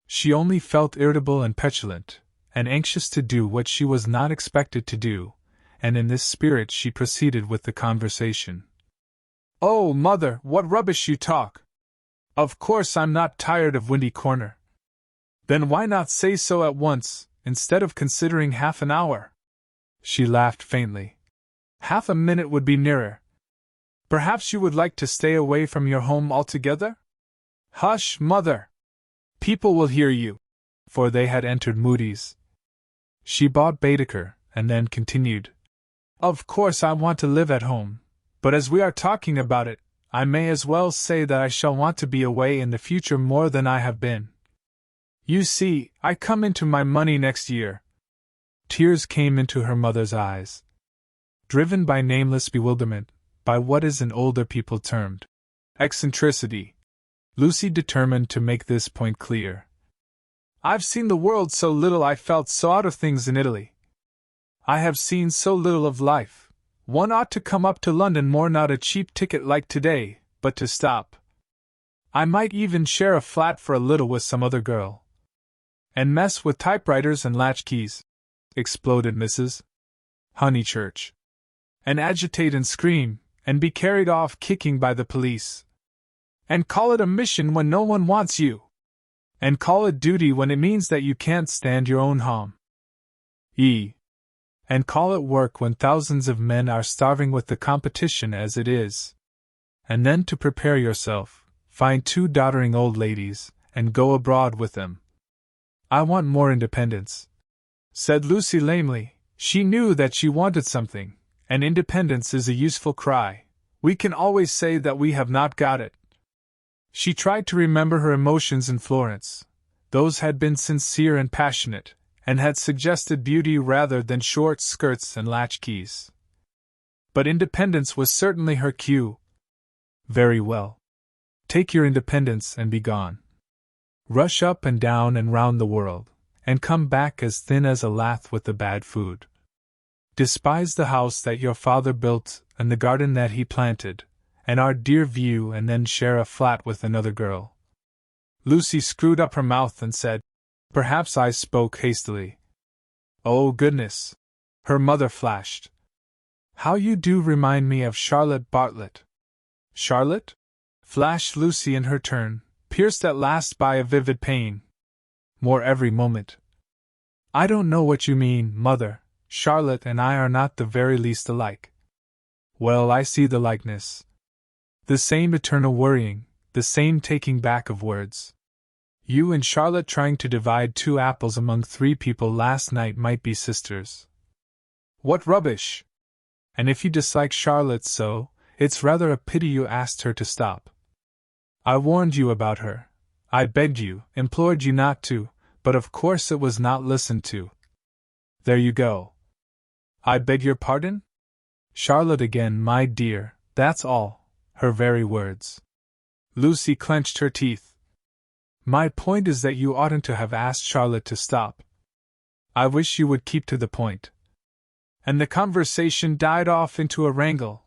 She only felt irritable and petulant, and anxious to do what she was not expected to do, and in this spirit she proceeded with the conversation. "Oh, Mother, what rubbish you talk! Of course I'm not tired of Windy Corner. Then why not say so at once, instead of considering half an hour?" She laughed faintly. "Half a minute would be nearer. Perhaps you would like to stay away from your home altogether?" "Hush, Mother! People will hear you." For they had entered Moody's. She bought Baedeker, and then continued, "Of course I want to live at home, but as we are talking about it, I may as well say that I shall want to be away in the future more than I have been. You see, I come into my money next year." Tears came into her mother's eyes. Driven by nameless bewilderment, by what is in older people termed eccentricity, Lucy determined to make this point clear. "I've seen the world so little, I felt so out of things in Italy. I have seen so little of life. One ought to come up to London more, not a cheap ticket like today, but to stop. I might even share a flat for a little with some other girl." "And mess with typewriters and latchkeys," exploded Mrs. Honeychurch. "And agitate and scream, and be carried off kicking by the police. And call it a mission when no one wants you. And call it duty when it means that you can't stand your own home. And call it work when thousands of men are starving with the competition as it is. And then to prepare yourself, find 2 doddering old ladies, and go abroad with them." "I want more independence," said Lucy lamely. She knew that she wanted something, and independence is a useful cry. We can always say that we have not got it. She tried to remember her emotions in Florence. Those had been sincere and passionate, and had suggested beauty rather than short skirts and latchkeys. But independence was certainly her cue. "Very well. Take your independence and be gone. Rush up and down and round the world, and come back as thin as a lath with the bad food. Despise the house that your father built, and the garden that he planted, and our dear view, and then share a flat with another girl." Lucy screwed up her mouth and said, "Perhaps I spoke hastily." "Oh, goodness!" her mother flashed. "How you do remind me of Charlotte Bartlett." "Charlotte?" flashed Lucy in her turn, pierced at last by a vivid pain. "More every moment." "I don't know what you mean, Mother. Charlotte and I are not the very least alike." "Well, I see the likeness. The same eternal worrying, the same taking back of words. You and Charlotte trying to divide 2 apples among 3 people last night might be sisters." "What rubbish! And if you dislike Charlotte so, it's rather a pity you asked her to stop. I warned you about her. I begged you, implored you not to, but of course it was not listened to. There you go. I beg your pardon? Charlotte again, my dear, that's all," her very words. Lucy clenched her teeth. "My point is that you oughtn't to have asked Charlotte to stop. I wish you would keep to the point." And the conversation died off into a wrangle.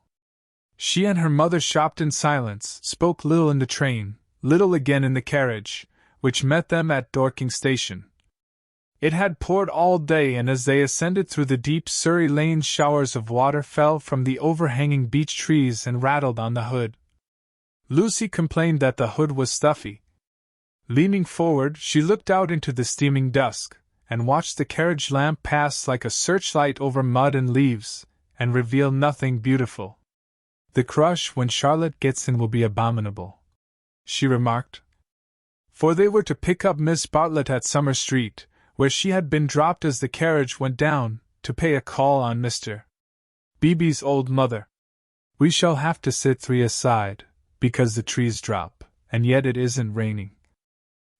She and her mother shopped in silence, spoke little in the train, little again in the carriage, which met them at Dorking station. It had poured all day, and as they ascended through the deep Surrey Lane, showers of water fell from the overhanging beech trees and rattled on the hood. Lucy complained that the hood was stuffy. Leaning forward, she looked out into the steaming dusk, and watched the carriage lamp pass like a searchlight over mud and leaves, and reveal nothing beautiful. "The crush when Charlotte gets in will be abominable," she remarked. For they were to pick up Miss Bartlett at Summer Street, where she had been dropped as the carriage went down, to pay a call on Mr. Beebe's old mother. "We shall have to sit 3 aside, because the trees drop, and yet it isn't raining.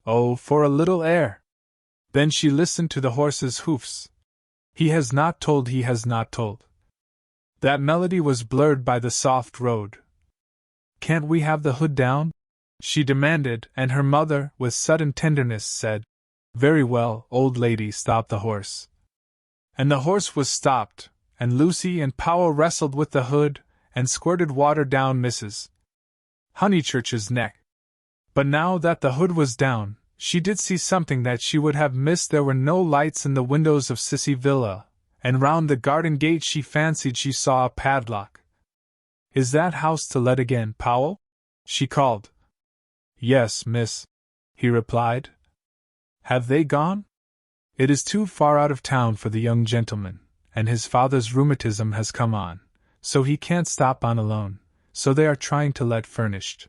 Oh, for a little air!" Then she listened to the horse's hoofs. "He has not told, he has not told." That melody was blurred by the soft road. "Can't we have the hood down?" she demanded, and her mother, with sudden tenderness, said, "Very well, old lady, stop the horse." and the horse was stopped, and Lucy and Powell wrestled with the hood and squirted water down Mrs. Honeychurch's neck. But now that the hood was down, she did see something that she would have missed. There were no lights in the windows of Sissy Villa, and round the garden gate she fancied she saw a padlock. "Is that house to let again, Powell?" she called. "Yes, miss," he replied. "Have they gone?" "It is too far out of town for the young gentleman, and his father's rheumatism has come on, so he can't stop on alone, so they are trying to let furnished,"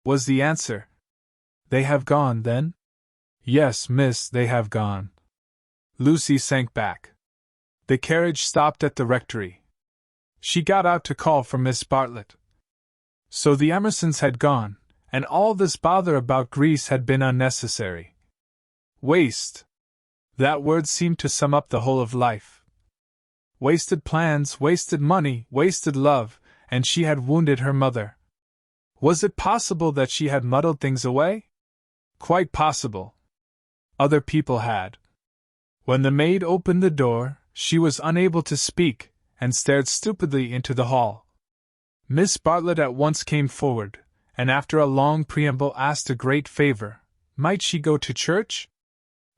was the answer. "They have gone, then?" "Yes, miss, they have gone." Lucy sank back. The carriage stopped at the rectory. She got out to call for Miss Bartlett. So the Emersons had gone, and all this bother about Greece had been unnecessary. Waste. That word seemed to sum up the whole of life. Wasted plans, wasted money, wasted love, and she had wounded her mother. Was it possible that she had muddled things away? Quite possible. Other people had. When the maid opened the door, she was unable to speak, and stared stupidly into the hall. Miss Bartlett at once came forward, and after a long preamble asked a great favor: might she go to church?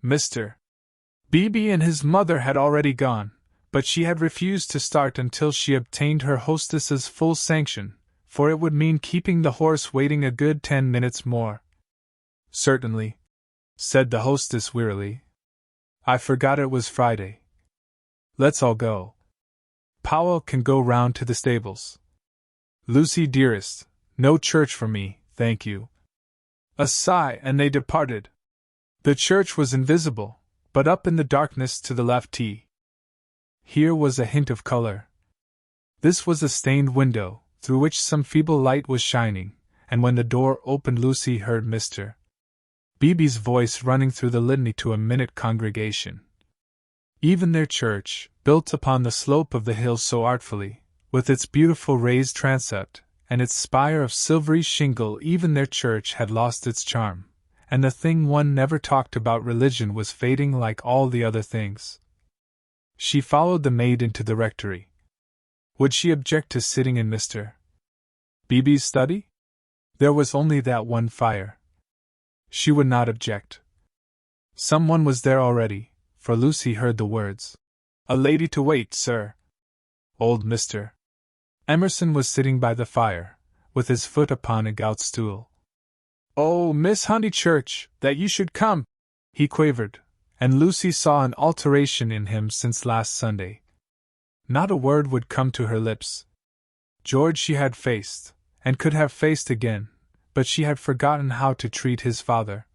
Mr. Beebe and his mother had already gone, but she had refused to start until she obtained her hostess's full sanction, for it would mean keeping the horse waiting a good 10 minutes more. "Certainly," said the hostess wearily. "I forgot it was Friday. Let's all go. Powell can go round to the stables. Lucy dearest, no church for me, thank you." A sigh, and they departed. The church was invisible, but up in the darkness to the left here was a hint of color. This was a stained window, through which some feeble light was shining, and when the door opened Lucy heard Mr. Beebe's voice running through the litany to a minute congregation. Even their church, built upon the slope of the hill so artfully, with its beautiful raised transept, and its spire of silvery shingle, even their church had lost its charm, and the thing one never talked about, religion, was fading like all the other things. She followed the maid into the rectory. Would she object to sitting in Mr. Beebe's study? There was only that one fire. She would not object. Someone was there already, for Lucy heard the words. "A lady to wait, sir." Old Mr. Emerson was sitting by the fire, with his foot upon a gout stool. "Oh, Miss Honeychurch, that you should come!" he quavered, and Lucy saw an alteration in him since last Sunday. Not a word would come to her lips. George she had faced, and could have faced again, but she had forgotten how to treat his father.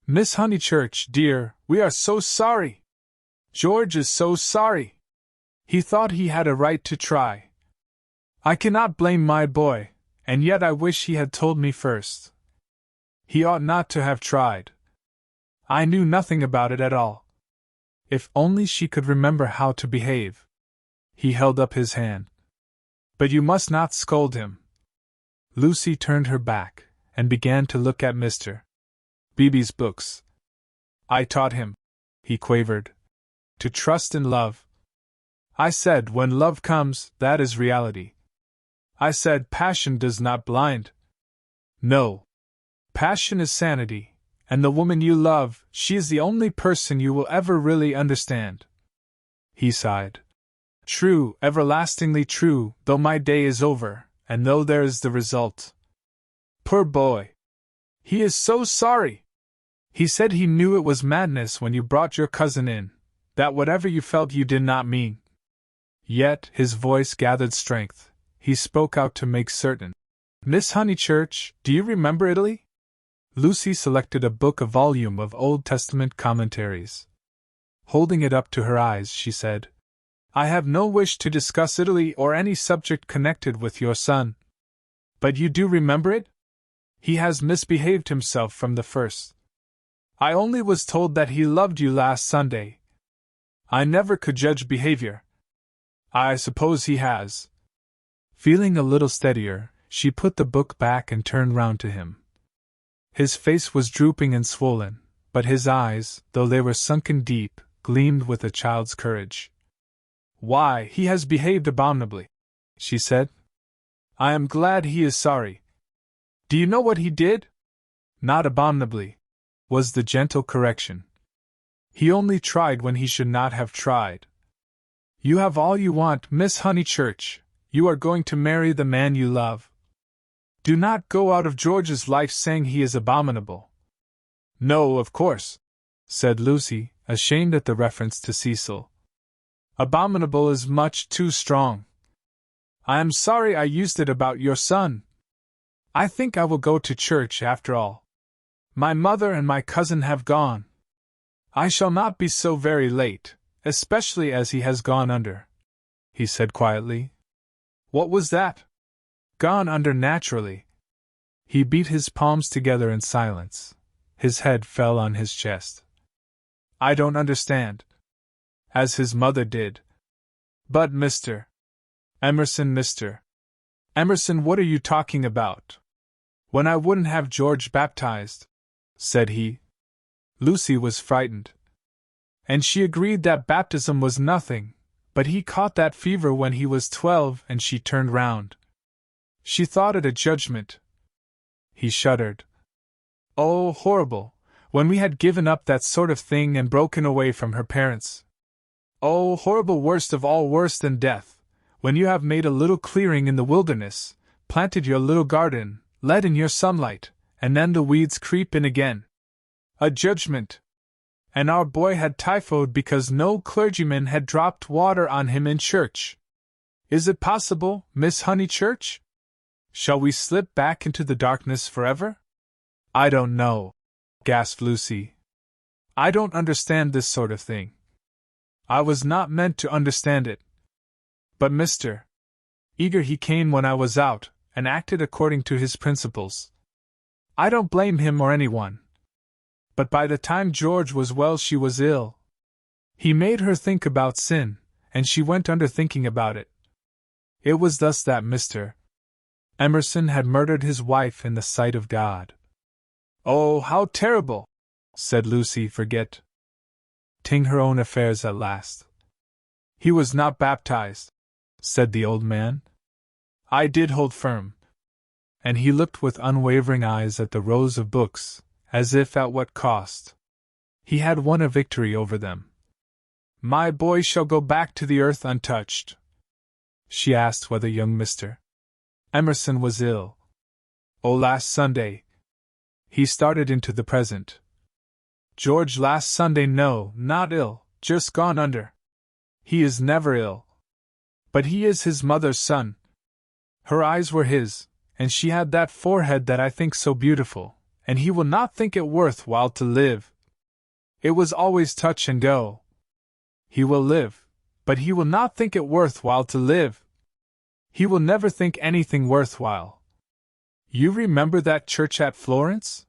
"Miss Honeychurch, dear, we are so sorry! George is so sorry! He thought he had a right to try. I cannot blame my boy, and yet I wish he had told me first. He ought not to have tried. I knew nothing about it at all. If only she could remember how to behave." He held up his hand. "But you must not scold him." Lucy turned her back, and began to look at Mr. Beebe's books. "I taught him," he quavered, "to trust in love. I said, when love comes, that is reality. I said, passion does not blind. No. Passion is sanity, and the woman you love, she is the only person you will ever really understand." He sighed. "True, everlastingly true, though my day is over, and though there is the result. Poor boy! He is so sorry! He said he knew it was madness when you brought your cousin in, that whatever you felt you did not mean. Yet, his voice gathered strength, he spoke out to make certain. Miss Honeychurch, do you remember Italy?" Lucy selected a book, a volume of Old Testament commentaries. Holding it up to her eyes, she said, "I have no wish to discuss Italy or any subject connected with your son. But you do remember it? He has misbehaved himself from the first. I only was told that he loved you last Sunday. I never could judge behavior. I suppose he has." Feeling a little steadier, she put the book back and turned round to him. His face was drooping and swollen, but his eyes, though they were sunken deep, gleamed with a child's courage. Why, he has behaved abominably, she said. I am glad he is sorry. Do you know what he did? Not abominably, was the gentle correction. He only tried when he should not have tried. You have all you want, Miss Honeychurch. You are going to marry the man you love. Do not go out of George's life saying he is abominable. No, of course, said Lucy, ashamed at the reference to Cecil. Abominable is much too strong. I am sorry I used it about your son. I think I will go to church after all. My mother and my cousin have gone. I shall not be so very late, especially as he has gone under, he said quietly. What was that? Gone under naturally. He beat his palms together in silence. His head fell on his chest. I don't understand. As his mother did. But Mr. Emerson, what are you talking about? When I wouldn't have George baptized, said he. Lucy was frightened. And she agreed that baptism was nothing, but he caught that fever when he was 12 and she turned round. She thought it a judgment. He shuddered. Oh, horrible, when we had given up that sort of thing and broken away from her parents. Oh, horrible, worst of all, worse than death, when you have made a little clearing in the wilderness, planted your little garden, let in your sunlight, and then the weeds creep in again. A judgment. And our boy had typhoid because no clergyman had dropped water on him in church. Is it possible, Miss Honeychurch? Shall we slip back into the darkness forever? I don't know, gasped Lucy. I don't understand this sort of thing. I was not meant to understand it. But Mr. Eager he came when I was out, and acted according to his principles. I don't blame him or anyone. But by the time George was well she was ill. He made her think about sin, and she went under thinking about it. It was thus that Mr. Emerson had murdered his wife in the sight of God. Oh, how terrible, said Lucy, forgetting her own affairs at last. He was not baptized, said the old man. I did hold firm. And he looked with unwavering eyes at the rows of books, as if at what cost he had won a victory over them. My boy shall go back to the earth untouched. She asked whether young Mr. Emerson was ill. Oh, last Sunday. He started into the present. George last Sunday, no, not ill, just gone under. He is never ill. But he is his mother's son. Her eyes were his, and she had that forehead that I think so beautiful, and he will not think it worth while to live. It was always touch and go. He will live, but he will not think it worth while to live. He will never think anything worthwhile. You remember that church at Florence?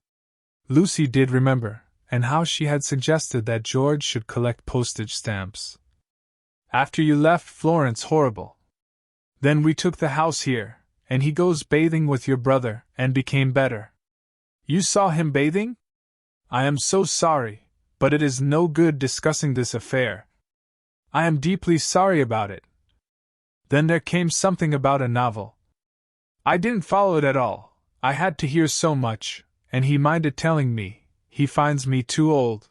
Lucy did remember, and how she had suggested that George should collect postage stamps. After you left Florence, horrible. Then we took the house here, and he goes bathing with your brother, and became better. You saw him bathing? I am so sorry, but it is no good discussing this affair. I am deeply sorry about it. Then there came something about a novel. I didn't follow it at all. I had to hear so much, and he minded telling me. He finds me too old.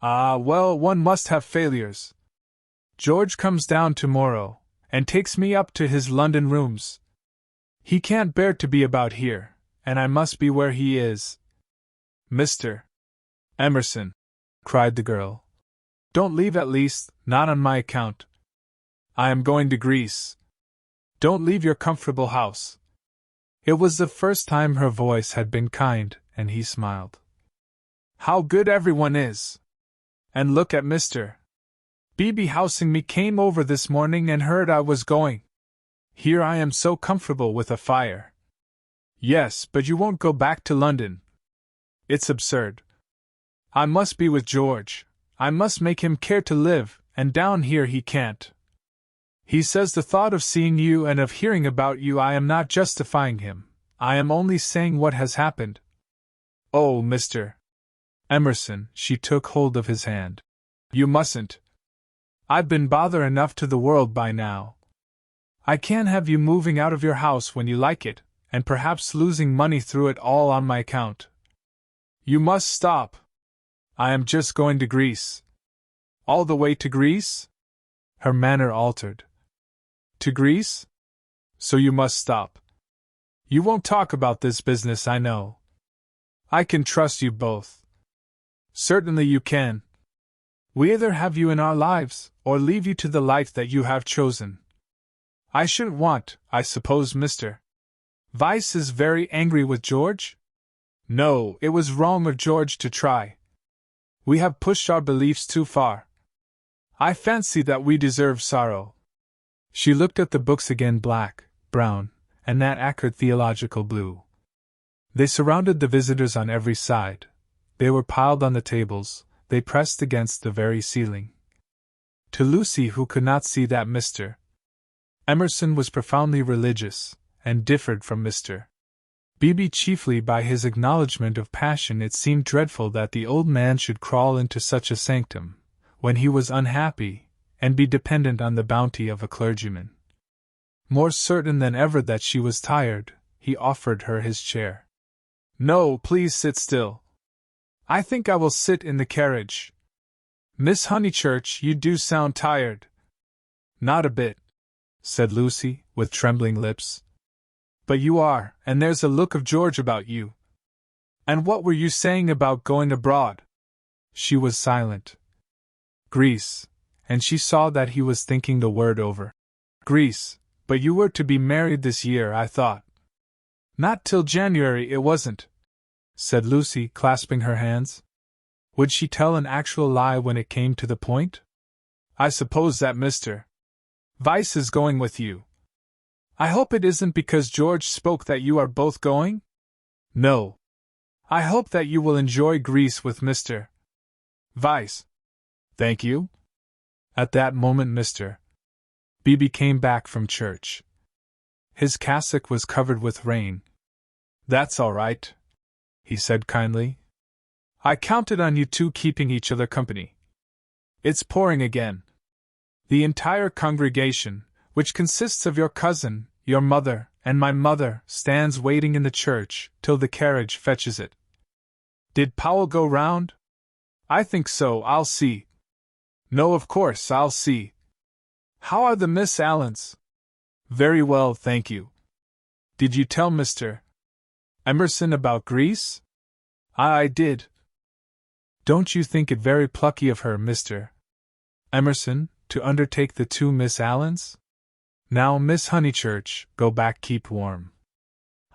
Ah, well, one must have failures. George comes down tomorrow, and takes me up to his London rooms. He can't bear to be about here, and I must be where he is. Mr. Emerson, cried the girl. Don't leave, at least, not on my account. I am going to Greece. Don't leave your comfortable house. It was the first time her voice had been kind, and he smiled. How good everyone is! And look at Mr. Beebe housing me, came over this morning and heard I was going. Here I am so comfortable with a fire. Yes, but you won't go back to London. It's absurd. I must be with George. I must make him care to live, and down here he can't. He says the thought of seeing you and of hearing about you, I am not justifying him. I am only saying what has happened. Oh, Mr. Emerson, she took hold of his hand. You mustn't. I've been bother enough to the world by now. I can't have you moving out of your house when you like it, and perhaps losing money through it all on my account. You must stop. I am just going to Greece. All the way to Greece? Her manner altered. To Greece? So you must stop. You won't talk about this business, I know. I can trust you both. Certainly you can. We either have you in our lives, or leave you to the life that you have chosen. I shouldn't want, I suppose, Mr. Vyse is very angry with George? No, it was wrong of George to try. We have pushed our beliefs too far. I fancy that we deserve sorrow. She looked at the books again, black, brown, and that acrid theological blue. They surrounded the visitors on every side. They were piled on the tables, they pressed against the very ceiling. To Lucy, who could not see that Mr. Emerson was profoundly religious, and differed from Mr. Beebe chiefly by his acknowledgment of passion, it seemed dreadful that the old man should crawl into such a sanctum, when he was unhappy, and be dependent on the bounty of a clergyman. More certain than ever that she was tired, he offered her his chair. No, please sit still. I think I will sit in the carriage. Miss Honeychurch, you do sound tired. Not a bit, said Lucy, with trembling lips. But you are, and there's a look of George about you. And what were you saying about going abroad? She was silent. Greece, and she saw that he was thinking the word over. Greece, but you were to be married this year, I thought. Not till January, it wasn't, said Lucy, clasping her hands. Would she tell an actual lie when it came to the point? I suppose that Mr. Vyse is going with you. I hope it isn't because George spoke that you are both going? No. I hope that you will enjoy Greece with Mr. Vyse. Thank you. At that moment Mr. Beebe came back from church. His cassock was covered with rain. That's all right, he said kindly. I counted on you two keeping each other company. It's pouring again. The entire congregation, which consists of your cousin, your mother, and my mother, stands waiting in the church till the carriage fetches it. Did Powell go round? I think so, I'll see. No, of course, I'll see. How are the Miss Allens? Very well, thank you. Did you tell Mr. Emerson about Greece? I did. Don't you think it very plucky of her, Mr. Emerson, to undertake the two Miss Allens? Now, Miss Honeychurch, go back, keep warm.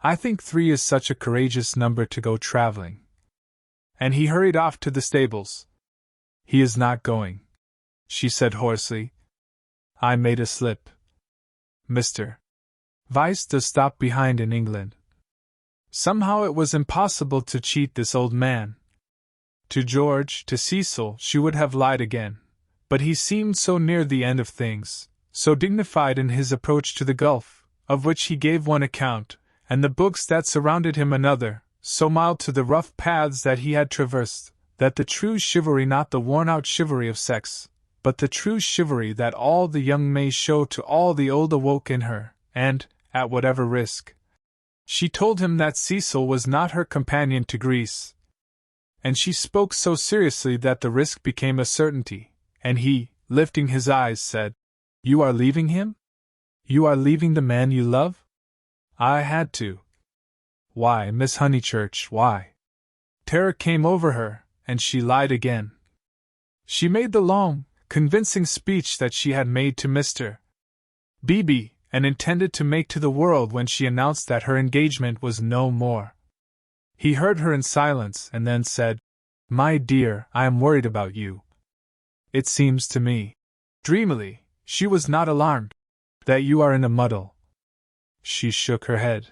I think 3 is such a courageous number to go traveling. And he hurried off to the stables. He is not going, she said hoarsely. I made a slip. Mr. Vyse does stop behind in England. Somehow it was impossible to cheat this old man. To George, to Cecil, she would have lied again, but he seemed so near the end of things, so dignified in his approach to the gulf, of which he gave one account, and the books that surrounded him another, so mild to the rough paths that he had traversed, that the true chivalry, not the worn-out chivalry of sex, but the true chivalry that all the young may show to all the old, awoke in her, and, at whatever risk, she told him that Cecil was not her companion to Greece. And she spoke so seriously that the risk became a certainty, and he, lifting his eyes, said, You are leaving him? You are leaving the man you love? I had to. Why, Miss Honeychurch, why? Terror came over her, and she lied again. She made the long, convincing speech that she had made to Mr. Beebe, and intended to make to the world when she announced that her engagement was no more. He heard her in silence and then said, My dear, I am worried about you. It seems to me, dreamily, she was not alarmed, that you are in a muddle. She shook her head.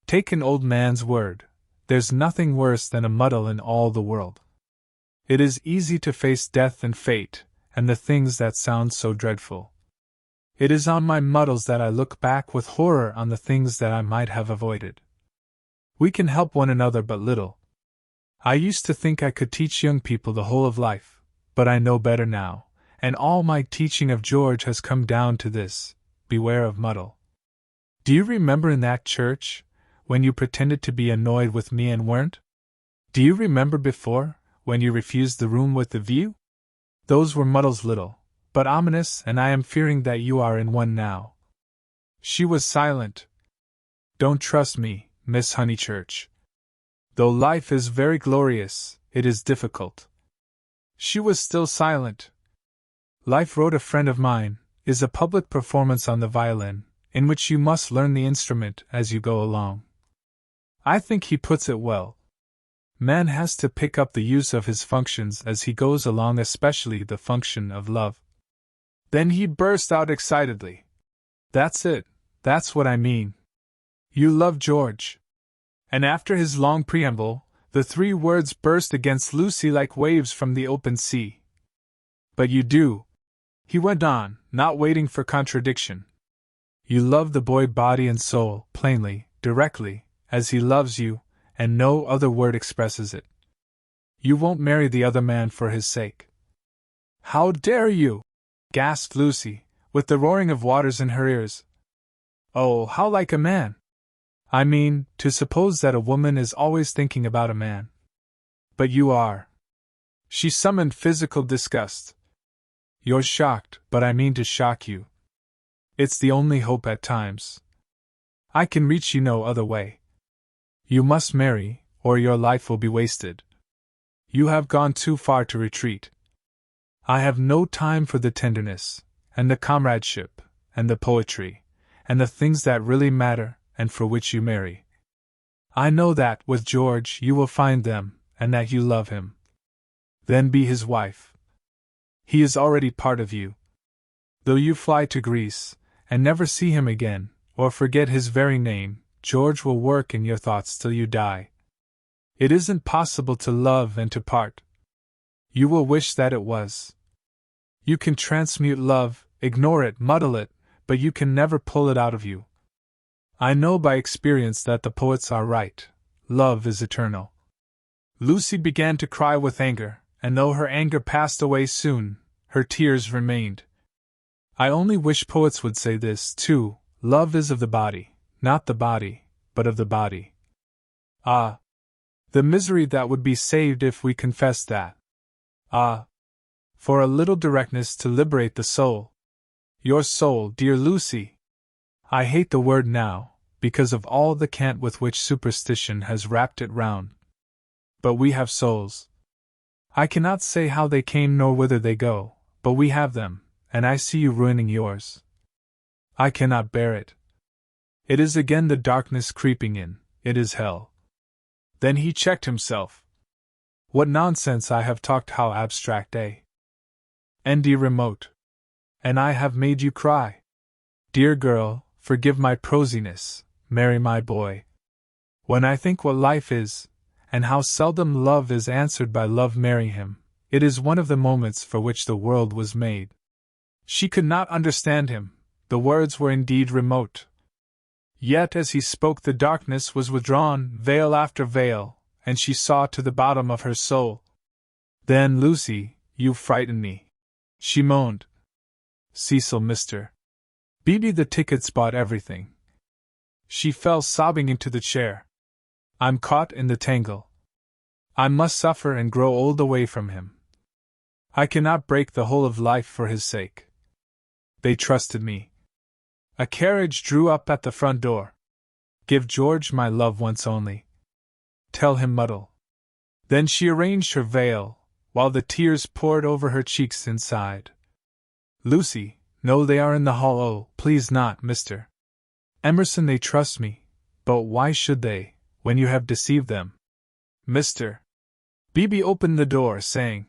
Take an old man's word, there's nothing worse than a muddle in all the world. It is easy to face death and fate, and the things that sound so dreadful. It is on my muddles that I look back with horror on the things that I might have avoided. We can help one another but little. I used to think I could teach young people the whole of life, but I know better now, And all my teaching of George has come down to this: beware of muddle. Do you remember in that church, when you pretended to be annoyed with me and weren't? Do you remember before, when you refused the room with the view? Those were muddles, little, but ominous, and I am fearing that you are in one now. She was silent. Don't trust me, Miss Honeychurch. Though life is very glorious, it is difficult. She was still silent. Life, wrote a friend of mine, is a public performance on the violin, in which you must learn the instrument as you go along. I think he puts it well. Man has to pick up the use of his functions as he goes along, especially the function of love. Then he burst out excitedly. That's it, that's what I mean. You love George. And after his long preamble, the three words burst against Lucy like waves from the open sea. But you do, he went on, not waiting for contradiction. You love the boy body and soul, plainly, directly, as he loves you, and no other word expresses it. You won't marry the other man for his sake. How dare you? Gasped Lucy, with the roaring of waters in her ears. Oh, how like a man! I mean, to suppose that a woman is always thinking about a man. But you are. She summoned physical disgust. You're shocked, but I mean to shock you. It's the only hope at times. I can reach you no other way. You must marry, or your life will be wasted. You have gone too far to retreat. I have no time for the tenderness, and the comradeship, and the poetry, and the things that really matter, and for which you marry. I know that, with George, you will find them, and that you love him. Then be his wife. He is already part of you. Though you fly to Greece, and never see him again, or forget his very name, George will work in your thoughts till you die. It isn't possible to love and to part. You will wish that it was. You can transmute love, ignore it, muddle it, but you can never pull it out of you. I know by experience that the poets are right. Love is eternal. Lucy began to cry with anger, and though her anger passed away soon, her tears remained. I only wish poets would say this, too: love is of the body, not the body, but of the body. Ah! The misery that would be saved if we confessed that. Ah! For a little directness to liberate the soul. Your soul, dear Lucy! I hate the word now, because of all the cant with which superstition has wrapped it round. But we have souls. I cannot say how they came nor whither they go, but we have them, and I see you ruining yours. I cannot bear it. It is again the darkness creeping in, it is hell. Then he checked himself. What nonsense I have talked, how abstract, eh? And remote. And I have made you cry. Dear girl, forgive my prosiness, marry my boy. When I think what life is, and how seldom love is answered by love, marry him, it is one of the moments for which the world was made. She could not understand him, the words were indeed remote. Yet as he spoke the darkness was withdrawn, veil after veil, and she saw to the bottom of her soul. Then, Lucy, you frighten me, she moaned. Cecil, Mr. Beebe, the tickets bought everything. She fell sobbing into the chair. I'm caught in the tangle. I must suffer and grow old away from him. I cannot break the whole of life for his sake. They trusted me. A carriage drew up at the front door. Give George my love once only. Tell him muddle. Then she arranged her veil, while the tears poured over her cheeks inside. Lucy, no, they are in the hall. Oh, please not, Mr. Emerson, they trust me, but why should they, when you have deceived them? Mr. Beebe opened the door, saying,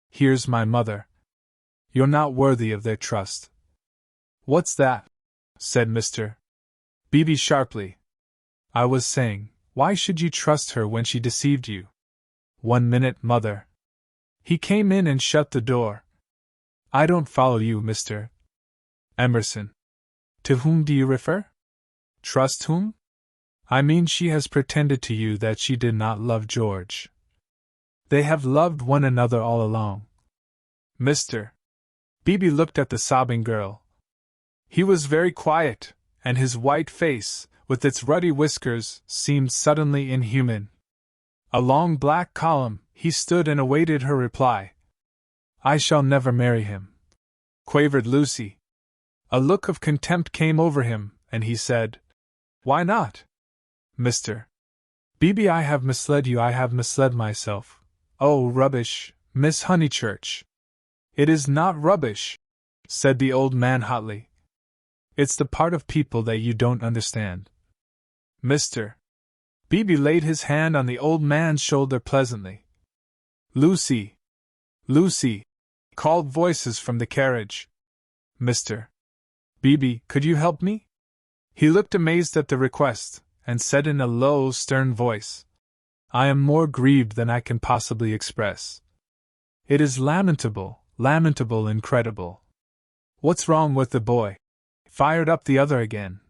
Here's my mother. You're not worthy of their trust. What's that? Said Mr. Beebe sharply. I was saying, why should you trust her when she deceived you? 1 minute, mother. He came in and shut the door. I don't follow you, Mr. Emerson. To whom do you refer? Trust whom? I mean, she has pretended to you that she did not love George. They have loved one another all along. Mr. Beebe looked at the sobbing girl. He was very quiet, and his white face, with its ruddy whiskers, seemed suddenly inhuman. A long black column, he stood and awaited her reply. "I shall never marry him," quavered Lucy. A look of contempt came over him, and he said, "Why not? Mr. Beebe, I have misled you, I have misled myself." "Oh, rubbish, Miss Honeychurch." "It is not rubbish," said the old man hotly. "It's the part of people that you don't understand. Mr. Beebe laid his hand on the old man's shoulder pleasantly. "Lucy! Lucy!" called voices from the carriage. "Mr. Beebe, could you help me?" He looked amazed at the request, and said in a low, stern voice, "I am more grieved than I can possibly express. It is lamentable, lamentable, incredible." "What's wrong with the boy?" fired up the other again.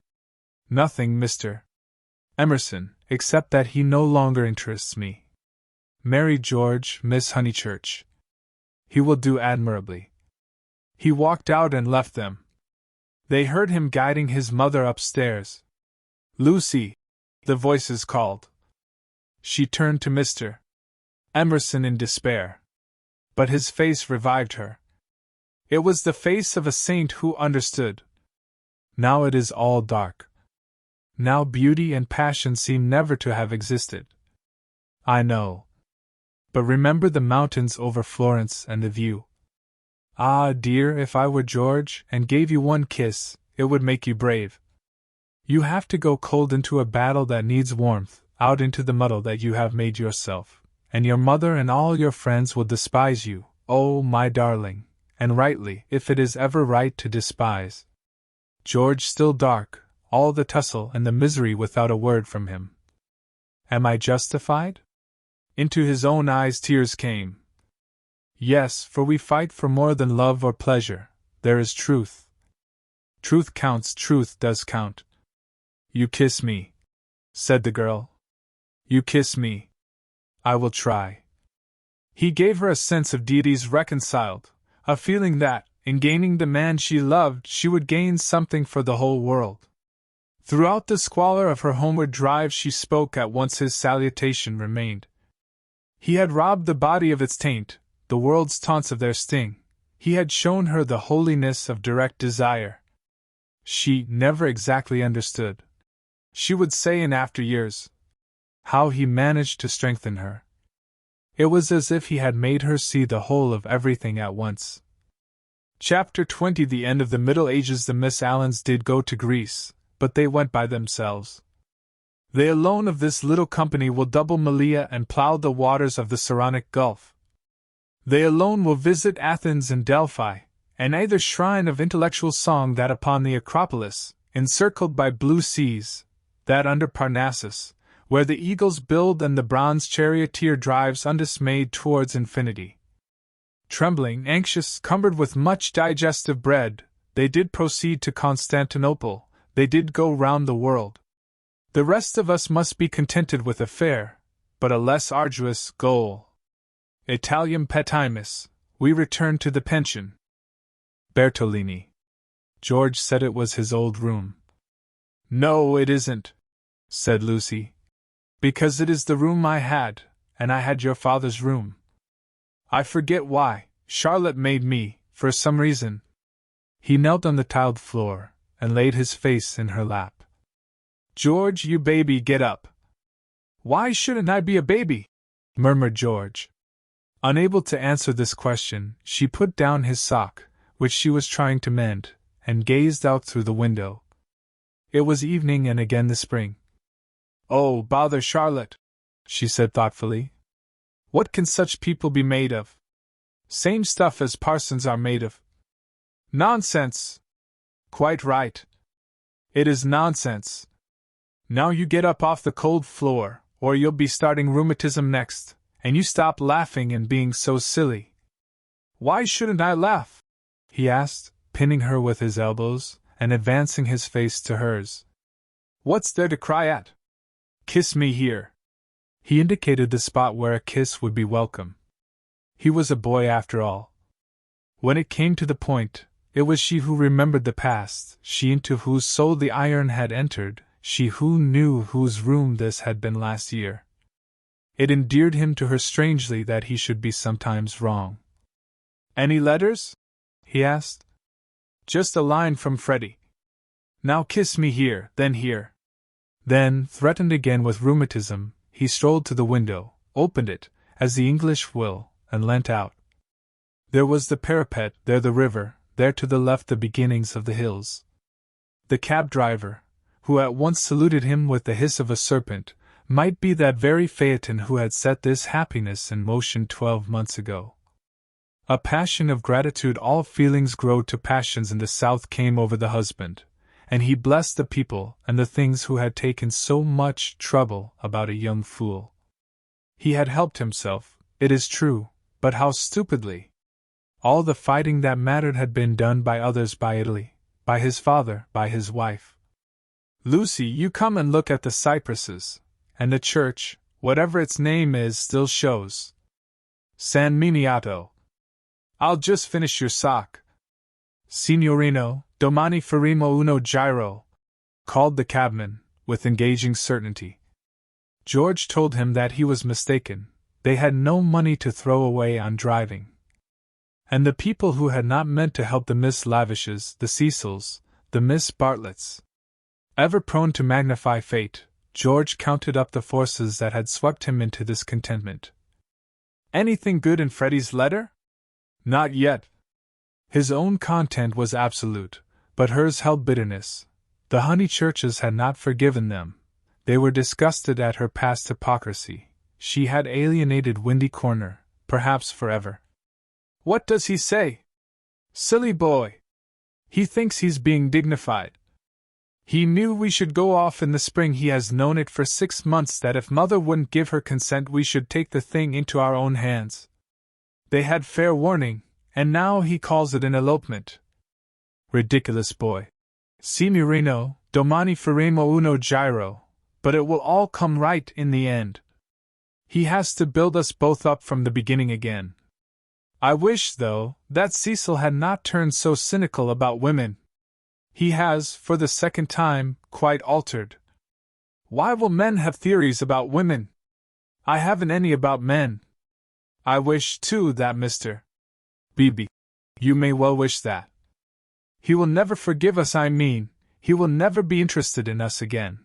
"Nothing, Mr. Emerson, except that he no longer interests me. Marry George, Miss Honeychurch. He will do admirably." He walked out and left them. They heard him guiding his mother upstairs. "Lucy!" the voices called. She turned to Mr. Emerson in despair. But his face revived her. It was the face of a saint who understood. Now it is all dark. Now beauty and passion seem never to have existed. I know. But remember the mountains over Florence and the view. Ah, dear, if I were George and gave you one kiss, it would make you brave. You have to go cold into a battle that needs warmth, out into the muddle that you have made yourself, and your mother and all your friends will despise you, oh, my darling, and rightly, if it is ever right to despise. George still dark, all the tussle and the misery without a word from him. Am I justified? Into his own eyes tears came. Yes, for we fight for more than love or pleasure. There is truth. Truth counts, truth does count. You kiss me, said the girl. You kiss me. I will try. He gave her a sense of deities reconciled, a feeling that, in gaining the man she loved, she would gain something for the whole world. Throughout the squalor of her homeward drive she spoke at once, his salutation remained. He had robbed the body of its taint, the world's taunts of their sting. He had shown her the holiness of direct desire. She never exactly understood. She would say in after years, how he managed to strengthen her. It was as if he had made her see the whole of everything at once. Chapter 20. The end of the Middle Ages. The Miss Allens did go to Greece, but they went by themselves. They alone of this little company will double Malea and plough the waters of the Saronic Gulf. They alone will visit Athens and Delphi, and either shrine of intellectual song, that upon the Acropolis, encircled by blue seas, that under Parnassus, where the eagles build and the bronze charioteer drives undismayed towards infinity. Trembling, anxious, cumbered with much digestive bread, they did proceed to Constantinople, they did go round the world. The rest of us must be contented with a fair, but a less arduous, goal. Italiam petimus, we return to the pension. Bertolini. George said it was his old room. No, it isn't, said Lucy. Because it is the room I had, and I had your father's room. I forget why, Charlotte made me, for some reason. He knelt on the tiled floor, and laid his face in her lap. George, you baby, get up. Why shouldn't I be a baby? Murmured George. Unable to answer this question, she put down his sock, which she was trying to mend, and gazed out through the window. It was evening and again the spring. Oh, bother Charlotte, she said thoughtfully. What can such people be made of? Same stuff as parsons are made of. Nonsense! Quite right. It is nonsense. Now you get up off the cold floor, or you'll be starting rheumatism next, and you stop laughing and being so silly. Why shouldn't I laugh? He asked, pinning her with his elbows, and advancing his face to hers. What's there to cry at? Kiss me here. He indicated the spot where a kiss would be welcome. He was a boy after all. When it came to the point, it was she who remembered the past, she into whose soul the iron had entered, she who knew whose room this had been last year. It endeared him to her strangely that he should be sometimes wrong. "Any letters?" he asked. "Just a line from Freddie. Now kiss me here, then here." Then, threatened again with rheumatism, he strolled to the window, opened it, as the English will, and leant out. There was the parapet, there the river, there to the left the beginnings of the hills. The cab driver, who at once saluted him with the hiss of a serpent, might be that very Phaeton who had set this happiness in motion 12 months ago. A passion of gratitude, all feelings grow to passions in the South, came over the husband, and he blessed the people and the things who had taken so much trouble about a young fool. He had helped himself, it is true, but how stupidly! All the fighting that mattered had been done by others, by Italy, by his father, by his wife. "Lucy, you come and look at the cypresses, and the church, whatever its name is, still shows. San Miniato. I'll just finish your sock." "Signorino, domani faremo uno giro," called the cabman, with engaging certainty. George told him that he was mistaken, they had no money to throw away on driving. And the people who had not meant to help the Miss Lavishes, the Cecils, the Miss Bartletts. Ever prone to magnify fate, George counted up the forces that had swept him into this contentment. Anything good in Freddie's letter? Not yet. His own content was absolute, but hers held bitterness. The Honeychurches had not forgiven them. They were disgusted at her past hypocrisy. She had alienated Windy Corner, perhaps forever. "What does he say? Silly boy! He thinks he's being dignified. He knew we should go off in the spring. He has known it for 6 months that if Mother wouldn't give her consent we should take the thing into our own hands. They had fair warning, and now he calls it an elopement. Ridiculous boy. Signorino, domani faremo uno giro, but it will all come right in the end. He has to build us both up from the beginning again. I wish, though, that Cecil had not turned so cynical about women. He has, for the second time, quite altered. Why will men have theories about women? I haven't any about men. I wish, too, that Mr. Beebe. You may well wish that. He will never forgive us, I mean, he will never be interested in us again.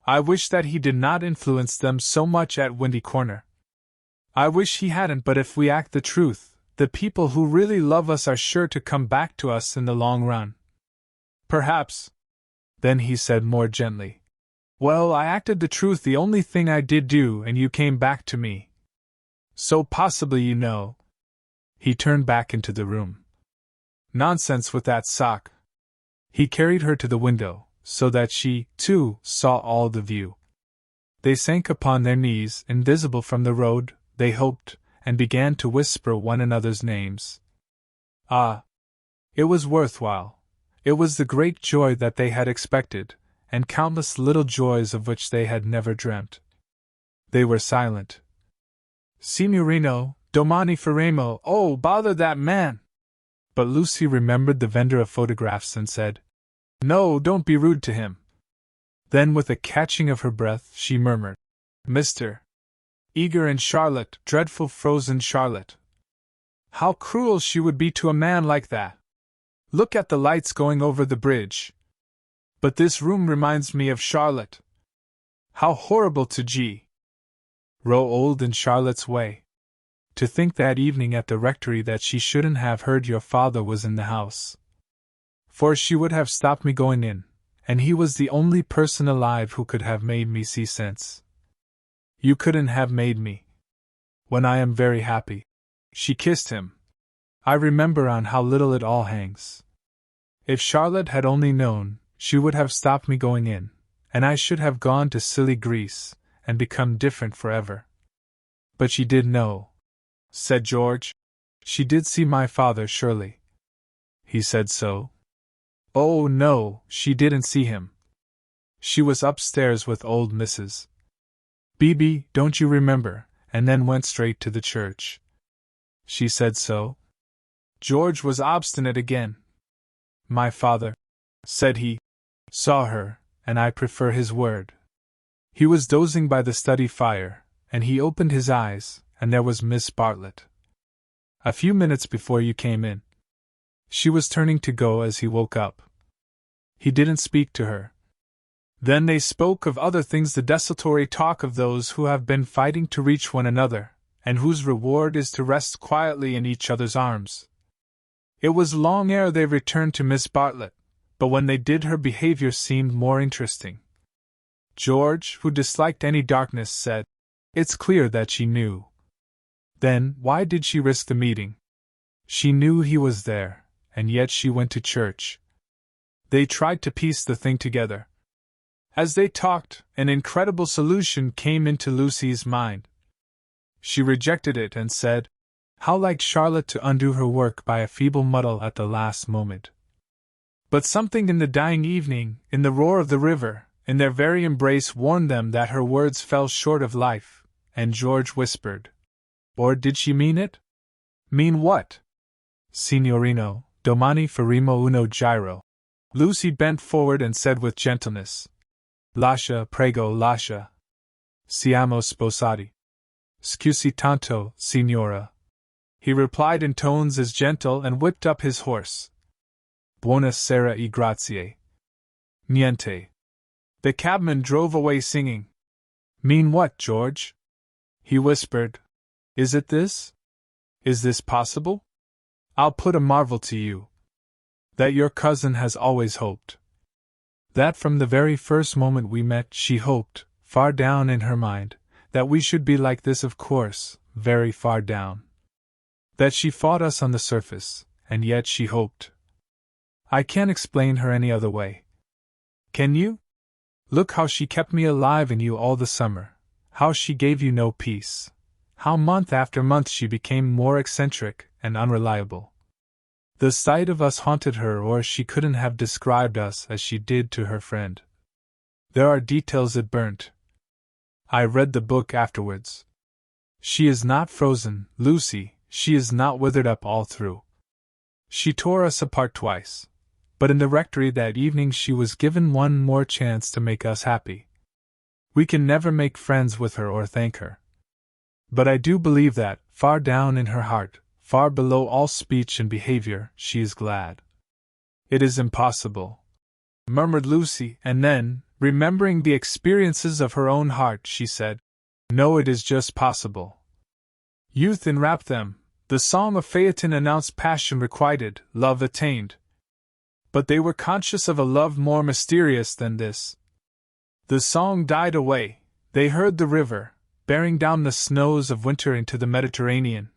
I wish that he did not influence them so much at Windy Corner. I wish he hadn't, but if we act the truth, the people who really love us are sure to come back to us in the long run. Perhaps. Then he said more gently, "Well, I acted the truth, the only thing I did do, and you came back to me. So possibly you know." He turned back into the room. Nonsense with that sock. He carried her to the window, so that she, too, saw all the view. They sank upon their knees, invisible from the road, they hoped, and began to whisper one another's names. Ah! It was worthwhile. It was the great joy that they had expected, and countless little joys of which they had never dreamt. They were silent. "Signorino, domani faremo, oh, bother that man!" But Lucy remembered the vendor of photographs and said, "No, don't be rude to him." Then with a catching of her breath, she murmured, "Mr. Eager and Charlotte, dreadful frozen Charlotte. How cruel she would be to a man like that. Look at the lights going over the bridge. But this room reminds me of Charlotte. How horrible to grow old in Charlotte's way. To think that evening at the rectory that she shouldn't have heard your father was in the house. For she would have stopped me going in, and he was the only person alive who could have made me see sense. You couldn't have made me. When I am very happy." She kissed him. "I remember on how little it all hangs. If Charlotte had only known, she would have stopped me going in, and I should have gone to silly Greece, and become different forever." "But she did know," said George. "She did see my father, surely." "He said so." "Oh, no, she didn't see him. She was upstairs with old Mrs. Beebe, don't you remember, and then went straight to the church." "She said so?" George was obstinate again. My father, said he, saw her, and I prefer his word. He was dozing by the study fire, and he opened his eyes, and there was Miss Bartlett. A few minutes before you came in. She was turning to go as he woke up. He didn't speak to her. Then they spoke of other things, the desultory talk of those who have been fighting to reach one another, and whose reward is to rest quietly in each other's arms. It was long ere they returned to Miss Bartlett, but when they did her behavior seemed more interesting. George, who disliked any darkness, said, "It's clear that she knew." Then, why did she risk the meeting? She knew he was there, and yet she went to church. They tried to piece the thing together. As they talked, an incredible solution came into Lucy's mind. She rejected it and said, "How like Charlotte to undo her work by a feeble muddle at the last moment." But something in the dying evening, in the roar of the river, in their very embrace warned them that her words fell short of life, and George whispered, "Or did she mean it?" "Mean what?" "Signorino, domani faremo uno giro." Lucy bent forward and said with gentleness, "Lascia, prego, lascia. Siamo sposati." "Scusi tanto, signora." He replied in tones as gentle and whipped up his horse. "Buona sera e grazie." "Niente." The cabman drove away singing. "Mean what, George?" he whispered. "Is it this? Is this possible? I'll put a marvel to you. That your cousin has always hoped. That from the very first moment we met she hoped, far down in her mind, that we should be like this, of course, very far down. That she fought us on the surface, and yet she hoped. I can't explain her any other way. Can you? Look how she kept me alive in you all the summer, how she gave you no peace, how month after month she became more eccentric and unreliable. The sight of us haunted her, or she couldn't have described us as she did to her friend. There are details that burnt. I read the book afterwards. She is not frozen, Lucy, she is not withered up all through. She tore us apart twice, but in the rectory that evening she was given one more chance to make us happy. We can never make friends with her or thank her. But I do believe that, far down in her heart, far below all speech and behavior, she is glad. It is impossible, murmured Lucy, and then, remembering the experiences of her own heart, she said, "No, it is just possible." Youth enwrapped them, the song of Phaeton announced passion requited, love attained. But they were conscious of a love more mysterious than this. The song died away, they heard the river, bearing down the snows of winter into the Mediterranean,